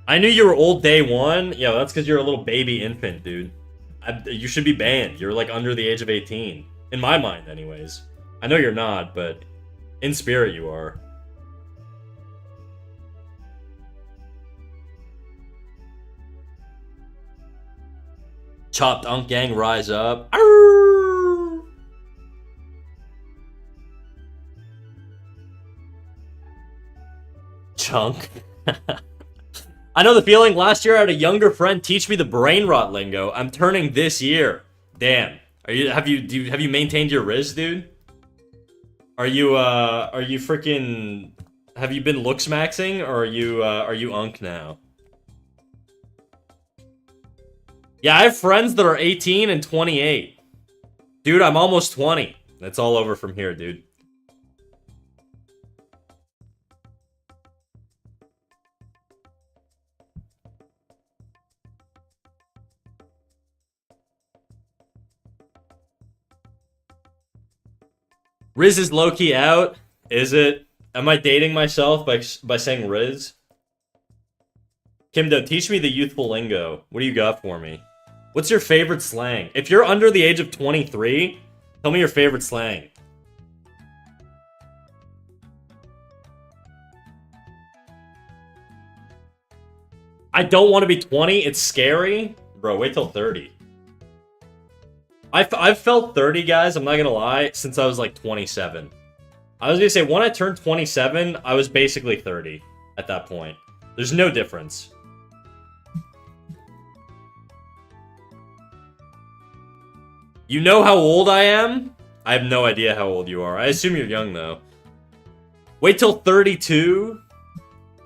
I knew you were old day one. Yeah, that's because you're a little baby infant, dude. You should be banned. You're like under the age of 18. In my mind, anyways. I know you're not, but in spirit you are. Chopped Unk Gang, rise up. Arrgh! Chunk. I know the feeling. Last year I had a younger friend teach me the brain rot lingo. I'm turning this year. Damn. Have you maintained your Riz, dude? Are you freaking have you been looks maxing, or are you Unk now? Yeah, I have friends that are 18 and 28. Dude, I'm almost 20. That's all over from here, dude. Riz is low-key out. Is it? Am I dating myself by saying Riz? Kimdo, teach me the youthful lingo. What do you got for me? What's your favorite slang? If you're under the age of 23, tell me your favorite slang. I don't want to be 20. It's scary. Bro, wait till 30. I've felt 30, guys, I'm not gonna lie, since I was like 27. I was gonna say, when I turned 27, I was basically 30 at that point. There's no difference. You know how old I am? I have no idea how old you are. I assume you're young, though. Wait till 32?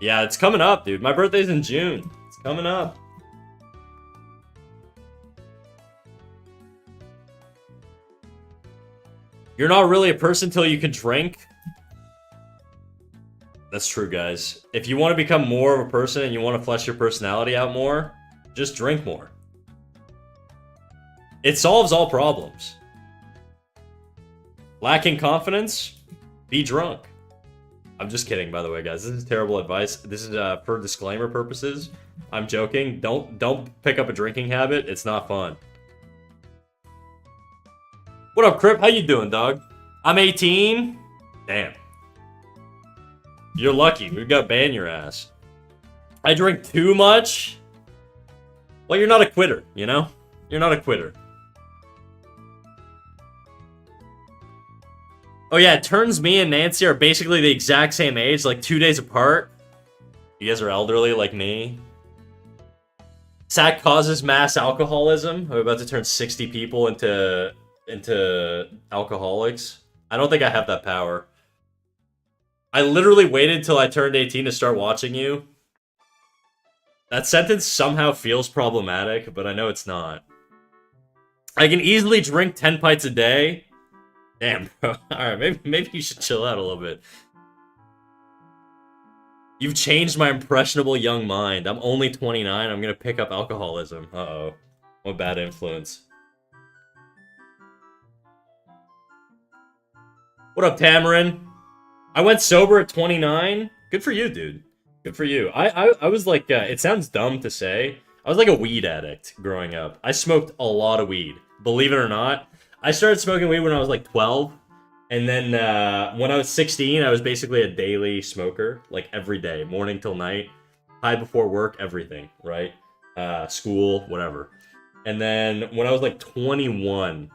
Yeah, it's coming up, dude. My birthday's in June. It's coming up. You're not really a person till you can drink. That's true, guys. If you want to become more of a person and you want to flesh your personality out more, just drink more. It solves all problems. Lacking confidence? Be drunk. I'm just kidding, by the way, guys. This is terrible advice. This is for disclaimer purposes. I'm joking. Don't pick up a drinking habit. It's not fun. What up, Crip? How you doing, dog? I'm 18. Damn. You're lucky. We've got ban your ass. I drink too much? Well, you're not a quitter, you know? You're not a quitter. Oh yeah, it turns me and Nancy are basically the exact same age, like 2 days apart. You guys are elderly like me. Sack causes mass alcoholism. I'm about to turn 60 people into alcoholics. I don't think I have that power. I literally waited till I turned 18 to start watching you. That sentence somehow feels problematic, but I know it's not. I can easily drink 10 pints a day. Damn, bro. Alright, maybe you should chill out a little bit. You've changed my impressionable young mind. I'm only 29. I'm gonna pick up alcoholism. Uh-oh. What bad influence. What up, Tamarin? I went sober at 29. Good for you, dude. Good for you. I was like, it sounds dumb to say. I was like a weed addict growing up. I smoked a lot of weed. Believe it or not. I started smoking weed when I was like 12. And then when I was 16, I was basically a daily smoker. Like every day, morning till night. High before work, everything, right? School, whatever. And then when I was like 21,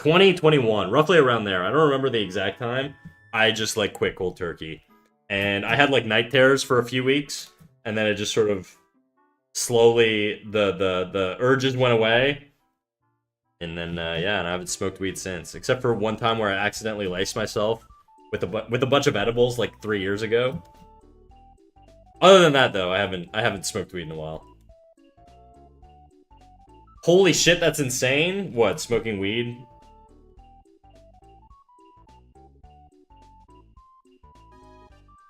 roughly around there. I don't remember the exact time. I just like quit cold turkey. And I had like night terrors for a few weeks. And then it just sort of slowly, the urges went away. And then, yeah, and I haven't smoked weed since. Except for one time where I accidentally laced myself with a bunch of edibles like 3 years ago. Other than that, though, I haven't smoked weed in a while. Holy shit, that's insane. What, smoking weed?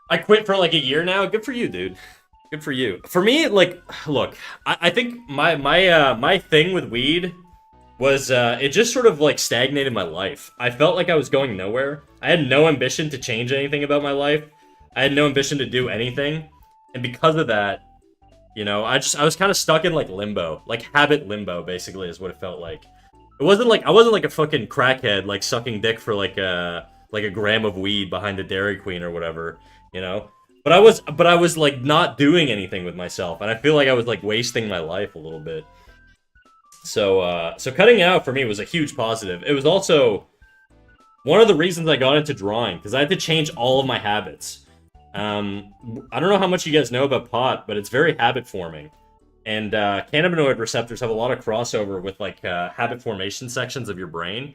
I quit for like a year now. Good for you, dude. Good for you. For me, like, look, I think my thing with weed was it just sort of like stagnated my life. I felt like I was going nowhere. I had no ambition to change anything about my life. I had no ambition to do anything. And because of that, You know, I was kind of stuck in like limbo, like habit limbo, basically is what it felt like. It wasn't like I wasn't like a fucking crackhead, like sucking dick for like a gram of weed behind the Dairy Queen or whatever, you know. But I was like not doing anything with myself, and I feel like I was like wasting my life a little bit. So cutting out for me was a huge positive. It was also one of the reasons I got into drawing, because I had to change all of my habits. I don't know how much you guys know about pot, but it's very habit forming. And cannabinoid receptors have a lot of crossover with like habit formation sections of your brain.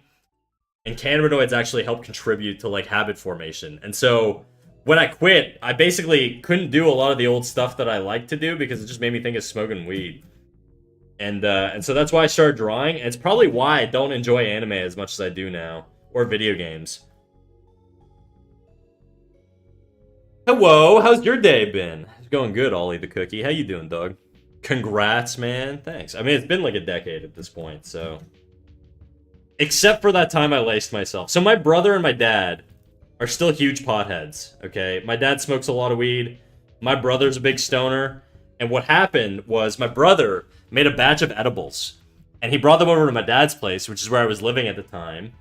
And cannabinoids actually help contribute to like habit formation. And so when I quit, I basically couldn't do a lot of the old stuff that I like to do because it just made me think of smoking weed. And so that's why I started drawing. And it's probably why I don't enjoy anime as much as I do now, or video games. Hello, how's your day been? It's going good, Ollie the Cookie. How you doing, dog? Congrats, man. Thanks. I mean, it's been like a decade at this point, so. Except for that time I laced myself. So my brother and my dad are still huge potheads, okay? My dad smokes a lot of weed. My brother's a big stoner. And what happened was my brother made a batch of edibles. And he brought them over to my dad's place, which is where I was living at the time.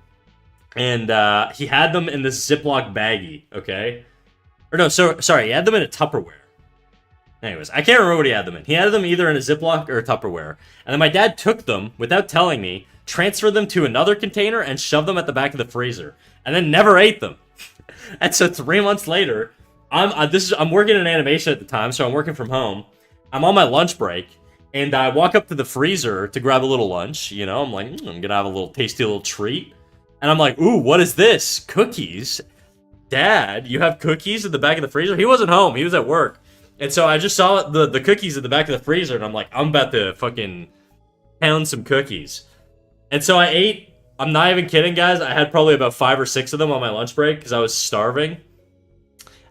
And he had them in this Ziploc baggie, okay? Or no, sorry, he had them in a Tupperware. Anyways, I can't remember what he had them in. He had them either in a Ziploc or a Tupperware. And then my dad took them, without telling me, transferred them to another container, and shoved them at the back of the freezer. And then never ate them. And so 3 months later, I'm working in animation at the time, so I'm working from home. I'm on my lunch break, and I walk up to the freezer to grab a little lunch. You know, I'm like, I'm gonna have a little tasty little treat. And I'm like, ooh, what is this? Cookies? Dad, you have cookies at the back of the freezer? He wasn't home, he was at work. And so I just saw the cookies at the back of the freezer, and I'm like, I'm about to fucking pound some cookies. And so I ate, I'm not even kidding, guys, I had probably about 5 or 6 of them on my lunch break, because I was starving.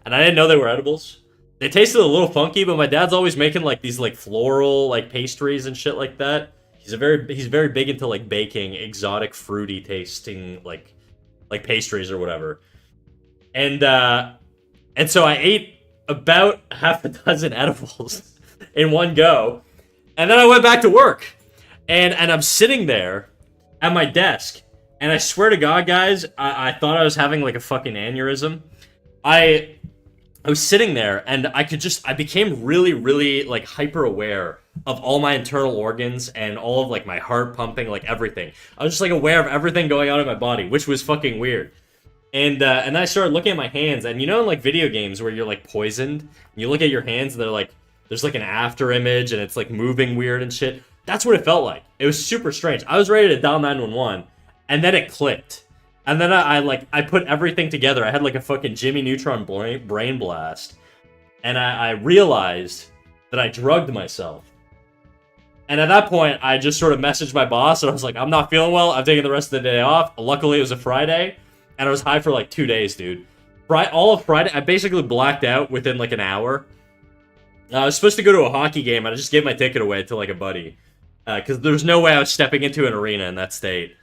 And I didn't know they were edibles. They tasted a little funky, but my dad's always making like these like floral like pastries and shit like that. He's very big into like baking exotic fruity tasting like pastries or whatever. And so I ate about half a dozen edibles in one go. And then I went back to work. And I'm sitting there at my desk, and I swear to God, guys, I thought I was having like a fucking aneurysm. I was sitting there, and I became really, really, like, hyper-aware of all my internal organs and all of, like, my heart pumping, like, everything. I was just, like, aware of everything going on in my body, which was fucking weird. And then I started looking at my hands, and you know in, like, video games where you're, like, poisoned, and you look at your hands, and they're, like, there's, like, an after image, and it's, like, moving weird and shit. That's what it felt like. It was super strange. I was ready to dial 911, and then it clicked. And then I put everything together. I had like a fucking Jimmy Neutron brain blast. And I realized that I drugged myself. And at that point, I just sort of messaged my boss, and I was like, I'm not feeling well. I'm taking the rest of the day off. Luckily, it was a Friday, and I was high for like 2 days, dude. All of Friday, I basically blacked out within like an hour. I was supposed to go to a hockey game, and I just gave my ticket away to like a buddy. Because there was no way I was stepping into an arena in that state.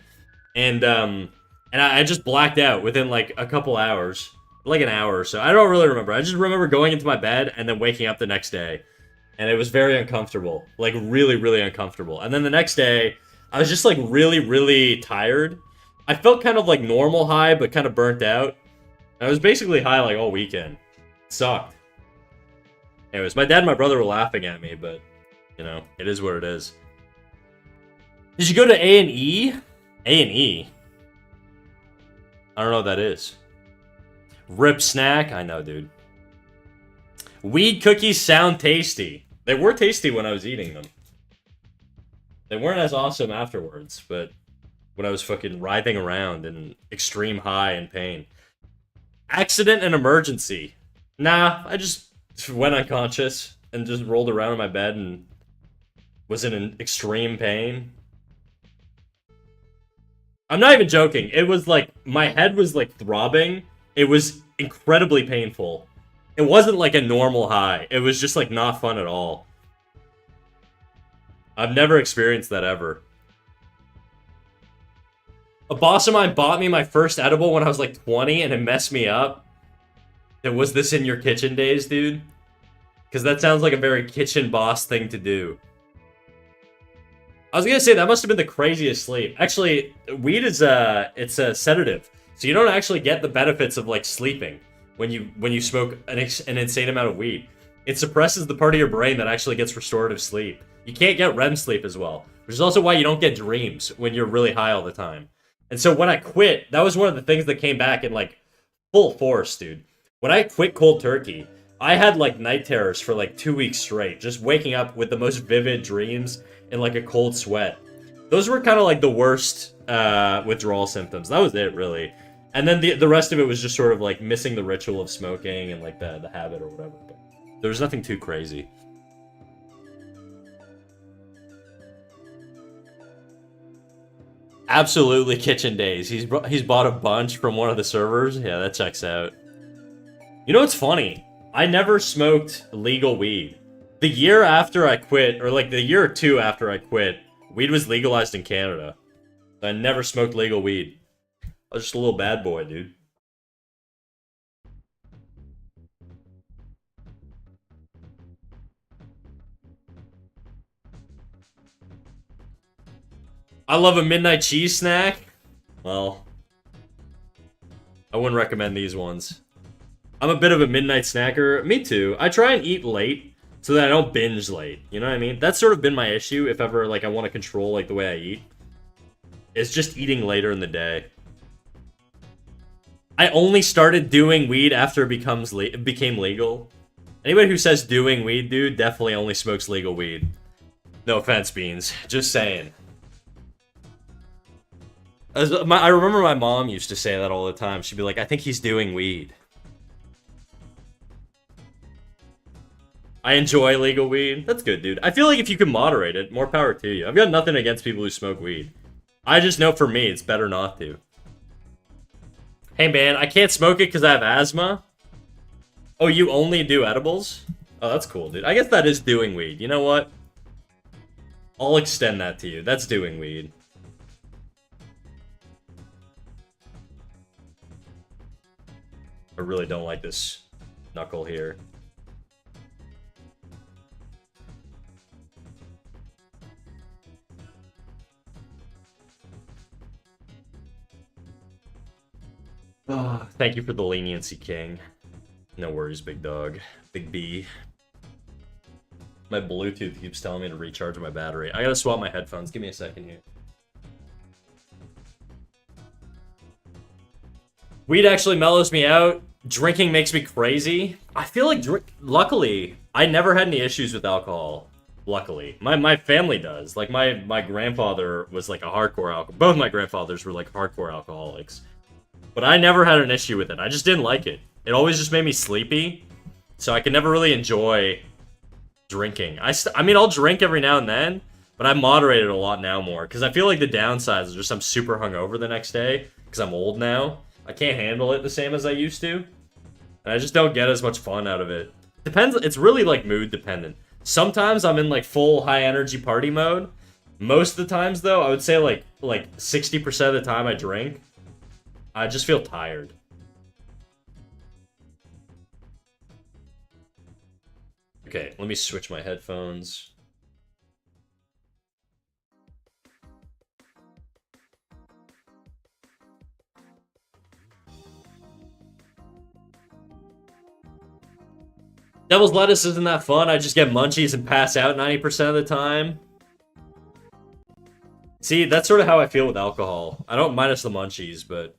And I just blacked out within, like, a couple hours. Like an hour or so. I don't really remember. I just remember going into my bed and then waking up the next day. And it was very uncomfortable. Like, really, really uncomfortable. And then the next day, I was just, like, really, really tired. I felt kind of, like, normal high, but kind of burnt out. I was basically high, like, all weekend. It sucked. Anyways, my dad and my brother were laughing at me, but, you know, it is what it is. Did you go to A&E? A&E? I don't know what that is. Rip snack? I know, dude. Weed cookies sound tasty. They were tasty when I was eating them. They weren't as awesome afterwards, but when I was fucking writhing around in extreme high and pain. Accident and emergency. Nah, I just went unconscious and just rolled around in my bed and was in an extreme pain. I'm not even joking. It was like, my head was like throbbing. It was incredibly painful. It wasn't like a normal high. It was just like not fun at all. I've never experienced that ever. A boss of mine bought me my first edible when I was like 20 and it messed me up. Was this in your kitchen days, dude? Because that sounds like a very kitchen boss thing to do. I was gonna say that must have been the craziest sleep. Actually, weed is it's a sedative, so you don't actually get the benefits of like sleeping when you smoke an insane amount of weed. It suppresses the part of your brain that actually gets restorative sleep. You can't get REM sleep as well, which is also why you don't get dreams when you're really high all the time. And so when I quit, that was one of the things that came back in like full force, dude. When I quit cold turkey, I had like night terrors for like 2 weeks straight, just waking up with the most vivid dreams and like a cold sweat. Those were kind of like the worst withdrawal symptoms. That was it, really. And then the rest of it was just sort of like missing the ritual of smoking and like the habit or whatever. But there was nothing too crazy. Absolutely kitchen days. He's bought a bunch from one of the servers. Yeah, that checks out. You know what's funny? I never smoked legal weed. The year after I quit, or like the year or two after I quit, weed was legalized in Canada. I never smoked legal weed. I was just a little bad boy, dude. I love a midnight cheese snack. Well, I wouldn't recommend these ones. I'm a bit of a midnight snacker. Me too. I try and eat late so that I don't binge late. You know what I mean? That's sort of been my issue if ever like I want to control like the way I eat. It's just eating later in the day. I only started doing weed after it became legal. Anybody who says doing weed, dude, definitely only smokes legal weed. No offense, Beans. Just saying. I remember my mom used to say that all the time. She'd be like, I think he's doing weed. I enjoy legal weed. That's good, dude. I feel like if you can moderate it, more power to you. I've got nothing against people who smoke weed. I just know for me, it's better not to. Hey, man, I can't smoke it because I have asthma. Oh, you only do edibles? Oh, that's cool, dude. I guess that is doing weed. You know what? I'll extend that to you. That's doing weed. I really don't like this knuckle here. Oh, thank you for the leniency, King. No worries, big dog. Big B. My Bluetooth keeps telling me to recharge my battery. I gotta swap my headphones. Give me a second here. Weed actually mellows me out. Drinking makes me crazy. I feel like luckily, I never had any issues with alcohol. Luckily. My family does. Like, my grandfather was like a hardcore alcoholic. Both my grandfathers were like hardcore alcoholics. But I never had an issue with it. I just didn't like it. It always just made me sleepy. So I could never really enjoy drinking. I mean, I'll drink every now and then, but I moderate it a lot now more. Because I feel like the downsides are just I'm super hungover the next day. Because I'm old now. I can't handle it the same as I used to. And I just don't get as much fun out of it. Depends, it's really like mood dependent. Sometimes I'm in like full high energy party mode. Most of the times though, I would say like 60% of the time I drink, I just feel tired. Okay, let me switch my headphones. Devil's lettuce isn't that fun. I just get munchies and pass out 90% of the time. See, that's sort of how I feel with alcohol. I don't minus the munchies, but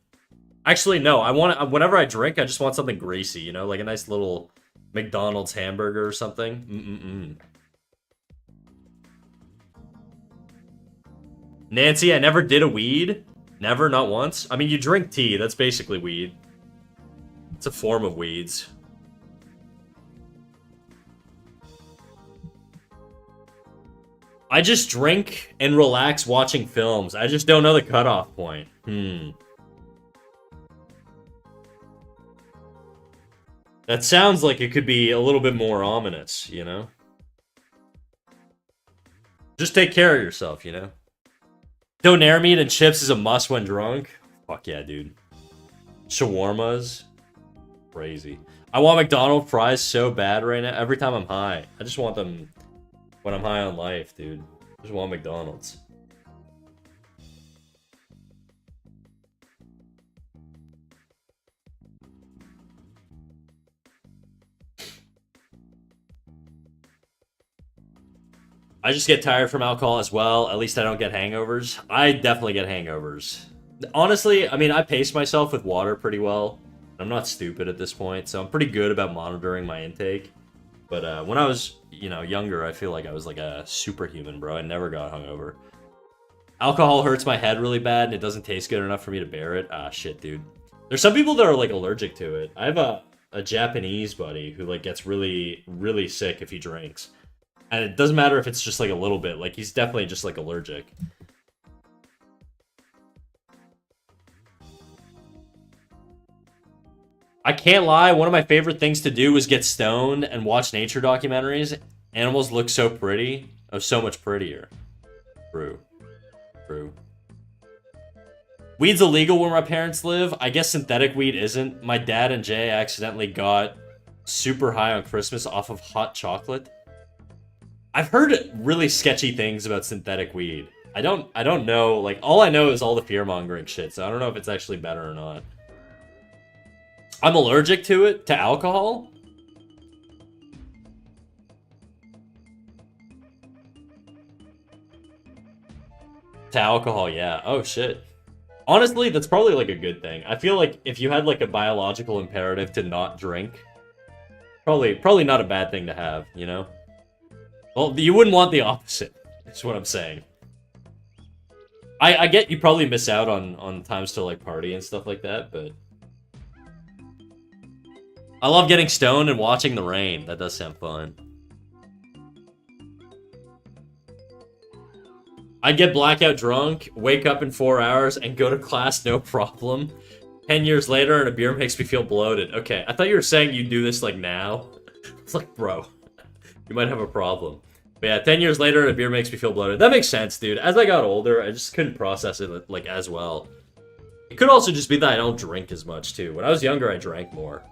actually no. Whenever I drink, I just want something greasy, you know, like a nice little McDonald's hamburger or something. Nancy, I never did a weed. Never, not once. I mean, you drink tea. That's basically weed. It's a form of weeds. I just drink and relax watching films. I just don't know the cutoff point. That sounds like it could be a little bit more ominous, you know? Just take care of yourself, you know? Donair meat and chips is a must when drunk. Fuck yeah, dude. Shawarmas. crazy. I want McDonald's fries so bad right now. Every time I'm high, I just want them when I'm high on life, dude. I just want McDonald's. I just get tired from alcohol as well. At least I don't get hangovers. I definitely get hangovers. Honestly, I mean, I pace myself with water pretty well. I'm not stupid at this point, so I'm pretty good about monitoring my intake. But when I was, you know, younger, I feel like I was like a superhuman, bro. I never got hungover. Alcohol hurts my head really bad, and it doesn't taste good enough for me to bear it. Ah, shit, dude. There's some people that are, like, allergic to it. I have a Japanese buddy who, like, gets really, really sick if he drinks. And it doesn't matter if it's just, like, a little bit. Like, he's definitely just, like, allergic. I can't lie, one of my favorite things to do is get stoned and watch nature documentaries. Animals look so pretty. Oh, so much prettier. True. True. Weed's illegal where my parents live. I guess synthetic weed isn't. My dad and Jay accidentally got super high on Christmas off of hot chocolate. I've heard really sketchy things about synthetic weed. I don't know, like, all I know is all the fear-mongering shit, so I don't know if it's actually better or not. I'm allergic to it, to alcohol. To alcohol, yeah. Oh, shit. Honestly, that's probably, like, a good thing. I feel like if you had, like, a biological imperative to not drink, probably not a bad thing to have, you know? Well, you wouldn't want the opposite, is what I'm saying. I get you probably miss out on times to, like, party and stuff like that, but... I love getting stoned and watching the rain. That does sound fun. I'd get blackout drunk, wake up in 4 hours, and go to class no problem. 10 years later, and a beer makes me feel bloated. Okay, I thought you were saying you do this, like, now. It's like, bro, you might have a problem. But yeah, 10 years later, and a beer makes me feel bloated. That makes sense, dude. As I got older, I just couldn't process it, like, as well. It could also just be that I don't drink as much, too. When I was younger, I drank more.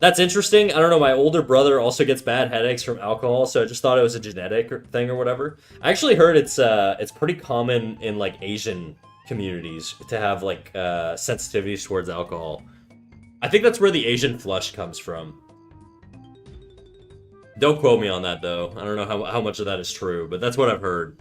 That's interesting. I don't know, my older brother also gets bad headaches from alcohol, so I just thought it was a genetic thing or whatever. I actually heard it's pretty common in, like, Asian communities to have, like, sensitivities towards alcohol. I think that's where the Asian flush comes from. Don't quote me on that, though. I don't know how much of that is true, but that's what I've heard.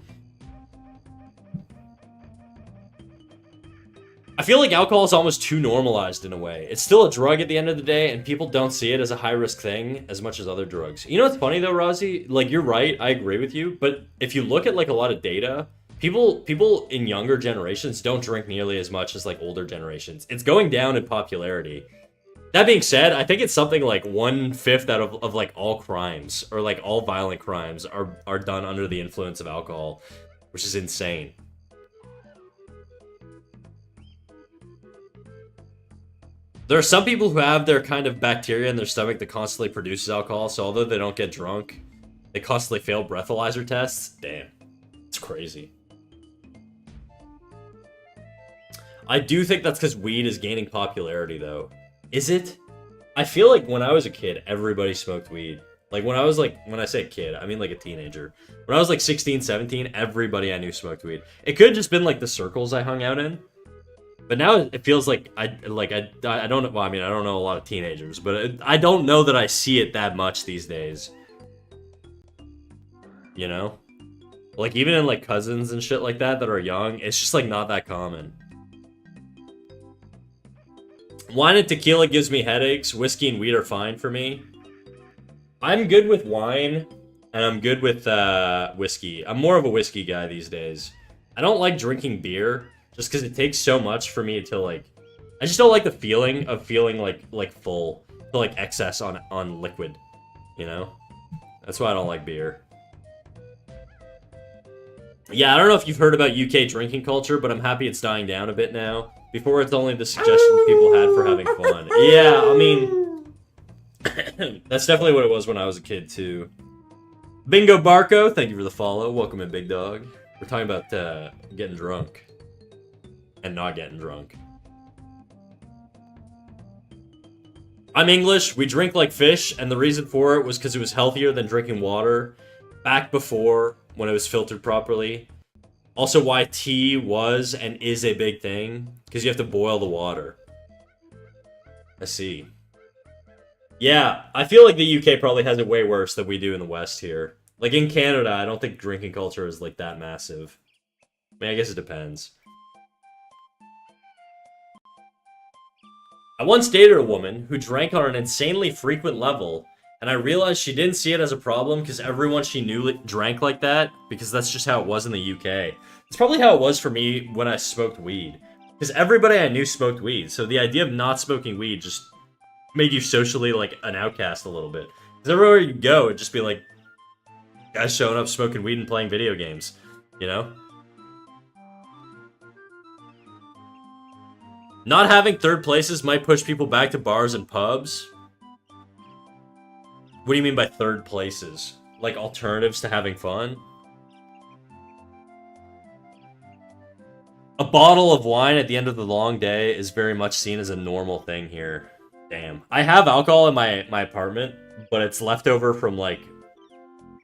I feel like alcohol is almost too normalized in a way. It's still a drug at the end of the day, and people don't see it as a high-risk thing as much as other drugs. You know what's funny, though, Rozzy? Like, you're right, I agree with you, but if you look at, like, a lot of data, people in younger generations don't drink nearly as much as, like, older generations. It's going down in popularity. That being said, I think it's something like 1/5 out of like, all crimes, or, like, all violent crimes are done under the influence of alcohol, which is insane. There are some people who have their kind of bacteria in their stomach that constantly produces alcohol, so although they don't get drunk, they constantly fail breathalyzer tests. Damn. It's crazy. I do think that's because weed is gaining popularity, though. Is it? I feel like when I was a kid, everybody smoked weed. Like, when I was, like, when I say kid, I mean, like, a teenager. When I was, like, 16, 17, everybody I knew smoked weed. It could have just been, like, the circles I hung out in. But now it feels like I don't know. Well, I mean, I don't know a lot of teenagers, but I don't know that I see it that much these days. You know, like even in like cousins and shit like that are young, it's just like not that common. Wine and tequila gives me headaches. Whiskey and weed are fine for me. I'm good with wine, and I'm good with whiskey. I'm more of a whiskey guy these days. I don't like drinking beer. Just because it takes so much for me to, like... I just don't like the feeling of feeling, like full. To, like, excess on liquid. You know? That's why I don't like beer. Yeah, I don't know if you've heard about UK drinking culture, but I'm happy it's dying down a bit now. Before, it's only the suggestions people had for having fun. Yeah, I mean... that's definitely what it was when I was a kid, too. Bingo Barco, thank you for the follow. Welcome in, big dog. We're talking about getting drunk. And not getting drunk. I'm English, we drink like fish, and the reason for it was because it was healthier than drinking water back before when it was filtered properly. Also, why tea was and is a big thing, because you have to boil the water. I see. Yeah, I feel like the UK probably has it way worse than we do in the West here. Like in Canada, I don't think drinking culture is like that massive. I mean, I guess it depends. I once dated a woman who drank on an insanely frequent level, and I realized she didn't see it as a problem because everyone she knew drank like that, because that's just how it was in the UK. It's probably how it was for me when I smoked weed. Because everybody I knew smoked weed, so the idea of not smoking weed just made you socially, like, an outcast a little bit. Because everywhere you go, it'd just be like, guys showing up smoking weed and playing video games, you know? Not having third places might push people back to bars and pubs. What do you mean by third places? Like alternatives to having fun? A bottle of wine at the end of the long day is very much seen as a normal thing here. Damn. I have alcohol in my apartment, but it's leftover from like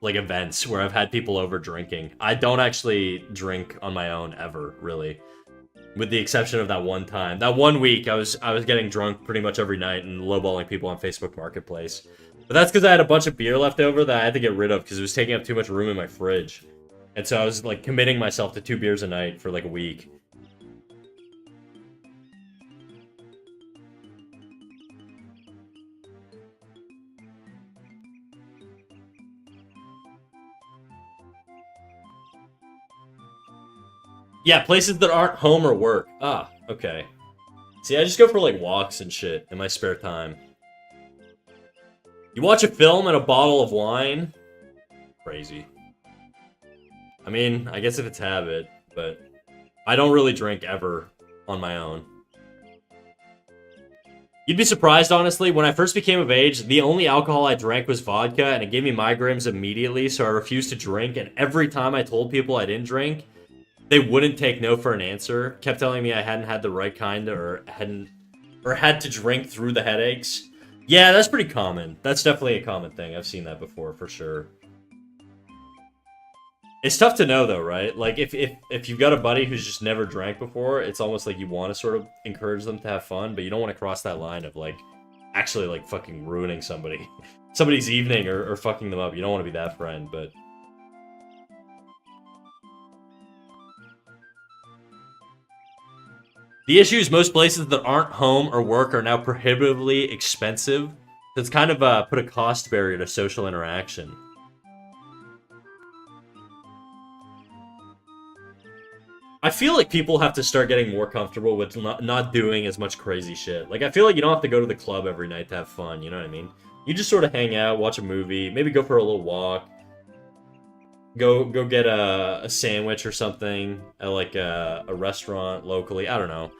events where I've had people over drinking. I don't actually drink on my own ever, really. With the exception of that one time. That one week, I was getting drunk pretty much every night and lowballing people on Facebook Marketplace. But that's because I had a bunch of beer left over that I had to get rid of because it was taking up too much room in my fridge. And so I was, like, committing myself to 2 beers a night for, like, a week. Yeah, places that aren't home or work. Ah, okay. See, I just go for, like, walks and shit in my spare time. You watch a film and a bottle of wine? Crazy. I mean, I guess if it's habit, but I don't really drink ever on my own. You'd be surprised, honestly, when I first became of age, the only alcohol I drank was vodka, and it gave me migraines immediately, so I refused to drink, and every time I told people I didn't drink, they wouldn't take no for an answer, kept telling me I hadn't had the right kind or had to drink through the headaches. Yeah, that's pretty common. That's definitely a common thing. I've seen that before, for sure. It's tough to know, though, right? Like, if you've got a buddy who's just never drank before, it's almost like you want to sort of encourage them to have fun, but you don't want to cross that line of, like, actually, like, fucking ruining somebody's evening or fucking them up. You don't want to be that friend, but... The issue is most places that aren't home or work are now prohibitively expensive. So it's kind of put a cost barrier to social interaction. I feel like people have to start getting more comfortable with not doing as much crazy shit. Like, I feel like you don't have to go to the club every night to have fun, you know what I mean? You just sort of hang out, watch a movie, maybe go for a little walk. Go get a sandwich or something at, like, a restaurant locally. I don't know.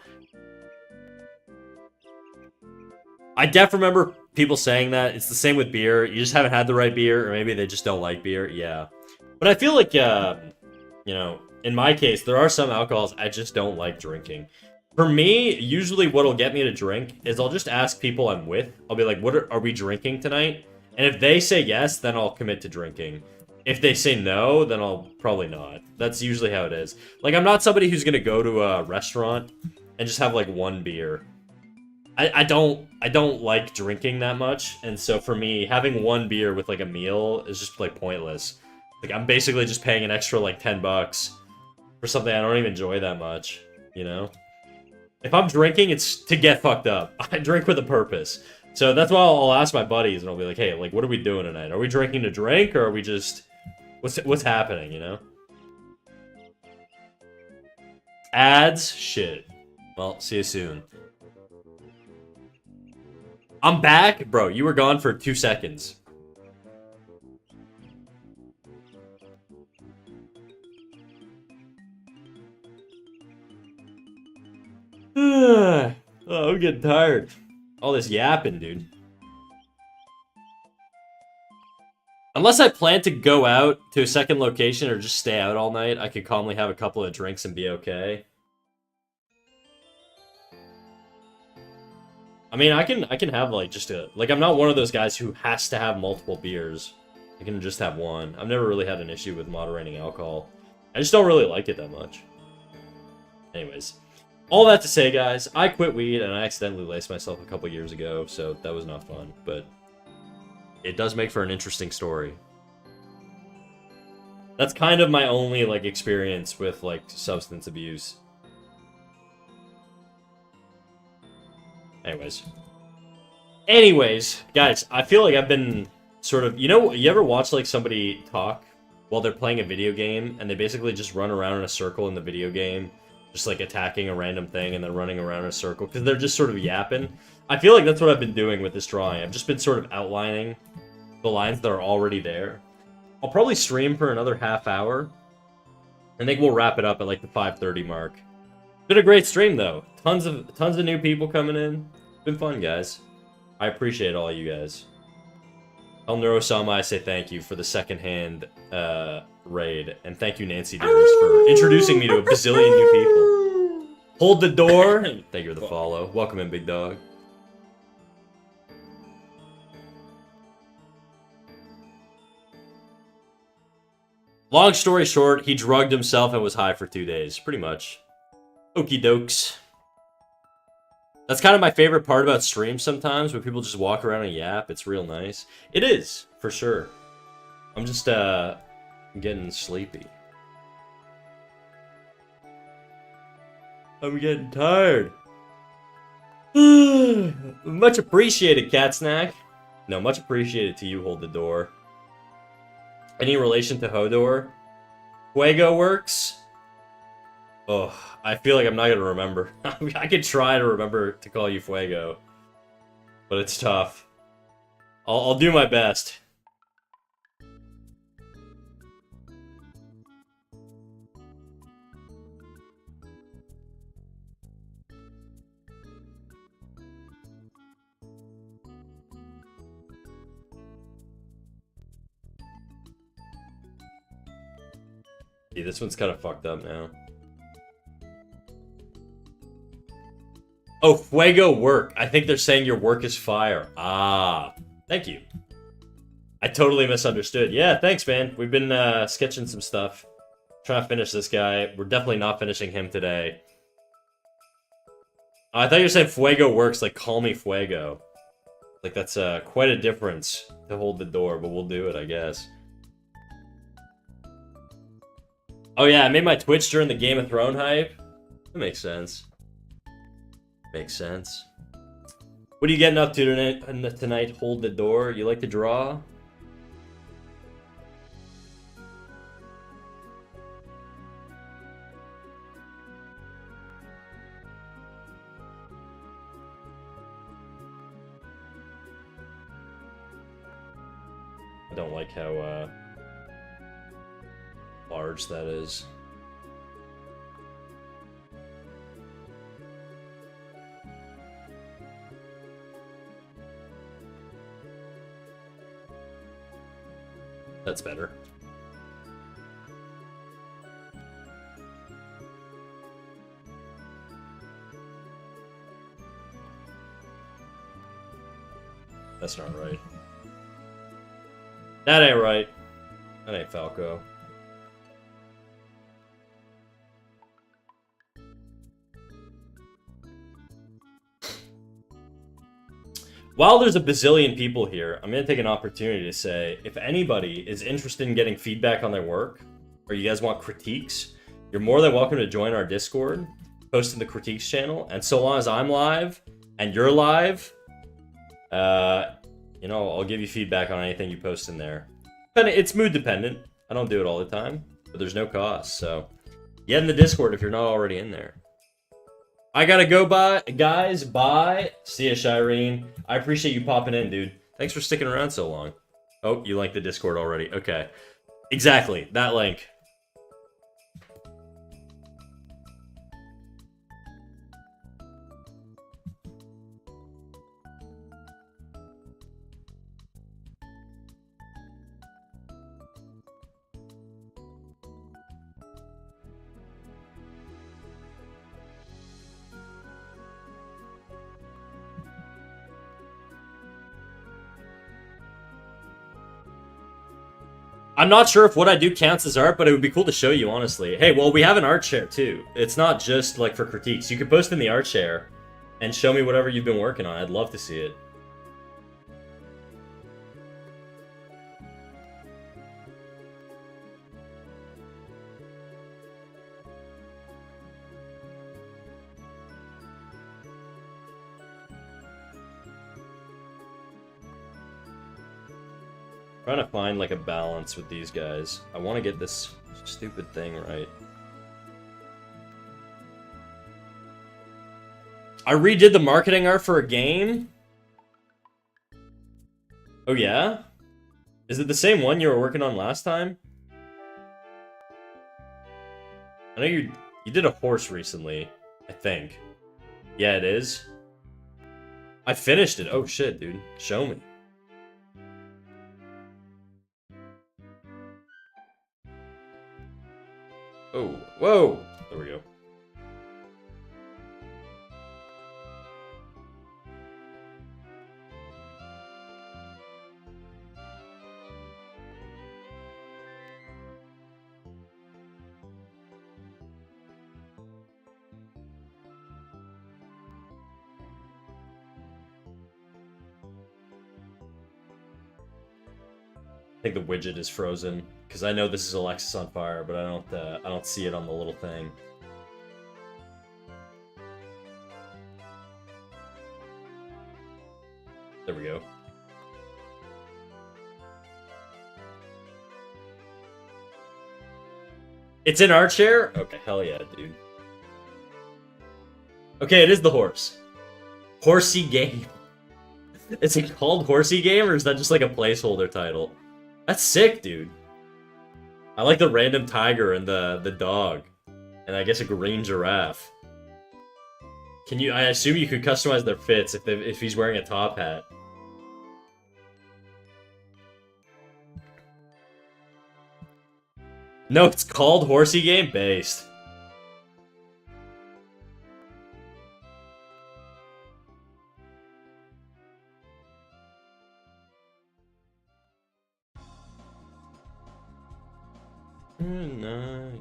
I remember people saying that. It's the same with beer. You just haven't had the right beer, or maybe they just don't like beer. Yeah. But I feel like, you know, in my case, there are some alcohols I just don't like drinking. For me, usually what'll get me to drink is I'll just ask people I'm with. I'll be like, are we drinking tonight? And if they say yes, then I'll commit to drinking. If they say no, then I'll probably not. That's usually how it is. Like, I'm not somebody who's gonna go to a restaurant and just have, like, one beer. I don't like drinking that much, and so for me, having one beer with, like, a meal is just, like, pointless. Like, I'm basically just paying an extra, like, $10 for something I don't even enjoy that much, you know? If I'm drinking, it's to get fucked up. I drink with a purpose. So that's why I'll ask my buddies, and I'll be like, hey, like, what are we doing tonight? Are we drinking to drink, or are we just... What's happening, you know? Ads? Shit. Well, see you soon. I'm back? Bro, you were gone for 2 seconds. Oh, I'm getting tired. All this yapping, dude. Unless I plan to go out to a second location or just stay out all night, I could calmly have a couple of drinks and be okay. I mean, I can have like just a like I'm not one of those guys who has to have multiple beers. I can just have one. I've never really had an issue with moderating alcohol. I just don't really like it that much. Anyways, all that to say, guys, I quit weed and I accidentally laced myself a couple years ago, so that was not fun. But it does make for an interesting story. That's kind of my only like experience with like substance abuse. Anyways, guys, I feel like I've been sort of, you ever watch like somebody talk while they're playing a video game and they basically just run around in a circle in the video game, just like attacking a random thing and then running around in a circle because they're just sort of yapping. I feel like that's what I've been doing with this drawing. I've just been sort of outlining the lines that are already there. I'll probably stream for another half hour. I think we'll wrap it up at like the 5:30 mark. Been a great stream though. Tons of new people coming in. Been fun, guys. I appreciate all you guys. El Neurosama, I say thank you for the secondhand raid, and thank you Nancy Deers for introducing me to a bazillion new people. Hold the door. Thank you for the follow. Welcome in, big dog. Long story short, he drugged himself and was high for 2 days, pretty much. Okie dokes. That's kind of my favorite part about streams sometimes, when people just walk around and yap. It's real nice. It is, for sure. I'm just, getting sleepy. I'm getting tired. Much appreciated, Cat Snack. No, much appreciated to you, Hold the Door. Any relation to Hodor? Fuego Works? Oh, I feel like I'm not gonna remember. I could try to remember to call you Fuego, but it's tough. I'll do my best. Yeah, this one's kind of fucked up now. Oh, Fuego Work. I think they're saying your work is fire. Ah, thank you. I totally misunderstood. Yeah, thanks, man. We've been sketching some stuff. Trying to finish this guy. We're definitely not finishing him today. I thought you were saying Fuego Works, like call me Fuego. Like that's quite a difference to Hold the Door, but we'll do it, I guess. Oh yeah, I made my Twitch during the Game of Thrones hype. That makes sense. Makes sense. What are you getting up to tonight? Hold the Door. You like to draw? I don't like how large that is. That's better. That's not right. That ain't right. That ain't Falco. While there's a bazillion people here, I'm going to take an opportunity to say, if anybody is interested in getting feedback on their work, or you guys want critiques, you're more than welcome to join our Discord, post in the critiques channel, and so long as I'm live, and you're live, I'll give you feedback on anything you post in there. But it's mood dependent. I don't do it all the time, but there's no cost, so get in the Discord if you're not already in there. I gotta go, guys. Bye. See ya, Shireen. I appreciate you popping in, dude. Thanks for sticking around so long. Oh, you like the Discord already. Okay. Exactly. That link. I'm not sure if what I do counts as art, but it would be cool to show you, honestly. Hey, well, we have an art share, too. It's not just, like, for critiques. You can post in the art share and show me whatever you've been working on. I'd love to see it. Trying to find like a balance with these guys. I want to get this stupid thing right. I redid the marketing art for a game? Oh yeah? Is it the same one you were working on last time? I know you did a horse recently, I think. Yeah, it is. I finished it. Oh shit, dude. Show me. Oh, whoa! There we go. I think the widget is frozen because I know this is Alexis on Fire, but I don't see it on the little thing. There we go. It's in art share? Okay, hell yeah, dude. Okay, it is the horse. Horsey Game. Is it called Horsey Game, or is that just like a placeholder title? That's sick, dude. I like the random tiger and the dog. And I guess a green giraffe. Can you... I assume you could customize their fits if he's wearing a top hat. No, it's called Horsey Game? Based. Nice.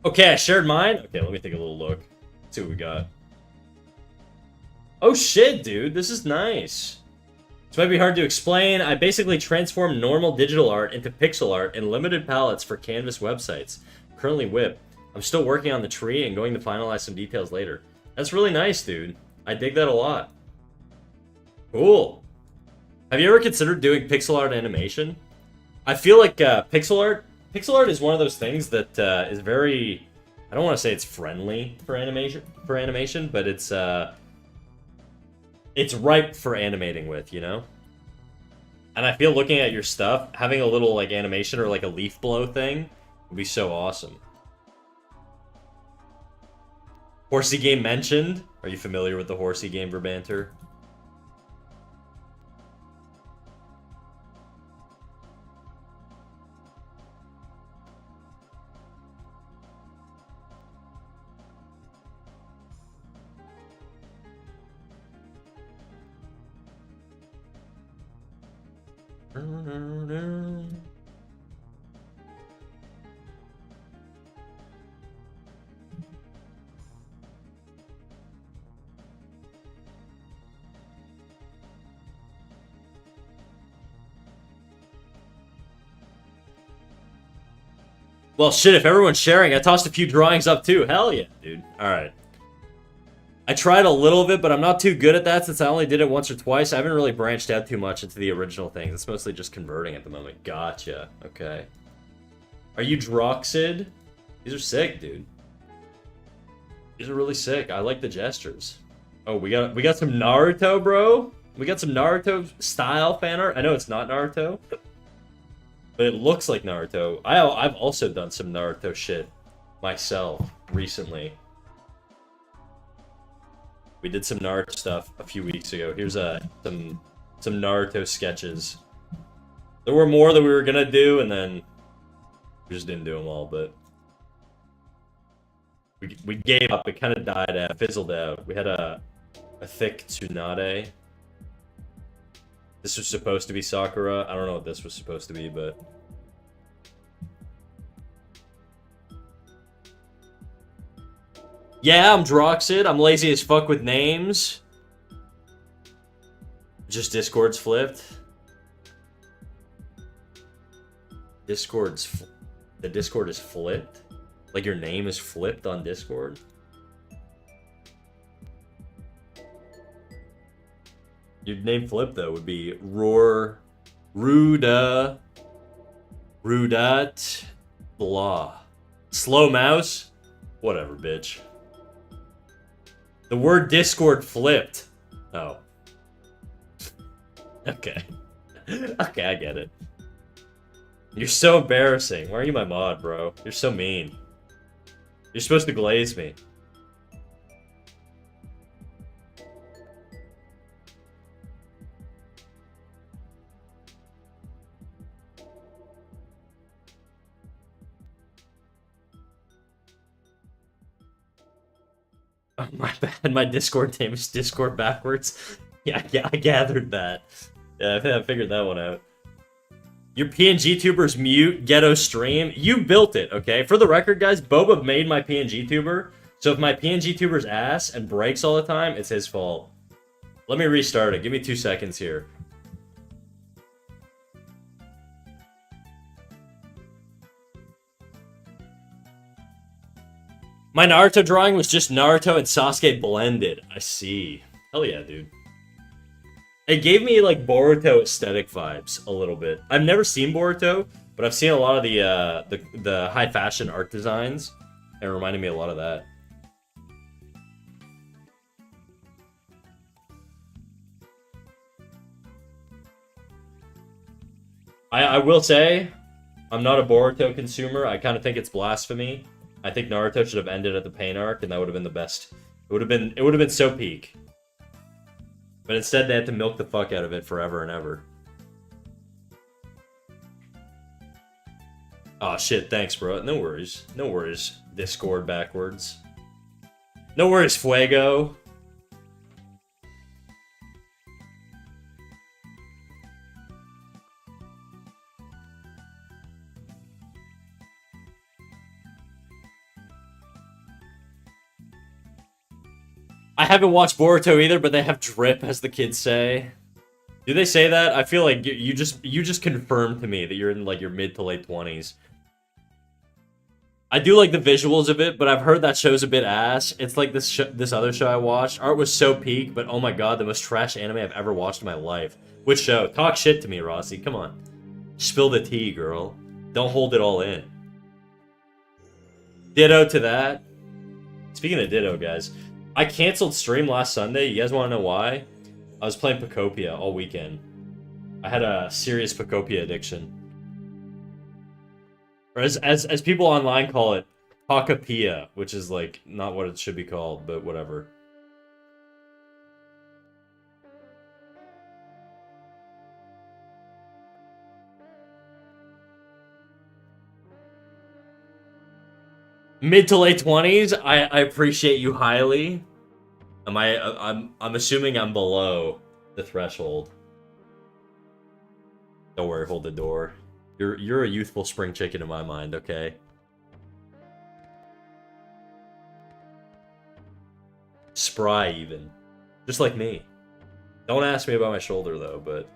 Okay, I shared mine. Okay, let me take a little look. See what we got. Oh shit, dude, this is nice. This might be hard to explain. I basically transform normal digital art into pixel art in limited palettes for Canvas websites. Currently whip. I'm still working on the tree and going to finalize some details later. That's really nice, dude. I dig that a lot. Cool. Have you ever considered doing pixel art animation? I feel like pixel art is one of those things that is very... I don't want to say it's friendly for animation, but it's ripe for animating with, you know? And I feel looking at your stuff, having a little, like, animation or, like, a leaf blow thing would be so awesome. Horsey Game mentioned. Are you familiar with the Horsey Game, Verbanter? Well, shit, if everyone's sharing, I tossed a few drawings up too. Hell yeah, dude. Alright. I tried a little bit, but I'm not too good at that since I only did it once or twice. I haven't really branched out too much into the original things. It's mostly just converting at the moment. Gotcha. Okay. Are you Droxid? These are sick, dude. These are really sick. I like the gestures. Oh, we got some Naruto, bro. We got some Naruto style fan art. I know it's not Naruto, but it looks like Naruto. I've also done some Naruto shit myself recently. We did some Naruto stuff a few weeks ago. Here's some Naruto sketches. There were more that we were gonna do, and then we just didn't do them all. But we gave up. It kind of died out, fizzled out. We had a thick Tsunade. This was supposed to be Sakura. I don't know what this was supposed to be, but yeah, I'm Droxid. I'm lazy as fuck with names. Just Discord's flipped. The Discord is flipped? Like your name is flipped on Discord? Your name flip though would be Rudat, blah. Slow mouse? Whatever, bitch. The word Discord flipped. Oh. Okay. Okay, I get it. You're so embarrassing. Why are you my mod, bro? You're so mean. You're supposed to glaze me. Oh, my bad. My Discord name is Discord backwards. Yeah, I gathered that. Yeah, I figured that one out. Your PNG tubers mute ghetto stream. You built it, okay? For the record, guys, Boba made my PNG tuber. So if my PNG tuber's ass and breaks all the time, it's his fault. Let me restart it. Give me 2 seconds here. My Naruto drawing was just Naruto and Sasuke blended. I see. Hell yeah, dude. It gave me like Boruto aesthetic vibes a little bit. I've never seen Boruto, but I've seen a lot of the high fashion art designs. It reminded me a lot of that. I will say, I'm not a Boruto consumer. I kind of think it's blasphemy. I think Naruto should have ended at the Pain arc, and that would have been the best. It would have been so peak. But instead, they had to milk the fuck out of it forever and ever. Oh shit, thanks, bro. No worries. No worries. Discord backwards. No worries, Fuego. I haven't watched Boruto either, but they have drip, as the kids say. Do they say that? I feel like you just confirmed to me that you're in like your mid to late 20s. I do like the visuals of it, but I've heard that show's a bit ass. It's like this other show I watched. Art was so peak, but oh my god, the most trash anime I've ever watched in my life. Which show? Talk shit to me, Rossi. Come on. Spill the tea, girl. Don't hold it all in. Ditto to that. Speaking of ditto, guys. I canceled stream last Sunday. You guys want to know why? I was playing Pacopia all weekend. I had a serious Pacopia addiction. Or as people online call it, Pacopia, which is like not what it should be called, but whatever. Mid to late 20s. I appreciate you highly. I'm assuming I'm below the threshold. Don't worry, hold the door. You're a youthful spring chicken in my mind, okay? Spry even. Just like me. Don't ask me about my shoulder though, but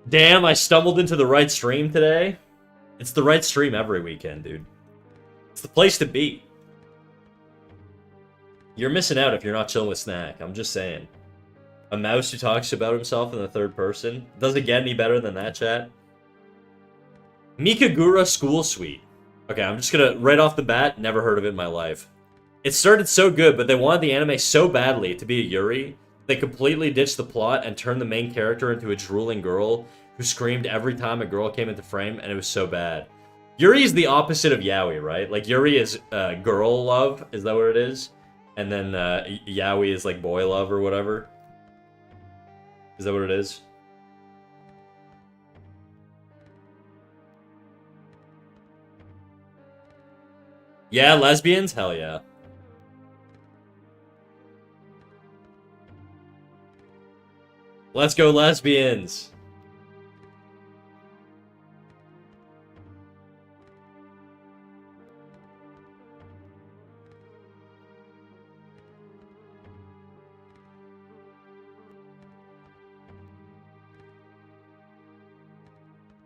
damn, I stumbled into the right stream today. It's the right stream every weekend, dude. It's the place to be. You're missing out if you're not chilling with Snack. I'm just saying. A mouse who talks about himself in the third person. Does it get any better than that, chat? Mikagura School Suite. Okay, I'm just gonna, right off the bat, never heard of it in my life. It started so good, but they wanted the anime so badly to be a Yuri, they completely ditched the plot and turned the main character into a drooling girl who screamed every time a girl came into frame, and it was so bad. Yuri is the opposite of yaoi, right? Like, Yuri is girl love, is that what it is? And then yaoi is like boy love or whatever. Is that what it is? Yeah, lesbians? Hell yeah. Let's go lesbians!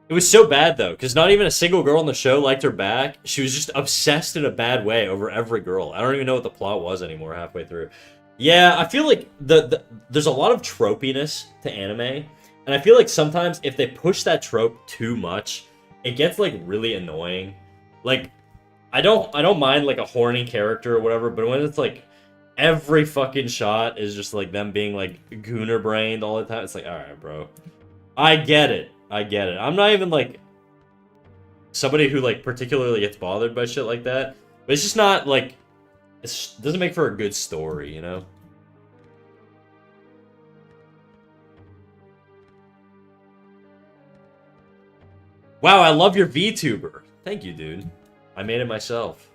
It was so bad, though, because not even a single girl in the show liked her back. She was just obsessed in a bad way over every girl. I don't even know what the plot was anymore halfway through. Yeah, I feel like there's a lot of tropiness to anime, and I feel like sometimes if they push that trope too much, it gets, like, really annoying. Like, I don't mind, like, a horny character or whatever, but when it's, like, every fucking shot is just, like, them being, like, gooner-brained all the time, it's like, alright, bro. I get it. I get it. I'm not even, like, somebody who, like, particularly gets bothered by shit like that. But it's just not, like, it doesn't make for a good story, you know? Wow, I love your VTuber. Thank you, dude. I made it myself.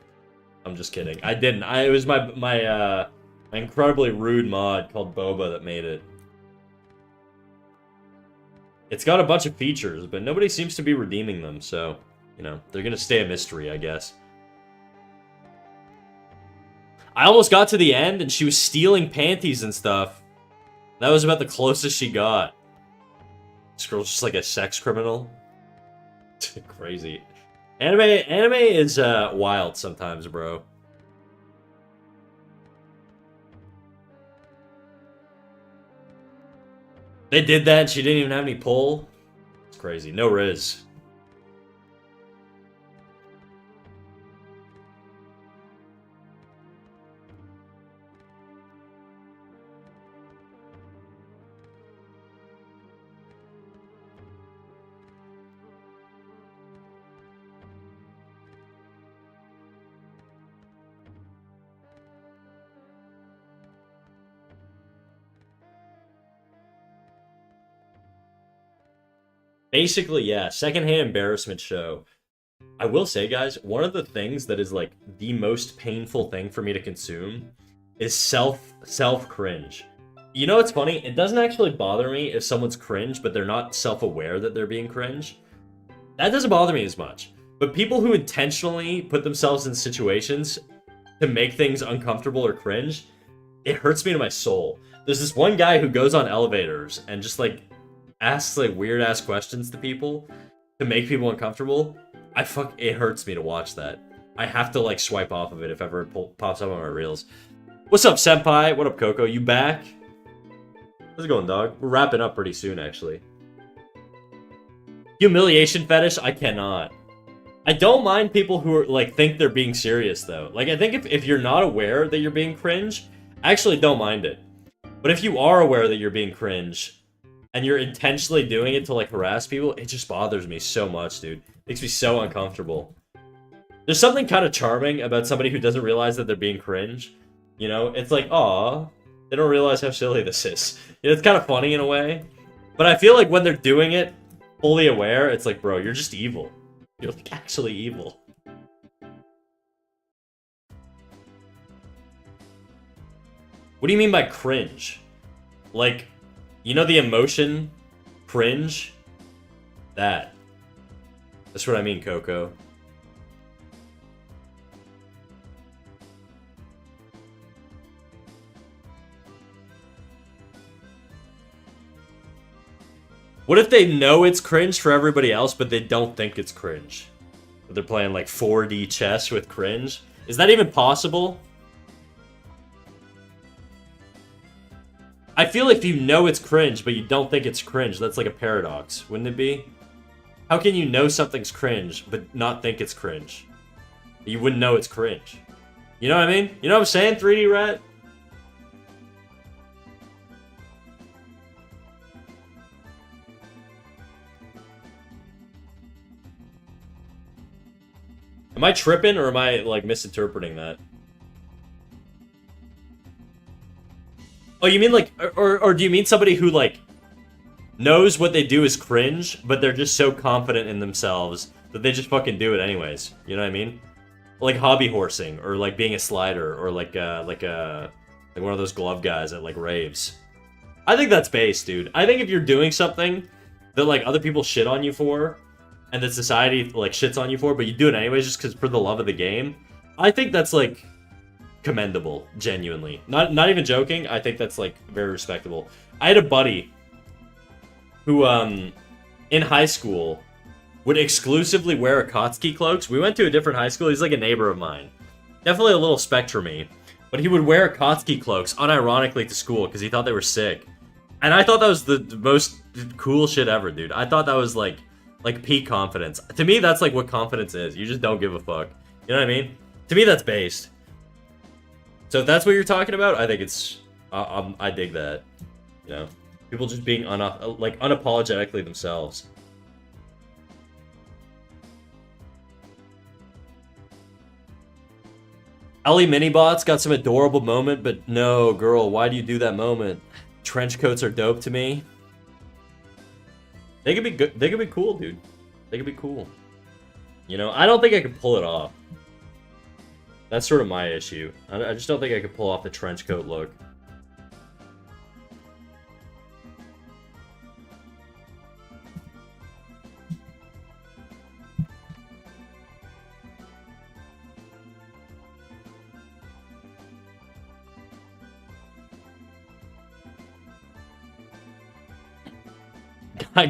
I'm just kidding. I didn't. It was my incredibly rude mod called Boba that made it. It's got a bunch of features, but nobody seems to be redeeming them, so, you know, they're gonna stay a mystery, I guess. I almost got to the end, and she was stealing panties and stuff. That was about the closest she got. This girl's just like a sex criminal. Crazy. Anime is wild sometimes, bro. They did that and she didn't even have any pull. It's crazy. No Riz. Basically, yeah, secondhand embarrassment show. I will say, guys, one of the things that is like the most painful thing for me to consume is self cringe. You know what's funny? It doesn't actually bother me if someone's cringe, but they're not self-aware that they're being cringe. That doesn't bother me as much. But people who intentionally put themselves in situations to make things uncomfortable or cringe, it hurts me to my soul. There's this one guy who goes on elevators and just like asks like weird ass questions to people to make people uncomfortable. It hurts me to watch that. I have to like swipe off of it if ever it pops up on my reels. What's up, senpai? What up, Coco? You back? How's it going, dog? We're wrapping up pretty soon, actually. Humiliation fetish? I cannot. I don't mind people who are like think they're being serious though. Like I think if you're not aware that you're being cringe, I actually don't mind it. But if you are aware that you're being cringe and you're intentionally doing it to like harass people, it just bothers me so much, dude. It makes me so uncomfortable. There's something kind of charming about somebody who doesn't realize that they're being cringe. You know, it's like, aw, they don't realize how silly this is. You know, it's kind of funny in a way. But I feel like when they're doing it fully aware, it's like, bro, you're just evil. You're like actually evil. What do you mean by cringe? Like, you know the emotion cringe? That's what I mean, Coco. What if they know it's cringe for everybody else, but they don't think it's cringe? They're playing like 4D chess with cringe? Is that even possible? I feel if you know it's cringe, but you don't think it's cringe, that's like a paradox, wouldn't it be? How can you know something's cringe, but not think it's cringe? You wouldn't know it's cringe. You know what I mean? You know what I'm saying, 3D Rat? Am I tripping, or am I, like, misinterpreting that? Oh, you mean, like, or do you mean somebody who, like, knows what they do is cringe, but they're just so confident in themselves that they just fucking do it anyways? You know what I mean? Like hobby horsing, or like being a slider, or like one of those glove guys at like raves. I think that's base, dude. I think if you're doing something that like other people shit on you for, and that society like shits on you for, but you do it anyways just because for the love of the game, I think that's like commendable, genuinely. Not even joking. I think that's like very respectable. I had a buddy who in high school would exclusively wear Akatsuki cloaks. We went to a different high school. He's like a neighbor of mine. Definitely a little spectrum-y. But he would wear Akatsuki cloaks unironically to school because he thought they were sick. And I thought that was the most cool shit ever, dude. I thought that was like peak confidence. To me, that's like what confidence is. You just don't give a fuck. You know what I mean? To me, that's based. So if that's what you're talking about, I think it's... I dig that. You know? People just being unapologetically themselves. Ellie Minibots got some adorable moment, but no, girl, why do you do that moment? Trench coats are dope to me. They could be good. They could be cool, dude. They could be cool. You know, I don't think I could pull it off. That's sort of my issue. I just don't think I could pull off the trench coat look.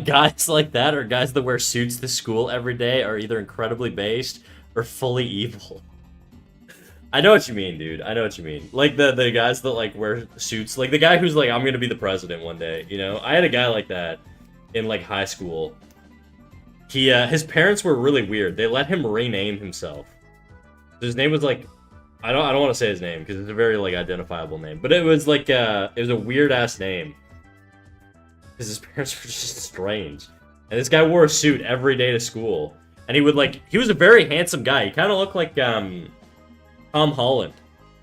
Guys like that, or guys that wear suits to school every day, are either incredibly based or fully evil. I know what you mean, dude. I know what you mean. Like the guys that like wear suits, like the guy who's like, I'm gonna be the president one day. You know, I had a guy like that in like high school. His parents were really weird. They let him rename himself. His name was like, I don't want to say his name because it's a very like identifiable name, but it was like it was a weird ass name. Because his parents were just strange. And this guy wore a suit every day to school. And he was a very handsome guy. He kind of looked like, Tom Holland.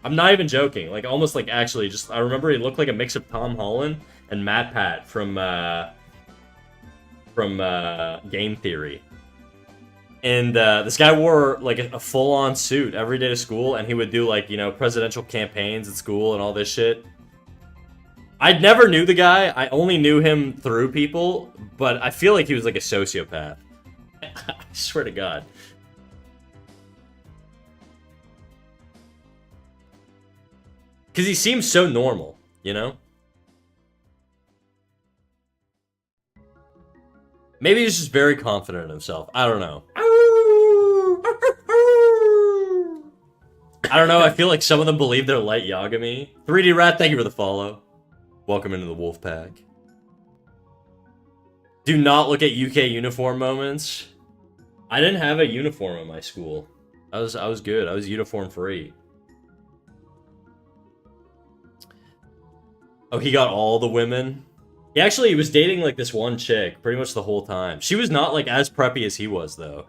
I'm not even joking. Like, almost like, actually, just, I remember he looked like a mix of Tom Holland and Matt Pat from Game Theory. And, this guy wore, like, a full-on suit every day to school, and he would do, like, you know, presidential campaigns at school and all this shit. I never knew the guy. I only knew him through people, but I feel like he was like a sociopath. I swear to God. Because he seems so normal, you know? Maybe he's just very confident in himself. I don't know. I don't know. I feel like some of them believe they're Light Yagami. 3D Rat, thank you for the follow. Welcome into the wolf pack. Do not look at UK uniform moments. I didn't have a uniform in my school. I was good. I was uniform free. Oh, he got all the women? He was dating like this one chick pretty much the whole time. She was not like as preppy as he was though.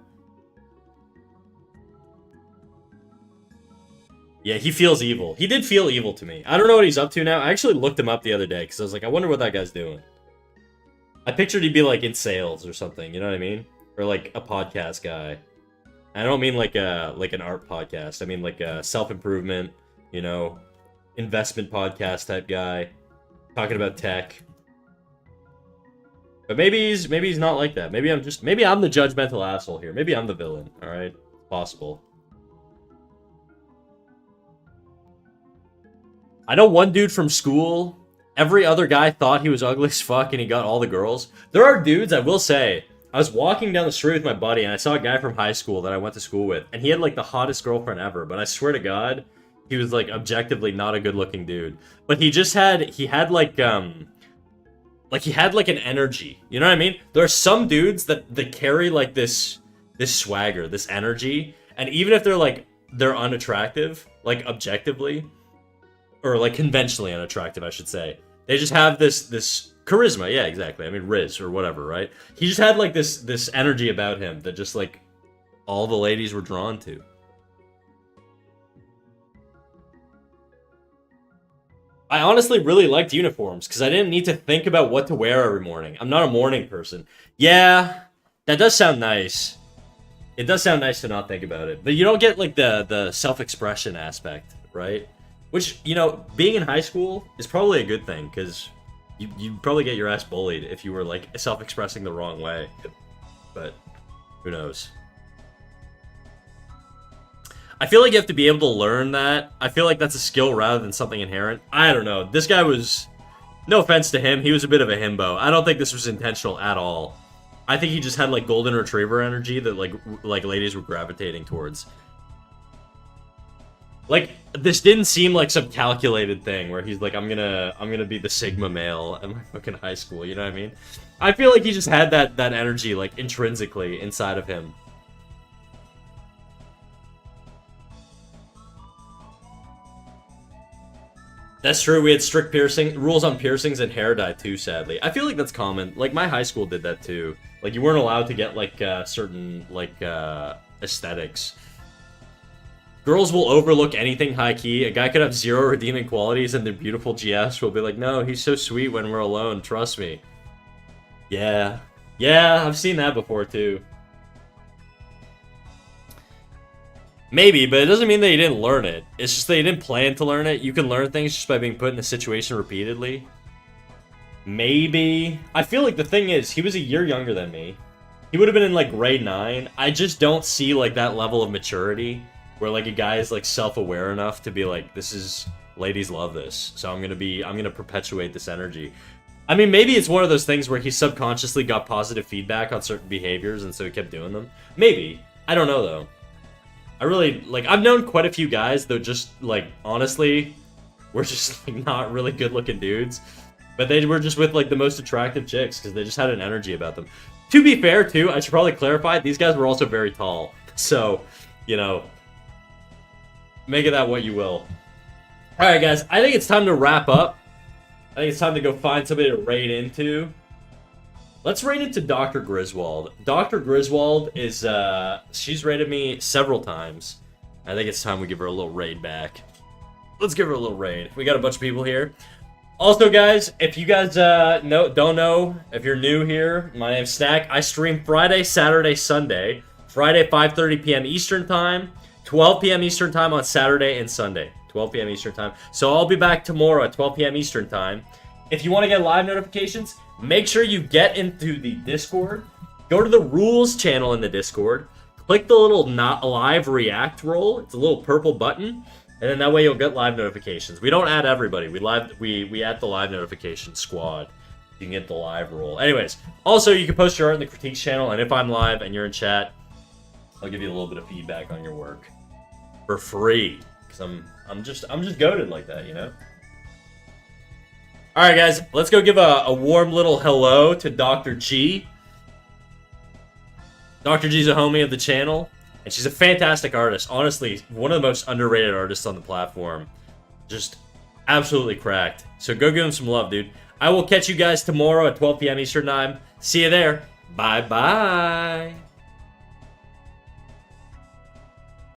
Yeah, he feels evil. He did feel evil to me. I don't know what he's up to now. I actually looked him up the other day because I was like, I wonder what that guy's doing. I pictured he'd be like in sales or something, you know what I mean? Or like a podcast guy. I don't mean like an art podcast. I mean like a self-improvement, you know, investment podcast type guy. Talking about tech. But maybe he's not like that. Maybe I'm the judgmental asshole here. Maybe I'm the villain, alright? Possible. I know one dude from school, every other guy thought he was ugly as fuck and he got all the girls. There are dudes, I will say, I was walking down the street with my buddy and I saw a guy from high school that I went to school with, and he had like the hottest girlfriend ever, but I swear to God, He was like objectively not a good looking dude, but he had like he had like an energy. You know what I mean? There are some dudes that carry like this swagger, this energy, and even if they're unattractive, like objectively, or like conventionally unattractive, I should say, they just have this charisma. Yeah, exactly. I mean, Riz or whatever, right? He just had like this energy about him that just like all the ladies were drawn to. I honestly really liked uniforms because I didn't need to think about what to wear every morning. I'm not a morning person. Yeah, that does sound nice. It does sound nice to not think about it, but you don't get like the self-expression aspect, right? Which, you know, being in high school is probably a good thing because you probably get your ass bullied if you were like self-expressing the wrong way. But who knows? I feel like you have to be able to learn that. I feel like that's a skill rather than something inherent. I don't know. This guy was... No offense to him, he was a bit of a himbo. I don't think this was intentional at all. I think he just had, like, golden retriever energy that, like ladies were gravitating towards. Like, this didn't seem like some calculated thing where he's like, I'm gonna be the Sigma male in my fucking high school, you know what I mean? I feel like he just had that energy, like, intrinsically inside of him. That's true, we had strict rules on piercings and hair dye too, sadly. I feel like that's common. Like, my high school did that too. Like, you weren't allowed to get, like, certain, like, aesthetics. Girls will overlook anything high-key. A guy could have 0 redeeming qualities and their beautiful GS will be like, no, he's so sweet when we're alone, trust me. Yeah. Yeah, I've seen that before too. Maybe, but it doesn't mean that you didn't learn it. It's just that you didn't plan to learn it. You can learn things just by being put in a situation repeatedly. Maybe. I feel like the thing is, he was a year younger than me. He would have been in, like, grade 9. I just don't see, like, that level of maturity where, like, a guy is, like, self-aware enough to be like, this is... Ladies love this, so I'm gonna perpetuate this energy. I mean, maybe it's one of those things where he subconsciously got positive feedback on certain behaviors and so he kept doing them. Maybe. I don't know, though. I really, like, I've known quite a few guys, though, just, like, honestly, were just, like, not really good-looking dudes. But they were just with, like, the most attractive chicks, because they just had an energy about them. To be fair, too, I should probably clarify, these guys were also very tall. So, you know, make of that what you will. Alright, guys, I think it's time to wrap up. I think it's time to go find somebody to raid into. Let's raid into Dr. Griswold. Dr. Griswold is, she's raided me several times. I think it's time we give her a little raid back. Let's give her a little raid. We got a bunch of people here. Also, guys, if you guys don't know, if you're new here, my name's Snack. I stream Friday, Saturday, Sunday. Friday, 5:30 p.m. Eastern Time. 12 p.m. Eastern Time on Saturday and Sunday. 12 p.m. Eastern Time. So I'll be back tomorrow at 12 p.m. Eastern Time. If you want to get live notifications, make sure you get into the Discord. Go to the rules channel in the Discord. Click the little not live react role. It's a little purple button. And then that way you'll get live notifications. We don't add everybody. We add the live notification squad. You can get the live role. Anyways, also you can post your art in the critiques channel. And if I'm live and you're in chat, I'll give you a little bit of feedback on your work. For free. Because I'm just goated like that, you know? Alright, guys, let's go give a warm little hello to Dr. G. Dr. G's a homie of the channel, and she's a fantastic artist. Honestly, one of the most underrated artists on the platform. Just absolutely cracked. So go give him some love, dude. I will catch you guys tomorrow at 12 p.m. Eastern Time. See you there. Bye-bye.